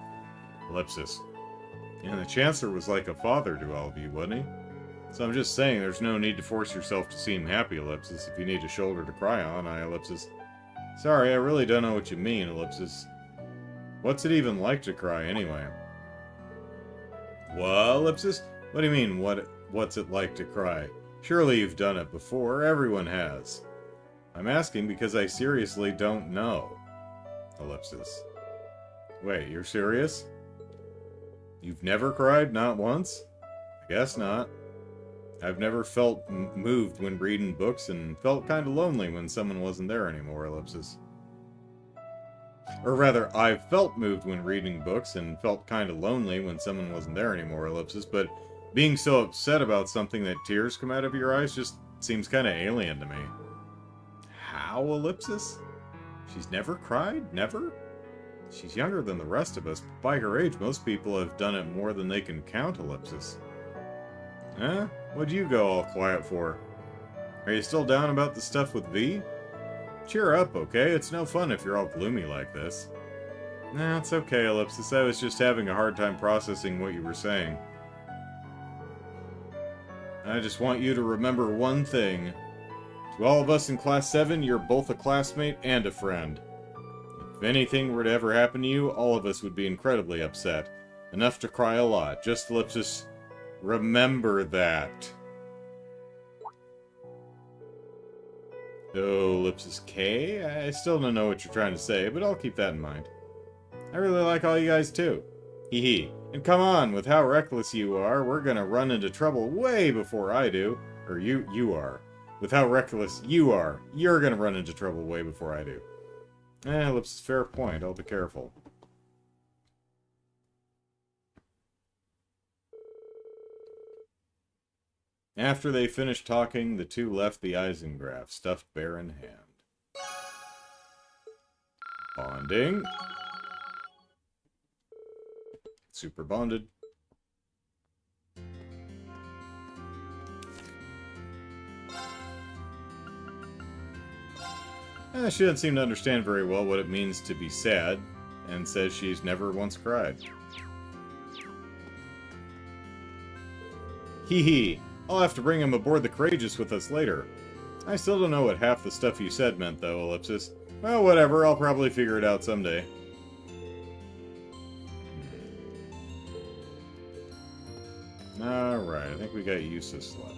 Ellipsis. And the Chancellor was like a father to all of you, wasn't he? So I'm just saying there's no need to force yourself to seem happy, ellipsis. If you need a shoulder to cry on, ellipsis. Sorry, I really don't know what you mean, ellipsis. What's it even like to cry, anyway? What, ellipsis? What do you mean, what's it like to cry? Surely you've done it before. Everyone has. I'm asking because I seriously don't know. Ellipsis. Wait, you're serious? You've never cried? Not once? I guess not. I've never felt moved when reading books and felt kind of lonely when someone wasn't there anymore, ellipsis. Or rather, I've felt moved when reading books and felt kind of lonely when someone wasn't there anymore, ellipsis, but being so upset about something that tears come out of your eyes just seems kind of alien to me. How, ellipsis? She's never cried? Never? She's younger than the rest of us, but by her age, most people have done it more than they can count, ellipsis. Huh? What'd you go all quiet for? Are you still down about the stuff with V? Cheer up, okay? It's no fun if you're all gloomy like this. Nah, it's okay, ellipsis. I was just having a hard time processing what you were saying. I just want you to remember one thing. To all of us in Class 7, you're both a classmate and a friend. If anything were to ever happen to you, all of us would be incredibly upset. Enough to cry a lot. Just ellipsis, remember that. Oh, ellipsis K? I still don't know what you're trying to say, but I'll keep that in mind. I really like all you guys too. Hee hee. And come on, with how reckless you are, we're gonna run into trouble way before I do. Or you are. With how reckless you are, you're gonna run into trouble way before I do. Ellipsis, fair point. I'll be careful. After they finished talking, the two left the Eisen graph, stuffed bear in hand. Bonding. Super bonded. She doesn't seem to understand very well what it means to be sad, and says she's never once cried. Hee hee. I'll have to bring him aboard the Courageous with us later. I still don't know what half the stuff you said meant, though, ellipsis. Well, whatever, I'll probably figure it out someday. Alright, I think we got Eustace left.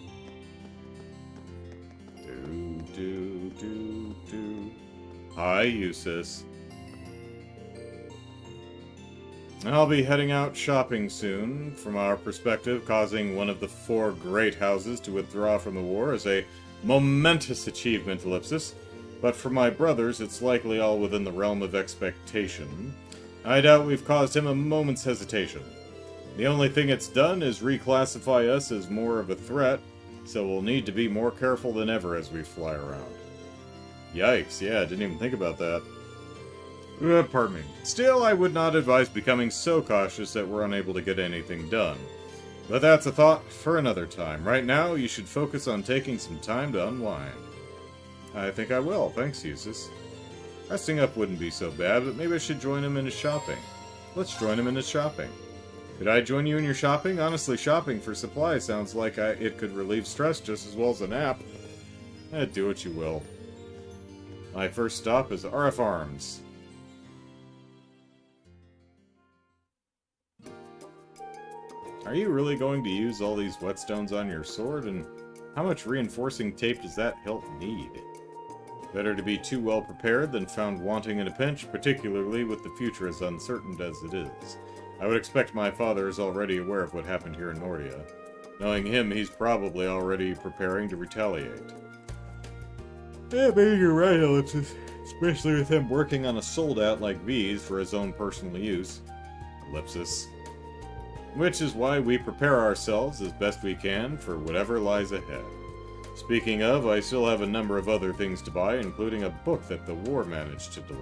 Hi, Eustace. I'll be heading out shopping soon. From our perspective, causing one of the 4 great houses to withdraw from the war is a momentous achievement, ellipsis. But for my brothers, it's likely all within the realm of expectation. I doubt we've caused him a moment's hesitation. The only thing it's done is reclassify us as more of a threat, so we'll need to be more careful than ever as we fly around. Yikes, yeah, I didn't even think about that. Pardon me. Still, I would not advise becoming so cautious that we're unable to get anything done. But that's a thought for another time. Right now, you should focus on taking some time to unwind. I think I will, thanks, Eustace. Resting up wouldn't be so bad, but maybe I should join him in his shopping. Let's join him in his shopping. Could I join you in your shopping? Honestly, shopping for supplies sounds like it could relieve stress just as well as a nap. Do what you will. My first stop is RF Arms. Are you really going to use all these whetstones on your sword? And how much reinforcing tape does that hilt need? Better to be too well prepared than found wanting in a pinch, particularly with the future as uncertain as it is. I would expect my father is already aware of what happened here in Nordia. Knowing him, he's probably already preparing to retaliate. Yeah, maybe you're right, ellipsis. Especially with him working on a sold-out like these for his own personal use. Ellipsis. Which is why we prepare ourselves as best we can for whatever lies ahead. Speaking of, I still have a number of other things to buy, including a book that the war managed to delay.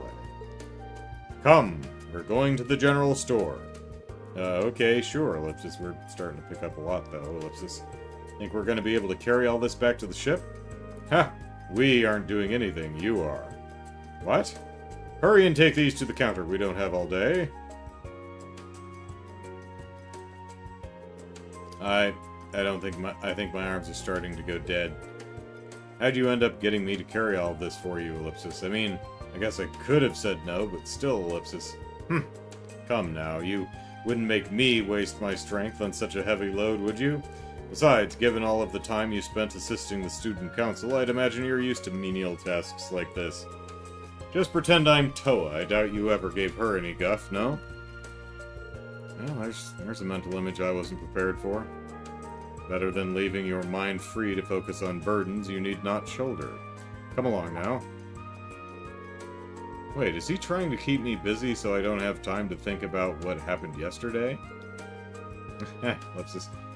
Come, we're going to the general store. Okay, sure, Ellipsis. We're starting to pick up a lot, though, Ellipsis. Think we're going to be able to carry all this back to the ship? Ha! We aren't doing anything, you are. What? Hurry and take these to the counter. We don't have all day. I think my arms are starting to go dead. How'd you end up getting me to carry all this for you, Ellipsis? I mean, I guess I could have said no, but still, Ellipsis. Come now, you wouldn't make me waste my strength on such a heavy load, would you? Besides, given all of the time you spent assisting the student council, I'd imagine you're used to menial tasks like this. Just pretend I'm Toa. I doubt you ever gave her any guff, no? Well, there's a mental image I wasn't prepared for. Better than leaving your mind free to focus on burdens you need not shoulder. Come along now. Wait, is he trying to keep me busy so I don't have time to think about what happened yesterday?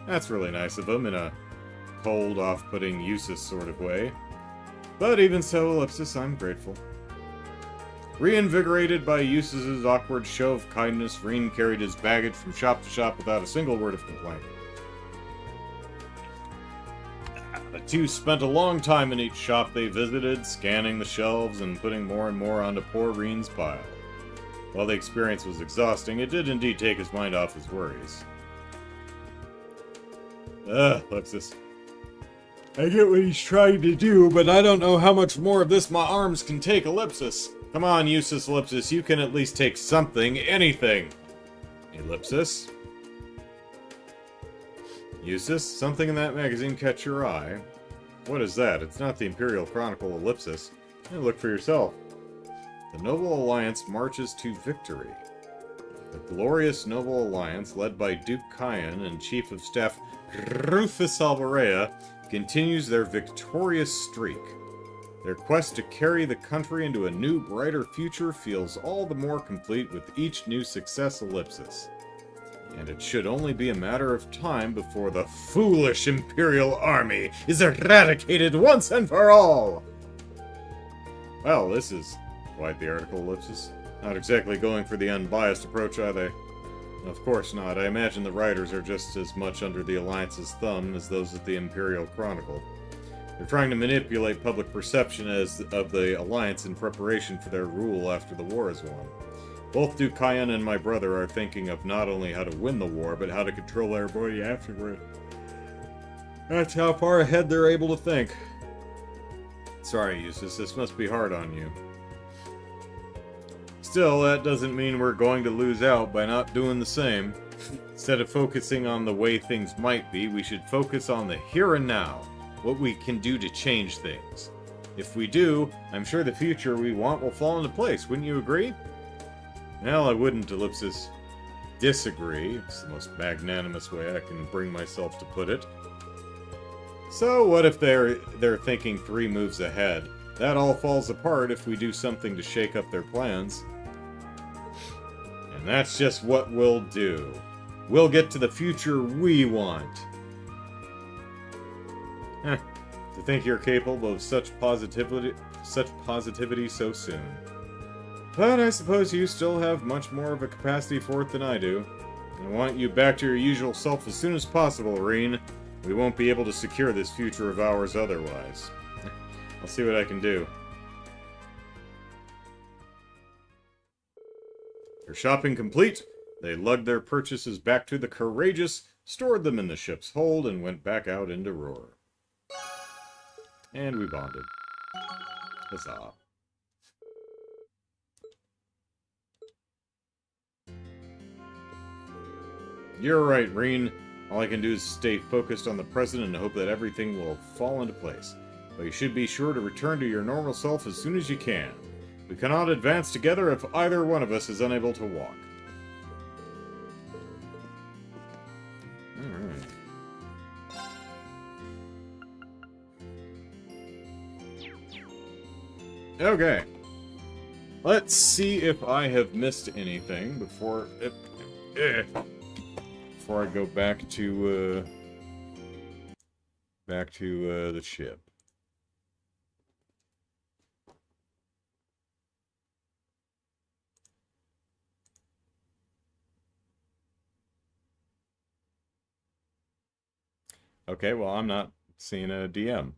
That's really nice of him in a cold, off-putting, useless sort of way. But even so, Ellipsis, I'm grateful. Reinvigorated by Eustace's awkward show of kindness, Reen carried his baggage from shop to shop without a single word of complaint. The two spent a long time in each shop they visited, scanning the shelves and putting more and more onto poor Reen's pile. While the experience was exhausting, it did indeed take his mind off his worries. Ellipsis. I get what he's trying to do, but I don't know how much more of this my arms can take, Ellipsis. Come on, Eustace Ellipsis, you can at least take something, anything. Ellipsis? Eustace, something in that magazine catch your eye? What is that? It's not the Imperial Chronicle, Ellipsis. Hey, look for yourself. The Noble Alliance marches to victory. The glorious Noble Alliance, led by Duke Kyan and Chief of Staff Rufus Alvarea, continues their victorious streak. Their quest to carry the country into a new, brighter future feels all the more complete with each new success, Ellipsis. And it should only be a matter of time before the foolish Imperial Army is eradicated once and for all! Well, this is quite the article, Ellipsis. Not exactly going for the unbiased approach, are they? Of course not. I imagine the writers are just as much under the Alliance's thumb as those at the Imperial Chronicle. They're trying to manipulate public perception of the Alliance in preparation for their rule after the war is won. Both Duke Kyan and my brother are thinking of not only how to win the war, but how to control everybody afterward. That's how far ahead they're able to think. Sorry, Eustace, this must be hard on you. Still, that doesn't mean we're going to lose out by not doing the same. Instead of focusing on the way things might be, we should focus on the here and now. What we can do to change things. If we do, I'm sure the future we want will fall into place, wouldn't you agree? Well, I wouldn't, Ellipsis. Disagree. It's the most magnanimous way I can bring myself to put it. So, what if they're thinking 3 moves ahead? That all falls apart if we do something to shake up their plans. And that's just what we'll do. We'll get to the future we want. To think you're capable of such positivity so soon. But I suppose you still have much more of a capacity for it than I do. I want you back to your usual self as soon as possible, Reen. We won't be able to secure this future of ours otherwise. I'll see what I can do. Their shopping complete, they lugged their purchases back to the Courageous, stored them in the ship's hold, and went back out into Roar. And we bonded. Huzzah. You're right, Reen. All I can do is stay focused on the present and hope that everything will fall into place. But you should be sure to return to your normal self as soon as you can. We cannot advance together if either one of us is unable to walk. Alright. Okay. Let's see if I have missed anything before I go back to the ship. Okay, well, I'm not seeing a DM.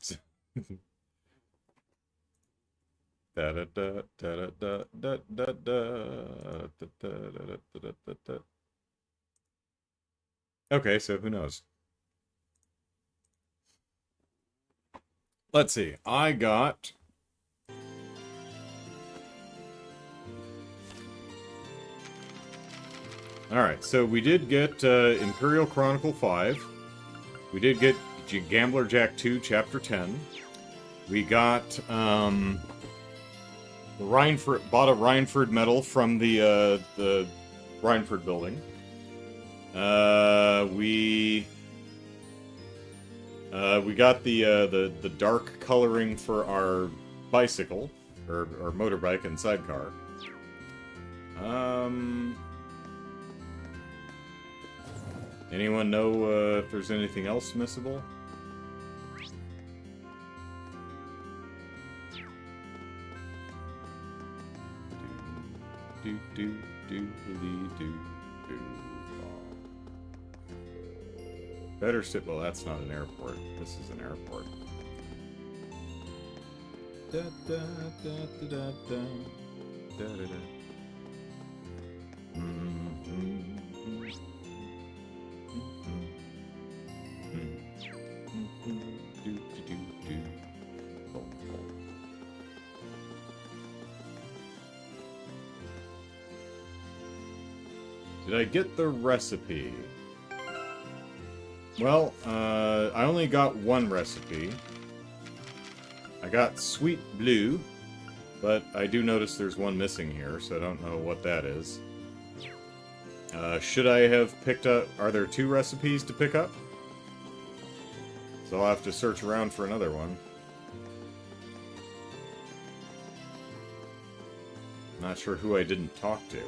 Okay, so who knows? Let's see. I got... Alright, so we did get Imperial Chronicle 5. We did get Gambler Jack 2, Chapter 10. We got, the bought a Rhineford medal from the Rhineford building. We got the dark coloring for our bicycle, or motorbike and sidecar. Anyone know if there's anything else missable? Better sit. Well, that's not an airport. This is an airport. Da da da da da da da da da. Did I get the recipe? Well, I only got one recipe. I got sweet blue, but I do notice there's one missing here, so I don't know what that is. Should I have picked up... Are there 2 recipes to pick up? So I'll have to search around for another one. Not sure who I didn't talk to.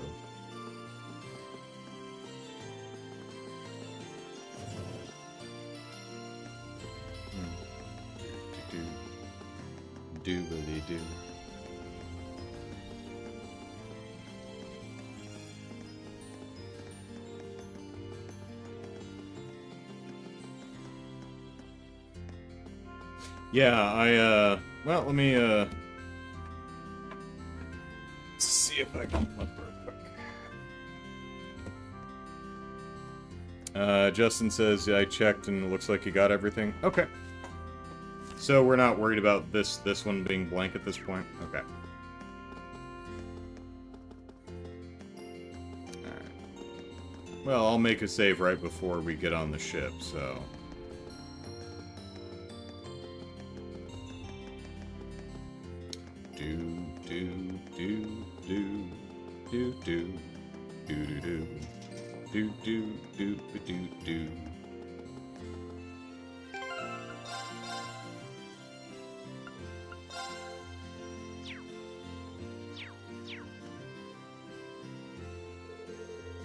Do-ba-dee-doo. Yeah, well, let me, see if I can look real quick. Justin says, yeah, I checked and it looks like you got everything. Okay. So we're not worried about this one being blank at this point? Okay. Alright. Well, I'll make a save right before we get on the ship, so... Do.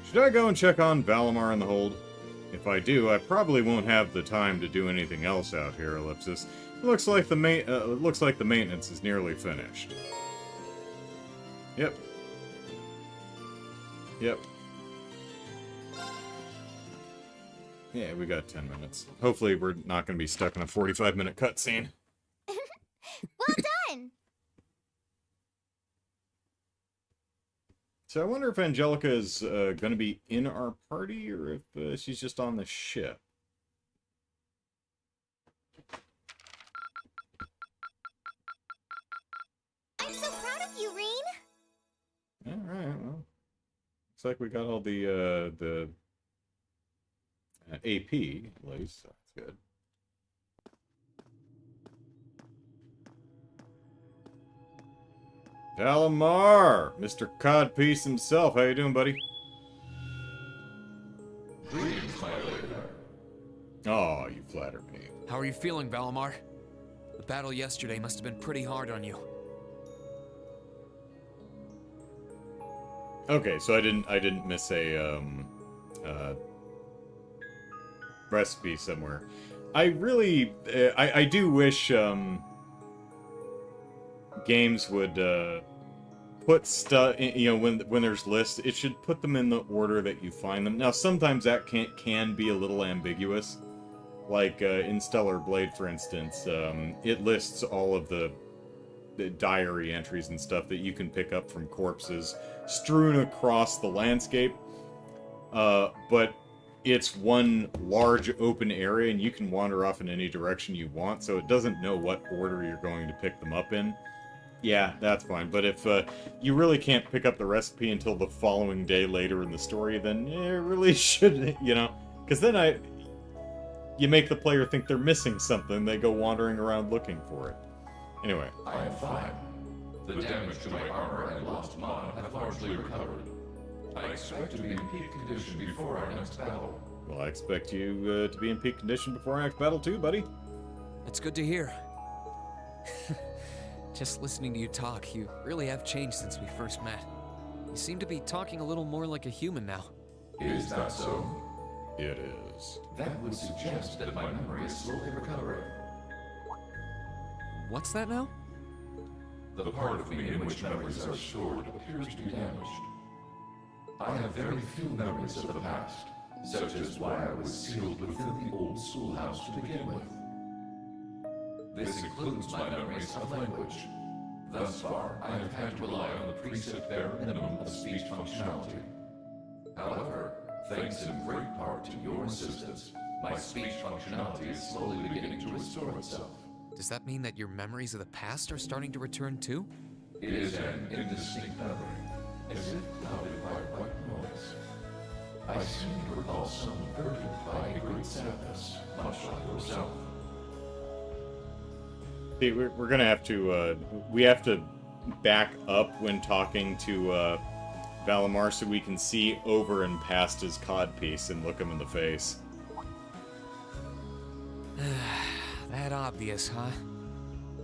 Should I go and check on Valimar in the hold? If I do, I probably won't have the time to do anything else out here, Ellipsis. It looks like the maintenance is nearly finished. Yep. Yeah, we got 10 minutes. Hopefully we're not going to be stuck in a 45-minute cutscene. Well done! So I wonder if Angelica is going to be in our party, or if she's just on the ship. I'm so proud of you, Reen! Alright, well. Looks like we got all the AP, at least. So that's good. Valimar! Mr. Codpiece himself. How you doing, buddy? Greetings, my leader. Oh, you flatter me. How are you feeling, Valimar? The battle yesterday must have been pretty hard on you. Okay, so I didn't miss a recipe somewhere. I really I do wish games would put stuff, you know, when there's lists, it should put them in the order that you find them. Now sometimes that can be a little ambiguous. Like in Stellar Blade, for instance, it lists all of the diary entries and stuff that you can pick up from corpses strewn across the landscape. But it's one large open area and you can wander off in any direction you want, so it doesn't know what order you're going to pick them up in. Yeah, that's fine. But if you really can't pick up the recipe until the following day later in the story, then it really shouldn't, you know? Because then you make the player think they're missing something, they go wandering around looking for it. Anyway. I am fine. The damage to my armor and lost mana have largely recovered. I expect to be in peak condition before our next battle. Well, I expect you to be in peak condition before our next battle too, buddy. That's good to hear. Just listening to you talk, you really have changed since we first met. You seem to be talking a little more like a human now. Is that so? It is. That would suggest that my memory is slowly recovering. What's that now? The part of me in which memories are stored appears to be damaged. I have very few memories of the past, such as why I was sealed within the old schoolhouse to begin with. This includes my memories of language. Thus far, I have had to rely on the preset bare minimum of speech functionality. However, thanks in great part to your assistance, my speech functionality is slowly beginning to restore itself. Does that mean that your memories of the past are starting to return too? It is an indistinct memory, as if clouded by white noise. I seem to recall someone burdened by a great sadness, much like yourself. See, we're gonna have to, we have to back up when talking to, Valimar so we can see over and past his codpiece and look him in the face. That obvious, huh?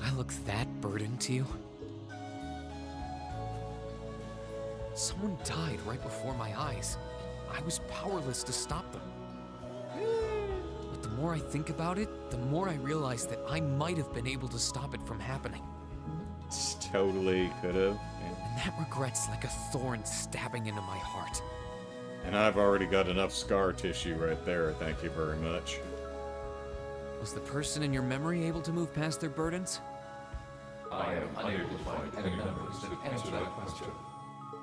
I look that burdened to you? Someone died right before my eyes. I was powerless to stop them. But the more I think about it, the more I realize that I might have been able to stop it from happening. Totally could have. And that regret's like a thorn stabbing into my heart. And I've already got enough scar tissue right there, thank you very much. Was the person in your memory able to move past their burdens? I am unable to find any memories that answer that question.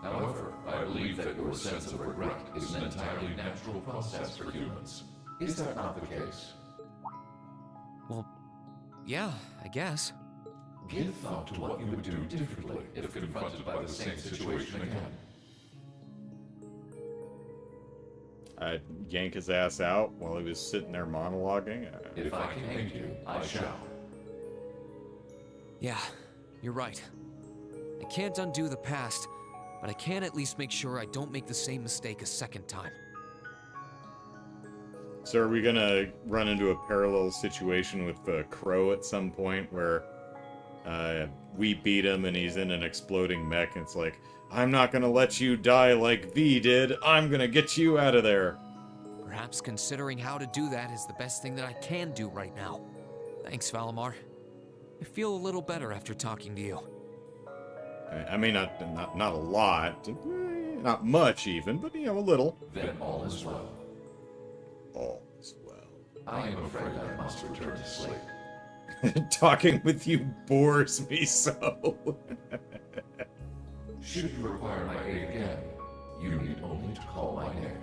However, I believe that your sense of regret is an entirely natural process for humans. Is that not the case? Well, yeah, I guess. Give thought to what you would do differently if confronted by the same situation again. I'd yank his ass out while he was sitting there monologuing. If I can aid you, I shall. Yeah, you're right. I can't undo the past, but I can at least make sure I don't make the same mistake a second time. So are we gonna run into a parallel situation with Crow at some point where we beat him and he's in an exploding mech and it's like, I'm not gonna let you die like V did, I'm gonna get you out of there. Perhaps considering how to do that is the best thing that I can do right now. Thanks, Valimar. I feel a little better after talking to you. I mean, not a lot, not much even, but you know, a little. Then all is well. All is well. I am afraid I must return to sleep. Talking with you bores me so. Should you require my aid again, you need only to call my name.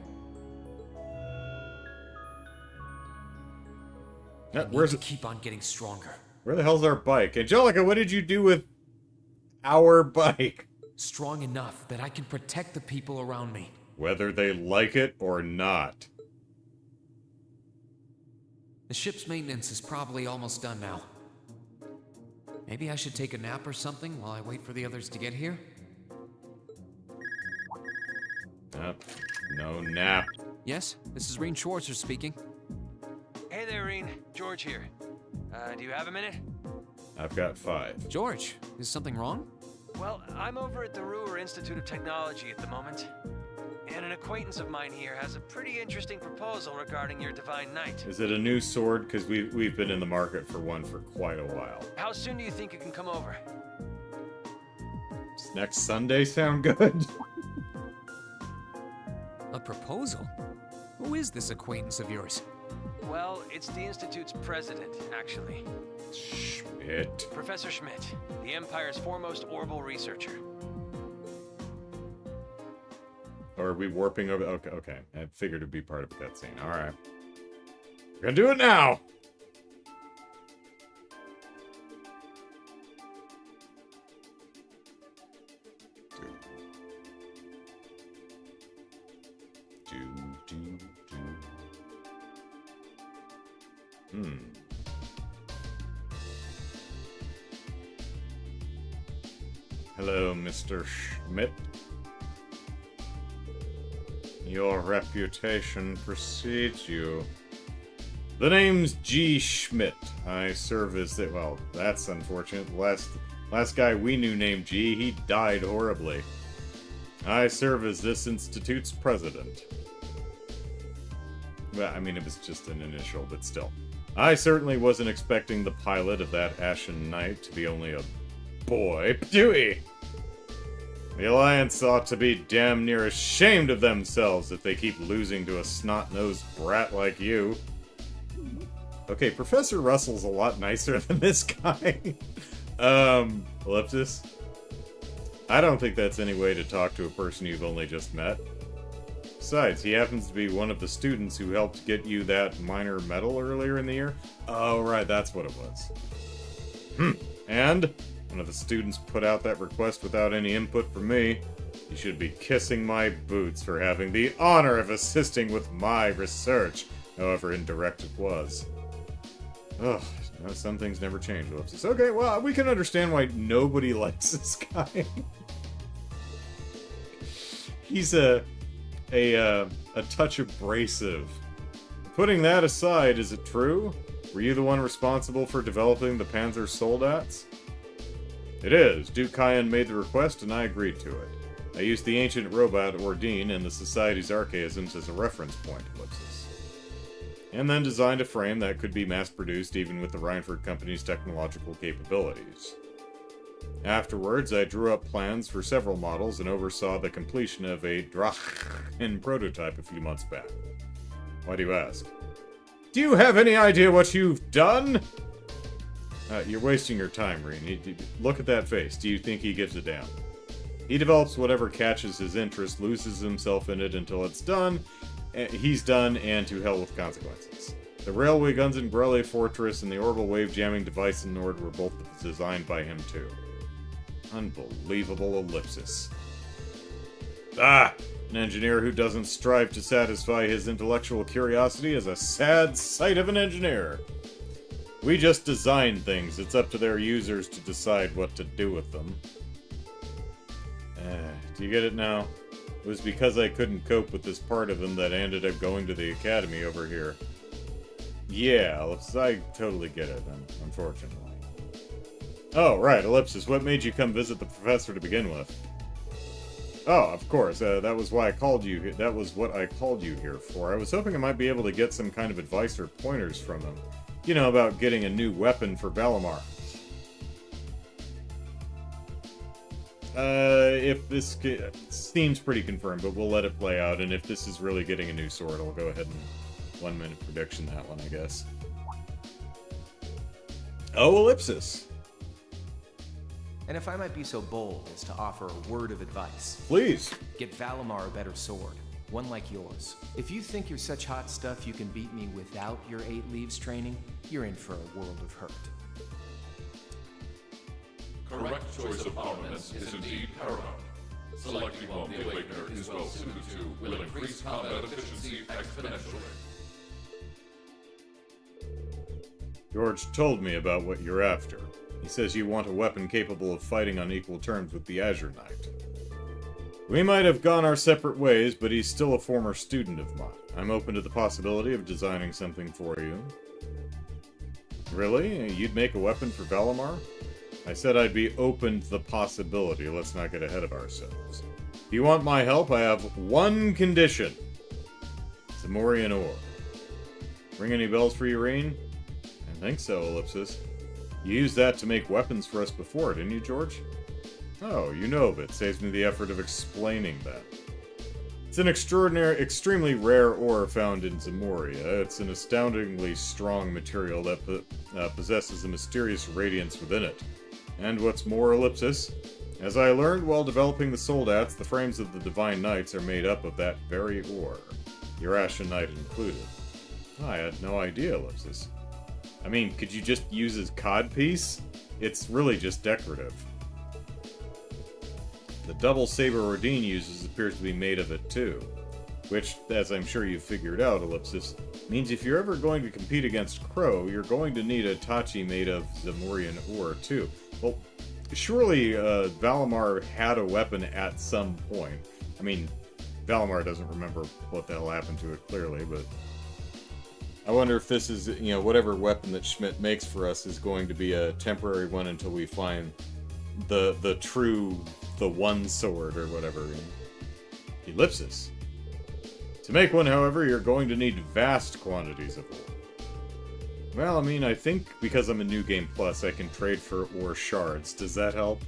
Where's it? Keep on getting stronger. Where the hell's our bike? Angelica, what did you do with our bike? Strong enough that I can protect the people around me. Whether they like it or not. The ship's maintenance is probably almost done now. Maybe I should take a nap or something while I wait for the others to get here? No nap. Yes, this is Reen Schwarzer speaking. Hey there, Reen. George here. Do you have a minute? I've got 5. George, is something wrong? Well, I'm over at the Ruhr Institute of Technology at the moment. And an acquaintance of mine here has a pretty interesting proposal regarding your Divine Knight. Is it a new sword? Because we've been in the market for one for quite a while. How soon do you think you can come over? Does next Sunday sound good? A proposal? Who is this acquaintance of yours? Well, it's the Institute's president, actually. Schmidt. Professor Schmidt, the Empire's foremost orbital researcher. Or are we warping over? Okay. I figured it'd be part of a cutscene. Alright. We're gonna do it now! Hello, Mr. Schmidt. Your reputation precedes you. The name's G. Schmidt. I serve as the... Well, that's unfortunate. Last guy we knew named G, he died horribly. I serve as this institute's president. Well, I mean, it was just an initial, but still. I certainly wasn't expecting the pilot of that Ashen Knight to be only a boy. Dewey! The Alliance ought to be damn near ashamed of themselves if they keep losing to a snot-nosed brat like you. Okay, Professor Russell's a lot nicer than this guy. Ellipsis? I don't think that's any way to talk to a person you've only just met. Besides, he happens to be one of the students who helped get you that minor medal earlier in the year. Oh, right, that's what it was. And? One of the students put out that request without any input from me. You should be kissing my boots for having the honor of assisting with my research, however indirect it was. Ugh, no, some things never change, Ellipsis. Okay, well, we can understand why nobody likes this guy. He's a touch abrasive. Putting that aside, is it true? Were you the one responsible for developing the Panzer Soldats? It is. Duke Kyan made the request and I agreed to it. I used the ancient robot Ordine and the Society's archaisms as a reference point, Ellipsis. And then designed a frame that could be mass-produced even with the Reinford Company's technological capabilities. Afterwards, I drew up plans for several models and oversaw the completion of a Drachen prototype a few months back. Why do you ask? Do you have any idea what you've done? You're wasting your time, Reen. Look at that face. Do you think he gives a damn? He develops whatever catches his interest, loses himself in it until it's done. He's done, and to hell with consequences. The railway guns in Grelle Fortress and the orbital wave jamming device in Nord were both designed by him too. Unbelievable, Ellipsis. An engineer who doesn't strive to satisfy his intellectual curiosity is a sad sight of an engineer. We just design things. It's up to their users to decide what to do with them. Do you get it now? It was because I couldn't cope with this part of him that I ended up going to the academy over here. Yeah, I totally get it, unfortunately. Oh, right, Ellipsis, what made you come visit the professor to begin with? Oh, of course, that was why I called you. That was what I called you here for. I was hoping I might be able to get some kind of advice or pointers from him. You know, about getting a new weapon for Valimar. If this seems pretty confirmed, but we'll let it play out, and if this is really getting a new sword, I'll go ahead and 1 minute prediction that one, I guess. Oh, Ellipsis. And if I might be so bold as to offer a word of advice. Please. Get Valimar a better sword. One like yours. If you think you're such hot stuff you can beat me without your 8 leaves training, you're in for a world of hurt. Correct choice of armaments is indeed paramount. Selecting one the Awakener is well suited to will increase combat efficiency exponentially. George told me about what you're after. He says you want a weapon capable of fighting on equal terms with the Azure Knight. We might have gone our separate ways, but he's still a former student of mine. I'm open to the possibility of designing something for you. Really? You'd make a weapon for Valimar? I said I'd be open to the possibility. Let's not get ahead of ourselves. If you want my help, I have one condition. Zamorian ore. Ring any bells for you, Rain? I think so, Ellipsis. You used that to make weapons for us before, didn't you, George? Oh, you know of it. Saves me the effort of explaining that. It's an extremely rare ore found in Zamoria. It's an astoundingly strong material that possesses a mysterious radiance within it. And what's more, Ellipsis, as I learned while developing the Soldats, the frames of the Divine Knights are made up of that very ore. Urashenite included. I had no idea, Ellipsis. I mean, could you just use his codpiece? It's really just decorative. The double saber Ordine uses appears to be made of it too. Which, as I'm sure you've figured out, Ellipsis, means if you're ever going to compete against Crow, you're going to need a Tachi made of Zamorian ore too. Well, surely Valimar had a weapon at some point. I mean, Valimar doesn't remember what the hell happened to it clearly, but I wonder if this is, you know, whatever weapon that Schmidt makes for us is going to be a temporary one until we find the true, the one sword or whatever. Ellipsis. To make one, however, you're going to need vast quantities of ore. Well, I mean, I think because I'm a New Game Plus, I can trade for ore shards. Does that help?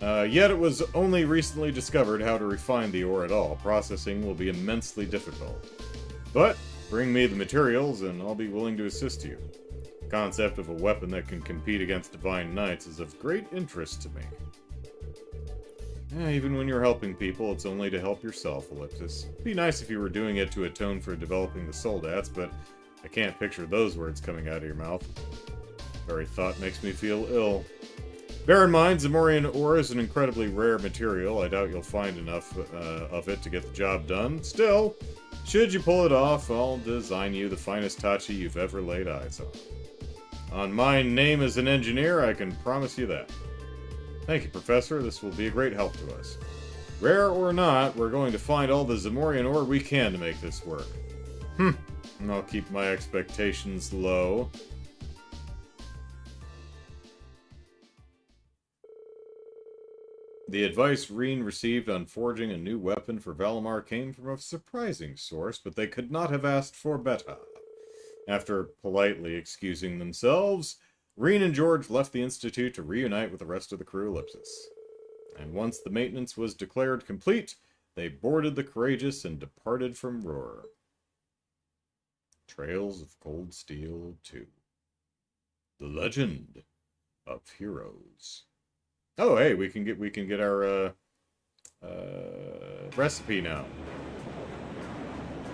Yet it was only recently discovered how to refine the ore at all. Processing will be immensely difficult. But bring me the materials and I'll be willing to assist you. The concept of a weapon that can compete against Divine Knights is of great interest to me. Even when you're helping people, it's only to help yourself, Ellipsis. It'd be nice if you were doing it to atone for developing the Soldats, but I can't picture those words coming out of your mouth. The very thought makes me feel ill. Bear in mind, Zamorian ore is an incredibly rare material. I doubt you'll find enough of it to get the job done. Still, should you pull it off, I'll design you the finest Tachi you've ever laid eyes on. On my name as an engineer, I can promise you that. Thank you, Professor. This will be a great help to us. Rare or not, we're going to find all the Zamorian ore we can to make this work. And I'll keep my expectations low. The advice Reen received on forging a new weapon for Valimar came from a surprising source, but they could not have asked for better. After politely excusing themselves, Reen and George left the Institute to reunite with the rest of the crew, Ellipsis. And once the maintenance was declared complete, they boarded the Courageous and departed from Roar. Trails of Cold Steel 2. The Legend of Heroes. Oh, hey, we can get our recipe now.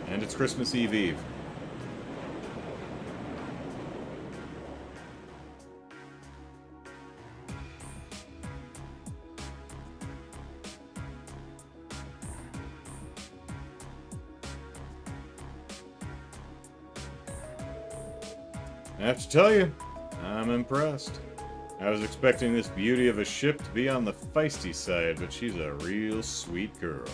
And it's Christmas Eve. I have to tell you, I'm impressed. I was expecting this beauty of a ship to be on the feisty side, but she's a real sweet girl.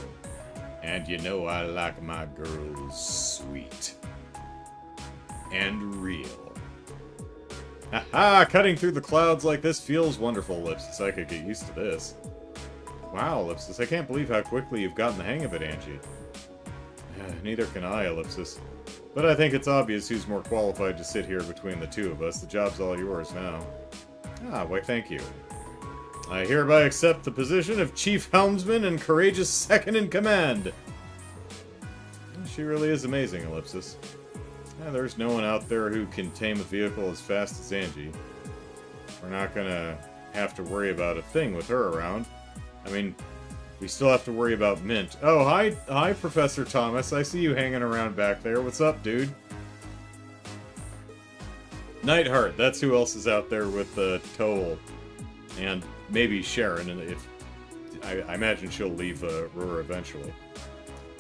And you know I like my girls sweet. And real. Haha! Cutting through the clouds like this feels wonderful, Ellipsis. I could get used to this. Wow, Ellipsis, I can't believe how quickly you've gotten the hang of it, Angie. Neither can I, Ellipsis. But I think it's obvious who's more qualified to sit here between the two of us. The job's all yours now. Why thank you. I hereby accept the position of Chief Helmsman and Courageous Second in Command. She really is amazing, Ellipsis. There's no one out there who can tame a vehicle as fast as Angie. We're not gonna have to worry about a thing with her around. I mean, we still have to worry about Mint. Oh, hi, Professor Thomas. I see you hanging around back there. What's up, dude? Nightheart. That's who else is out there with Toll. And maybe Sharon. And if I imagine she'll leave Roar eventually.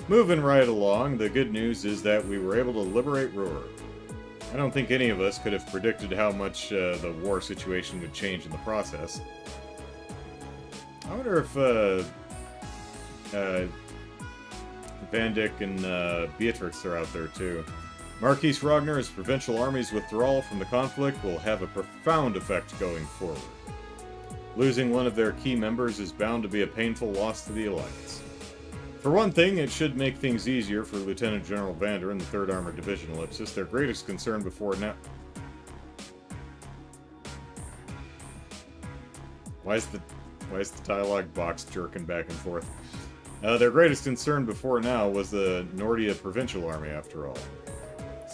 Moving right along, the good news is that we were able to liberate Roar. I don't think any of us could have predicted how much the war situation would change in the process. I wonder if Van Dyck and Beatrix are out there too. Marquise Ragner's provincial army's withdrawal from the conflict will have a profound effect going forward. Losing one of their key members is bound to be a painful loss to the Alliance. For one thing, it should make things easier for Lieutenant General Vander and the 3rd Armored Division Ellipsis. Their greatest concern before now... Why is the dialogue box jerking back and forth? Their greatest concern before now was the Nordia Provincial Army, after all.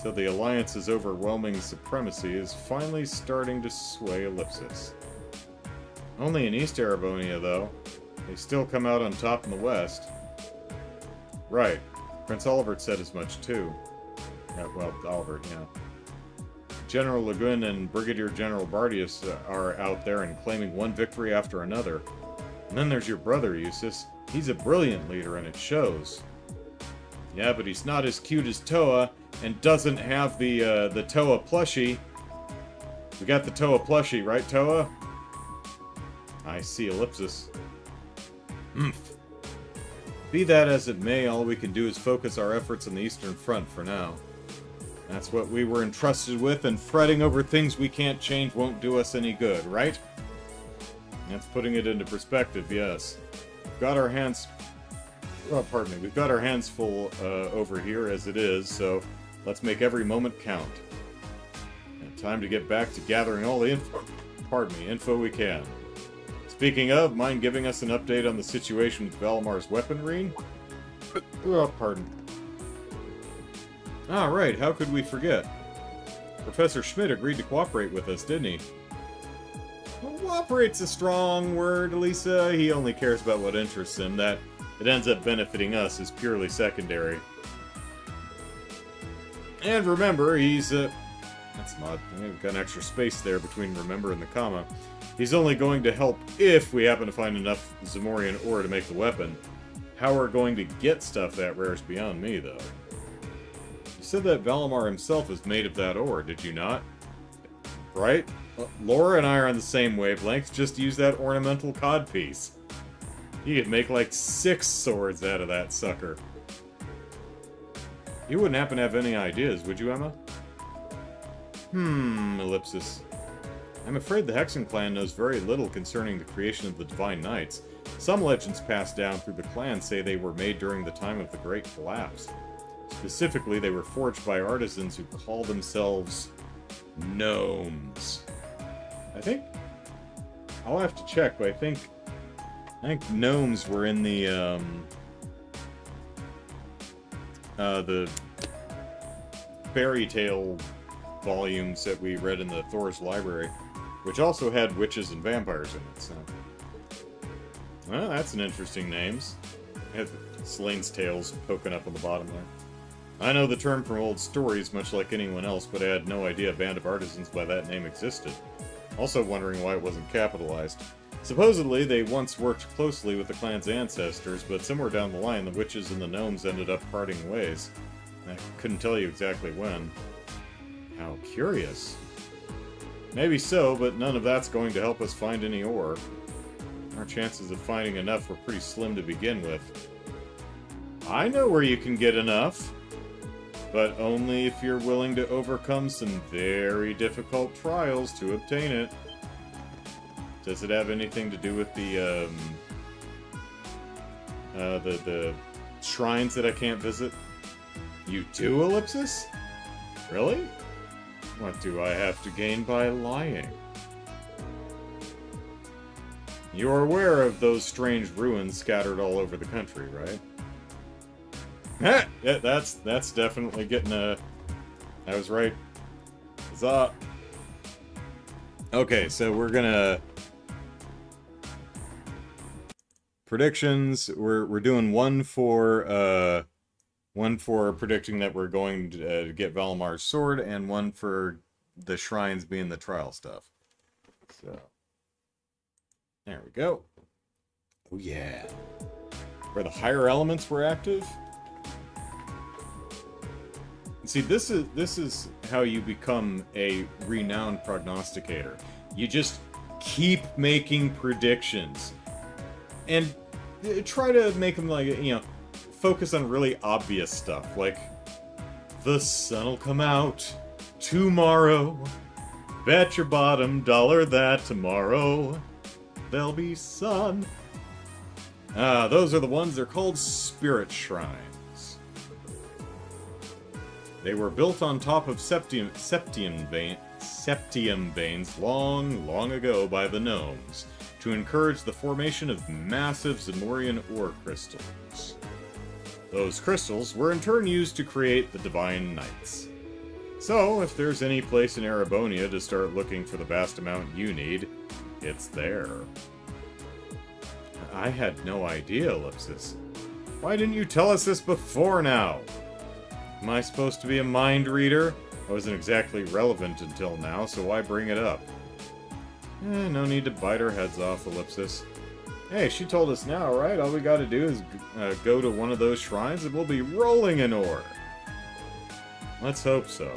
So the Alliance's overwhelming supremacy is finally starting to sway Ellipsis. Only in East Erebonia, though. They still come out on top in the West. Right. Prince Olivert said as much, too. Well, Olivert, yeah. General Le Guin and Brigadier General Bardius are out there and claiming one victory after another. And then there's your brother, Eustace. He's a brilliant leader, and it shows. Yeah, but he's not as cute as Toa, and doesn't have the Toa plushie. We got the Toa plushie, right, Toa? I see, Ellipsis. Be that as it may, all we can do is focus our efforts on the Eastern Front for now. That's what we were entrusted with, and fretting over things we can't change won't do us any good, right? That's putting it into perspective, yes. We've got our hands... Oh, pardon me. We've got our hands full over here as it is, so let's make every moment count. And time to get back to gathering all the info we can. Speaking of, mind giving us an update on the situation with Valamar's weaponry? Oh, pardon. Ah, right, how could we forget? Professor Schmidt agreed to cooperate with us, didn't he? Cooperate's a strong word, Elisa. He only cares about what interests him. That it ends up benefiting us is purely secondary. And remember, he's, that's not... We've got an extra space there between remember and the comma. He's only going to help if we happen to find enough Zamorian ore to make the weapon. How we're going to get stuff that rare is beyond me, though. You said that Valamar himself is made of that ore, did you not? Right? Laura and I are on the same wavelength, just use that ornamental codpiece. You could make like 6 swords out of that sucker. You wouldn't happen to have any ideas, would you, Emma? Ellipsis. I'm afraid the Hexen clan knows very little concerning the creation of the Divine Knights. Some legends passed down through the clan say they were made during the time of the Great Collapse. Specifically, they were forged by artisans who call themselves gnomes. I think... I'll have to check, but I think gnomes were in the fairy tale volumes that we read in the Thor's library, which also had witches and vampires in it, so... Well, that's an interesting names. Have Slane's tails poking up on the bottom there. I know the term from old stories, much like anyone else, but I had no idea a band of artisans by that name existed. Also wondering why it wasn't capitalized. Supposedly, they once worked closely with the clan's ancestors, but somewhere down the line, the witches and the gnomes ended up parting ways. I couldn't tell you exactly when. How curious. Maybe so, but none of that's going to help us find any ore. Our chances of finding enough were pretty slim to begin with. I know where you can get enough, but only if you're willing to overcome some very difficult trials to obtain it. Does it have anything to do with the shrines that I can't visit? You do, Ellipsis? Really? What do I have to gain by lying? You're aware of those strange ruins scattered all over the country, right? Yeah, that's definitely getting a... I was right. Huzzah! Okay, so we're gonna... Predictions. We're doing one for predicting that we're going to get Valamar's sword, and one for the shrines being the trial stuff. So there we go. Oh yeah. Where the higher elements were active. See, this is how you become a renowned prognosticator. You just keep making predictions. And try to make them, like, you know, focus on really obvious stuff. Like, the sun'll come out tomorrow. Bet your bottom dollar that tomorrow there'll be sun. Those are the ones, they're called spirit shrines. They were built on top of septium veins long, long ago by the gnomes to encourage the formation of massive Zamorian ore crystals. Those crystals were in turn used to create the Divine Knights. So, if there's any place in Erebonia to start looking for the vast amount you need, it's there. I had no idea, Ellipsis. Why didn't you tell us this before now? Am I supposed to be a mind reader? I wasn't exactly relevant until now, so why bring it up? No need to bite our heads off, Ellipsis. Hey, she told us now, right? All we gotta do is go to one of those shrines and we'll be rolling in ore. Let's hope so.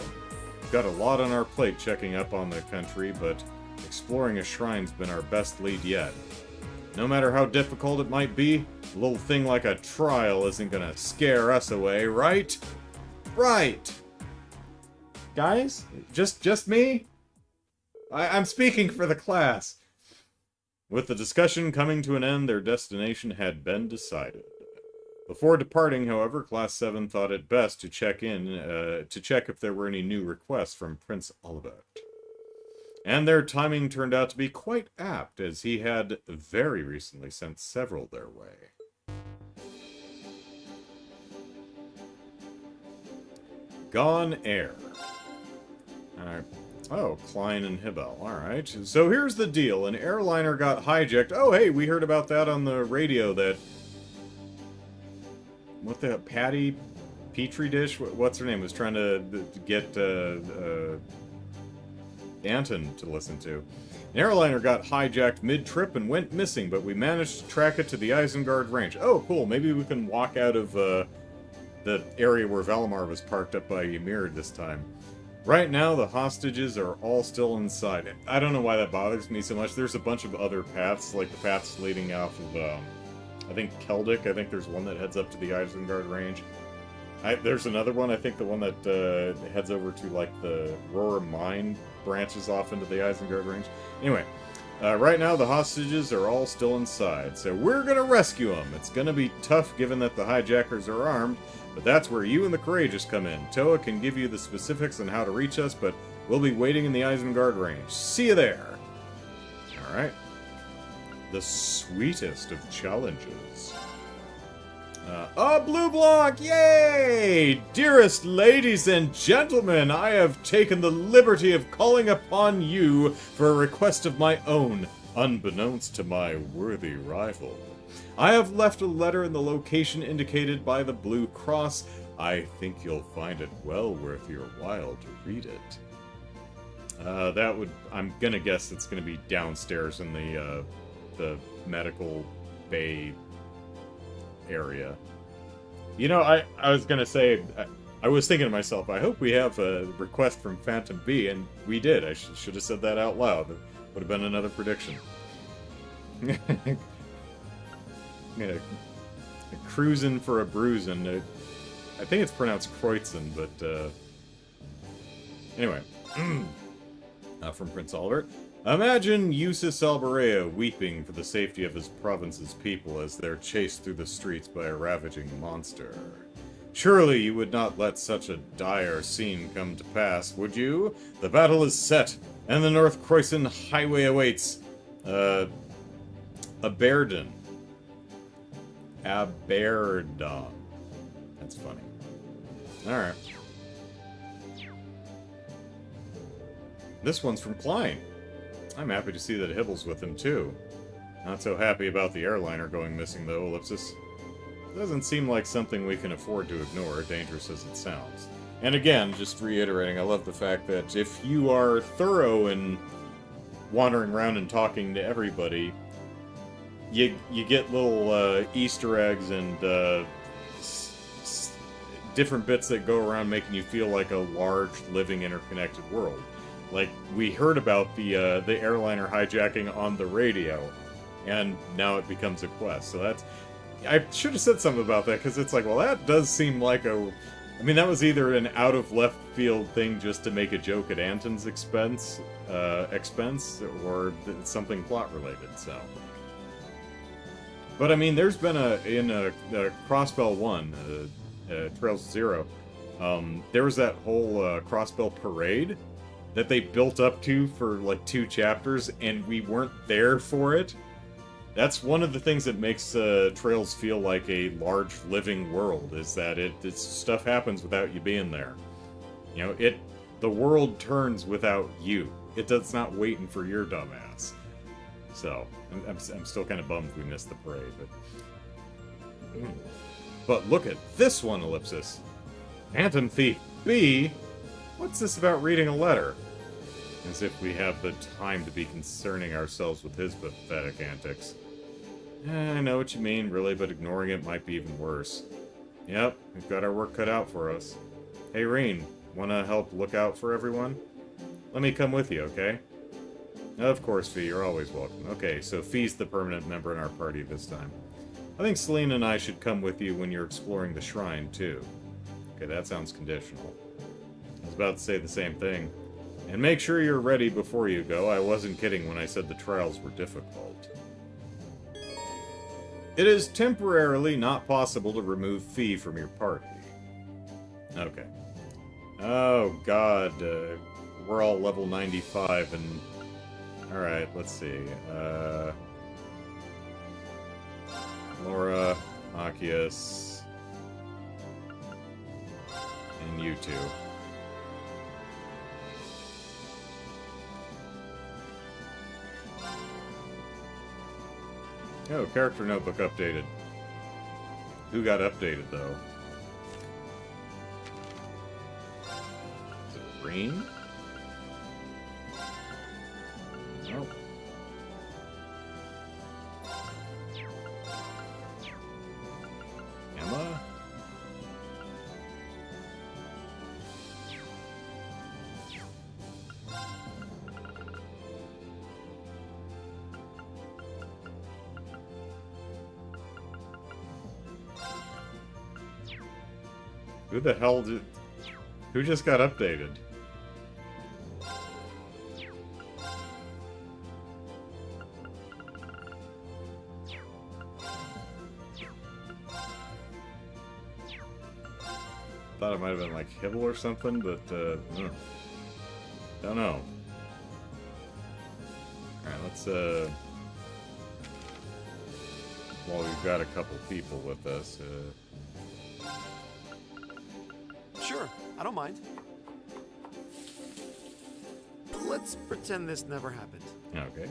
We've got a lot on our plate checking up on the country, but exploring a shrine's been our best lead yet. No matter how difficult it might be, a little thing like a trial isn't gonna scare us away, right? Right! Guys? Just me? I'm speaking for the class. With the discussion coming to an end, their destination had been decided. Before departing, however, Class 7 thought it best to check if there were any new requests from Prince Olivert. And their timing turned out to be quite apt, as he had very recently sent several their way. Gone Air. Oh, Klein and Hibel. Alright. So here's the deal. An airliner got hijacked. Oh, hey, we heard about that on the radio that... What the... Patty Petri Dish? What's her name? Was trying to get Anton to listen to. An airliner got hijacked mid-trip and went missing, but we managed to track it to the Isengard Range. Oh, cool. Maybe we can walk out of the area where Valimar was parked up by Ymir this time. Right now, the hostages are all still inside. I don't know why that bothers me so much. There's a bunch of other paths, like the paths leading off of, I think Keldic. I think there's one that heads up to the Isengard Range. There's another one, I think the one that heads over to, like, the Roar Mine branches off into the Isengard Range. Anyway, right now the hostages are all still inside, so we're gonna rescue them. It's gonna be tough given that the hijackers are armed, but that's where you and the Courageous come in. Toa can give you the specifics on how to reach us, but we'll be waiting in the Isengard Range. See you there! Alright. The sweetest of challenges. A blue block! Yay! Dearest ladies and gentlemen, I have taken the liberty of calling upon you for a request of my own, unbeknownst to my worthy rival. I have left a letter in the location indicated by the blue cross. I think you'll find it well worth your while to read it. I'm gonna guess it's gonna be downstairs in the medical bay area. You know, I was gonna say, I was thinking to myself, I hope we have a request from Phantom B, and we did. I should have said that out loud. It would have been another prediction. Yeah, cruising for a bruising. I think it's pronounced Kreutzen, but anyway. From Prince Albert. Imagine Eustace Alberea weeping for the safety of his province's people as they're chased through the streets by a ravaging monster. Surely you would not let such a dire scene come to pass, would you? The battle is set, and the North Croyson highway awaits. Aberdon. Aberdon. That's funny. Alright. This one's from Klein. I'm happy to see that Hibble's with him, too. Not so happy about the airliner going missing, though, Ellipsis. Doesn't seem like something we can afford to ignore, dangerous as it sounds. And again, just reiterating, I love the fact that if you are thorough in wandering around and talking to everybody, you get little Easter eggs and different bits that go around making you feel like a large, living, interconnected world. Like, we heard about the airliner hijacking on the radio, and now it becomes a quest. So that's... I should have said something about that, because it's like, well, that does seem like a I mean, that was either an out-of-left-field thing just to make a joke at Anton's expense, or something plot-related, so... But, I mean, there's been in Crossbell 1, Trails 0, there was that whole Crossbell parade that they built up to for, like, 2 chapters, and we weren't there for it. That's one of the things that makes Trails feel like a large living world, is that stuff happens without you being there. You know, the world turns without you. It's not waiting for your dumbass. So, I'm still kind of bummed we missed the parade, but... But look at this one, Ellipsis. Phantom Thief B? What's this about reading a letter? As if we have the time to be concerning ourselves with his pathetic antics. I know what you mean, really, but ignoring it might be even worse. Yep, we've got our work cut out for us. Hey, Reen, wanna help look out for everyone? Let me come with you, okay? Of course, Fee, you're always welcome. Okay, so Fee's the permanent member in our party this time. I think Celine and I should come with you when you're exploring the shrine, too. Okay, that sounds conditional. I was about to say the same thing. And make sure you're ready before you go. I wasn't kidding when I said the trials were difficult. It is temporarily not possible to remove Fee from your party. Okay. Oh, God. We're all level 95 and... Alright, let's see. Laura, Akius, and you two. Oh, character notebook updated. Who got updated, though? Is it Green? Nope. Emma? Who the hell did... Who just got updated? Thought it might have been like Hibble or something, but don't know. Alright, let's well, we've got a couple people with us. Sure, I don't mind. Let's pretend this never happened. Okay.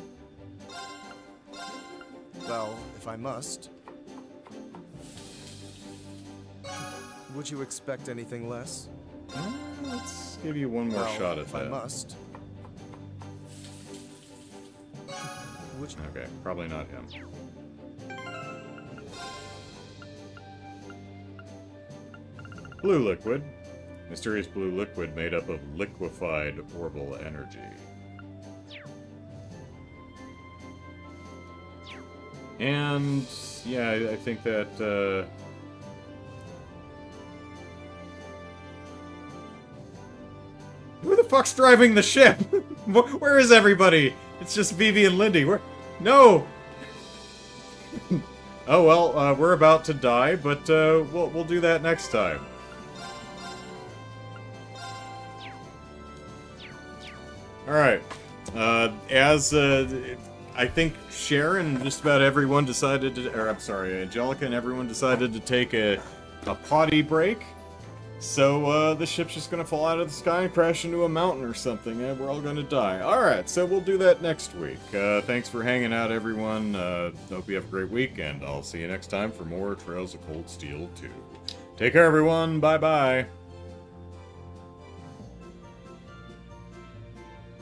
Well, if I must. Would you expect anything less? Let's give you one more shot at that. If I must. Okay, probably not him. Blue liquid. Mysterious blue liquid made up of liquefied orbital energy. And, yeah, I think that, who the fuck's driving the ship? Where is everybody? It's just Vivi and Lindy. No! Oh, well, we're about to die, but, we'll do that next time. Alright. I think Sharon and just about everyone decided to, or I'm sorry, Angelica and everyone decided to take a potty break. So, the ship's just gonna fall out of the sky and crash into a mountain or something, and we're all gonna die. Alright, so we'll do that next week. Thanks for hanging out, everyone. Hope you have a great week, and I'll see you next time for more Trails of Cold Steel 2. Take care, everyone. Bye-bye.